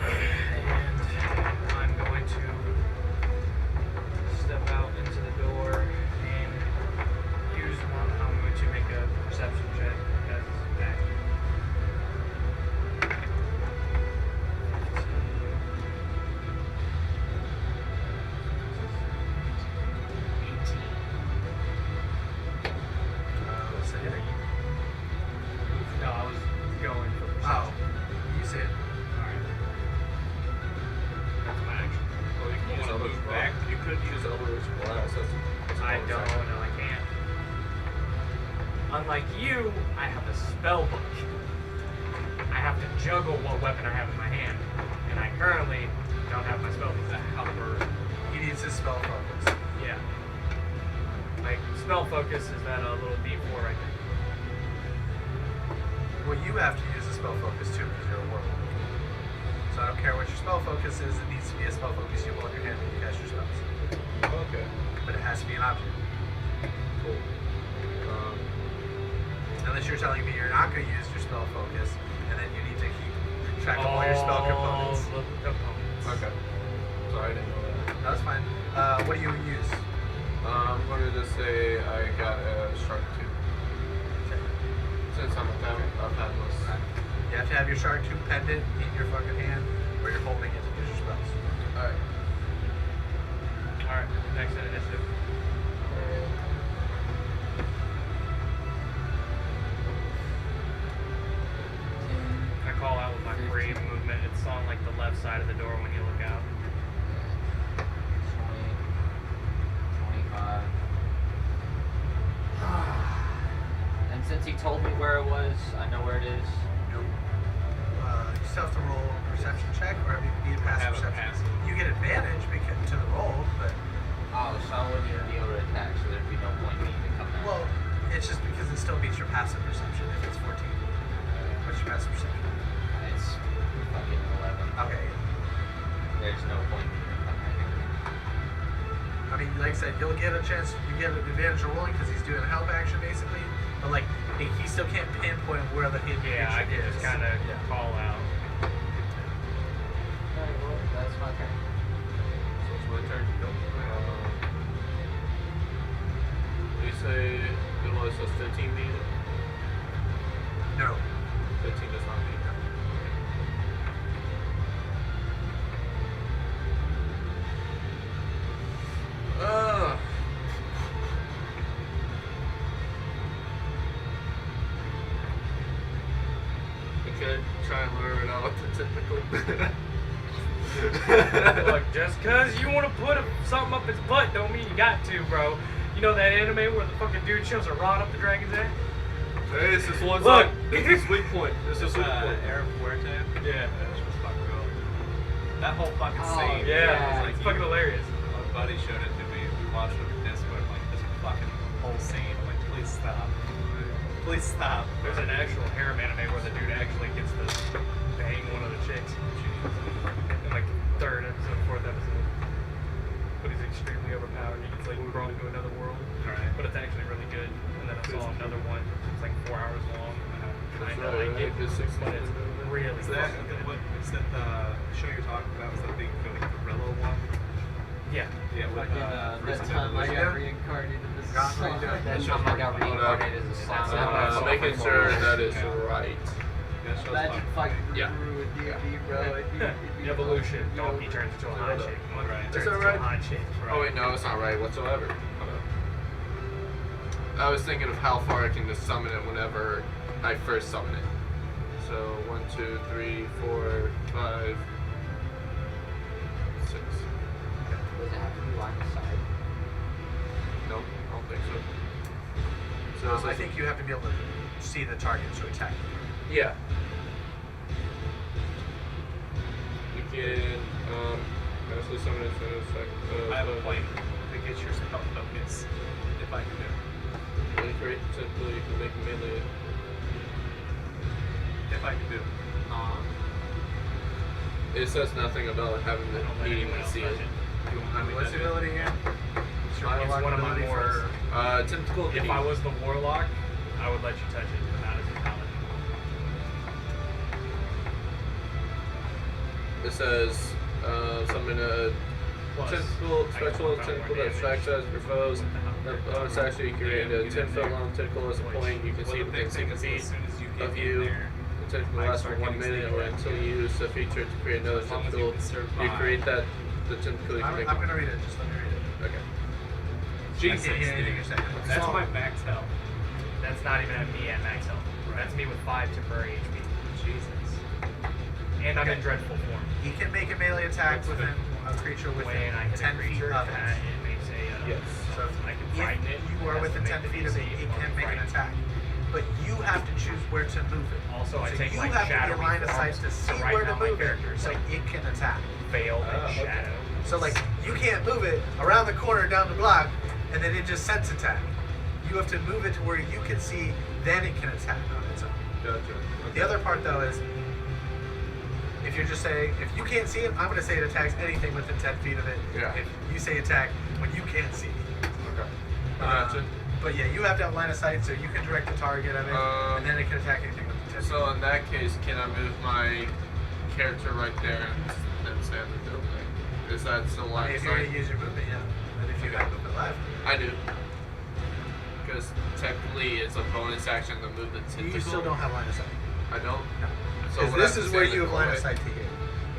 And I'm going to step out into the door and use one. I'm going to make a perception check as back. What's the hitting? No, I was going for perception. Oh, you see it. Alright. That's my action. Well, you Use want to Eldritch move Blast. back? You could use Eldritch Blast. That's I a don't. bonus action. No, I can't. Unlike you, I have a spell book. I have to juggle what weapon I have in my hand, and I currently don't have my spell book. The halberd. He needs his spell focus. Yeah. My spell focus is that little D4 right there. Well, you have to use a spell focus too, because you're a warlock. So I don't care what your spell focus is, it needs to be a spell focus you hold in your hand when you cast your spells. Okay. But it has to be an object. Cool. Unless you're telling me you're not going to use your spell focus, and then you need to keep track of all your spell components. All the components. Okay. Sorry, I didn't know that. That's fine. What do you use? I'm going to just say I got a shark tooth. Since I'm a fabulous. You have to have your shark tooth pendant in your fucking hand, or you're holding it to use your spells. Alright. Alright, next initiative. I call out with my free movement. It's on like the left side of the door when you look out. 20, 25. And since he told me where it was, I know where it is. Nope. You still have to roll a perception check, or have you be a passive have a perception? passive. You get advantage because to the roll, but Oh, so I wouldn't even be able to attack, so there'd be no point mean, like I said, you'll get a chance. You get an advantage of rolling because he's doing a help action basically. But like, he still can't pinpoint where the hidden Yeah, I creature can is. just kind of call out. Alright, well, that's my turn. So it's my turn. You say it was 15 feet? No. 15 does not mean. Okay, try and lure it out typically. Look, just cause you want to put something up its butt don't mean you got to, bro. You know that anime where the fucking dude shoves a rod up the dragon's ass? Hey, this is one Look. side. This is weak point. This is weak point. Air Fuerte. Yeah. That was fucking cool. That whole fucking Oh, scene. Yeah, was it's fucking hilarious. My buddy showed it to me. We watched it on Discord. Like this fucking whole scene. I'm like, please stop. Please stop. There's an actual harem anime where the dude actually gets to bang one of the chicks in like third episode, fourth episode. But he's extremely overpowered. He gets like brought into another world. Alright. But it's actually really good. And then I saw another one. It's like 4 hours long. That's Kinda right, like it, it's 16 but it's really Is that fucking good. is that the show you're talking about? Is that the gorilla one? Yeah. Yeah. With, Fucking, that Bruce time I Timberlake. got reincarnated as a Got slime. me. That show's I got reincarnated as a slime. Making sure that is right. That show's Magic fucking fight funny. Yeah. guru with D&D, bro. It'd be Evolution. fucking Donkey dope. turns into a hot chick. Monkey Right. turns Is that into a right? hot chick. Oh wait, no, it's not right whatsoever. Hold on. I was thinking of how far I can just summon it whenever I first summon it. So 1, 2, 3, 4, 5, 6. Does it have to be line of sight? Nope, I don't think so. So I think you have to be able to see the target to attack. yeah. You can actually summon it to I have a point to get your spell focus. If I can do. Really great typically you can make melee. If I can do. It says nothing about having the Don't let needing anyone to else see touch it. it. What's the ability again? It's your It's warlock one of my ability more. for. Tentacle If I was the warlock, I would let you touch it, but not as a paladin. It says summon a Plus, tentacle, I special can put tentacle more that strikes damage. as your foes. It's actually create a 10-foot long tentacle as a Which- point. You can Well, see the within big thing 60 is as feet soon as you get of in you. there, The tentacle I lasts for start 1 getting minute sneak or attack. until you use the feature to create another As long as you tentacle. can survive. You create that the tentacle you can I'm make. gonna read it. Just let me read it. Okay. Jesus, I can't hear anything dude. you're saying. That's So- my max health. That's not even at me at max health. That's me with 5 temporary HP. Jesus. And I'm in Okay. dreadful form. He can make a melee attack What's within the- a creature When within I hit a 10 feet creature, of it it. makes a. Yes. So I can frighten it. if you are It has within to 10 make feet the of it, DC it or can make an frighten. attack. But you have to choose where to move it. Also, I So take you like have to be shadowy in line of sight forms to see write where to down my move it, characters, so like it can attack. veil and okay. shadow. So like you can't move it around the corner down the block, and then it just sense attack. You have to move it to where you can see, then it can attack on its own. Gotcha. The other part though is, if you're just saying, if you can't see it, I'm gonna say it attacks anything within 10 feet of it. Yeah. If you say attack when you can't see. Okay. Gotcha. But yeah, you have to have line of sight so you can direct the target of it, and then it can attack anything within 10 feet. So in that case, can I move my character right there and stand the building? Is that still I line mean, of if you're sight? gonna use your movement, yeah. And if you have movement left, I do. Because technically it's a bonus action to move the tentacle. you still don't have line of sight. I don't? No. So Because would I this have is to where stand you have line of away? sight to here.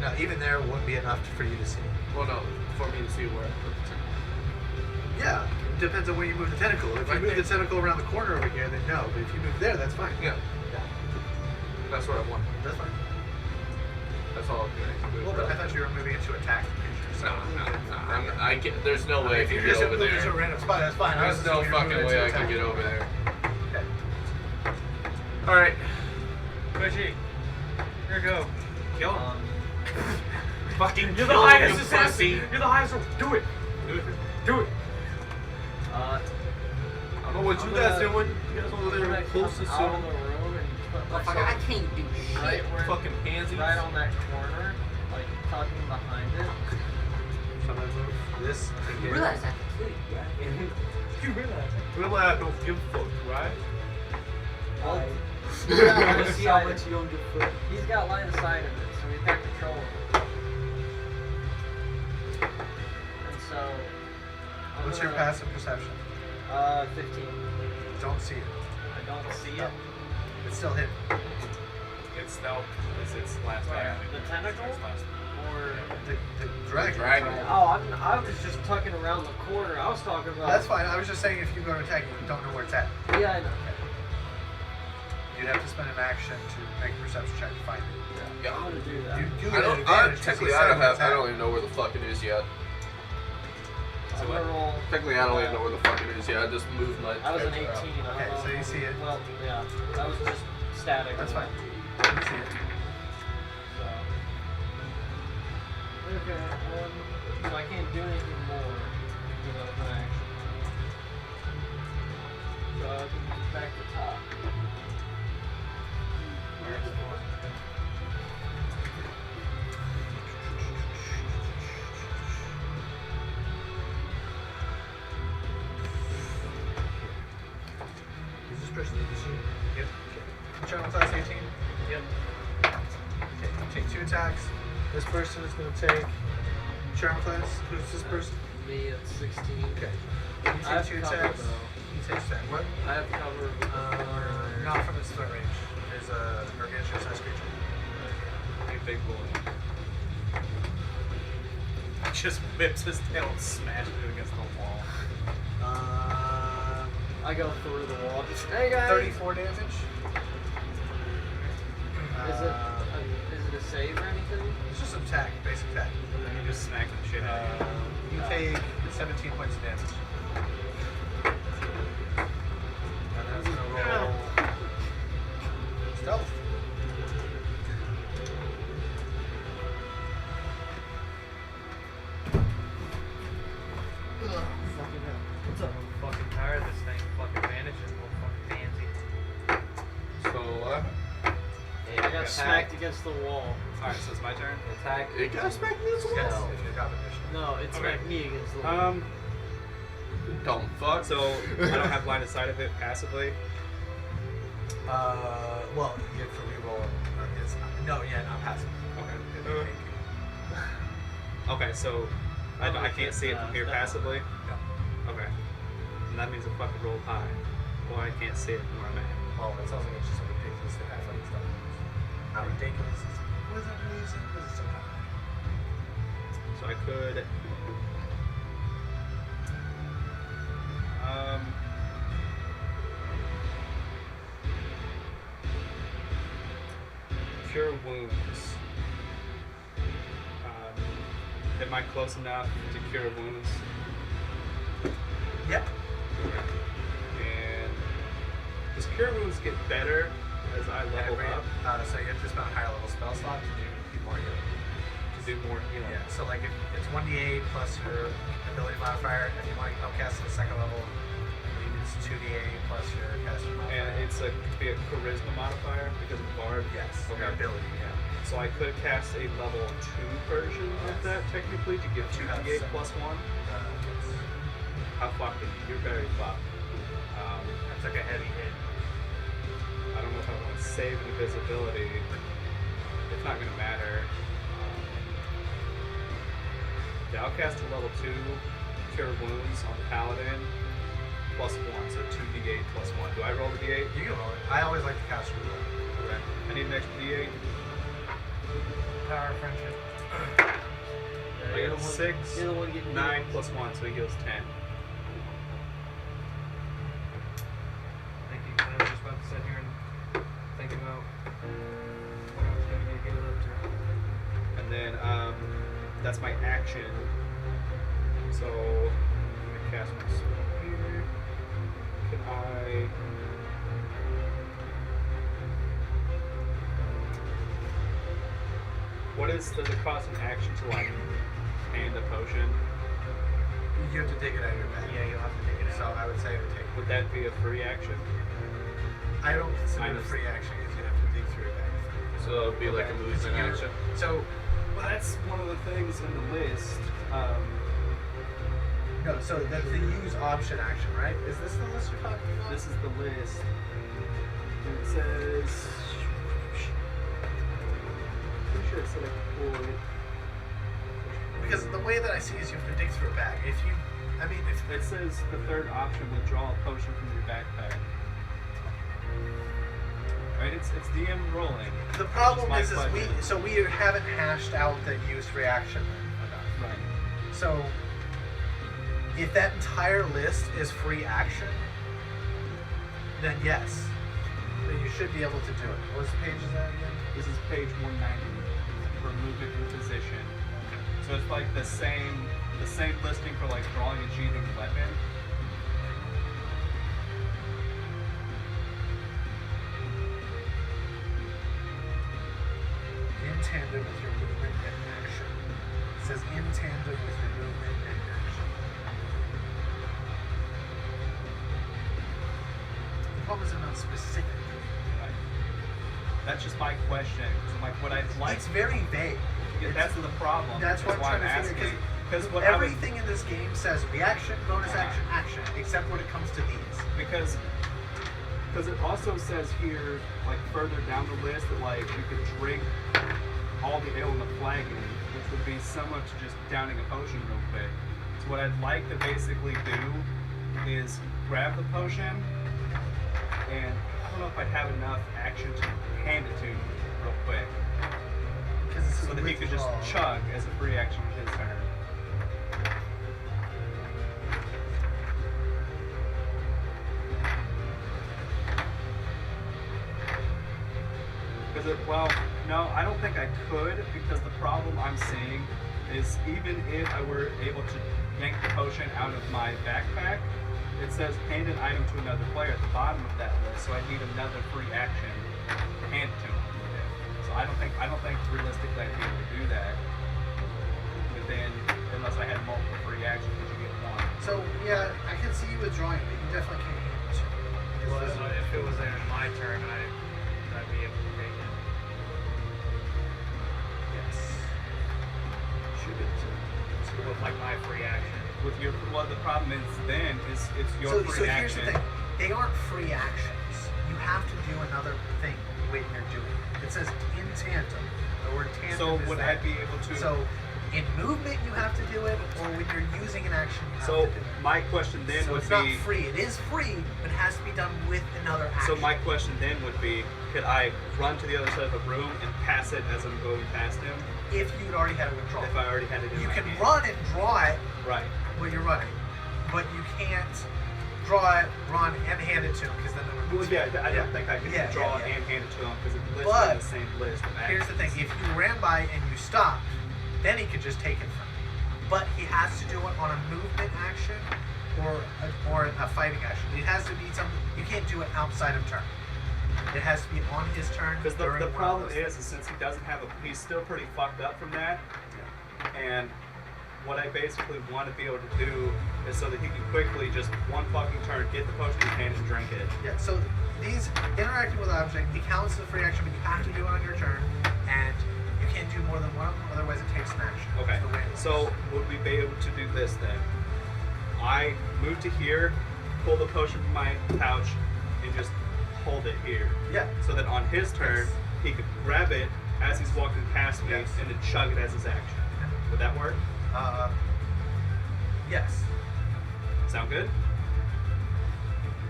Now, even there wouldn't be enough for you to see. Well, no, for me to see where I put the tentacle. Yeah, depends on where you move the tentacle. If Right you move there. the tentacle around the corner over here, then no. But if you move there, that's fine. Yeah, Yeah, that's what I want. that's fine. That's all I'm doing. Well, but I thought you were moving it to attack the creature. So I can, there's no way I if can you're get just over moving to a there. random spot, that's fine. I was There's no assuming you're fucking moving way to I can attack. get over there. Okay. Alright. Pushy. Here we go. Kill him. Fucking, you're the kill highest you, assassin. pussy. You're the highest. Do it. Do it. I don't know what you guys doing. You guys over there closest to out of the room and put Motherfucker, I myself can't do right shit. where, fucking handsies. right on that corner, like tucking behind it. So I move this to You here. realize I can kill you, right? You realize? Really, I don't give a fuck, right? Well, Yeah, see how how much you don't give fuck. He's got line of sight of it, so we can't control him. And so. I'm What's your gonna- passive perception? 15. Don't see it. I don't see it. It's still hidden. It's stealth. It's its last Right. action. The tentacle? It's last- Or. The dragon. Dragon. Oh, I was just tucking around the corner. I was talking about. That's fine. I was just saying if you go to attack, you don't know where it's at. Yeah, I know. You'd have to spend an action to make a perception check to find it. Yeah. I'm gonna do that. You do I get an don't. advantage 'cause Technically, you I said don't where have. it's I at. don't even know where the fuck it is yet. I'm gonna roll. Technically, I don't even know where the fuck it is yet. I just moved my. That was an character 18. out. I don't Okay, know. so you see it. Well, yeah. That was just static. That's fine. You see it. So. Okay. So I can't do anything more without my action. So I can get back to top. Is this person Yep. General class 18? Yep. Okay, take 2 attacks. This person is going to take. Charm class. Who's this person? Me at 16. Okay. You I have take 2 cover, attacks. though. He takes that. What? I have cover. Not from his threat range. There's a gargantuan sized creature. Big, big boy. Just whips his tail and smashes it against the wall. I go through the wall. Hey guys. 34 damage. Is it a save or anything? It's just an attack, basic attack. And he just smacks the shit out of you. You take 17 points of damage. And then it's gonna roll stealth. What's up? I'm fucking tired of this thing fucking vanishing, little fucking pansy. So what? I got smacked against the wall. Alright, so it's my turn. Attack. It got smacked me as Yes, well. if you got initiative. No, it Okay. smacked me against the wall. Dumb fuck. So I don't have line of sight of it passively. Well, you have to reroll. It's not passive. Okay. Okay, so I can't see it from here passively. No. Okay. And that means I fucking rolled high. Or I can't see it from where I'm at. Well, it sounds like it's just ridiculous to have like stuff. Not ridiculous. It's wasn't amazing, but it's somehow. So I could. Cure wounds. Am I close enough to cure wounds? Yep. And does cure wounds get better as I level up? So you have to spend a higher level spell slot to do more healing. To do more healing? Yeah. So like if it's 1d8 plus your ability modifier. If you want to upcast at the second level, I believe it's 2d8 plus your caster modifier. And it's could be a charisma modifier because of Bard? Yes. Okay. Your ability. Yeah. So I could cast a level 2 version of Yes. that technically to give You have 2d8 some- plus 1. Yes. How fucked? You're very fucked. That's like a heavy hit. I don't know if I want to save invisibility. It's not going to matter. Yeah, I'll cast a level 2 Cure Wounds on the Paladin. Plus 1, so 2d8 plus 1. Do I roll the d8? You can roll it. I always like to cast reroll. Okay. I need an extra d8. Power of friendship. I You're got the one- 6, You're the one getting 9 plus 1, so he heals 10. Thank you. I was just about to sit here and think about what I was going to get up to. And then that's my action. So I'm gonna cast my spell here. Can I? Does it cost an action to like hand a potion? You have to take it out of your bag. Yeah, you'll have to take it So out. I would say it would take. Would that be a free action? I don't consider it a Minus- free action because you have to dig through your bag. So it'd be like a movement So you- action. So Well, that's one of the things in the list. No, so that's the use option action, right? Is this the list you're talking about? This is the list. And it says. Pretty sure it said I could pull it. Because the way that I see is you have to dig through a bag. If you, I mean, if It says the third option: withdraw a potion from your backpack. Right? It's DM rolling. the problem My is question. we haven't hashed out the use reaction enough. Right. So if that entire list is free action, then yes, then you should be able to do it. What page is that again? This is page 190 for movement and position. So it's like the same listing for like drawing and sheathing a weapon. In tandem with your movement and action. It says in tandem with your movement and action. The problem is they're not specific. Right. That's just my question. So like what I'd like. It's very vague. Yeah, that's the problem. That's what why I'm trying to figure. asking. Because what everything in this game says reaction, bonus action, action, except when it comes to these. Because it also says here, like further down the list, that like you could drink all the ale in the flagon, which would be similar to just downing a potion real quick. So what I'd like to basically do is grab the potion, and I don't know if I'd have enough action to hand it to him real quick, so that he could just chug as a free action with his turn. Well, no, I don't think I could, because the problem I'm seeing is even if I were able to yank the potion out of my backpack, it says hand an item to another player at the bottom of that list, so I need another free action to hand it to him. So I don't think realistically I'd be able to do that within, unless I had multiple free actions, which you get one. So yeah, I can see you withdrawing, but you definitely can't hand it to me. If it was in my turn, I'd be able to take it. Yes. Should be able to. With like my free action. With your, well, the problem is then is it's your So free here's action. the thing. They aren't free actions. You have to do another thing when you're doing it. It says in tandem. The word tandem So is would that. I be able to? So in movement you have to do it, or when you're using an action you have So to do it. my question then So would it's be. not free. It is free, but it has to be done with another action. So my question then would be, could I run to the other side of the room and pass it as I'm going past him? if you'd already had a withdrawal. If I already had it in You my can hand. run and draw it Right. while you're running, but you can't draw it, run, and hand it to him because then it would. Well, yeah, I don't think I could Yeah, draw yeah, yeah. and hand it to him because it's listed But in the same list of Here's the thing: actions. if you ran by and you stopped, then he could just take it from you. But he has to do it on a movement action or a fighting action. It has to be something you can't do it outside of turn. It has to be on his turn. Because the during one problem of those is since he doesn't have he's still pretty fucked up from that. And what I basically want to be able to do is so that he can quickly just one fucking turn, get the potion in his hand and drink it. Yeah, so these interacting with object, it counts as a free action, but you have to do it on your turn, and you can't do more than one of them, otherwise it takes an action. Okay. That's the way it is. So would we be able to do this then? I move to here, pull the potion from my pouch, and just hold it here. Yeah. So that on his turn, Yes. he could grab it as he's walking past me Yes. and then chug it as his action. Would that work? Yes. Sound good?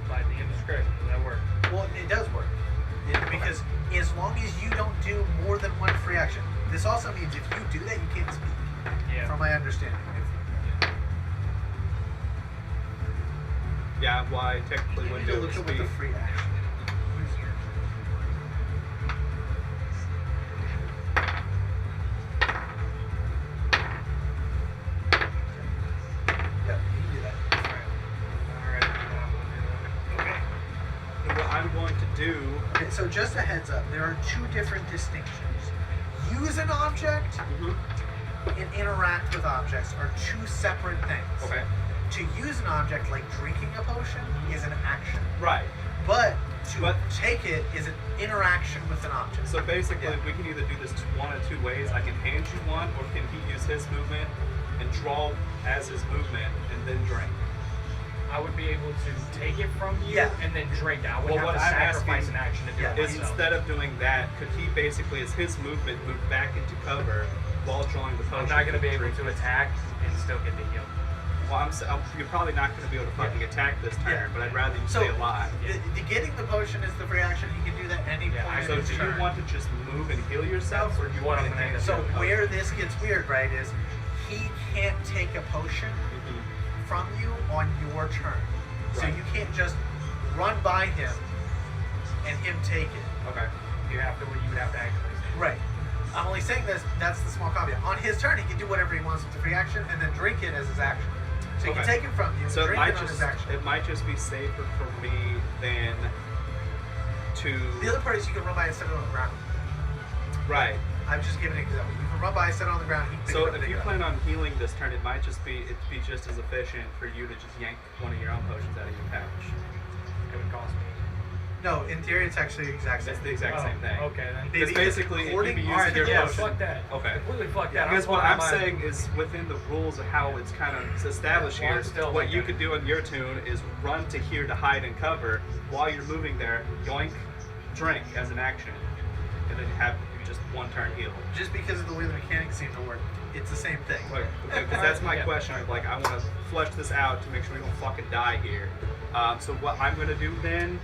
By the indiscretion, does that work? Well, it does work. Because as long as you don't do more than one free action, this also means if you do that, you can't speak. Yeah. From my understanding. Yeah, well, I technically You wouldn't need be to able to look at what speak. the free action. Yeah, you can do that. Alright, Okay. And what I'm going to do, Okay, so just a heads up, there are two different distinctions. Use an object and interact with objects are two separate things. okay, To use an object like drinking a potion is an action, right. but to But- take it is an interaction with an object. So basically, Yeah. we can either do this one of two ways. I can hand you one, or can he use his movement and draw as his movement, and then drink. I would be able to take it from you Yeah. and then drink it. I would Well, have what to I'm sacrifice asking an action to do it Is myself. instead of doing that, could he basically, as his movement, move back into cover while drawing the potion? I'm not going to be able drink to it? attack and still get the heal. Well, you're probably not going to be able to fucking attack this turn, Yeah. but I'd rather you So, stay alive. The getting the potion is the free action. He can do that any Yeah, point So in his do you turn. want to just move and heal yourself, or do you want to hang So the where this gets weird, right, is he can't take a potion from you on your turn. So Right. you can't just run by him and him take it. Okay. You would have to activate it. Right. I'm only saying this, that's the small caveat. On his turn, he can do whatever he wants with the free action and then drink it as his action. So he can Okay. take it from you, So drink it on his action. it might just be safer for me than to The other part is you can run by and set it on the ground. right. I'm just giving an example. You can run by, set it on the ground, he can pick So it up and if pick you it up. plan on healing this turn, it'd be just as efficient for you to just yank one of your own potions out of your pouch. It would cost me. No, in theory, it's actually the exact same. That's the exact Oh, same thing. Okay, then. Because basically, it According- can be Alright, used in your Yeah, potion. fuck that. Okay. Completely fuck that. Because what pulling I'm out my- saying is within the rules of how it's kind of established Well, here, I'm still what like you that. could do on your tune is run to here to hide and cover while you're moving there, yoink, drink as an action, and then have just one turn heal. Just because of the way the mechanics seem to work, it's the same thing. Because that's my Yeah. question. I want to flesh this out to make sure we don't fucking die here. So what I'm gonna do then?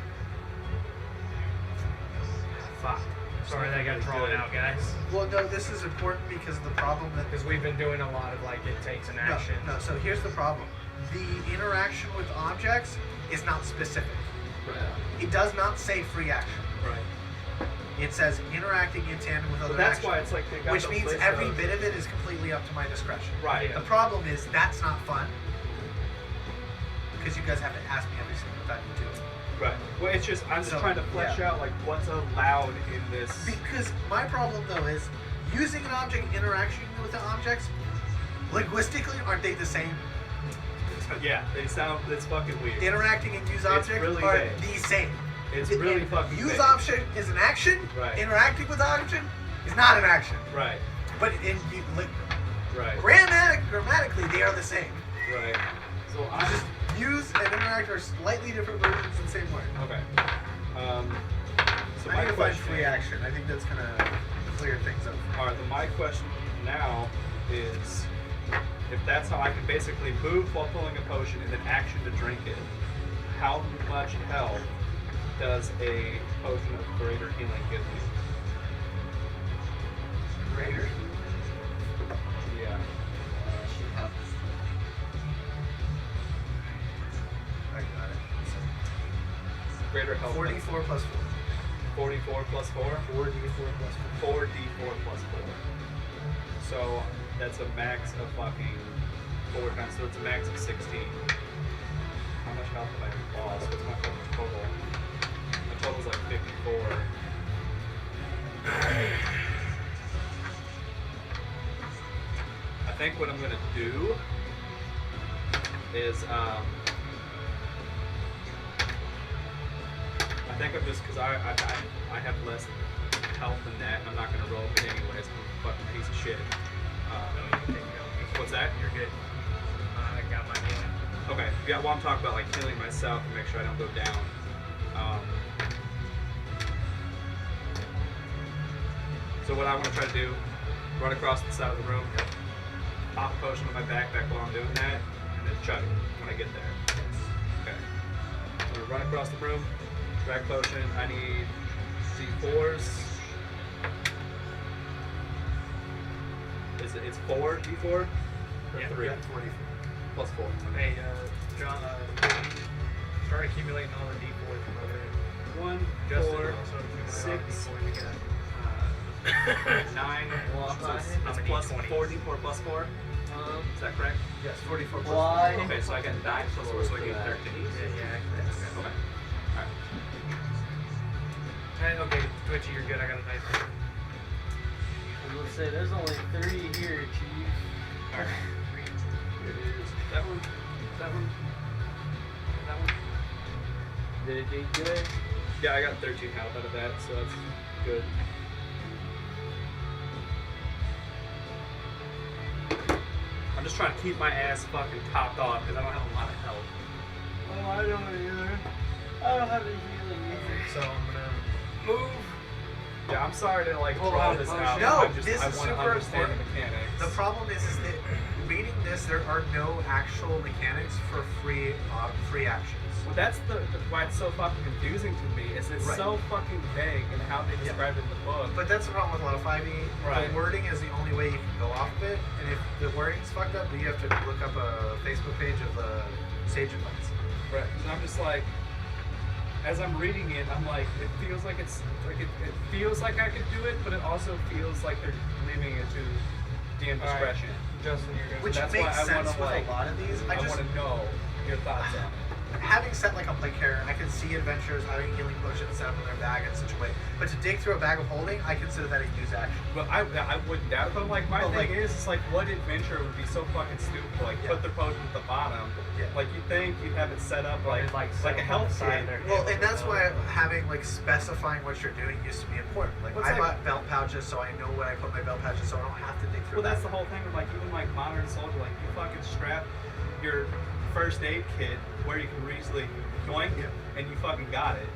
Fuck. Sorry that I got drawn out, guys. Well, no, this is important because the problem that Because we've been doing a lot of like it takes an action. No, so here's the problem. The interaction with objects is not specific. Right. It does not say free action. Right. It says interacting in tandem with other But that's actions. why it's like they got Which those means lists every of- bit of it is completely up to my discretion. Right. The problem is that's not fun. Because you guys have to ask me every single time you do it. Right. Well, it's just I'm just So, trying to flesh yeah. out like what's allowed in this. Because my problem though is using an object, interaction with the objects, linguistically, aren't they the same? Yeah, they sound. It's fucking weird. Interacting and use object really are vague. the same. It's really And fucking use vague. option is an action. Right. Interacting with action is not an action. Right. But like, Right. grammatically, they are the same. Right. So You I just use and interact are slightly different versions of the same word. okay. So I my need to find question. free action. I think that's gonna clear things up. All right. My question now is, if that's how I can basically move while pulling a potion and then action to drink it, how much health does a potion of greater healing give me? Greater. Yeah. I got it. Greater health. 44 plus 44 plus 4. 4. 4d4 plus 4. 4d4 plus 4. So that's a max of fucking 4 times. So it's a max of 16. How much health have I lost? What's my fucking total? My total's like 54. I think what I'm gonna do is I think I'm just because I have less health than that, and I'm not gonna roll it anyways. I'm a fucking piece of shit. What's that? You're good. I got my healing. Okay. Yeah. Well, I'm talking about like healing myself and make sure I don't go down. So what I want to try to do, run across the side of the room, pop a potion on my backpack while I'm doing that, and then chug it when I get there. Okay. I'm gonna run across the room, drag potion. I need D4s. It's 4 D4 or Yeah, 3 yeah. plus 4. Hey, John, start accumulating all the D4s from over there. 1, Justin 4, also accumulated all the 6, D4s we got. 9. Well, So it's I'm a plus D20. 4 D4 plus 4. Is that correct? Yes, 44 plus Why? Okay, so I get 9 plus 4, so I get 13. Yeah. Okay. Alright. Hey, okay, Twitchy, you're good. I got a nice one. I'm gonna say there's only 30 here, Chief. Alright. Here it is. That one. That one. That one. Did it do good? Yeah, I got 13 health out of that, so that's good. I'm just trying to keep my ass fucking topped off because I don't have a lot of health. Oh, I don't either. I don't have any healing either. So I'm gonna move. Yeah, I'm sorry to like Pull draw out this motion. out. No, I this I is want to super understand the important. mechanics. The problem is that reading this, there are no actual mechanics for free actions. Well, that's why it's so fucking confusing to me. Is it's Right. so fucking vague in how they describe it in the book. But that's the problem with a lot of 5e. Right. The wording is the only way you can go off of it, and if the wording's fucked up, then you have to look up a Facebook page of the Sage Advice. Right. So I'm just like, as I'm reading it, I'm like, it feels like it's like it feels like I could do it, but it also feels like they're leaving it to DM All right. discretion. Justin, you're gonna. Which that's makes why I sense wanna, with like, a lot of these. I I just want to know your thoughts on it. having set like a play carrier, I can see adventurers having healing potions set up in their bag in such a way. But to dig through a bag of holding, I consider that a use action. But I wouldn't doubt it. But like my But, thing like- is, it's like what adventure would be so fucking stupid? Like Yeah. put their potion at the bottom. Yeah. Like you think you'd have it set up Or like they'd, like, like set a up on health the side kit. of their Well, hip and that's or why something. having like specifying what you're doing used to be important. Like What's I like- bought belt pouches so I know where I put my belt pouches so I don't have to dig through. Well, that's the that. whole thing with like even like modern soldier. Like you fucking strap your first aid kit where you can easily yoink, Yeah. and you fucking got it.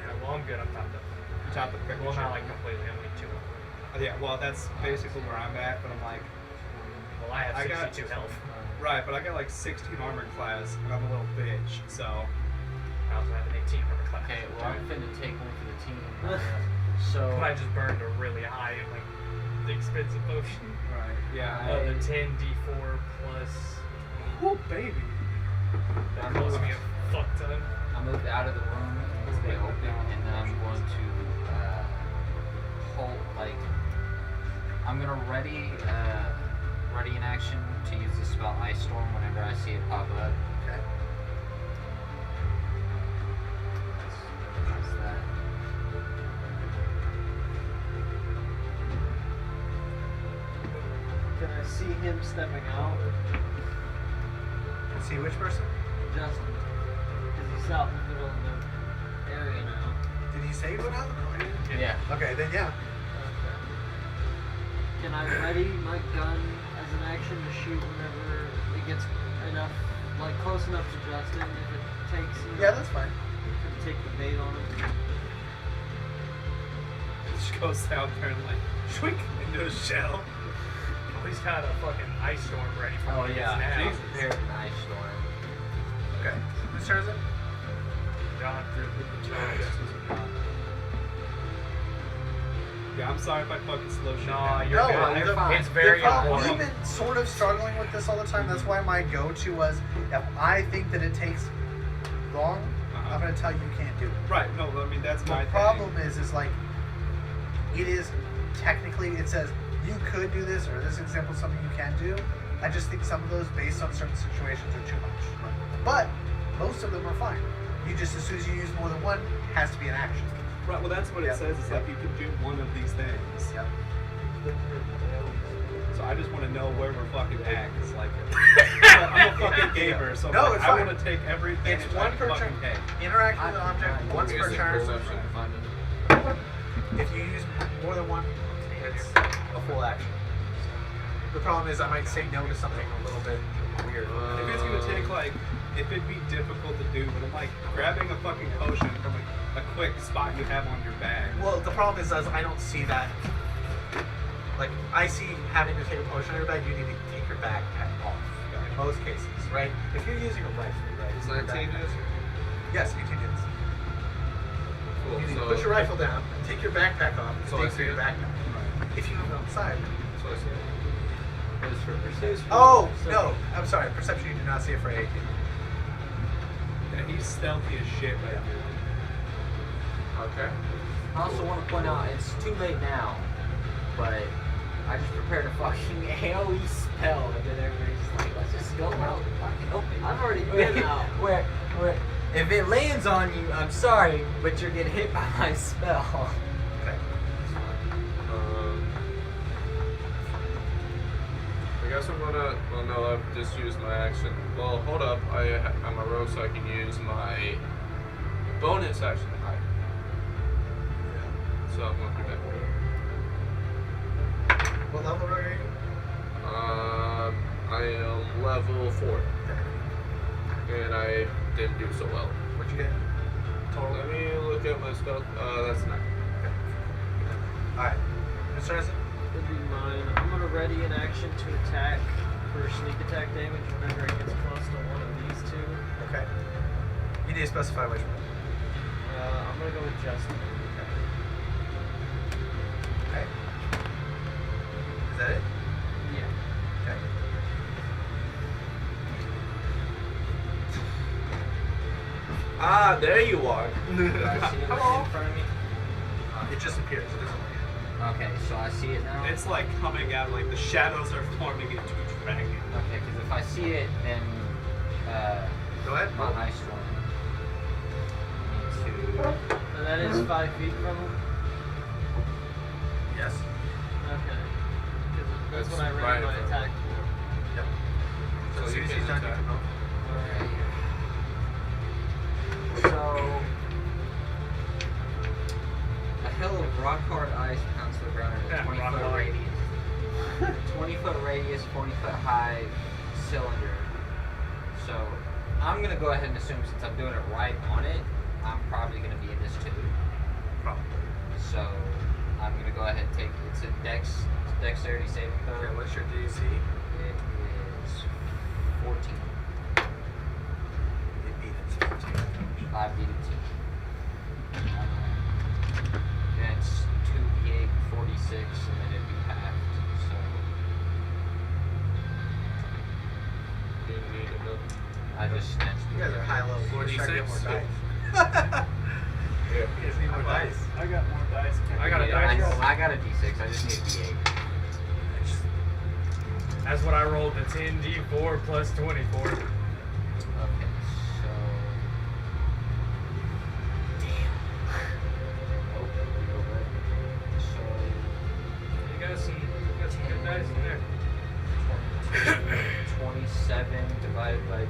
Yeah, well, I'm good. I'm topped up. You top the Well, not like completely. I'm like 2. Yeah, well that's basically where I'm at. But I'm like, Well, I have I got- 62 health. right, but I got like 16 armored class, and I'm a little bitch. So I also have an 18 armor class. Okay, well, I'm finna take one for the team. But So, I just burned a really high, like, the expensive potion. right, yeah. The 10 d4 plus. Oh baby. That cost me a fuck ton. I moved out of the room into the open, and then I'm going to hold, like, I'm gonna ready in action to use the spell Ice Storm whenever I see it pop up. Okay. That's that. Can I see him stepping out? See which person? Justin. Because he's out in the middle of the area now. Did he say you went out? No, I didn't. Yeah. Okay, then yeah. Okay. Can I ready my gun as an action to shoot whenever it gets enough, like close enough to Justin if it takes, you know, Yeah, that's fine. to take the bait on him? Just goes down there and like shwink into a shell. Oh, he's got a fucking ice storm ready for Oh, when he yeah. gets Jesus. now. Prepared an Ice Storm. Okay. Whose turn is it? John through the Yeah, I'm sorry if I fucking slow shit No, down. you're No, good. you're fine. It's very The problem- important. We've been sort of struggling with this all the time. That's why my go-to was, if I think that it takes long, I'm going to tell you you can't do it. Right, no, I mean that's my The problem is like, it is technically, it says you could do this, or this example is something you can do. I just think some of those, based on certain situations, are too much. But most of them are fine. You just, as soon as you use more than one, it has to be an action. thing. Right, well that's what Yeah, it says. It's yeah. like you can do one of these things. Yep. So I just want to know where we're fucking at. Cause like, I'm a fucking gamer, so No, like, it's I fine. want to take everything. It's one per turn. Interact with an object once per turn. Perception to find it. If you use more than one, it's a full action. The problem is I might say no to something a little bit weird. If it's gonna take like, if it'd be difficult to do, but I'm like grabbing a fucking potion from a quick spot you have on your bag. Well, the problem is I don't see that. Like, I see having to take a potion out of your bag, you need to take your backpack off. In most cases, right? If you're using a rifle, right? It's your 19 backpack- days? Yes, 18 days. Cool. You need to So, put your rifle down, take your backpack off, and So I dig see through your it. backpack. If you move outside. so I see it. It was for perception. Oh, no, I'm sorry. Perception, you do not see it for 18. Yeah, he's stealthy as shit right now. Okay. I also want to point out, it's too late now, but I just prepared a fucking AoE spell, and then everybody's like, let's just go out and fucking open. I've already been out. where, if it lands on you, I'm sorry, but you're getting hit by my spell. Okay. I guess I'm gonna. Well, no, I've just used my action. Well, hold up. I'm a rogue, so I can use my bonus action to hide. So I'm going to do that. What level are you? I am level 4. And I didn't do so well. What'd you get? Total. Let me look at my spell. That's 9. Okay. Alright. Mr. Essen? Would be mine. I'm gonna ready an action to attack for sneak attack damage whenever it gets close to one of these two. Okay. You need to specify which one. I'm gonna go with Justin. Okay. Is that it? Yeah. Okay. Ah, there you are. Do I see it right in front of me? It just appears. It doesn't like Okay, so I see it now. It's like coming out, like the shadows are forming into a dragon. Okay, because if I see it, then Go ahead. my Roll. ice one needs to. And that is 5 feet from him. Yes. Okay. 'Cause that's That's what I right ran in my front. attack for. Yep. So as soon as he's done, you can roll. So, a hill of rock hard ice pounds the ground in a Yeah, 20 rock foot hard. radius. 20 foot radius, 40 foot high cylinder. So, I'm gonna go ahead and assume since I'm doing it right on it, I'm probably gonna be in this too. Probably. So, I'm gonna go ahead and take it's a dexterity saving throw. Okay, what's your DC? It is 14. You beat it. So 14 damage. I beat it too. And it's 2d8, 46, and then it'd be halved. So I just snatched You guys are high level. You guys try to get more 46. dice. You guys need more dice. I got more dice. I got a I, dice roll. I got a d6. I just need a d8. That's what I rolled. The 10d4 plus 24. Okay, so oh, real bad. So You got some good dice in there. 27 divided by 2.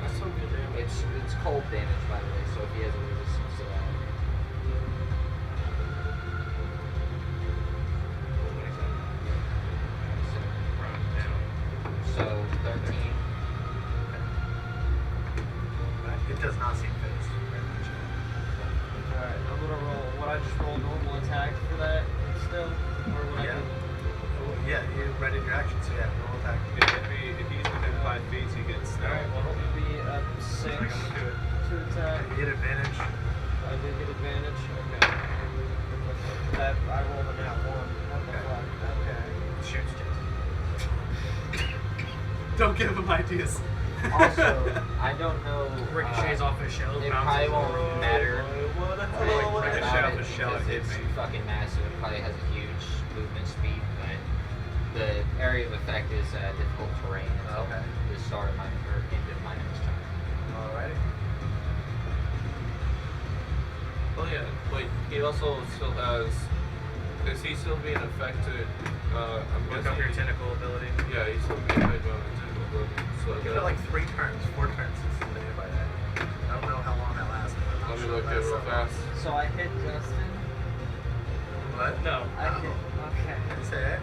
That's some good damage. It's cold damage, by the way, so if he has a resistance to that. So 13. It does not seem phased very much. Alright, I'm gonna roll. Would I just roll normal attack for that still? Or would Yeah. I do. Oh, yeah, you readied your action, so yeah, roll attack. If he's within 5 feet, he gets. Alright, well, It'd be up 6 I'm gonna do it. to attack. You get advantage. I did get advantage. Okay. That I rolled a nat 1. What the Okay. fuck? Okay. Shoots Jason. Don't give him ideas. Also, I don't know. Ricochets off his shell. It bounces probably won't matter. Ricochet off his shell because and hit it's me. fucking massive. It probably has a huge movement speed, but the area of effect is difficult terrain until Okay. the start of my or end of my next turn. Alrighty. Oh yeah, wait, he also still has. Is he still being affected? I'm Look guessing. up your tentacle ability. Yeah, he's still being affected by the tentacle ability. So Give it like 4 turns since he's been hit by that. I don't know how long that lasts. But I'm let me sure look it at it lasts real some- fast. So I hit Justin. What? No. I hit. Okay. Did you say that?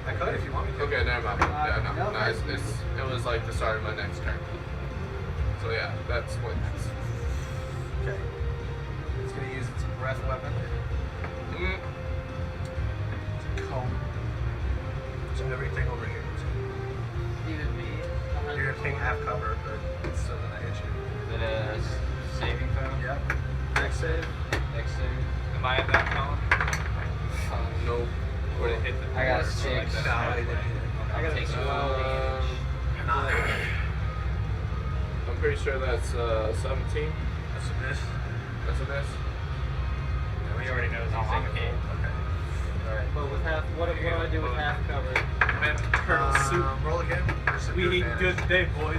I could if you want me to. Okay, never mind. Yeah, no, no, it's, it was like the start of my next turn. So yeah, that's what. Okay. It's gonna use its breath weapon. Mm, Comb. So everything over here. Even me. You're gonna take half cover, but it's still gonna hit you. Is it a saving throw? Yep. Next save. Next save? Am I at that column? nope. Would it hit the I got a board, so like 6. that's No, halfway? it didn't hit it. I got a Takes 12 damage. 9. I'm pretty sure that's 17. That's a miss. That's a miss. We already know he's I'm using hit. Okay. Alright. But with half, what do I do with half cover? Man, turtle soup. Roll again. There's some We eat advantage. good today, boys.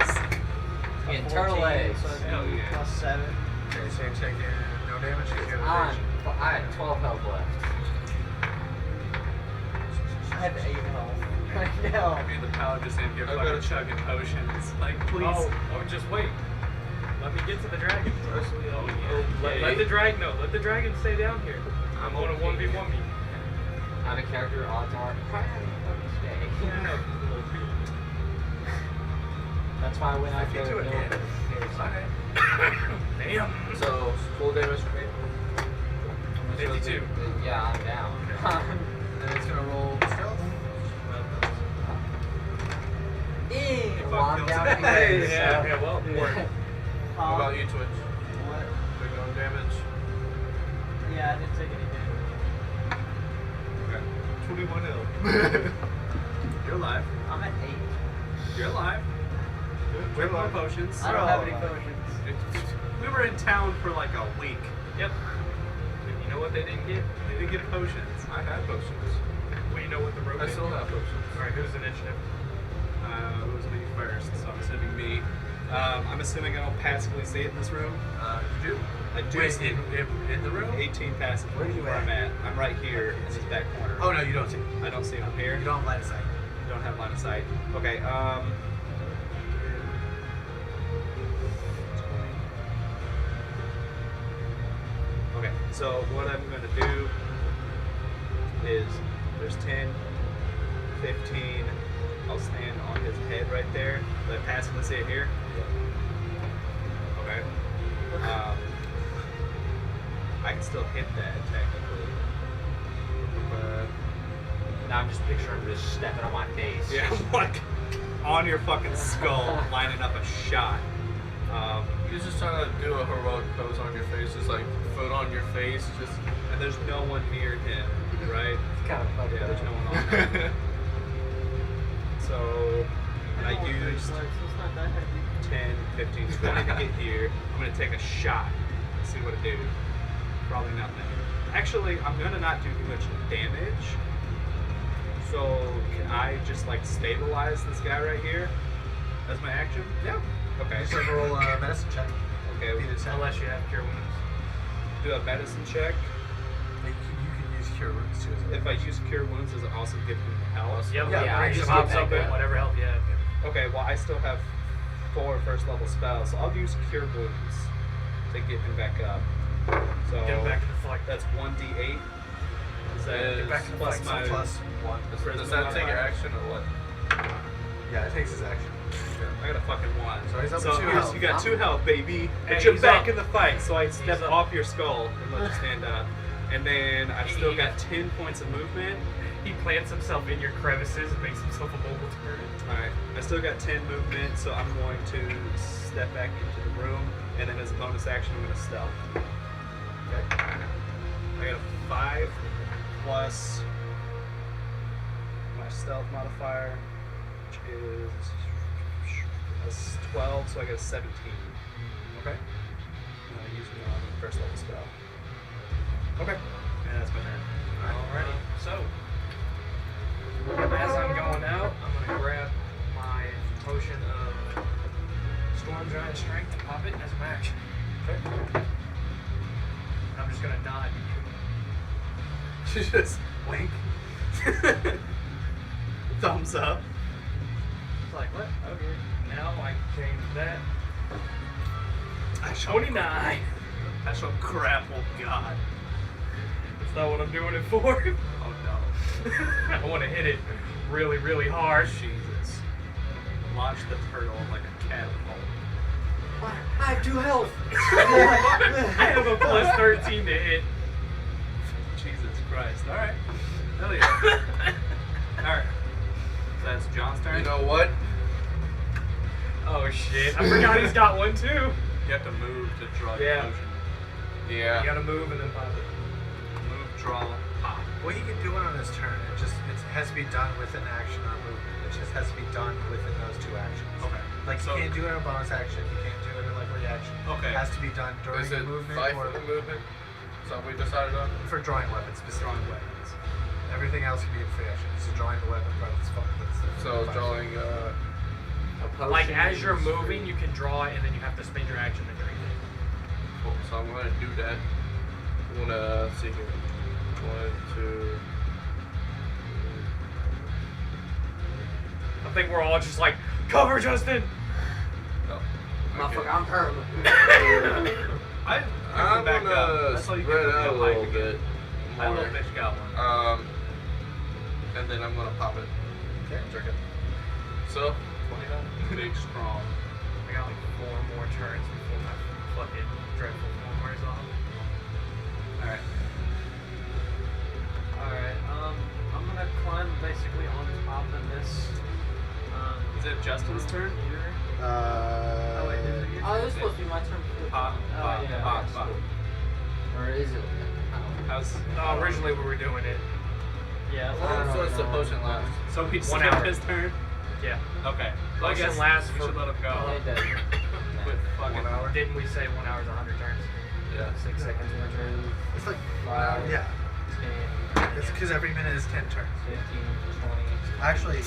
Getting 14, turtle eggs. So it'd Hell be yeah. plus 7. Okay, so you're taking no damage because you have On. evasion. I had 12 health left. I have 8 health. I know. Me and the pal just in here I've fucking got a- chugging potions. Like, please. Oh, just wait. Let me get to the dragon first. Oh, yeah. Let the dragon know. Let the dragon stay down here. I'm gonna 1v1 me. Out of character, odds are probably gonna stay. Yeah. That's why I went out If you there. do it no- again. Damn. So, full damage for me. 52. Yeah, I'm down. And it's gonna roll stealth. Well, I'm down Hey, anyways, Yeah, so- okay, well, work. What about you, Twitch? What? Big on damage. Yeah, I didn't take any damage. 21 ill. You're alive. I'm at 8. You're alive. Drink more potions. I don't have any potions. We were in town for like a week. Yep. You know what they didn't get? They didn't get potions. I had potions. Well, you know what the rope I is? still have potions. Alright, who's initiative? It was me first, so I'm assuming me. I'm assuming I don't passively see it in this room. You do. I do Wait, see in the room? 18 passive. Where are you I'm at? at? I'm right here in this back corner. Oh no, you don't see. I don't see it from here. You don't have line of sight. Don't have line of sight. Okay, Okay, so what I'm going to do is there's 10, 15, I'll stand on his head right there. Let passively see it here. Okay. I can still hit that technically. Now I'm just picturing him just stepping on my face. Yeah, like on your fucking skull, lining up a shot. You're just trying to do a heroic pose on your face, just like foot on your face, just. And there's no one near him, right? It's kind of fucked Yeah, up. there's no one on there. So, I used Like, so it's not that heavy. 10, 15, 20 to get here. I'm gonna take a shot. See what it do. Probably nothing. Actually, I'm gonna not do too much damage. So can I just like stabilize this guy right here as my action? Yeah. Okay. Just have to roll a medicine check. Okay. Beat it 10. Unless you have cure wounds. Do a medicine check. You can use cure wounds too. If I use cure wounds, does it also give me health? Yep, Yeah, yeah, I you just just pops get up that with guy. whatever health you have. Okay, well I still have 4 first level spells, so I'll use cure wounds to get him back up. So Get him back in the fight. that's 1d8. Is that Get back in the plus fight, my Plus 1. Does that take your action or what? Yeah, it takes his action. I got a fucking 1. So he's up So to 2 here's- health. you got 2 health, baby. Hey, But you're he's back up. in the fight, so I step up. off your skull and let you stand up. And then I've still got 10 points of movement. He plants himself in your crevices and makes himself a mobile turret. Alright, I still got 10 movement, so I'm going to step back into the room, and then as a bonus action, I'm going to stealth. Okay. I got a 5 plus my stealth modifier, which is a 12, so I get a 17. Okay. Using it on the first level spell. Okay. And that's my turn. Alrighty, so as I'm going out, I'm gonna grab my potion of Storm Giant Strength and pop it as an action. Okay. I'm just gonna nod. Just wink. Thumbs up. It's like, what? Okay. Now I can change that. I shall 29. I shall grapple God. That's not what I'm doing it for. Oh no. I want to hit it really, really hard. Jesus. Launch the turtle like a catapult. I have 2 health. I have a plus 13 to hit. Jesus Christ. Alright. Hell yeah. Alright. So that's John's turn. You know what? Oh shit! I forgot he's got one too. You have to move to draw Yeah. your potion. You Yeah. gotta move and then pop it. Move, draw, pop. What you can do it on his turn, it has to be done with an action or movement. It just has to be done within those 2 actions. Okay. Like So- you can't do it in a bonus action. You can't do it in like reaction. Okay. It has to be done during Is it movement 5 or for the movement? Something we decided on? for drawing weapons specifically. Drawing weapons. Everything else can be in free action. So drawing the weapon part is fun. So drawing, Like as you're moving, you can draw it and then you have to spend your action to drink it. cool. So I'm gonna do that. I'm gonna see here. 1, 2. I think we're all just like, cover Justin. Oh. Motherfucker, I'm hurt. I'm I'm back up. gonna That's all you spread get out a from little height. bit My more. little bitch got one. and then I'm gonna pop it. Okay. Check it. So, 29. Big strong. I got like 4 more turns before my fucking dreadful form wears off. Alright. Alright, I'm gonna climb basically on top of this. Is it Justin's turn? Here. Uh, Oh, wait, is it your Oh, it was supposed to be my turn. Pop, Oh, pop, yeah. pop, That's pop. cool. Or is it? How's, No, originally we were doing it. Yeah. I don't So it's the know. potion last. so we 1 skipped hour. his turn? Yeah. Okay. Well, I Potion guess lasts we for- should let him go. Oh, it does. With fucking 1 hour. Didn't we say 1 hour is 100 turns? Yeah. 6 seconds per turn. It's like, 5, yeah. 10, It's because every minute is 10 turns. 15, 20. Actually,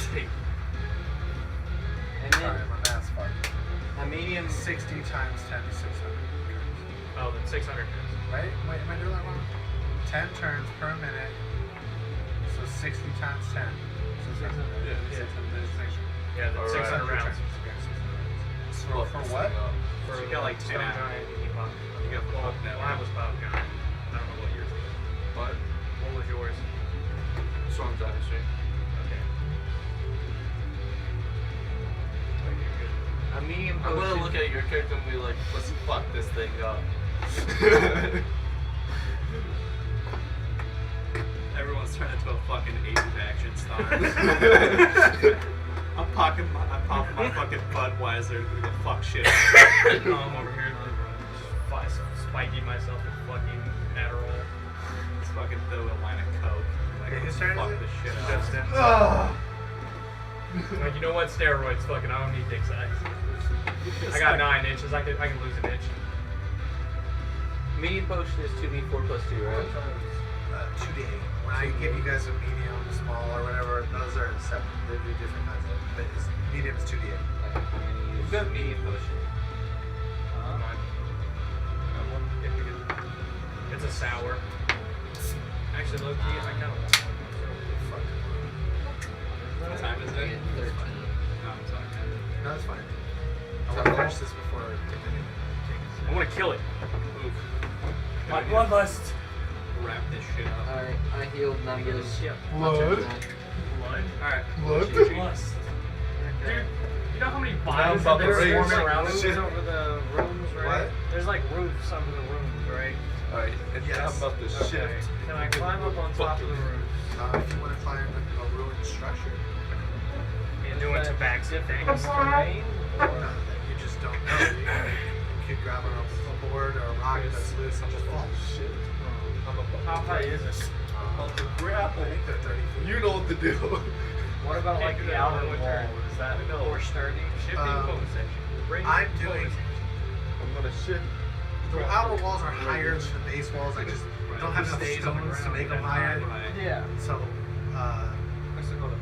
And then sorry, my math's fine. a medium. 60 times 10 is 600 turns. Oh, then 600 turns. Right? Wait, am I doing that wrong? 10 turns per minute. So 60 times 10. So 600. Yeah, Yeah. 600. Yeah, then Alright. 600 rounds. turns. Split For this what? thing up. For So you got like 10 Stone out. Giant, you pop. You got Well, fucked now. mine was pop gun. I don't know what yours was. What? What was yours? Storm Giant Stream. Okay. Okay, good. A medium I'm potion. gonna look at your character and be like, let's fuck this thing up. Everyone's turned into a fucking Asian action star. I'm popping my fucking Budweiser to go fuck shit. I'm over here spiking myself with fucking Adderall. Let's fucking throw a line of coke. Like, Okay, whose turn fuck is it? this shit up. Justin. Ugh. Like, you know what? Steroids, fucking, I don't need dick size. I got 9 inches. I can lose an inch. Medium potion is 2d4 plus 2, right? 2D8. When I give you guys a medium, small, or whatever, those are separate. They do different kinds of. But medium is 2D8. Okay, I'm gonna use Good. medium potion. It's a sour. Actually, low key, I kind of want one. What time is I it? get 13. No, I'm sorry. No, that's fine. I want to finish this before I want to kill it. Oof. My bloodlust. Wrap this shit up. Alright, I healed none of those. Yep. Blood? Blood. Alright. Blood? Lust. Dude, you know how many Now bodies about there the are rage. swarming around roofs us? over the rooms, right? What? There's like roofs over the rooms, right? Alright, and Yes. how about this Okay. shift? Can I climb up on top of the roofs? if you want to climb a ruined structure, And doing tabaxi things. Terrain? no, you just don't know. You could grab a board or a rock that's loose and just fall. Shit. How high is it? Grapple. I think they're 30 feet. You know what to do. What about like Can't do the that outer on winter. wall? Is that No. more sturdy? Shifting Um, bonus section. Range I'm bonus doing- section. I'm gonna shift. The outer walls are higher than the base walls. I just don't have enough Stays on the stones to ground make them that higher. Right. Yeah. So, I still go to.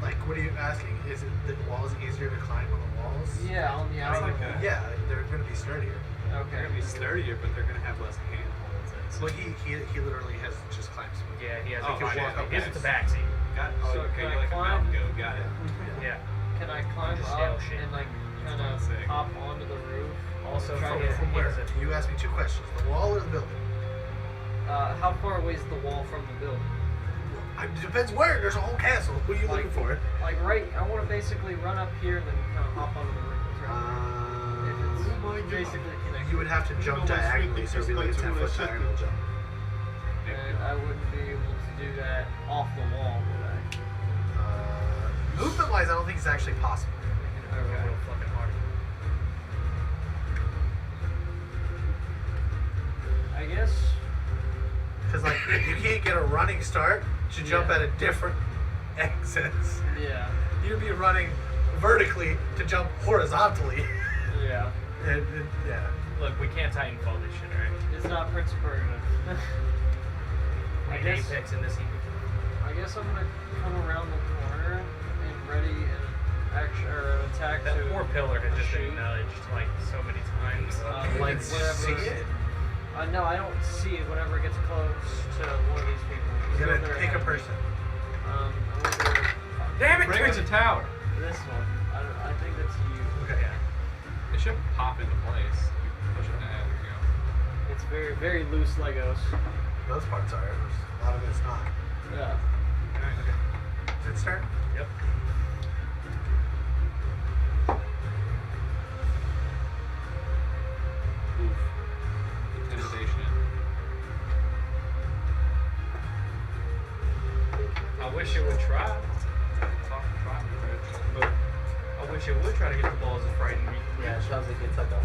like, what are you asking? Is it the walls easier to climb on the walls? Yeah, on the It's outer like wall. a- Yeah, they're going to be sturdier. They're Okay. gonna be sturdier, but they're gonna have less handholds. And Well, he literally has just climbed smooth. Yeah, he has Oh, a shit. tabaxi. He has a tabaxi. got, So okay, can you're I like a climb? mountain goat. Got it. Yeah. Can I climb Just up scale shit. and like kind of Sick. hop onto the roof? Also, Try from, to- from where? You asked me 2 questions: the wall or the building? How far away is the wall from the building? It depends where. There's a whole castle. What are you looking for? Like right, I want to basically run up here and then kind of hop onto the roof. If it's basically connected. You would have to jump diagonally, so it'd be like a 10-foot diagonal jump. And I wouldn't be able to do that off the wall, would I? Movement-wise, I don't think it's actually possible. A little fucking hard. I guess. Because like you can't get a running start to jump Yeah. at a different axis. Yeah. You'd be running vertically to jump horizontally. Yeah. Yeah. Look, we can't Titanfall this shit, right? It's not Prince of Persia. We I need guess- Apex in this even. I guess I'm gonna come around the corner and ready an action or an attack That to poor pillar had just shoot. been nudged like so many times. You Like can whatever. see it. No, I don't see it whenever it gets close to one of these people. You gotta They're pick a ahead of me. person. I'm gonna go Damn it, Bring it to Twitch! tower. this one. I think that's you. Okay. Yeah. It should pop into place. You push it down. There you go. It's very, very loose Legos. Those parts are. A lot of it's not. Yeah. Is it start? Yep. Oof. Intimidation. I wish it would try. But I wish it would try to get the balls to frighten me. Yeah, it sounds like it's like a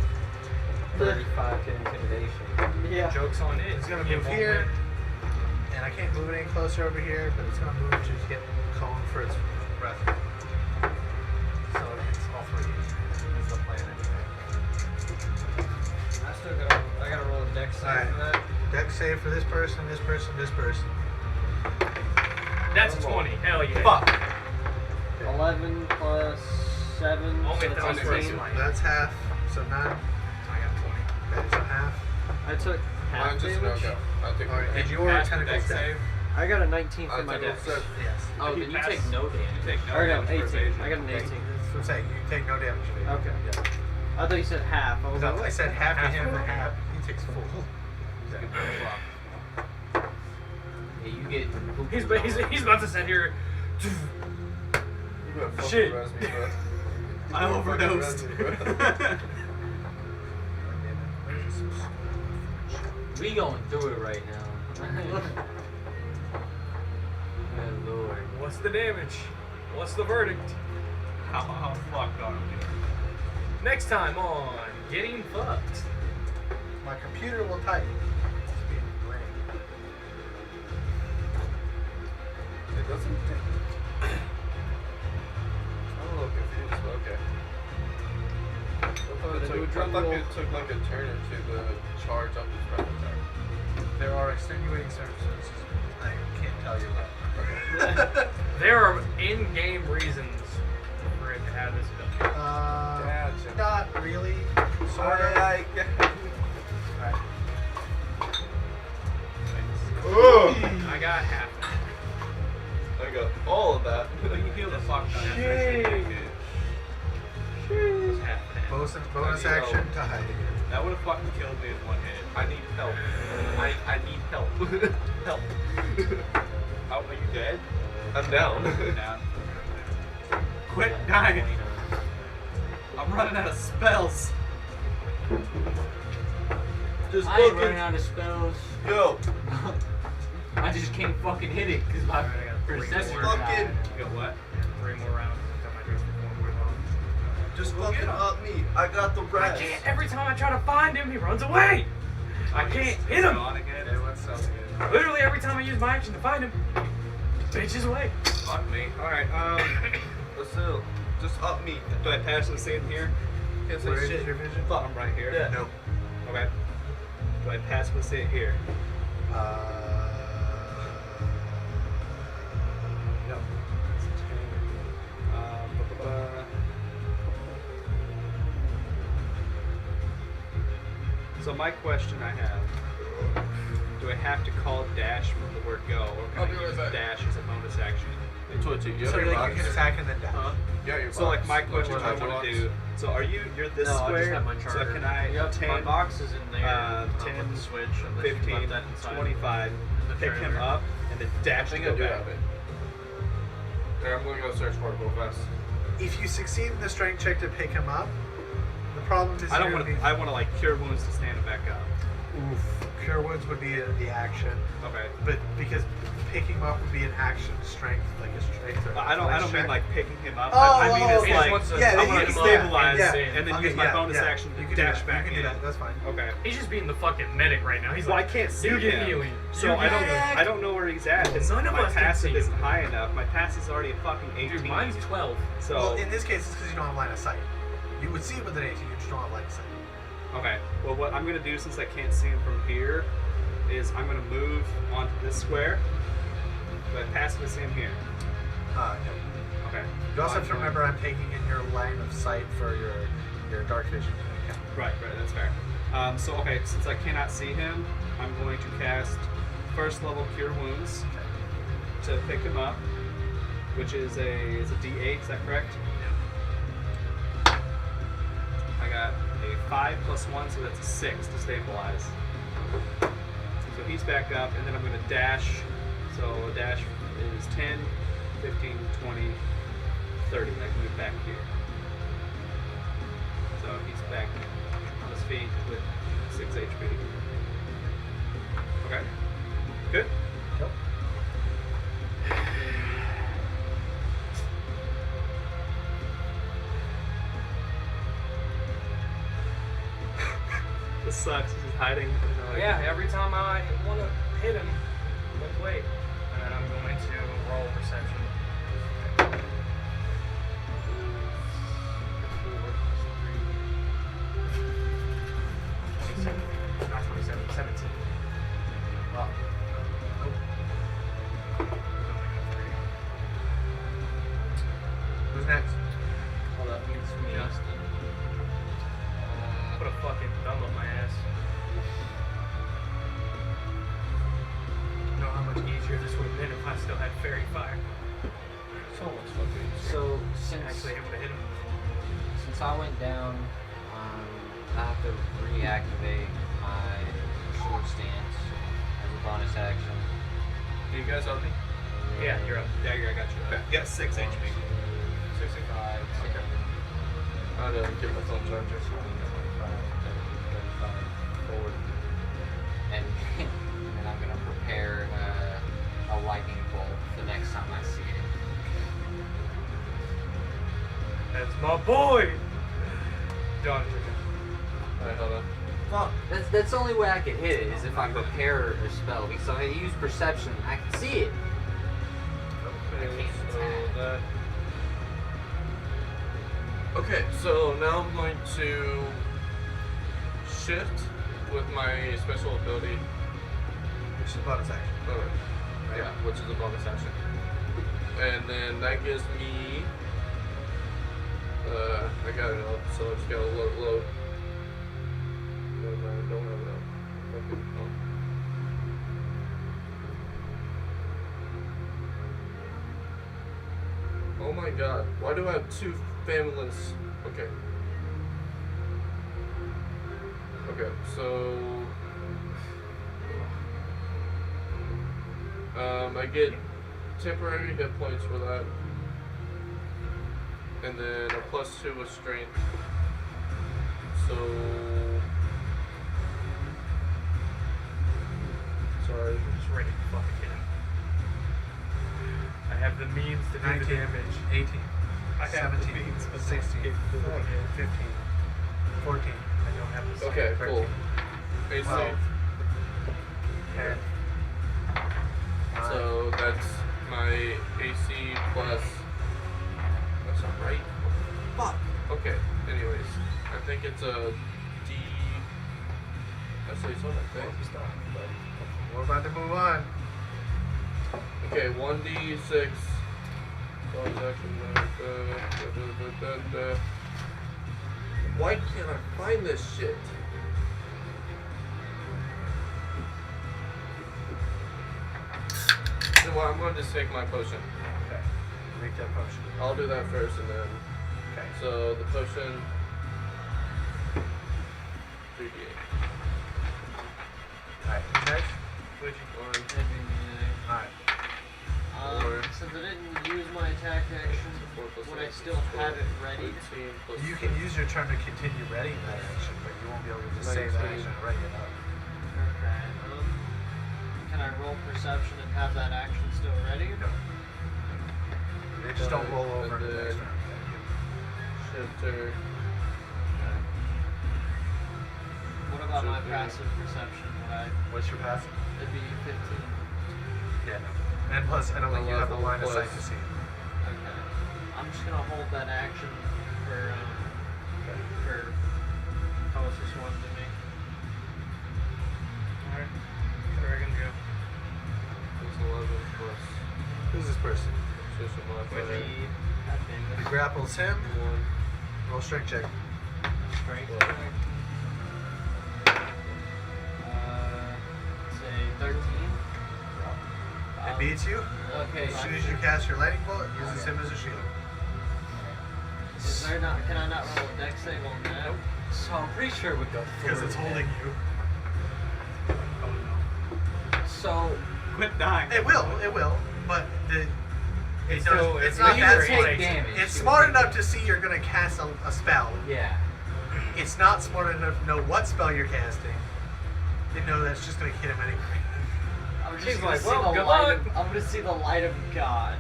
35 to intimidation. Yeah. Joke's on it. It's gonna It move won't here, win. and I can't move it any closer over here, but it's gonna move to get cone for its breath. So it's all three. That's the plan anyway. I gotta roll a dex save Alright. for that. Dex save for this person, this person, this person. That's a 20. Hell yeah. Fuck. 11 plus 7, Only so if that was that's for 18. somebody. That's half, so 9. I got 20. That is a half. I took half Mine's just a damage. no-go. I think Alright, and your Pass the tentacles dex dead. save. I got a 19 I for my took dex. a six. Yes. Oh, If you then you pass- take no damage. You take no Or no, damage for 18. evasion. I got an 18. That's what I'm saying. You take no damage. Okay. Yeah. I thought you said half. I was No, like, I said half to Half him for and him. half. He takes full. Yeah, you get. He's about to sit here. You better fucking Shit. res me, bro. I You better fucking overdosed. res me, bro. We going through it right now. Good lord. What's the damage? What's the verdict? How fucked are we? Next time on Getting Fucked. My computer will type. It's being brain. It doesn't. I'm a little confused, but okay. I thought it took like a turn or two to charge up his front attack. There are extenuating circumstances. I can't tell you that. There are in-game reasons for it to have this ability. Gotcha. Not really. Sort of. Alright. I got half. I got all of that. You heal the fuck out of Shit. that. It was half and half. Bonus action to hide again. That would have fucking killed me in one hit. I need help. I need help. Help. How are you dead? I'm down. Down. Quit dying. I'm running out of spells. Just I ain't fucking running out of spells. go. I just can't fucking hit it because my Alright, I got three perception more. Fucking- You got what? 3 more rounds until my dress perform on. Just fucking up me. I got the I rest. can't. Every time I try to find him, he runs away. I can't hit him. On again? Yeah, what's up? Literally every time I use my action to find him, he bitches away. Fuck me. Alright, Let's do. Just up me. do I pass this in here? Can't say Where is shit. your vision? Fuck, I'm right here. Yeah. No. Okay. Do I pass this in here? No. Ba-ba-ba. So my question I have, do I have to call dash from the word go, or I'll can be I right use back. dash as a bonus action? It's what you So your like box. you can attack and then dash. Huh? Yeah, your So like box. my question Like, I your want box. to do, so you're this No, I square, just have my so charter. can I Yep, 10, my box is in there. 10, with the switch. unless you 15, left that inside 25, the pick him trailer. up, and then I dash to think I go do back. have it. Here, I'm gonna go search for it real fast. If you succeed in the strength check to pick him up, the problem is I don't you're want to. gonna I want to like cure wounds to stand him back up. be. Oof. Cure wounds would be the action, Okay. but because picking him up would be an action strength, like a strength. Or I don't flex mean check. like picking him up. Oh, I mean it's He just like wants to- yeah, I'm then gonna you can stabilize yeah, and then okay, use my yeah, bonus yeah. action You to can do dash that. back You can in. do that. That's fine. Okay. He's just being the fucking medic right now. He's Well, I like, can't see you get him, healing. so You I don't. get- I don't know where he's at. And None of my us can passive see isn't him. high enough. My passive is already a fucking 18. Dude, mine's 12. So Well, in this case, it's because you don't have line of sight. You would see it with an 18, you just don't have line of sight. okay. Well, what I'm gonna do since I can't see him from here is I'm gonna move onto this square. But passive is in here. No. Okay. You also have to remember I'm taking in your line of sight for your dark vision. Okay. Right, that's fair. So, okay, since I cannot see him, I'm going to cast first level Cure Wounds to pick him up, which is a D8, is that correct? I got a 5 plus 1, so that's a 6 to stabilize. So he's back up, and then I'm going to dash. So, dash is 10, 15, 20, 30. I can move back here. So he's back on his feet with 6 HP. Okay. Good. Yep. This sucks. He's hiding. Yeah, every time I want to hit him, let's wait. And then I'm going to roll perception. 27, not 27, 17. Well, Who's next? Hold up, it's me. Justin. Put a fucking thumb up my ass. You know how much easier this would have been if I still had fairy fire. So much fucking easier. So since Actually, it would have hit him. since I went down, I have to reactivate my sword stance as a bonus action. Do you guys help me? Yeah, you're up. Yeah, I got you. Okay. Yeah, 6 HP. 65, Okay. I'd give my phone charger. 35, forward. And then I'm gonna prepare a lightning bolt the next time I see it. That's my boy! John, Alright, hold on. Well, that's the only way I can hit it is if I prepare a spell. Because if I use perception, I can see it. Okay, so that. Okay, so now I'm going to shift with my special ability. Which is bonus action. Yeah, which is a bonus action. And then that gives me. I got it up, so I just gotta load. No, I don't have it up. Okay. Oh my god, why do I have 2 families? Okay. Okay, so. I get temporary hit points for that. And then a +2 with strength. So. Sorry. I'm just ready to fucking hit him. I have the means to do 19, the damage. 18, I have the 17, means, but 16, not the 14, 15, 14, I don't have the Okay, 13, cool. AC. 12, 10. So that's my AC plus. That's not right. Fuck. Okay. Anyways, I think it's a D. Actually, it's on that thing. We're about to move on. Okay, 1d6. Why can't I find this shit? Well, I'm going to just take my potion. Okay. Make that potion. I'll do that first and then. Okay. So the potion. 3d8. Alright, who's next? One. Alright. Since I didn't use my attack action, would I still have it ready? You can use your turn to continue readying that action, but you won't be able to just save that 19. action and ready it up. Okay. Can I roll perception and have that action still ready? No. They just don't roll over And into the next then- round. Shifter. What about my Should be. passive perception? Would I? What's your passive? It'd be 15. Yeah, no. And plus, I don't think you have the line of sight to see it. Okay. I'm just gonna hold that action for closest one to me. Alright. Dragon go. It's 11 plus. Who's this person? Social modifier. With He Nothing. grapples him. 1. Roll strength check. Strength Well. check. Say 13. It beats you. Okay. As soon as you cast your lightning bolt, it uses him as a shield. Is there not? Can I not roll a dex save on that? Nope. So I'm pretty sure it would go through. Because it's holding you. Oh no. So Quit dying. It will, but it's still- it's it's not You that can smart. take damage. It's smart enough to see you're gonna cast a spell. Yeah. It's not smart enough to know what spell you're casting. You know that's just gonna hit him anyway. I'm just He's gonna like, see well, the good light luck. of, I'm gonna see the light of God.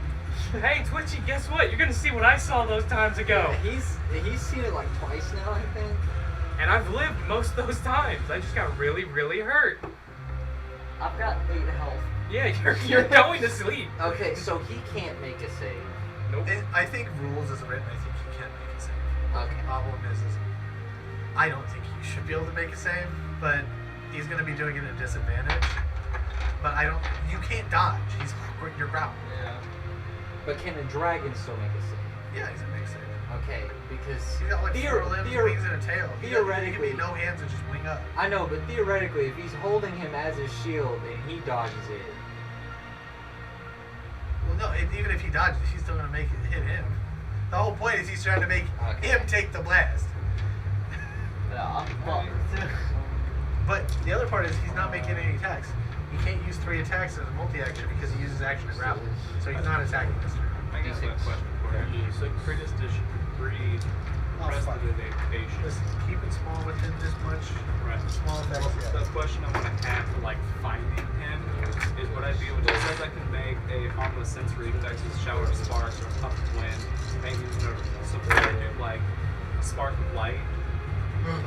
Hey, Twitchy, guess what? You're gonna see what I saw those times ago. He's seen it like twice now, I think. And I've lived most of those times. I just got really, really hurt. I've got 8 health. Yeah, you're going to sleep. Okay, so he can't make a save. Nope. I think rules is written. I think you can make a save. Okay. The problem is I don't think you should be able to make a save, but he's gonna be doing it at a disadvantage. But you can't dodge. You're grappled. Yeah. But can a dragon still make a save? Yeah, he's gonna make a save. Okay, because He's got like 4 limbs, wings, and a tail. He can theoretically- be no hands and just wing up. I know, but theoretically, if he's holding him as his shield and he dodges it, Well, no, even if he dodges, he's still gonna make it hit him. The whole point is he's trying to make Okay. him take the blast. Yeah, I'm fucked. But the other part is he's not making any attacks. He can't use 3 attacks as a multi-action because he uses action to grapple. So he's not attacking this turn. I got one question for you. So prestidigitation. Listen, keep it small within this much. Right. Small effects, The yeah. question I want to have for like finding him is what I do. It just says I can make a harmless sensory effect as a shower of sparks or a puff of wind. Maybe even something I do like a spark of light,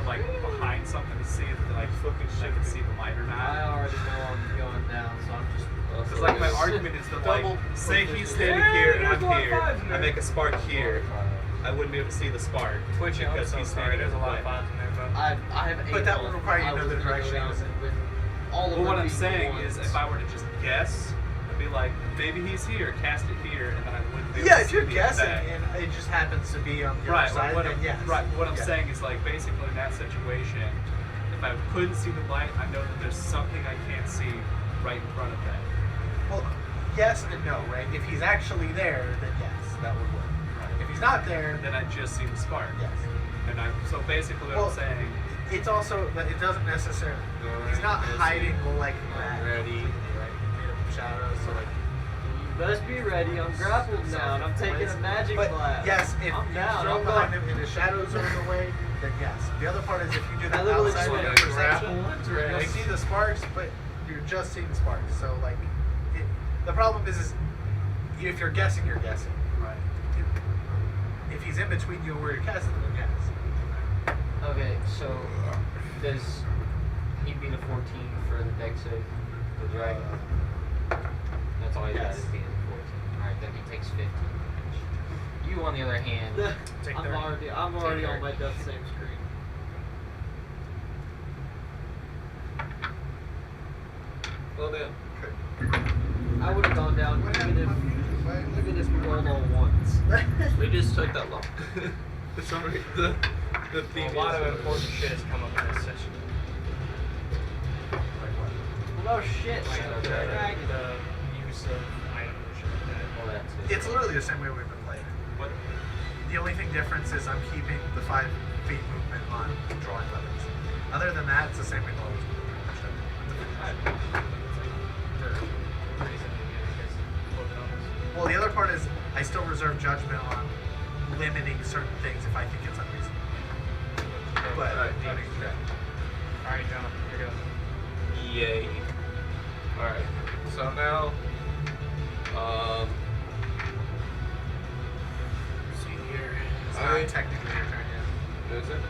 like behind something to see if like I can see the light or I not. already know I'm going down, so I'm just. Because like my argument is that like say he's standing Yeah, here and there's I'm a lot of here, fives in I there. make a spark here. I wouldn't be able to see the spark Twitchy, I'm because so he's sorry. standing There's a lot of light. fives in there, bro. I have 8 But that health. would require you to I know was the gonna direction go he was down in. with all of Well, what them I'm being saying ones. is, if I were to just guess, I'd be like, maybe he's here, cast it here, and then I wouldn't be able Yeah, to if see you're the guessing effect. and it just happens to be on the Right, other side, what then I'm, yes. right. What I'm Yeah. saying is like basically in that situation, if I couldn't see the light, I know that there's something I can't see right in front of that. Well, yes and no, right? If he's actually there, then yes, that would work. Right. If he's not there, Then I just see the spark. yes. And so basically what Well, I'm saying. It's also that it doesn't necessarily. He's not hiding like that. Ready. Right? Made of shadows, so like. You best be ready. I'm grappled now, and I'm taking a magic But blast. yes, if I'm you down. throw I'm behind going. him and the shadows are in the way, then yes. The other part is if you do I that literally outside just of went perception, grapple, you'll see the sparks, but you're just seeing sparks. So like, the problem is if you're guessing, you're guessing. Right. If he's in between you and where you're casting, then yes. okay, so does he beat a 14 for the dex save? The dragon? That's all he yes. got is being a 14. Alright, then he takes 15 damage. You, on the other hand, Take I'm 30. already Take on my 30. death save screen. Well then. I would have gone down even if we rolled all ones. We just took that long. Sorry, the theme. A lot of important shit has come up in this session. Well, no shit. Like Like the, the dragon. the use of items and shit like that. well, that's it. It's literally the same way we've been playing. What? The only thing difference is I'm keeping the 5 feet movement on drawing weapons. Other than that, it's the same way we've always been pretty much done. Well, the other part is I still reserve judgment on limiting certain things if I think it's unreasonable. But Alright. Alright, John, here you go. Yay. Alright. So now, let's see here. it's not technically your turn yet. Is it?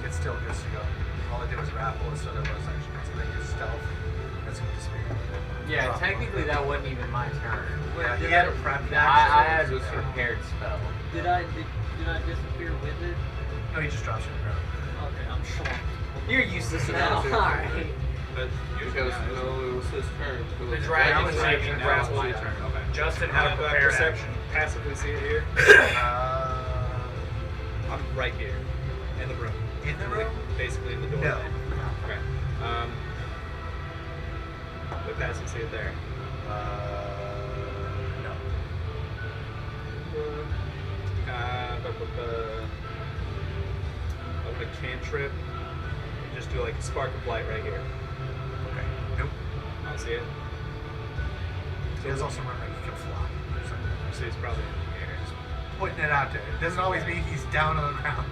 It still gets to go. All I do is grapple instead of bonus action. So they use stealth. That's what the spirit. Yeah, Drop technically on. that wasn't even my turn. Yeah, he had a prep. I had a prepared spell. Did I disappear with it? No, he just drops you on the ground. Okay, I'm sure. You're useless now. Yeah. Alright. But Because no, it was his turn. The dragon was was my saving turn. now it's grapple. my turn. Okay. Justin had a Do I prepared perception action. passively see it here? I'm right here in the room. In the room? Basically in the doorway. No. Okay. But passively see it there. No. Of a cantrip. You just do like a spark of light right here. Okay. Nope. I don't see it. He does also remember you can fly. so he's probably in the air. Putting it out there. It doesn't always mean he's down on the ground.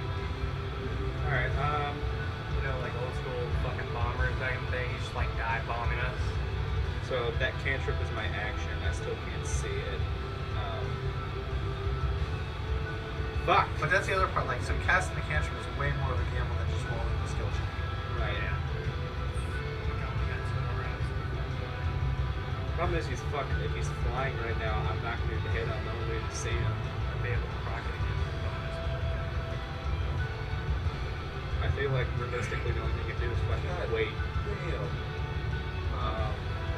Alright, You know, like old school fucking bombers back in the day, he's just like dive bombing us. so that cantrip is my action. I still can't see it. Fuck! But that's the other part. Like, so casting the cantrip is way more of a gamble than just rolling the skill check. Right. Yeah. Problem is, if he's flying right now, I'm not going to be able to hit him. The only way to see him. I'd be able to proc it against the bonus. I feel like realistically, the only thing you can do is fucking wait. I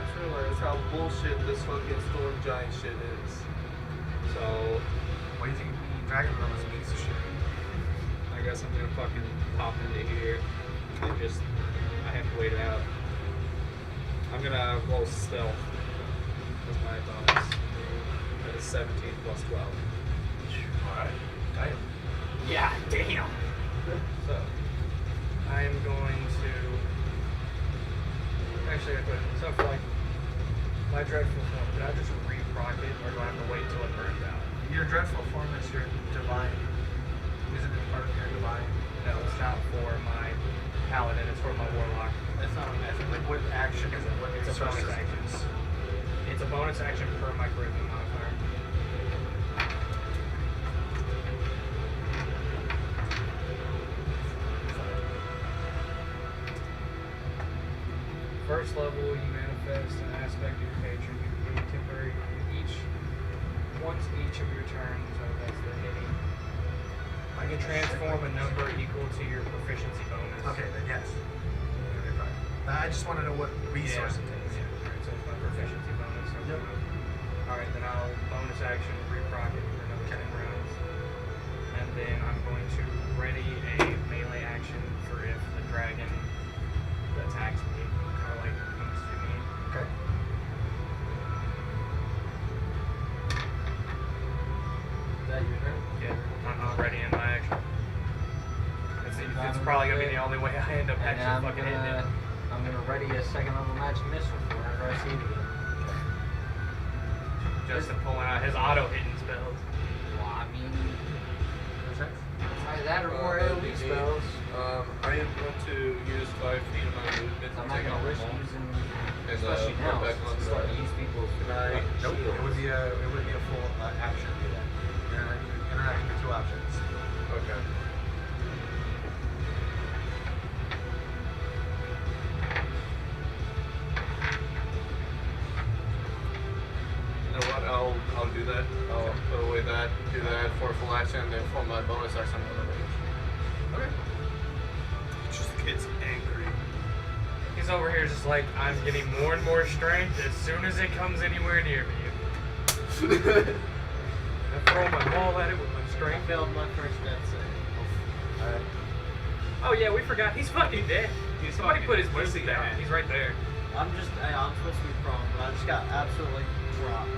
just realized how bullshit this fucking storm giant shit is. So, What do you think? Dragon Realm is a piece of shit. I guess I'm gonna fucking pop into here and just, I have to wait it out. I'm gonna roll stealth as my bonus. That is 17 plus 12. Alright. Damn. Yeah, damn. So, I am going to. Actually, I could. So for like my dreadful form, did I just re-proc it, or do I have to wait till it burns out? Your dreadful form is your divine. Isn't it part of your divine? No, it's not for my paladin. It's for my warlock. That's not like what action is it? What It's a bonus action. It's a bonus action per my charisma modifier. First level, you manifest an aspect of your patron. You create temporary once each of your turns. So that's the hitting. I can transform a number equal to your proficiency bonus. Okay, then yes. Okay, fine. I just want to know what resource it takes. Yeah. Alright, so it's my proficiency bonus. So Yep. Alright, then I'll bonus action re-proc it for another 10 rounds. And then I'm going to ready a melee action for if the dragon attacks me, or like comes to me. Okay. Is that your turn? Yeah, I'm not ready in my action. It's probably gonna be the only way I end up And actually fucking hitting it. I'm gonna ready a second level magic missile for whenever I see it again. Justin pulling out his auto hitting spells. Well, I mean, What's next? either that or more AoE spells. I am going to use 5 feet of my movement to I'm not take gonna out risk the wall. using, And, especially put now, back since on it's the- starting to use people's Nope. shields. It would be a full action to do that. Interaction with 2 options. Okay. You know what? I'll do that. I'll put away that, do that for full action, and then for my bonus action, I'm gonna rage. Okay. it's just the kid's angry. He's over here just like, I'm getting more and more strength as soon as it comes anywhere near me. I throw my ball at it with my I strength. failed my first death save. Alright. Oh yeah, we forgot. He's fucking dead. He's Somebody fucking- put his where's whistle he down. at? He's right there. I'm supposed to be prone, but I just got absolutely dropped.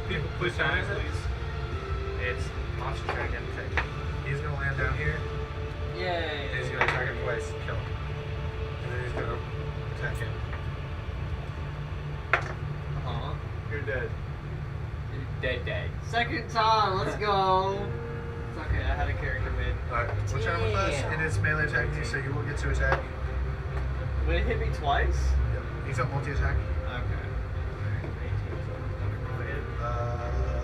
People push on it, please. It's monster dragon. Okay. He's gonna land down here. Yay! And he's gonna attack it twice and kill him. And then he's gonna attack him. Uh-huh. You're dead. Dead. Second time, let's go! It's okay, I had a character made. Alright, what's your with us? Damn. It is melee attacking you, so you will get to attack. Would it hit me twice? Yep. He's up multi-attack. Okay.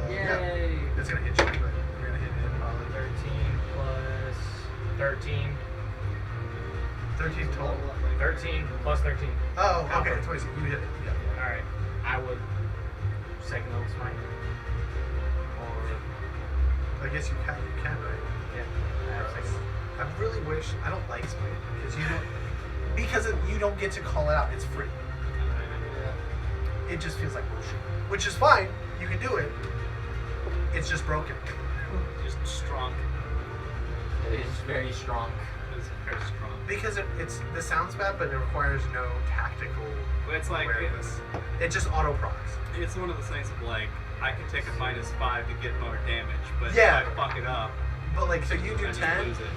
Yeah. Yay! It's gonna hit you, but you're gonna hit him probably. 13 plus 13. 13 total. 13 plus 13. Oh, okay. 20. You hit it. Yeah. Alright. I would second level smite. Or, I guess you can, right? yeah. I have second level. I really wish I don't like Smite because you don't get to call it out. It's free. It just feels like bullshit, which is fine. You can do it. It's just broken. Just strong. It is very strong. It's very strong. Because this sounds bad, but it requires no tactical But it's like awareness. It just auto procs. it's one of those things of like I can take a -5 to get more damage, but Yeah. if I fuck it up, But like, so you do I just 10. lose it.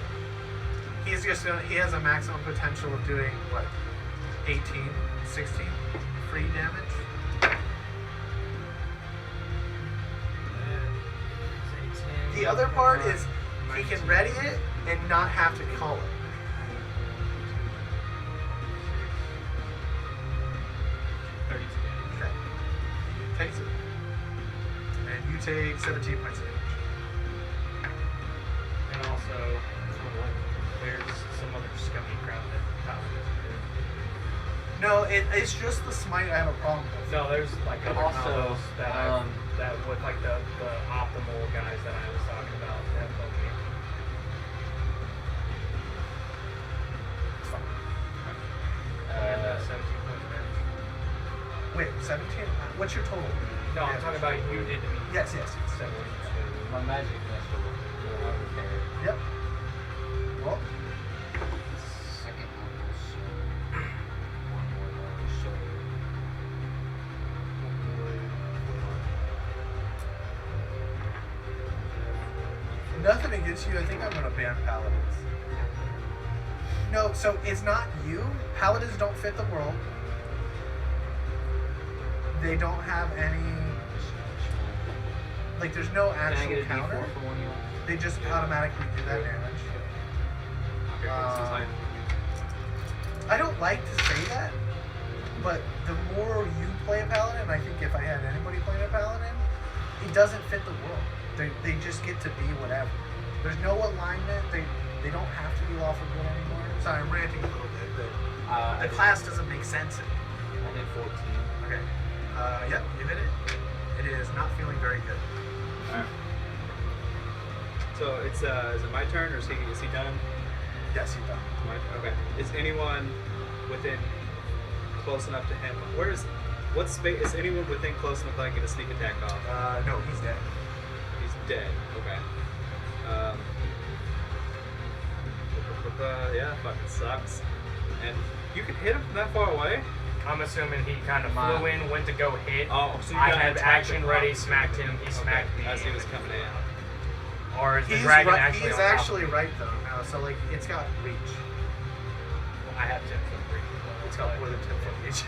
He has a maximum potential of doing what, 18, 16 free damage. The other part is he can ready it and not have to call it. Okay. Takes it. And you take 17 points of damage. And also, there's some other scummy crap that Paladins do. No, it's just the smite I have a problem with. No, there's like other Also, combos that with like the optimal guys that I was talking about that help me. And 17 points of damage. Wait, 17? What's your total? No, I'm talking about you did to me. Yes, yes. 17. My magic missile will repair. Yep. Well, Second level, so one more level, so nothing against you. I think I'm going to ban Paladins. No, so it's not you. Paladins don't fit the world. They don't have any... Like, there's no can I actual get a counter. D4 for one you want? They just automatically do that damage. I don't like to say that, but the more you play a paladin, I think if I had anybody playing a paladin, it doesn't fit the world. They just get to be whatever. There's no alignment. They don't have to be lawful good anymore. Sorry, I'm ranting a little bit, but the class doesn't make sense anymore. I did 14. Okay. Yep, you hit it. It is not feeling very good. So it's is it my turn or is he done? Yes, you done. Okay. Is anyone within close enough to him? What space is anyone within close enough that I can get a sneak attack off? No, he's dead. He's dead. Okay. Yeah, fucking sucks. And you can hit him from that far away? I'm assuming he kind of flew in, went to go hit. Oh, so you I got had attack action the ready, front. smacked him, he smacked me. As he was coming in. Or is the He's dragon right, actually he's on top of actually me? right though. No, so like it's got reach. I have 10 foot reach. It's got more than 10 foot reach.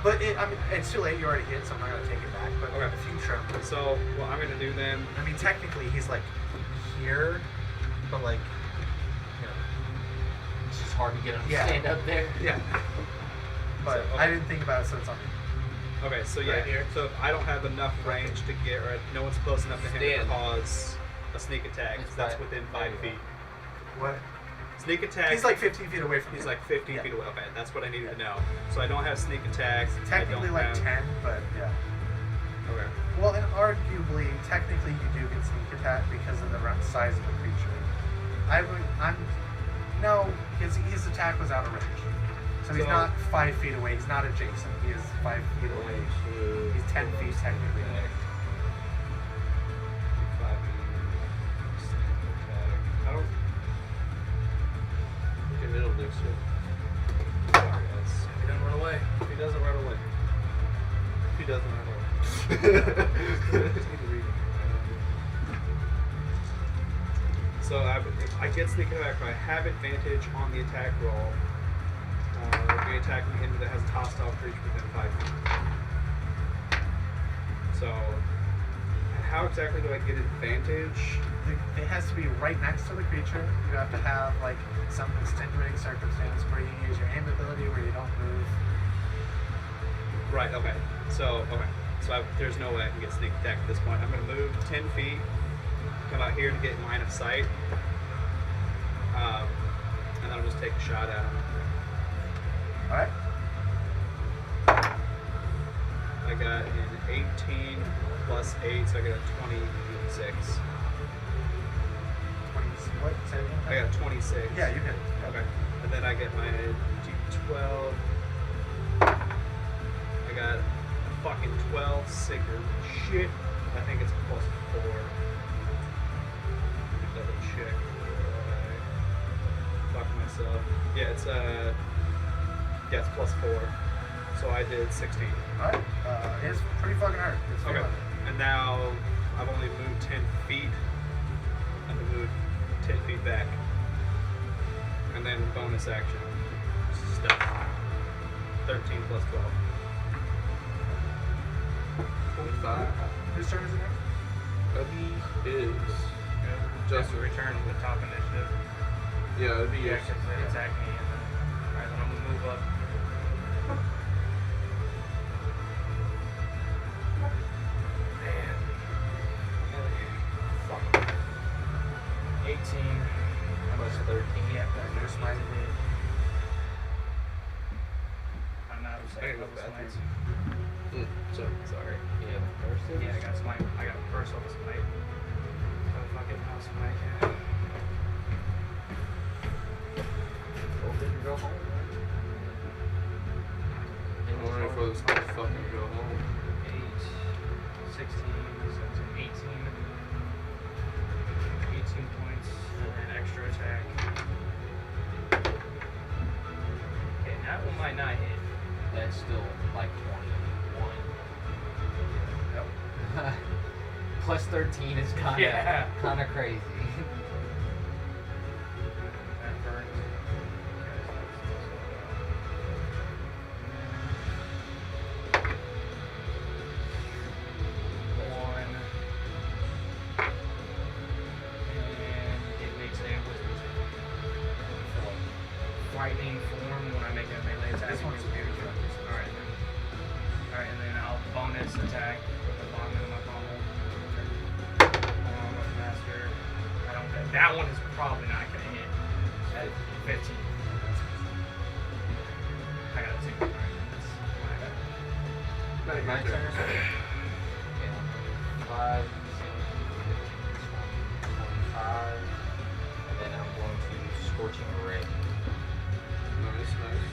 But I mean, it's too late. You already hit, so I'm not gonna take it back. But Okay. in the future, So what I'm gonna do then? I mean, technically he's like here, but like, you know, It's just hard to get him to Yeah. stand up there. yeah. But So, I okay. didn't think about it, so it's on me. Okay, so yeah, Right here. so if I don't have enough range to get, or no one's close enough to him to Stand. cause a sneak attack. It's That's right. within There 5 you go. feet. What? Sneak attack. He's like 15 feet away from He's you. like 15 Yeah. feet away. Okay, that's what I needed to know. So I don't have sneak attack. Technically I don't like have, 10, but yeah. Okay. Well, and arguably, technically you do get sneak attack because of the size of the creature. No, his attack was out of range. So he's So- not 5 feet away. He's not adjacent. He is 5 feet away. He's 10 feet technically away. 5 sneak attack. I don't. Okay, middle next to it. Sorry, guys. He doesn't run away. He doesn't run away. He doesn't run away. Just need to read it. So if I get sneak attack, I have advantage on the attack roll. If we attack an enemy that has a hostile creature within 5 feet. So, how exactly do I get advantage? It has to be right next to the creature. You have to have like some extenuating circumstance where you use your aim ability where you don't move. Right. Okay. So there's no way I can get sneak attack at this point. I'm going to move 10 feet, come out here to get line of sight, and then I'll just take a shot at him. Alright? I got an 18 plus 8, so I got a 26. 20, what? Say it again? I got 26. Yeah, you hit. Okay. And then I get my D12. I got a fucking 12 Sigurd. Shit. I think it's plus 4. Double check. Fuck myself. Yeah, it's plus 4. So I did 16. Alright. It's pretty fucking hard. It's Okay. feeling And now I've only moved 10 feet. I'm gonna move 10 feet back. And then bonus action. Stuff. 13 plus 12. 25. Whose turn is it next? That is Just to return with top initiative. Yeah, it'd be Yeah, yours. because they attack me and then. Alright, then I'm gonna move up. Man. Fuck. 18. Plus 13. Yeah, You're that's smiting. I'm out of Hey, second level bathroom. smites. Sorry. Yeah, first is? Yeah, I got smite. I got first level smite. So fuck it, I'll smite. Hope didn't go home. I'm ready for this to fucking go home. 8, 16, 17, 18. 18 points, and then extra attack. Okay, that one might not hit. That's still like 21. Nope. Plus 13 is kind of Yeah. crazy. That burns. One. And it makes a wizard's frightening form when I make a melee attack. This one's against weird. characters. Alright, and then I'll bonus attack with the bottom of my combo. Master. I don't get that one is probably not gonna hit at 15. I got a 2. Alright, that's my bad. My turn. Yeah. 5, 6, 25. And then I'm going to Scorching Ray. Nice, nice.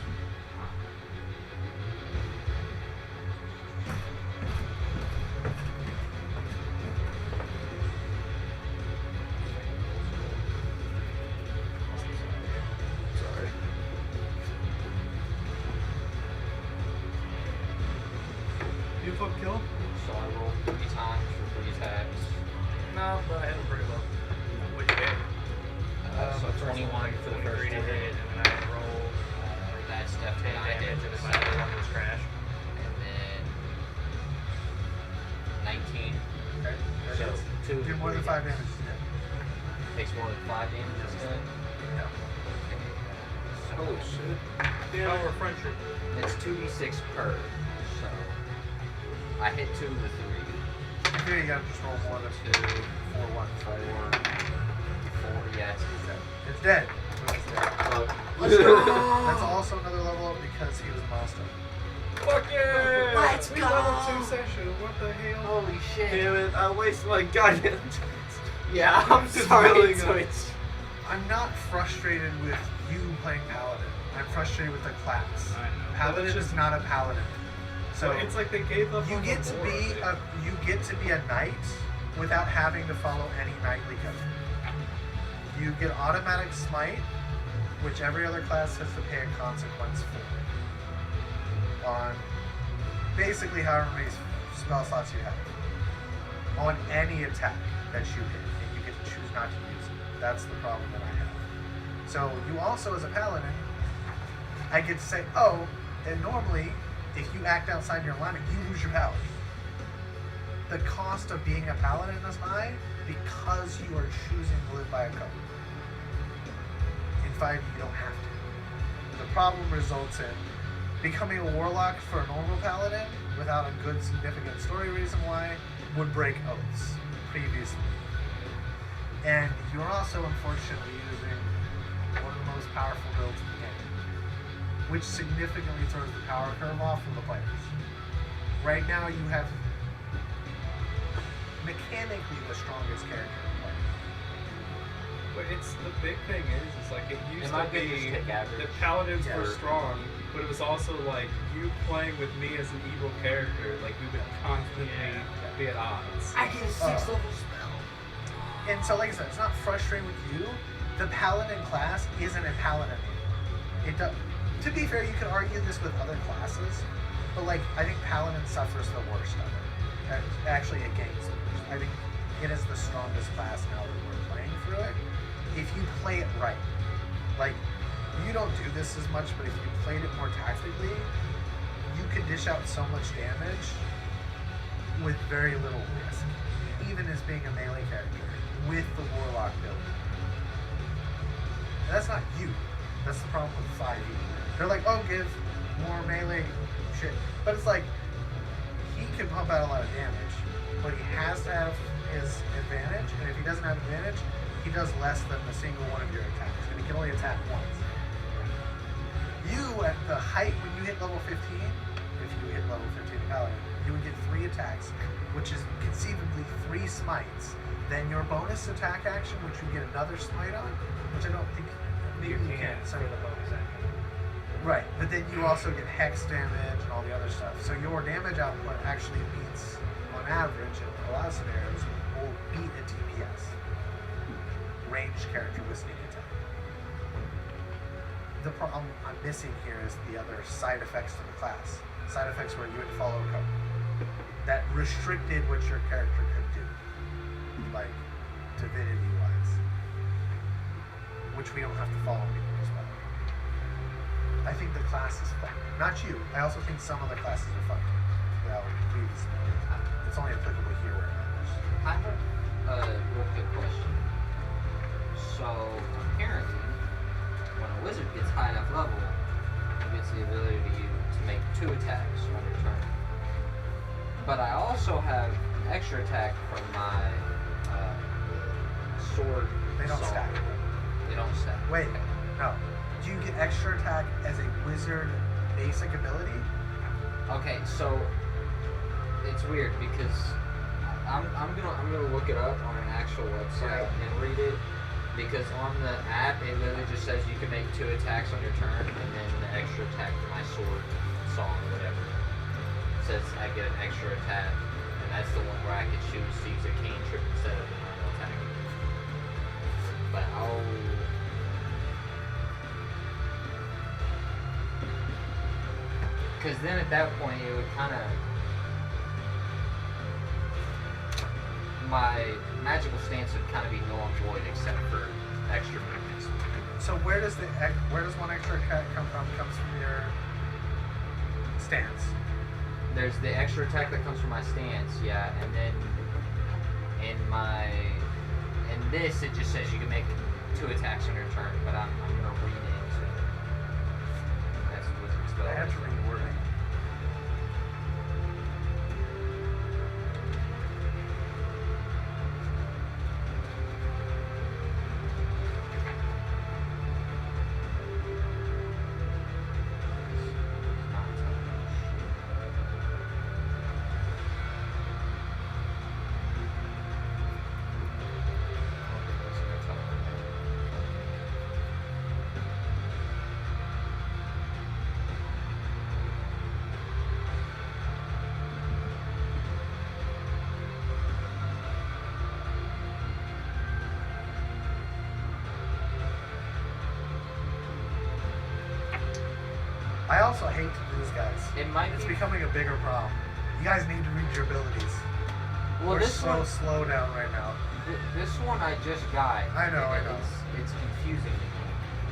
Sorry. You flip kill? So I roll 3 times for 3 attacks. No, but I hit him pretty well. What'd you get? So 21 for the first 23 to one. hit, and then I roll That's 10 definitely not hit. damage, and then my other one was crash. And then 19. Okay. So 2 Do more than 5 damage. Takes more than 5 damage instead. Yeah. So Holy shit. Power of friendship. it's 2d6 per. So I hit 2 of the 3. Here you gotta just roll more than 2, 4, 1, 5. 4. Yeah, It's dead. It's dead. Let's That's also another level up because he was a milestone. Fuck yeah! Let's We go! level 2 session. What the hell? Holy shit. Damn it, I wasted my goddamn Yeah, I'm Just sorry. building So up. it's I'm not frustrated with you playing Paladin. I'm frustrated with the class. I know. Paladin Well, it's is not a Paladin. So it's like they gave up you on get the to lore be of it. a knight without having to follow any knightly code. You get automatic smite, which every other class has to pay a consequence for. On basically however many spell slots you have. On any attack that you hit, and you get to choose not to use it. That's the problem that I have. So you also, as a paladin, I get to say, oh, and normally, if you act outside your alignment, you lose your powers. The cost of being a paladin is high because you are choosing to live by a code. In 5, you don't have to. The problem results in becoming a warlock for a normal paladin without a good significant story reason why would break oaths previously. And you're also unfortunately using one of the most powerful builds in the game, which significantly throws the power curve off from the players. Right now you have mechanically the strongest character in the play. But it's the big thing is like it used It to might be be just take average. that paladins Yeah. were strong, but it was also like you playing with me as an evil character. Like we would constantly be at odds. I get a 6th level spell. And so, like I said, it's not frustrating with you. The paladin class isn't a paladin anymore. It does. To be fair, you could argue this with other classes, but like I think paladin suffers the worst of it. Actually, it gains the worst. I think it is the strongest class now that we're playing through it. If you play it right, like you don't do this as much, but if you played it more tactically, you could dish out so much damage with very little risk, even as being a melee character. with the Warlock build. And that's not you. That's the problem with 5e. They're like, oh, give more melee shit. But it's like, he can pump out a lot of damage, but he has to have his advantage, and if he doesn't have advantage, he does less than a single one of your attacks, and he can only attack once. You, at the height when you hit level 15, if you hit level 15 Paladin, you would get 3 attacks, which is conceivably 3 smites. Then your bonus attack action, which you get another smite on, which I don't think maybe you can. for the bonus action. Right, but then you also get hex damage and all the other stuff. So your damage output actually beats, on average, in a lot of scenarios, will beat a DPS. Ranged character with sneak attack. The problem I'm missing here is the other side effects to the class. Side effects where you would follow code. That restricted what your character could do. Like, divinity-wise. Which we don't have to follow anymore as well. I think the class is fun. Not you. I also think some other classes are fun. Well, it's only applicable here where it matters. I have a real quick question. So, apparently, when a wizard gets high enough level, he gets the ability to make 2 attacks on your turn. But I also have an extra attack from my sword. They don't song. stack. They don't stack. Wait, Okay. no. Do you get extra attack as a wizard basic ability? Okay, so it's weird because I'm gonna look it up on an actual website and read it, because on the app it literally just says you can make 2 attacks on your turn, and then the extra attack for my sword song whatever says I get an extra attack, and that's the one where I could choose to use a cantrip instead of a normal attack. But because then at that point it would kind of, my magical stance would kind of be null and void except for extra movements. So where does one extra attack come from? Comes from your stance. There's the extra attack that comes from my stance, yeah, and then in this it just says you can make 2 attacks on your turn, but I'm gonna read it. So that's wizard spell. I have to read the wording. I also hate to lose guys. It might It's be. becoming a bigger problem. You guys need to read your abilities. Well, We're this so one, slow down right now. this one I just got. I know, and I know. It's confusing.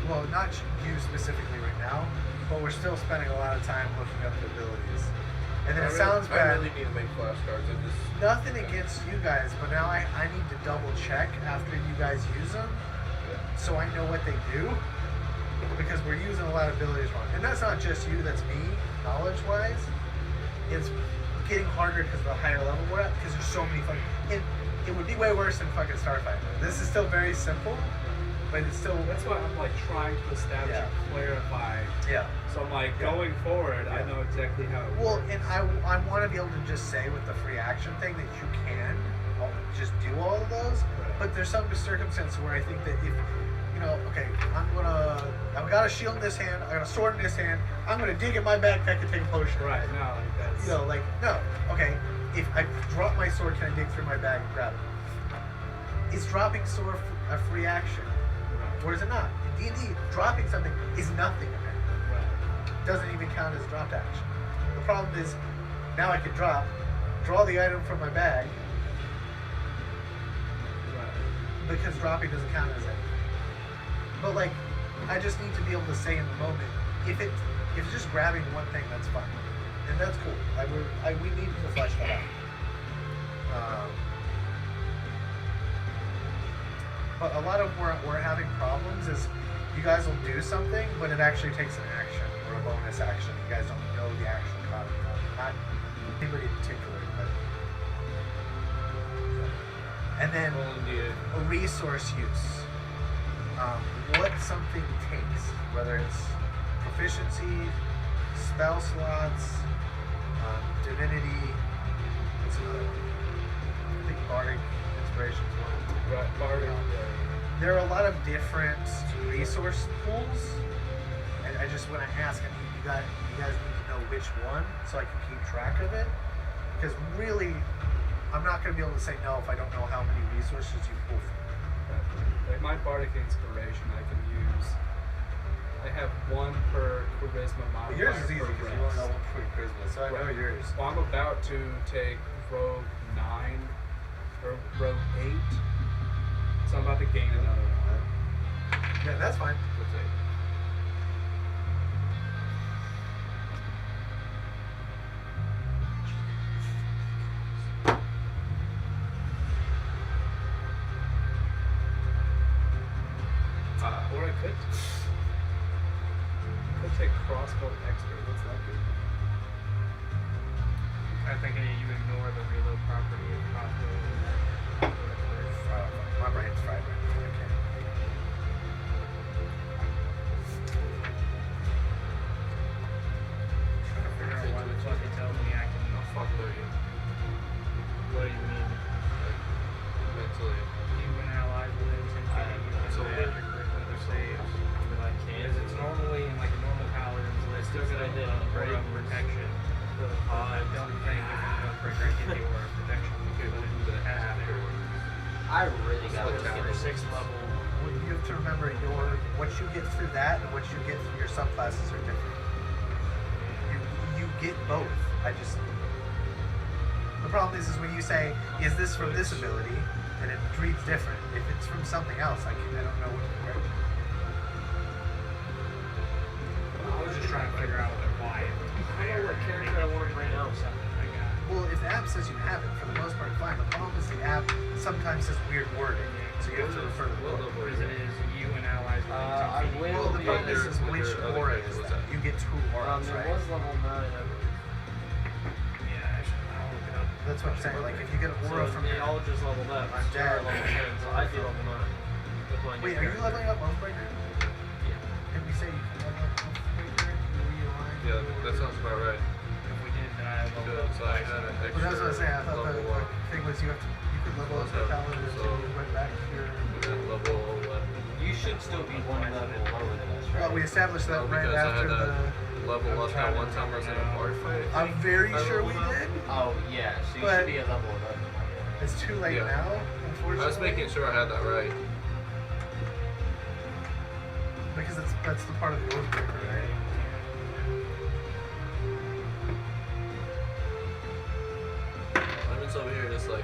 Well, not you specifically right now, but we're still spending a lot of time looking up the abilities. And then it sounds bad. I really need to make flashcards. I just Nothing against you guys, but now I need to double check after you guys use them, so I know what they do, because we're using a lot of abilities wrong. And that's not just you, that's me, knowledge-wise. It's getting harder because of the higher level we're at, because there's so many fucking... It would be way worse than fucking Starfighter. This is still very simple, but it's still... That's why I'm like trying to establish Yeah. and clarify. Yeah. So I'm like, Yeah. going forward, I Yeah. know exactly how it Well, works. and I want to be able to just say with the free action thing that you can just do all of those, but there's some circumstances where I think that if, you know, okay, I've got a shield in this hand, I got a sword in this hand, I'm gonna dig in my backpack and take a potion. Right, no, like that's... You know, like, no, okay, if I drop my sword, can I dig through my bag and grab it? Is dropping sword a free action? Right, Or is it not? In D&D, dropping something is nothing apparently. right. Doesn't even count as dropped action. The problem is, now I can draw the item from my bag, Right. because dropping doesn't count as it. But like, I just need to be able to say in the moment, if it's just grabbing one thing, that's fine, and that's cool. We need to flesh that out. But a lot of where we're having problems is you guys will do something, but it actually takes an action or a bonus action. You guys don't know the action copy. Not anybody in particular, but. And then a resource use. What something takes, whether it's proficiency, spell slots, divinity. What's another one? I think bardic inspiration as well. Right, bardic. There are a lot of different resource pools, and I just want to ask. I mean, you guys need to know which one, so I can keep track of it. Because really, I'm not going to be able to say no if I don't know how many resources you pull from. Like my bardic inspiration, I can use. I have one per charisma modifier. Yours is easy per because you won't rest. know one for charisma, so I know Right. yours. Well, I'm about to take rogue 9 or rogue 8, so I'm about to gain another one. Yeah, that's fine. What's that? Or I could take crossbow expert. What's that do? I think you ignore the reload property of crossbow. My brain's fried right now. I can't. Trying to figure out why the fuck it tells me I can. Oh, fuck, what are you? What do you mean? Mentally. Human allies within 10 feet of you can So make your charisma saves. Because it's normally in like a normal paladin's list. It's Still gonna hit aura of protection. I don't think if you know breaker I give you aura of protection because it has there. I really got Let's to get a 6th level. Well, you have to remember what you get through that and what you get through your subclasses are different. You get both. The problem is when you say, is this from this ability, and it reads different. If it's from something else, I don't know what to compare it to. I was just trying to figure out why. I don't know what character I want to bring out. Well, if the app says you have it, for the most part, fine. The problem is the app sometimes says weird wording, so you have to refer to the book. Because it is you and allies I within 10 feet. will Well, the be- problem is With which your other aura character, is what's that? that? You get 2 auras, It right? was level 9, I believe. Yeah, actually, I'll look it up. That's what I'm saying. Like, if you get an aura So from they your... all just leveled up. I'm They are dead. level 10, so I'd be level 9. With my new Wait, are you character. leveling up Oathbreaker? Yeah. Did we say you can level up Oathbreaker? Yeah, that sounds about right. If we did, then I leveled up. Because I had an Well, extra that's what I was saying. I thought level the 1 thing was you could level up the paladin until you went back to your... and then level 11. You should still be one level lower than us, right? Well, we established that No, right because I after had the... that level up that one time I was in a bar fight. I'm very I sure we leveled up. did. Oh, yeah, so you But- should be a level 11. Yeah. It's too late Yeah. now, I unfortunately. was making sure I had that right. Because that's the part of the Oathbreaker, right? Lemon's over here just like,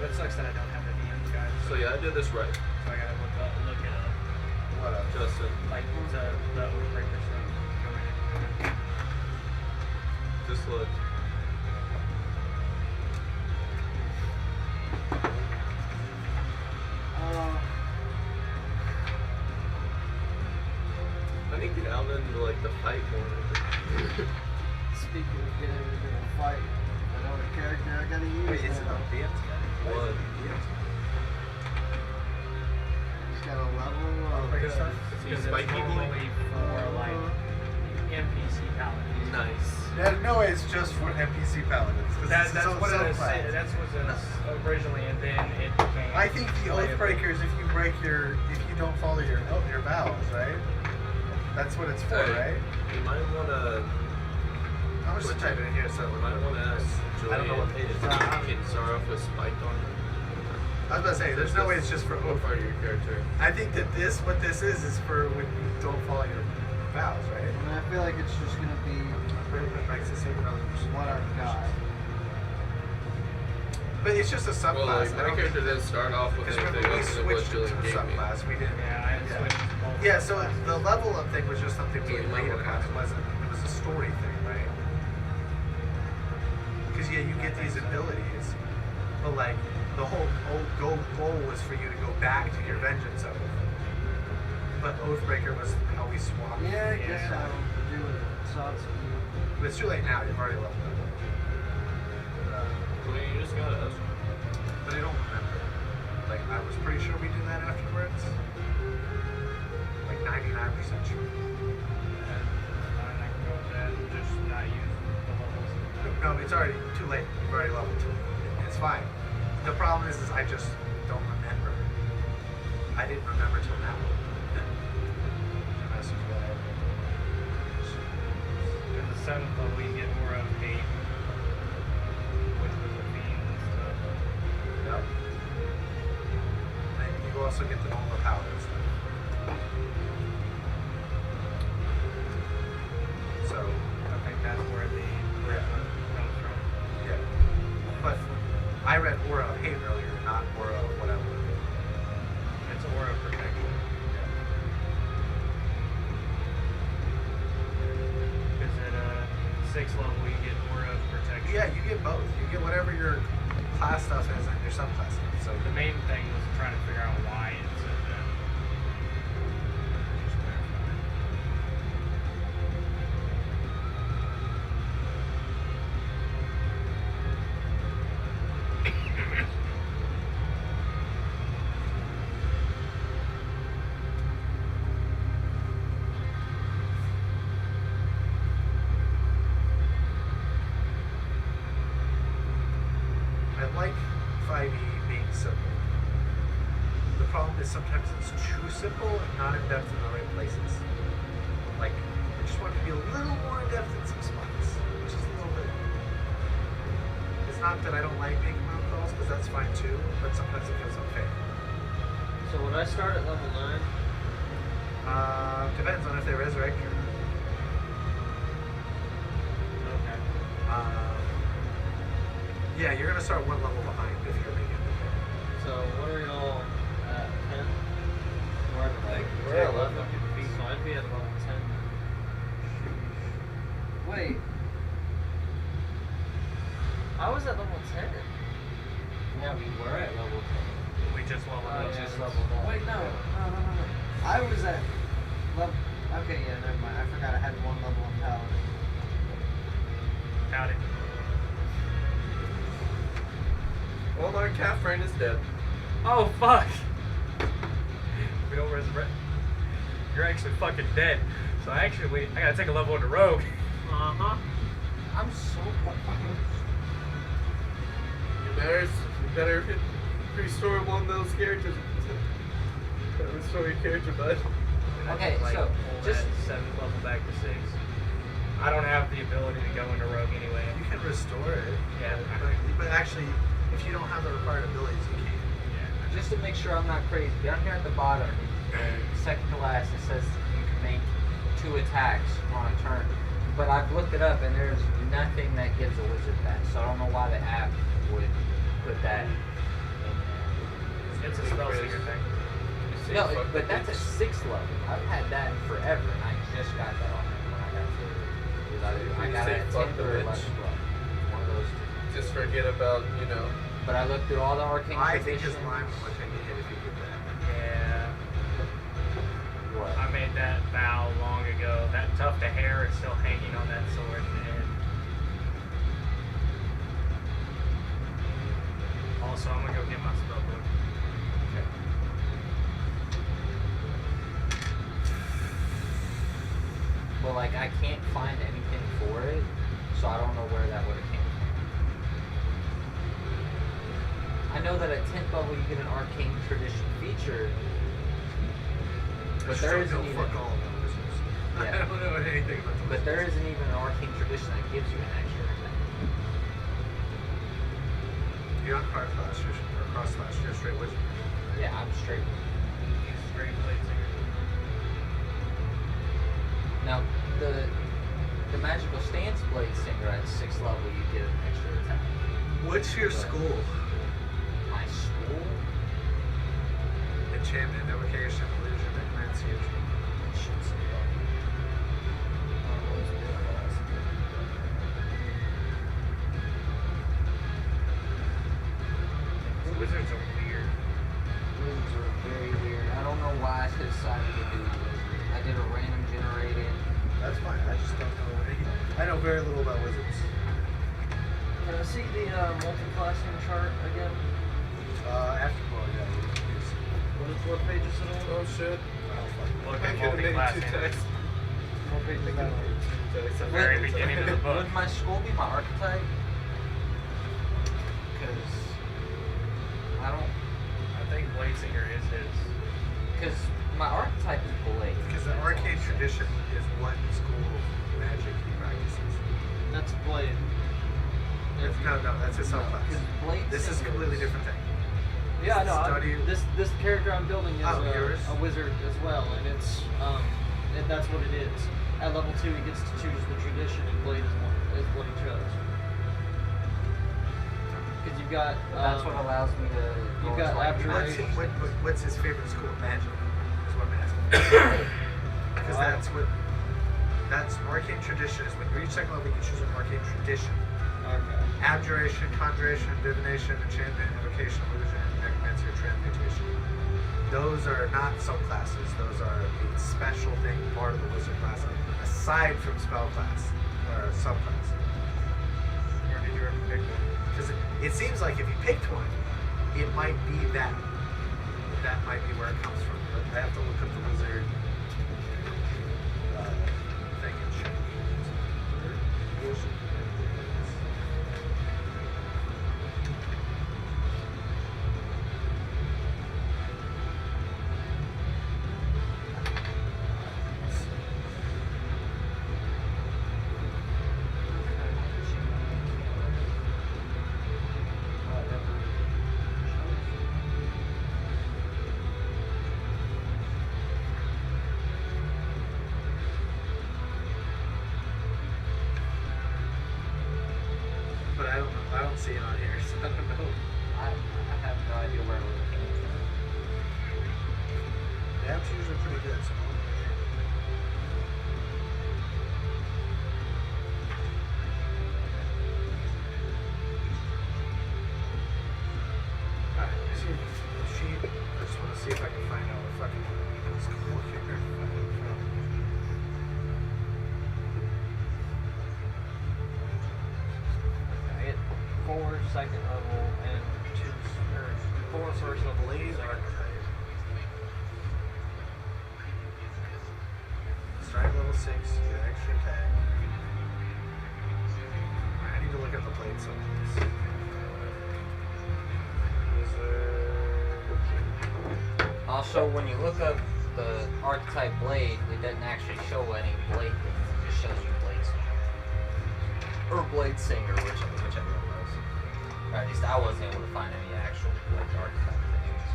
That sucks that I don't have the DM's guide. so yeah, I did this right. So I gotta look it up. What up? Justin, Like the Oathbreaker stuff. just look. I need to get out into like the fight more. Speaking of getting into a fight, I know the character I gotta use. Wait, is it now. on DM's guy? What? He's got a level of... Oathbreaker stuff? He's Because it's spiky boy. normally for like NPC paladins. Nice. Yeah, no, it's just for NPC paladins. 'Cause That's it's its own what it is. subclass. That's what it was originally, and then it became. I think the playable. Oathbreakers, if you don't follow your vows, right? That's what it's for, Hey, right? you might wanna I was just typing in here, so you might wanna ask Julian I don't know what page if it's on. you can start off with spiked on. I was about to say, there's no way it's just for what Oath. part of your character. I think that what this is for when you don't follow your vows, right? And I feel like it's just gonna be what I've got. But it's just a Well, subclass. like, my character didn't start off with Because when anything we other than what switched Julian to the gave me. subclass, we didn't. Yeah, I had Yeah. switched both. Yeah, so the level up thing was just something So we you might agreed wanna upon. ask. It was a story thing, right? Because yeah, you get these abilities, but like the whole goal was for you to go back to your vengeance oath. But Oathbreaker was how we swapped. Yeah, I guess I don't do it. So it's But it's too late now. You've already leveled up. Well, you just gotta. But I don't remember. Like, I was pretty sure we did that afterwards. Like 99% sure. I can go with that. Just not use the levels. No, it's already too late. You've already leveled 2. It's fine. The problem is I just don't remember. I didn't remember till now. In the 7th level, you get more of hate, which was a fiend and stuff. Yep. And you also get the normal power and stuff. So, I think that's where the red one comes from. yeah. But I read Aura of Hate earlier, not Aura of whatever. It's aura protection. Because at 6th level, you get aura protection. Yeah, you get both. You get whatever your class stuff is and your subclass stuff. So The main thing was trying to figure out why it said that. Just clarify. I like 5e being simple. The problem is sometimes it's too simple and not in depth in the right places. Like, I just want it to be a little more in depth in some spots. Just a little bit. It's not that I don't like making my own calls, because that's fine too, but sometimes it feels unfair. So would I start at level 9? Depends on if they resurrect you. Okay. Yeah, you're gonna start one level behind if you're making it. So what are y'all at 10? We're at Like, 11. we're at 11. So I'd be at level 10. Wait. I was at level 10. Yeah, we were at level 10. We just leveled up. Just leveled up. Wait, no. I was at level. Okay, yeah, never mind. I forgot I had one level in Paladin. Got it. Well, our calf friend is dead. Oh, fuck! We don't resurrect. You're actually fucking dead. So I gotta take a level into Rogue. Uh-huh. I'm so You better restore one of those characters. Restore your character, bud. Okay, Like, so, pull just- that 7th level back to 6. I don't have the ability to go into Rogue anyway. You can restore it. Yeah. But actually, if you don't have the required abilities, you can't. Yeah. just to make sure I'm not crazy, down here at the bottom, second to last, it says you can make 2 attacks on a turn. But I've looked it up and there's nothing that gives a wizard that. So I don't know why the app would put that in there. It's a spell seeker thing. No, but that's a 6th level. I've had that forever, and I just got that on there when I got to. I got it at 10th or 11th level. One of those two. Just forget about, But I looked through all the arcane I think his traditions. line would take a hit if you did that. Yeah. What? I made that vow long ago. That tuft of hair is still hanging on that sword in the end. Also, I'm gonna go get my spell book. Well, like, I can't find anything for it, so I don't know where that would have came from. I know that at 10th level you get an arcane tradition feature, but there isn't even. Fuck all of those. Yeah. I don't know anything about those. But there isn't even an arcane tradition that gives you an extra attack. You're not cross slash, you're straight wizard. Yeah, I'm straight. Use straight blade singer. Now, the magical stance blade singer at 6th level you get an extra attack. What's your But- school? My school? Enchantment, evocation, illusion, enunciation. Should say Wizard decided to do wizard. I did a random generated. That's fine. I just don't know any. I know very little about wizards. Can I see the multi-classing chart again? Afterboard, yeah. What page is it on? Oh shit. Look I at could have made multi-classing. two texts. What page is that on? It's the very beginning of the book. Would my school be my archetype? Because I don't. I think Bladesinger is his. Because my archetype is Blade. Because the That's all arcane I'm saying. tradition is what school magic he practices. That's Blade. No, that's his subclass. Because Blade This is a Singer completely different thing. Yeah, no. Study- This character I'm building is Oh, yours? a wizard as well, and it's that's what it is. At level 2, he gets to choose the tradition, and Blade is what he chose. Because you've got That's what allows me to. you've got What's, abjuration. what's his favorite school of magic? Is what I'm asking. Because that's arcane tradition. Is when you reach second level, you can choose an arcane tradition. Okay. Abjuration, conjuration, divination, enchantment, invocation, illusion, necromancy, or transmutation. Those are not subclasses. Those are a special thing, part of the wizard class, aside from spell class or subclass. Or did you ever pick one? Because it seems like if you picked one, it might be that. That might be where it comes from. But I have to look up the wizard thing and check. But I don't see it on here, so I don't know. I have no idea where it came from. The app's usually pretty good, so. Alright, see the sheet. I just want to see if I can find out what fucking school here. I get 4 second level and 4 first level. Blaze archetype. Strike level 6, you get extra attack. I need to look at the blade sometimes. Also, when you look up the archetype Blade, it doesn't actually show any Blade things. It just shows you Blade Singer. Or Blade Singer, whichever it was. Or at least I wasn't able to find any actual like archetype things.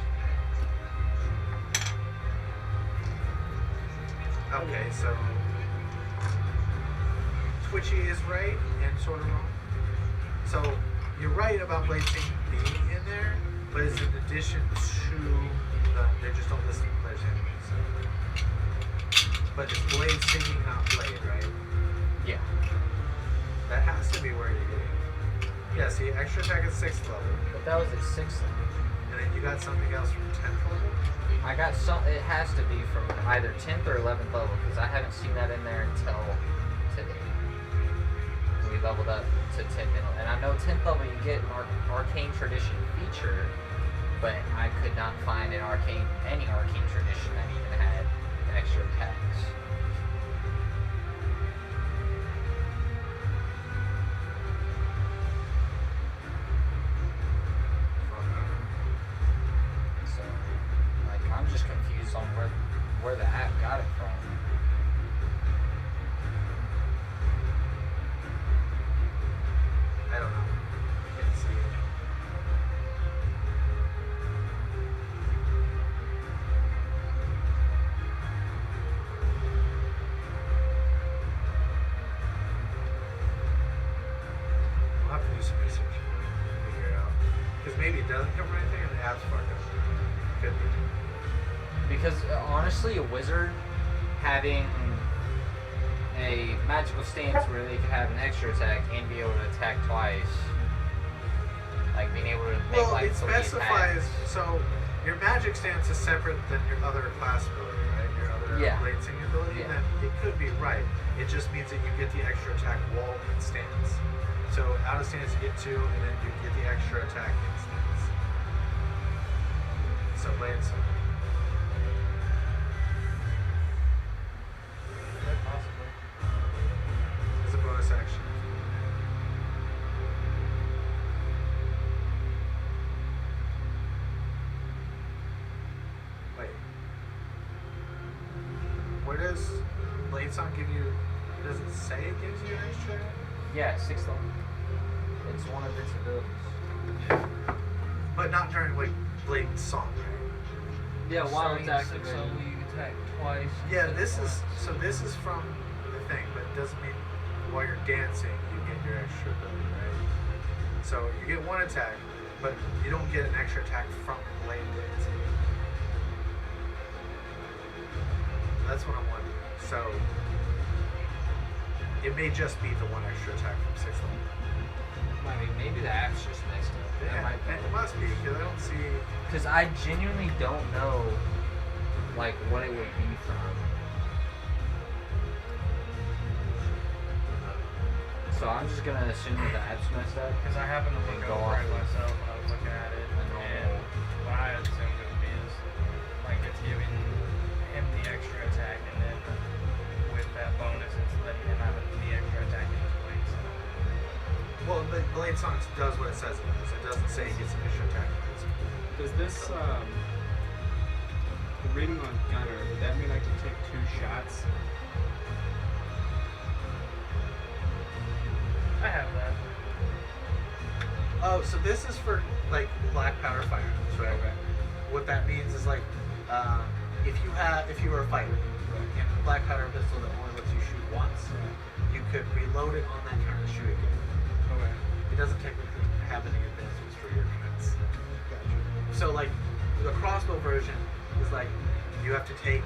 Okay, so Twitchy is right and sort of wrong. So you're right about Blade Singing being in there, but it's in addition to they just don't listen to players' handles. So. But it's Blade Singing, not Blade, right? Yeah. That has to be where you're getting. Yeah, see, extra attack at 6th level, But that was at 6th level. and then you got something else from 10th level. I got some. It has to be from either 10th or 11th level because I haven't seen that in there until today. We leveled up to 10th, and I know 10th level you get an arcane tradition feature, but I could not find any arcane tradition that even had extra attacks. So, like, I'm just confused on where the app got it from. I don't know. Can't see it. We'll have to do some research. Figure it out. Because maybe it doesn't come from anything and the app's fucked up. Could be. Because honestly, a wizard having a magical stance where they can have an extra attack and be able to attack twice, like being able to make Well, like it 3 specifies. attacks. So your magic stance is separate than your other class ability, right? Your other Yeah. blade singing ability, Yeah. then it could be right. It just means that you get the extra attack while in stance. So out of stance you get 2, and then you get the extra attack in stance. So blade singing. Possibly. It's a bonus action. Wait. Where does Blade Song give you? Does it say it gives you an extra? Yeah, 6th level. It's one of its abilities. But not during like Blade Song, right? Yeah, while it's Six activated. level, you attack twice. Yeah, this is from the thing, but it doesn't mean while you're dancing you get your extra ability, right? So you get 1 attack, but you don't get an extra attack from Blade dancing. That's what I'm wondering. So it may just be the 1 extra attack from 6th level. I mean, maybe the app's just messed up. That Yeah, might be. it must be because I don't see. Because I genuinely don't know, like, what it would be from. So I'm just gonna assume that the app's messed up. Because I happened to And look go over off it of myself when I was looking at it, a normal- and what I assumed it would be is like it's giving him the extra attack, and then with that bonus, it's letting him have the extra attack in his blade. So. Well, the Blade Song does what it says it does. It doesn't say he gets an extra attack. Does this, the reading on Gunner, would that mean I can take 2 shots? I have that. Oh, so this is for like black powder firearms, right? Okay. What that means is like, if you were a fighter, and a black powder pistol that only lets you shoot once, you could reload it on that turn and shoot again. Okay. It doesn't technically have any advancements for your guns. So like the crossbow version is like you have to take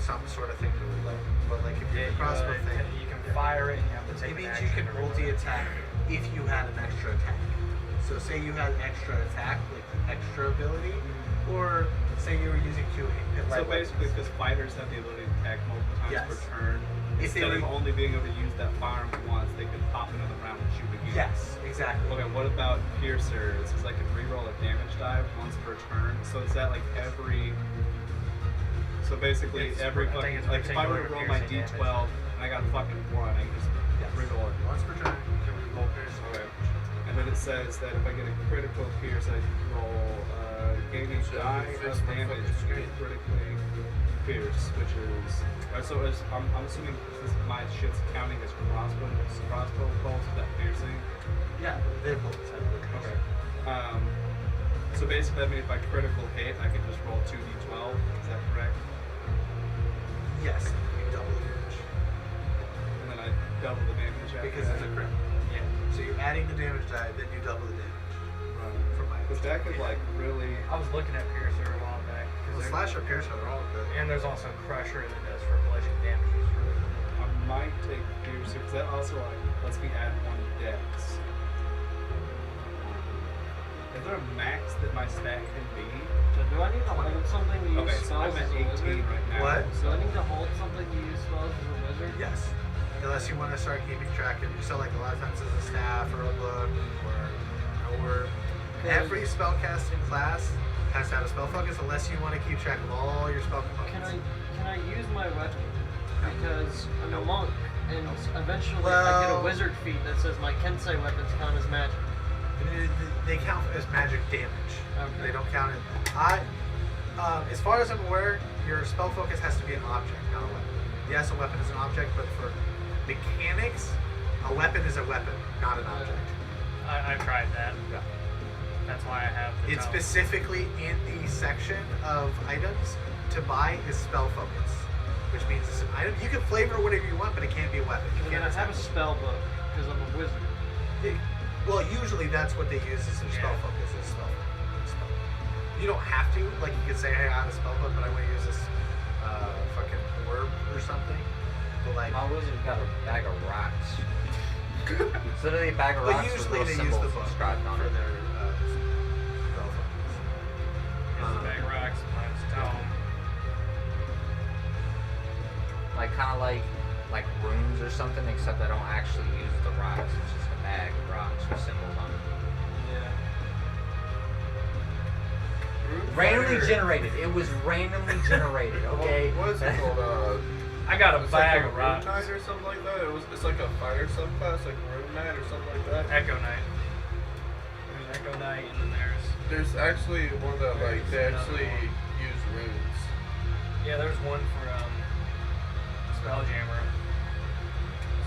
some sort of thing to reload. But like if you're the crossbow thing, you can fire it, and you have to take it an means you action can to reload. multi-attack if you had an extra attack. So say you had extra attack, like extra ability, or say you were using 2 hit So light basically, weapons. because fighters have the ability to attack multiple times Yes. per turn, If they instead of were- only being able to use that firearm once, they could pop another round and shoot again. Yes, exactly. Okay, what about piercers? Is I can reroll a damage die once per turn. So is that like every? So basically, It's- every I think fucking it's like if I were to particular roll my piercing D12 damage. and I got a fucking 1, I can just reroll it. Once per turn, you can reroll piercing. Okay. And then it says that if I get a critical pierce, I can roll gain a So die you of fix my damage fucking to screen. critically pierce, which is so I'm assuming this, my shit's counting as crossbow bolts with that piercing. Yeah, they're both Okay. So basically, I mean, if I critical hit, I can just roll 2d12. Is that correct? Yes, you double the damage. And then I double the damage after Because that. it's a crit. Yeah. So you're adding the damage die, then you double the damage. From my Because that could like really. I was looking at Piercer a while back. 'cause Well, there- Slash or Piercer are all good. And there's also Crusher that does for bludgeoning damages. I might take piercer because that also like lets me add 1 dex. Is there a max that my stat can be? So do I need to hold something to use Okay, so spells I'm at as a 18 wizard? right now. What? Do I need to hold something to use spells as a wizard? Yes. Unless you want to start keeping track of so like a lot of times as a staff or a book or every spellcasting class has to have a spell focus unless you want to keep track of all your spell components. Can I use my weapon? Because I'm a monk, and eventually I get Well- a wizard feat that says my Kensei weapons count as magic. They count as magic damage. Okay. They don't count as as far as I'm aware, your spell focus has to be an object, not a weapon. Yes, a weapon is an object, but for mechanics, a weapon is a weapon, not an object. I tried that. Yeah. That's why I have the It's tome. specifically in the section of items to buy is spell focus, which means it's an item. You can flavor whatever you want, but it can't be a weapon. You And then can't I have a attack. spell book because I'm a wizard. Well, usually that's what they use as their spell Yeah. focus is spell. You don't have to. Like you could say, hey, I have a spell book, but I want to use this fucking orb or something. But like, My wizard's got a bag of rocks. It's literally a bag of but rocks with usually little they use the symbols book inscribed on for it. their spell focus. It's a bag of rocks. rocks minus tome. Like kind of like runes or something, except I don't actually use the rocks. It's just a bag of rocks with symbols on it. Yeah. Randomly generated. It was randomly generated. Okay. What is it called? I got a It's bag like of a rocks. Rune Knight or something like that. It's like a fire subclass, like Rune Knight or something like that. Echo Knight. There's Echo Knight, and then There's actually one that like they There's actually another use runes. there's one for Spelljammer.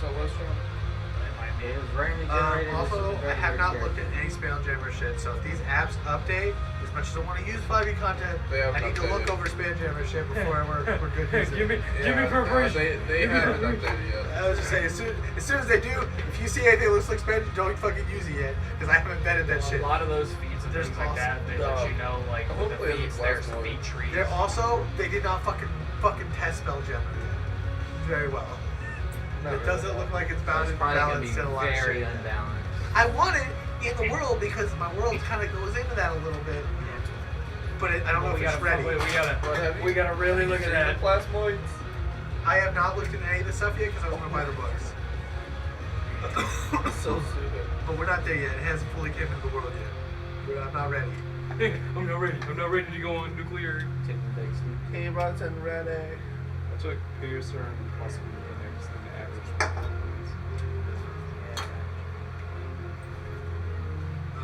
So what's from? It might be. It was randomly generated. This Also, is a very I have weird not character. looked at any Spelljammer shit, so if these apps update, as much as I want to use 5e content, They have I need to look updated. over Spelljammer shit before we're good using give me Yeah, preparation. they haven't updated yet. I was just saying, as soon as they do, if you see anything that looks like spam, don't fucking use it yet, because I haven't vetted that shit. A lot of those feeds and There's things like that, they let you know like with hopefully the it feeds, lasts there's more. feed trees. They're also, they did not fucking test Spelljammer yet. Very well. It doesn't look like it's bound It's and probably gonna balanced be in a lot of very shit. unbalanced. I want it in the world because my world kind of goes into that a little bit, but I don't know if it's ready. Wait, But have we gotta really look at seen that. the plasmoids? I have not looked at any of this stuff yet because I was going to buy the books. So stupid. But we're not there yet. It hasn't fully came into the world yet. I'm not ready. I'm not ready. I'm not ready to go on nuclear. Taking a big sleep. Hey, Bronson, ready. I took Piercer and plus Phoenix than the average.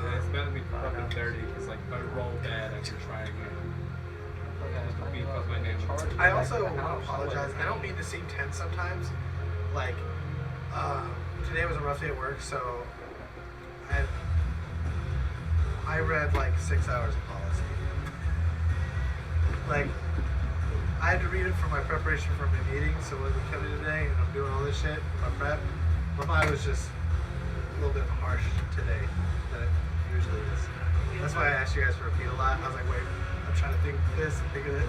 Yeah, it's better to be up in 30 because like if I roll bad, I can try again. Just to beat up my name. I also want to apologize. I don't mean to seem tense sometimes. Like, today was a rough day at work, so I read like 6 hours of policy. Like, I had to read it for my preparation for my meeting, so when we come in today and I'm doing all this shit, my prep, my mind was just a little bit harsh today than it usually is. That's why I asked you guys to repeat a lot. I was like, wait, I'm trying to think of this and think of it.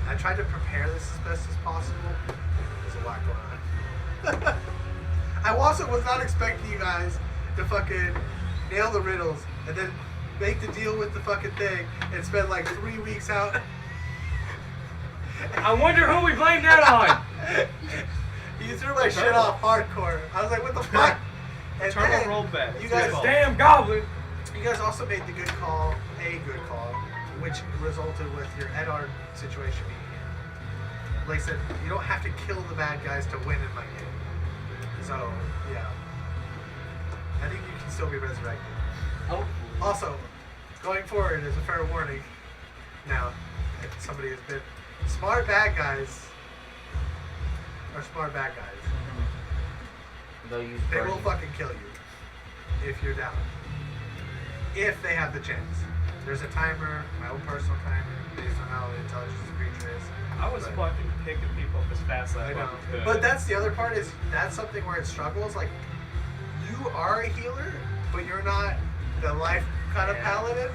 I tried to prepare this as best as possible. There's a lot going on. I also was not expecting you guys to fucking nail the riddles and then make the deal with the fucking thing and spend like 3 weeks out. I wonder who we blame that on. You threw my shit off hardcore. I was like, what the fuck? And Turbo then rolled bad. you It's guys, his fault. Damn goblin. you guys also made the good call, which resulted with your Edard situation being in. Like I said, you don't have to kill the bad guys to win in my game. So, yeah. I think you can still be resurrected. Oh, Also, going forward, as a fair warning, now, if somebody has been smart bad guys are smart bad guys. They'll use They burning. will fucking kill you if you're down. If they have the chance. There's a timer, my own personal timer, based on how intelligent the creature is. I was But- fucking picking people up as fast as I I know. fucking could. But that's the other part is that's something where it struggles. Like, you are a healer, but you're not the life kind of paladin,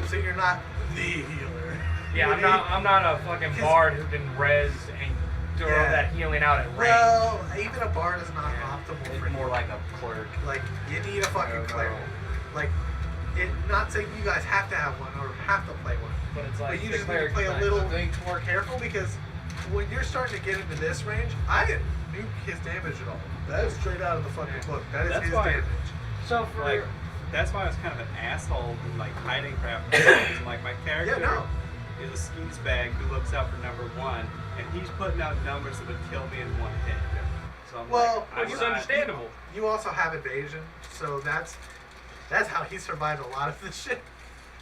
so you're not the healer. Yeah, I'm not a fucking bard who can res and throw Yeah. that healing out at range. Well, even a bard is not optimal It's for more you. like a clerk. Like, you need a fucking I don't cleric. know. Like, not saying you guys have to have one or have to play one, But it's like but you the just need to cleric's play a nice. little I think- more careful because when you're starting to get into this range, I didn't nuke his damage at all. That is straight out of the fucking book. That is That's his why- damage. so for like, that's why I was kind of an asshole in like hiding crap. And, like my character Yeah, no. is a skis bag who looks out for number one, and he's putting out numbers that would kill me in one hit. So I'm Well, like, It's I'm not- understandable. You also have evasion, so that's how he survived a lot of this shit.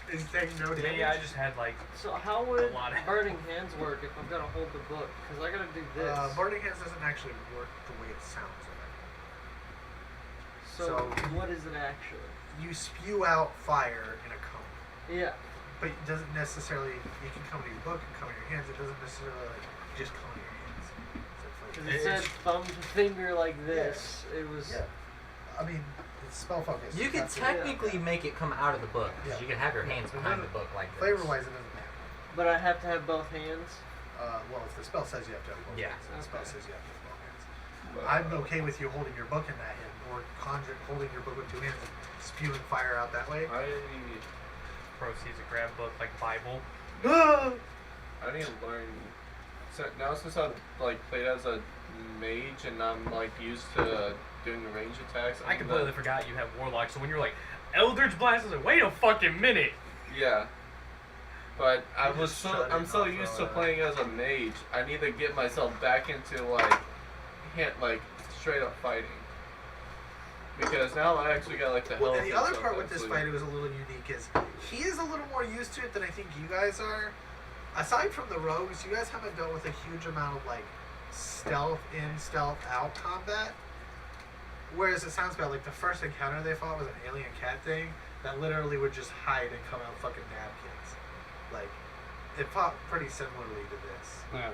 Is taking no damage. Yeah, I just had like So how would A lot of- burning hands work if I'm gonna hold the book? Because I gotta do this. Burning hands doesn't actually work the way it sounds. so so- what is it actually? You spew out fire in a cone, Yeah. but it doesn't necessarily. You can come to your book and come in your hands. It doesn't necessarily like just come in your hands. Because it said thumb to finger like this. It was. Yeah. I mean, it's spell focus. You could That's it. technically make it come out of the book. 'Cause Yeah. you could have your hands behind the book like this. Flavor-wise, it doesn't matter. But I have to have both hands. Well, if the spell says you have to have both Yeah. hands, then the spell Okay. says you have to have both hands. I'm okay with you holding your book in that hand, or holding your book with two hands and spewing fire out that way. I proceeds to grab book like Bible. No. I need to learn. Now since I've like played as a mage and I'm like used to doing the range attacks. I completely forgot you have Warlock, so when you're like, Eldritch Blast, I was like, wait a fucking minute. Yeah. But I'm so used to playing as a mage. I need to get myself back into like straight up fighting. Because now I actually got like the Well, health. and the and other stuff part with this actually. fight was a little unique is he is a little more used to it than I think you guys are. Aside from the rogues, you guys haven't dealt with a huge amount of like stealth in, stealth out combat. Whereas it sounds about like the first encounter they fought was an alien cat thing that literally would just hide and come out fucking nab kids. Like, it fought pretty similarly to this. Yeah.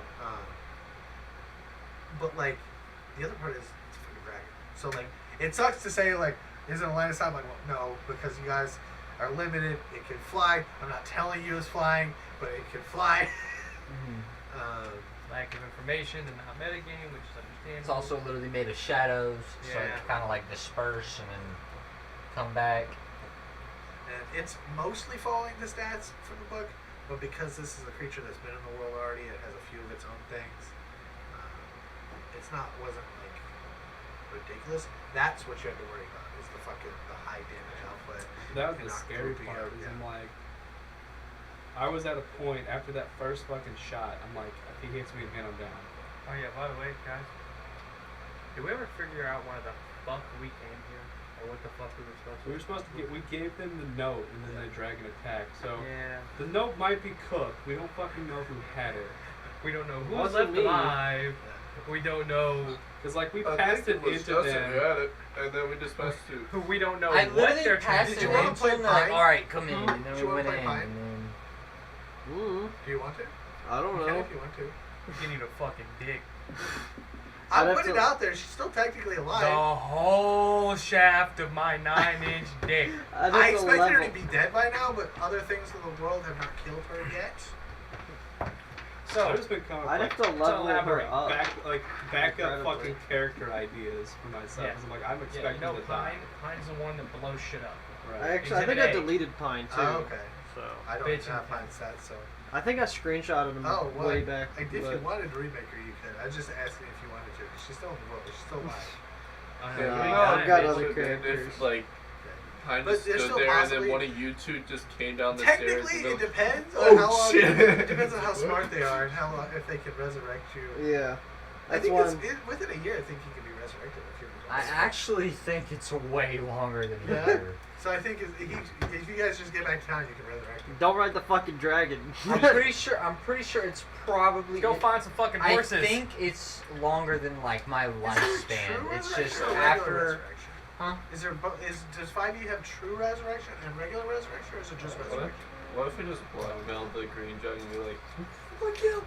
But like, the other part is it's a fucking dragon. So like, it sucks to say like, isn't a line of sight? I'm like, well, no, because you guys are limited. It can fly. I'm not telling you it's flying, but it can fly. Lack of information and not metagame, which is understandable. It's also literally made of shadows, so Yeah. it's kind of like disperse and then come back. And it's mostly following the stats from the book, but because this is a creature that's been in the world already, it has a few of its own things. Wasn't like ridiculous. That's what you have to worry about is the high damage output. That was and the not scary grouping part. up, Is yeah. I'm like, I was at a point after that first fucking shot. I'm like, if he hits me again, I'm down. Oh yeah, by the way, guys, did we ever figure out why the fuck we came here? Or what the fuck we were supposed to We were supposed to get. We gave them the note, and then the dragon attacked. So Yeah. the note might be cooked. We don't fucking know who had it. We don't know who's Wasn't left me. alive. We don't know Cause like we I passed think it was into Justin them. who had it, and then we just passed to. who we don't know I what literally they're passed trying it Did to you wanna into play them, Pine? like, alright, come in. And Did then you we wanna went play in. Pine? And Mm, Do you want to? I don't You can know. if you want to. We can eat a fucking dick. I I'd have put it to- out there. She's still technically The alive. whole shaft of my 9-inch dick. I I just expected her level. to be dead by now, but other things in the world have not killed her yet. So, I've just been kind of I'd like, have to level her elaborate. up. back up Incredibly. fucking character ideas for myself. Yeah. 'Cause I'm like, I'm yeah, expecting you know, to die. Pine's the one that blows shit up. Right. I think Exhibit I A. deleted Pine too. Oh, okay. So I don't Bitch have and Pine stats, so. I think I screenshotted them Oh, well, way back. if you but- wanted to remake her, you could. I was just asking if you wanted to. 'Cause she's still in the world. She's still alive. I've got other If characters. like Pine But just there's stood still there, and possibly- then one of you two just came down the stairs. Technically, And it then- depends Oh, on how long. shit. It depends on how smart they are and how if they can resurrect you. Yeah. I That's think why within a year, I think you can be resurrected if you're. I actually think it's way longer than a Yeah. year. So I think if you guys just get back to town, you can resurrect him. Don't ride the fucking dragon. I'm pretty sure it's probably. Let's go find some fucking I horses. think it's longer than like my Is there lifespan. true It's resurrection just or regular after. resurrection? Huh? Does 5e have true resurrection and regular resurrection, or is it just What if, resurrection? what if we just blackmailed the green dragon and be like, Fuck him!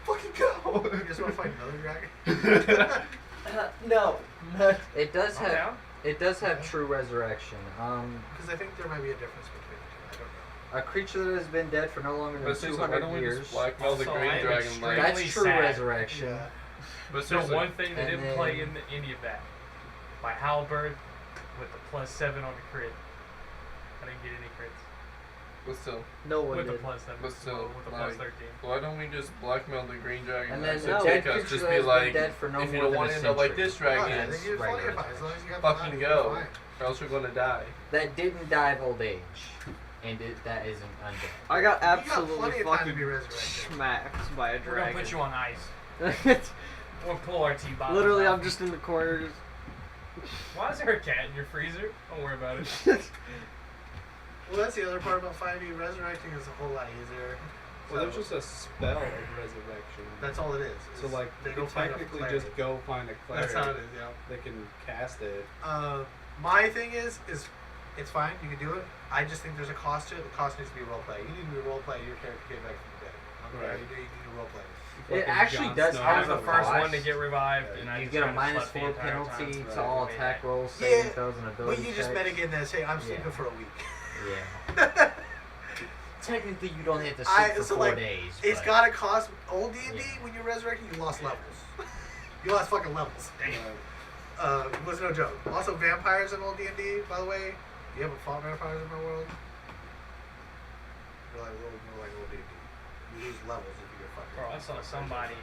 Fucking go! You just want to fight another dragon? No. It does I'm have. down. It does have true resurrection. Because I think there might be a difference between the two. I don't know. A creature that has been dead for no longer than but seriously, why 200 don't we years. just blackmail the Also, green I am dragon? extremely- Like, That's true sad. resurrection. Yeah. but So seriously, one thing they And didn't then- play in any of that. My halberd with the +7 on the crit. I didn't get any crits. but still, No one With the did. +7. But still, with the like- +13. why don't we just blackmail the green dragon? And and then so no, take that us, creature just that be has been like, dead for no if you more don't than want a to end up like century. this Oh, dragon, yeah, It's then you're fine, regular as long as you got fucking the go, fine. or else you're gonna die. That didn't die of old age, and that isn't undead. I got You got absolutely plenty of time to fucking be resurrected. smacked by a We're gonna dragon. put you on ice. We'll pull our T-bottles Literally, out. I'm just in the corner. Why is there a cat in your freezer? Don't worry about it. Just Well, that's the other part about 5e. Resurrecting is a whole lot easier. Well, there's just a spell of resurrection. That's all it is. So is like they they go can find a technically cleric. just go find a cleric. That's how it is, yeah. They can cast it. My thing is it's fine. You can do it. I just think there's a cost to it. The cost needs to be roleplay. You need to be roleplay. Your character came back from the dead. Okay, Right. you need to roleplay. It Fucking actually Jon does Snow I have was the a first cost. one to get revived, and I You just get a kinda slept the -4 entire penalty time. to all attack rolls, Yeah, saving throws, and But ability you just checks. metagame that. Hey, I'm sleeping Yeah. for a week. Yeah. Technically, you don't have to sleep for so 4 like, days. it's but- gotta cost old D&D Yeah. when you're resurrecting. You lost levels. You lost fucking levels. It was no joke. Also, vampires in old D&D, by the way. You haven't fought vampires in my world. They're like more like old D&D. You lose levels if you get fucking. Bro, I saw somebody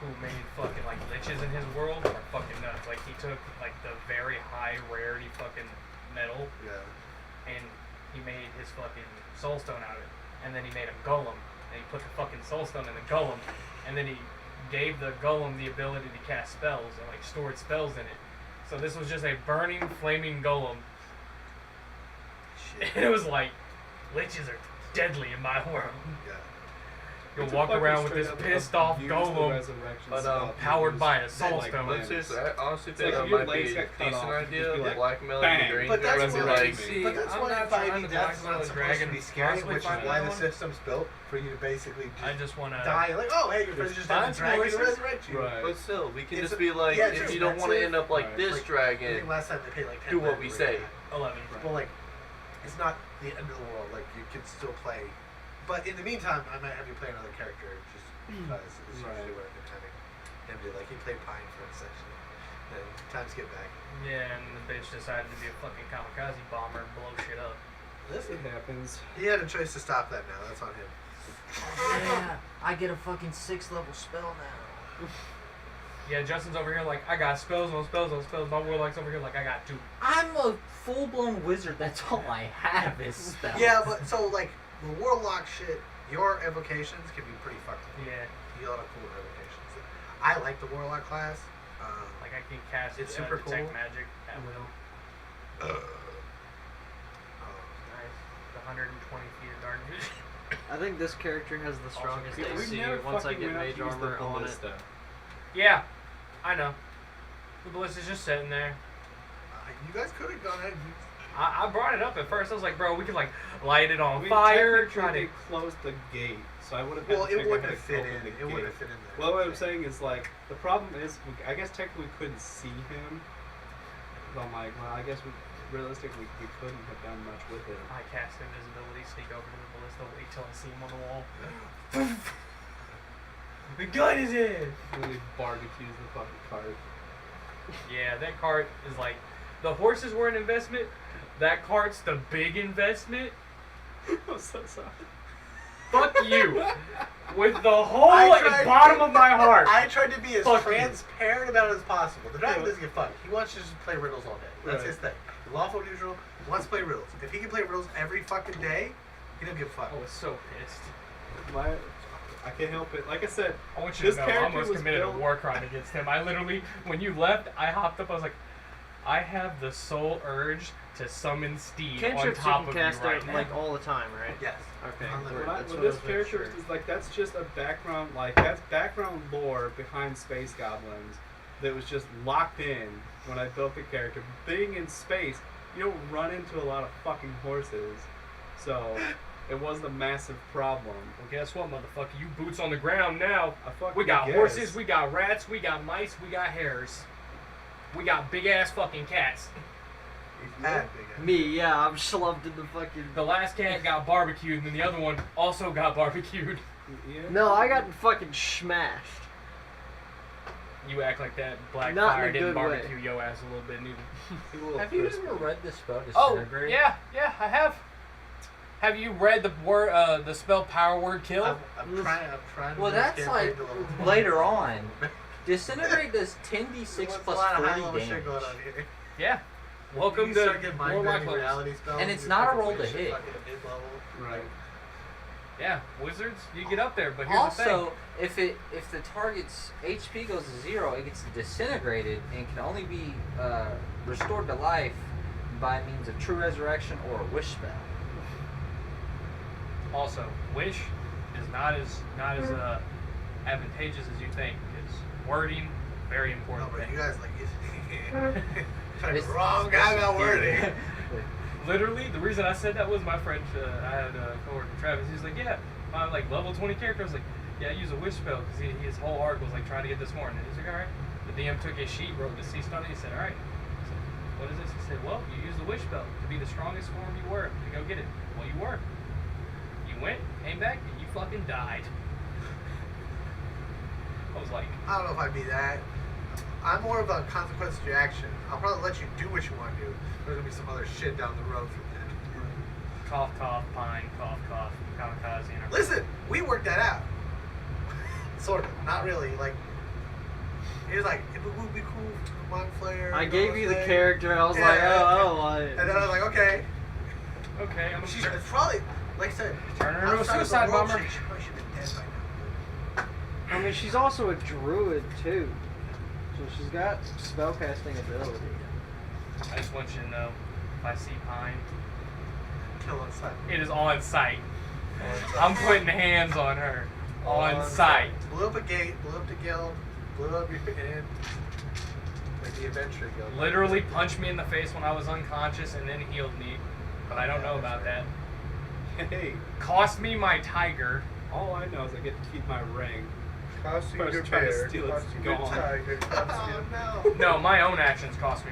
who made fucking like liches in his world are fucking nuts. Like he took like the very high rarity fucking metal Yeah. and he made his fucking soul stone out of it. And then he made a golem and he put the fucking soul stone in the golem and then he gave the golem the ability to cast spells and like stored spells in it. So this was just a burning flaming golem. Shit. And it was like liches are deadly in my world. Yeah. You'll It's a walk fucking around with straight this up pissed off abuse the golem resurrection But, spell. powered by a soul like, stone. But seriously, I honestly It's think like that if your might be legs a got cut decent off, you'd idea. just be Like like, blackmailing bang. the But that's and be what like, I mean. But that's I'm why not 5e trying to death's blackmail not a supposed dragon. to be scary, Possibly which is find why another the one. system's built for you to basically I just just wanna die. Like, oh, hey, your friend just had a find some dragon to horses. resurrect you. Right. but still, we can It's just a- be like, yeah, it's if you don't want to expensive. end up like Right. this Like, I dragon, think last time they paid like 10 do what grand we for say. it. 11. But like, it's not the end of the world. Like, you can still play. But in the meantime, I might have you play another character just because it's Right. usually what I've been having him do. Like, he played Pine for a section. And times get back. Yeah, and the bitch decided to be a fucking kamikaze bomber and blow shit up. It happens. He had a choice to stop that now. That's on him. Yeah, I get a fucking 6th level spell now. Yeah, Justin's over here like, I got spells on spells on spells. My warlock's over here like, I got 2. I'm a full-blown wizard. That's all I have is spells. Yeah, but so, like, the Warlock shit, your evocations can be pretty fucking cool. Yeah, You get a lot of cool evocations. I like the Warlock class. like I can cast It's super detect cool. magic at will. Nice. The 120 feet of dark vision. I think this character has the strongest Yeah, we AC never once I fucking get went out mage to use the armor on it. ballista. Yeah, I know. The ballista's just sitting there. You guys could have gone ahead and I brought it up at first. I was like, bro, we could like light it on We fire, technically try to. they closed the gate, so I would have. well, had to it figure out wouldn't how have to fit open in. the It gate. wouldn't have fit in there. Well, what I'm saying is like the problem is, I guess technically we couldn't see him. So I'm like, well, I guess realistically we couldn't have done much with it. I cast invisibility, sneak over to the ballista, wait till I see him on the wall. The gun is in! Really barbecues the fucking cart. Yeah, that cart is like, the horses were an investment, that cart's the big investment. I'm so sorry. Fuck you. With the whole I tried- bottom of my heart. I tried to be as Fuck you. transparent about it as possible. The dragon Yeah. doesn't get fucked. He wants to just play riddles all day. That's Right. his thing. He's lawful neutral. He wants to play riddles. If he can play riddles every fucking day, he don't give a fuck. I was so pissed. I can't help it. Like I said, I want you This to know I character almost was committed a built- war crime against him. I literally, when you left, I hopped up. I was like, I have the sole urge to summon Steve on Cantrips you top can of cast you right out now. like all the time, right? Yes. Okay. Unlimited. good. That's when what I this was making character sure. is like that's just a background, like that's background lore behind space goblins that was just locked in when I built the character. Being in space, you don't run into a lot of fucking horses, so it wasn't a massive problem. Well, guess what, motherfucker? You boots on the ground now. I fucking We got guess. horses, we got rats, we got mice, we got hares. We got big ass fucking cats. He's mad big ass. Me, yeah, I'm slumped in the fucking. The last cat got barbecued, and then the other one also got barbecued. Yeah. No, I got fucking smashed. You act like that black Not in fire a didn't good way. barbecue your ass a little bit neither. Have you ever read the spell Oh, Disintegrate? yeah, I have. Have you read the word, the spell Power Word Kill? I'm trying to Well, do this that's campaign like to level 20. later on. Disintegrate does 10d6 What's plus a lot of 30 high-level shit damage. going on here? Yeah. Welcome You to start getting Warlock mind-bending levels. reality spells. And it's you not a fucking roll to wish you're hit. fucking at mid-level. Right. Yeah, wizards, you get up there, but here's the Also, if the target's HP goes to 0, it gets disintegrated and can only be restored to life by means of true resurrection or a wish spell. thing. Also, wish is not as advantageous as you think, because wording, very No, important but thing. you guys like It's- wrong guy about wording. Literally, the reason I said that was my friend, I had a coworker, Travis, he's like, yeah, my like level 20 character, I was like, yeah, I use a wish spell, because his whole arc was like trying to get this morning. And he's like, alright. The DM took his sheet, wrote the ceased on it, he said, alright. I said, what is this? He said, well, you used the wish spell to be the strongest form you were, to go get it. Well, you were. You went, came back, and you fucking died. I was like, I don't know if I'd be that. I'm more of a consequence to your action. I'll probably let you do what you want to do. There's gonna be some other shit down the road from that. Cough, cough, pine, cough, cough, kamikaze, and Listen, we worked that out. Sort of. Not really. Like, it was like, it would be cool for Mind Flayer. I gave you the thing. character, and I was Yeah, like, yeah, oh, what? And then I was like, okay. Okay, I'm She's sure. it's probably, like I said, Turn her into a outside of the suicide world, bomber. She probably should have been dead by now. I mean, she's also a druid, too. So she's got spellcasting ability. I just want you to know, if I see pine, Kill on sight. it is on sight. On sight. I'm putting hands on her. On sight. Blew up a gate, blew up the guild, blew up your inn. Like the adventure guild. Literally punched me in the face when I was unconscious and then healed me. But I don't know about that. Hey, Cost me my tiger. all I know is I get to keep my ring. Cost you First your trying to bear, steal cost its you your gone. tiger, cost Oh, you... no. No, my own actions cost me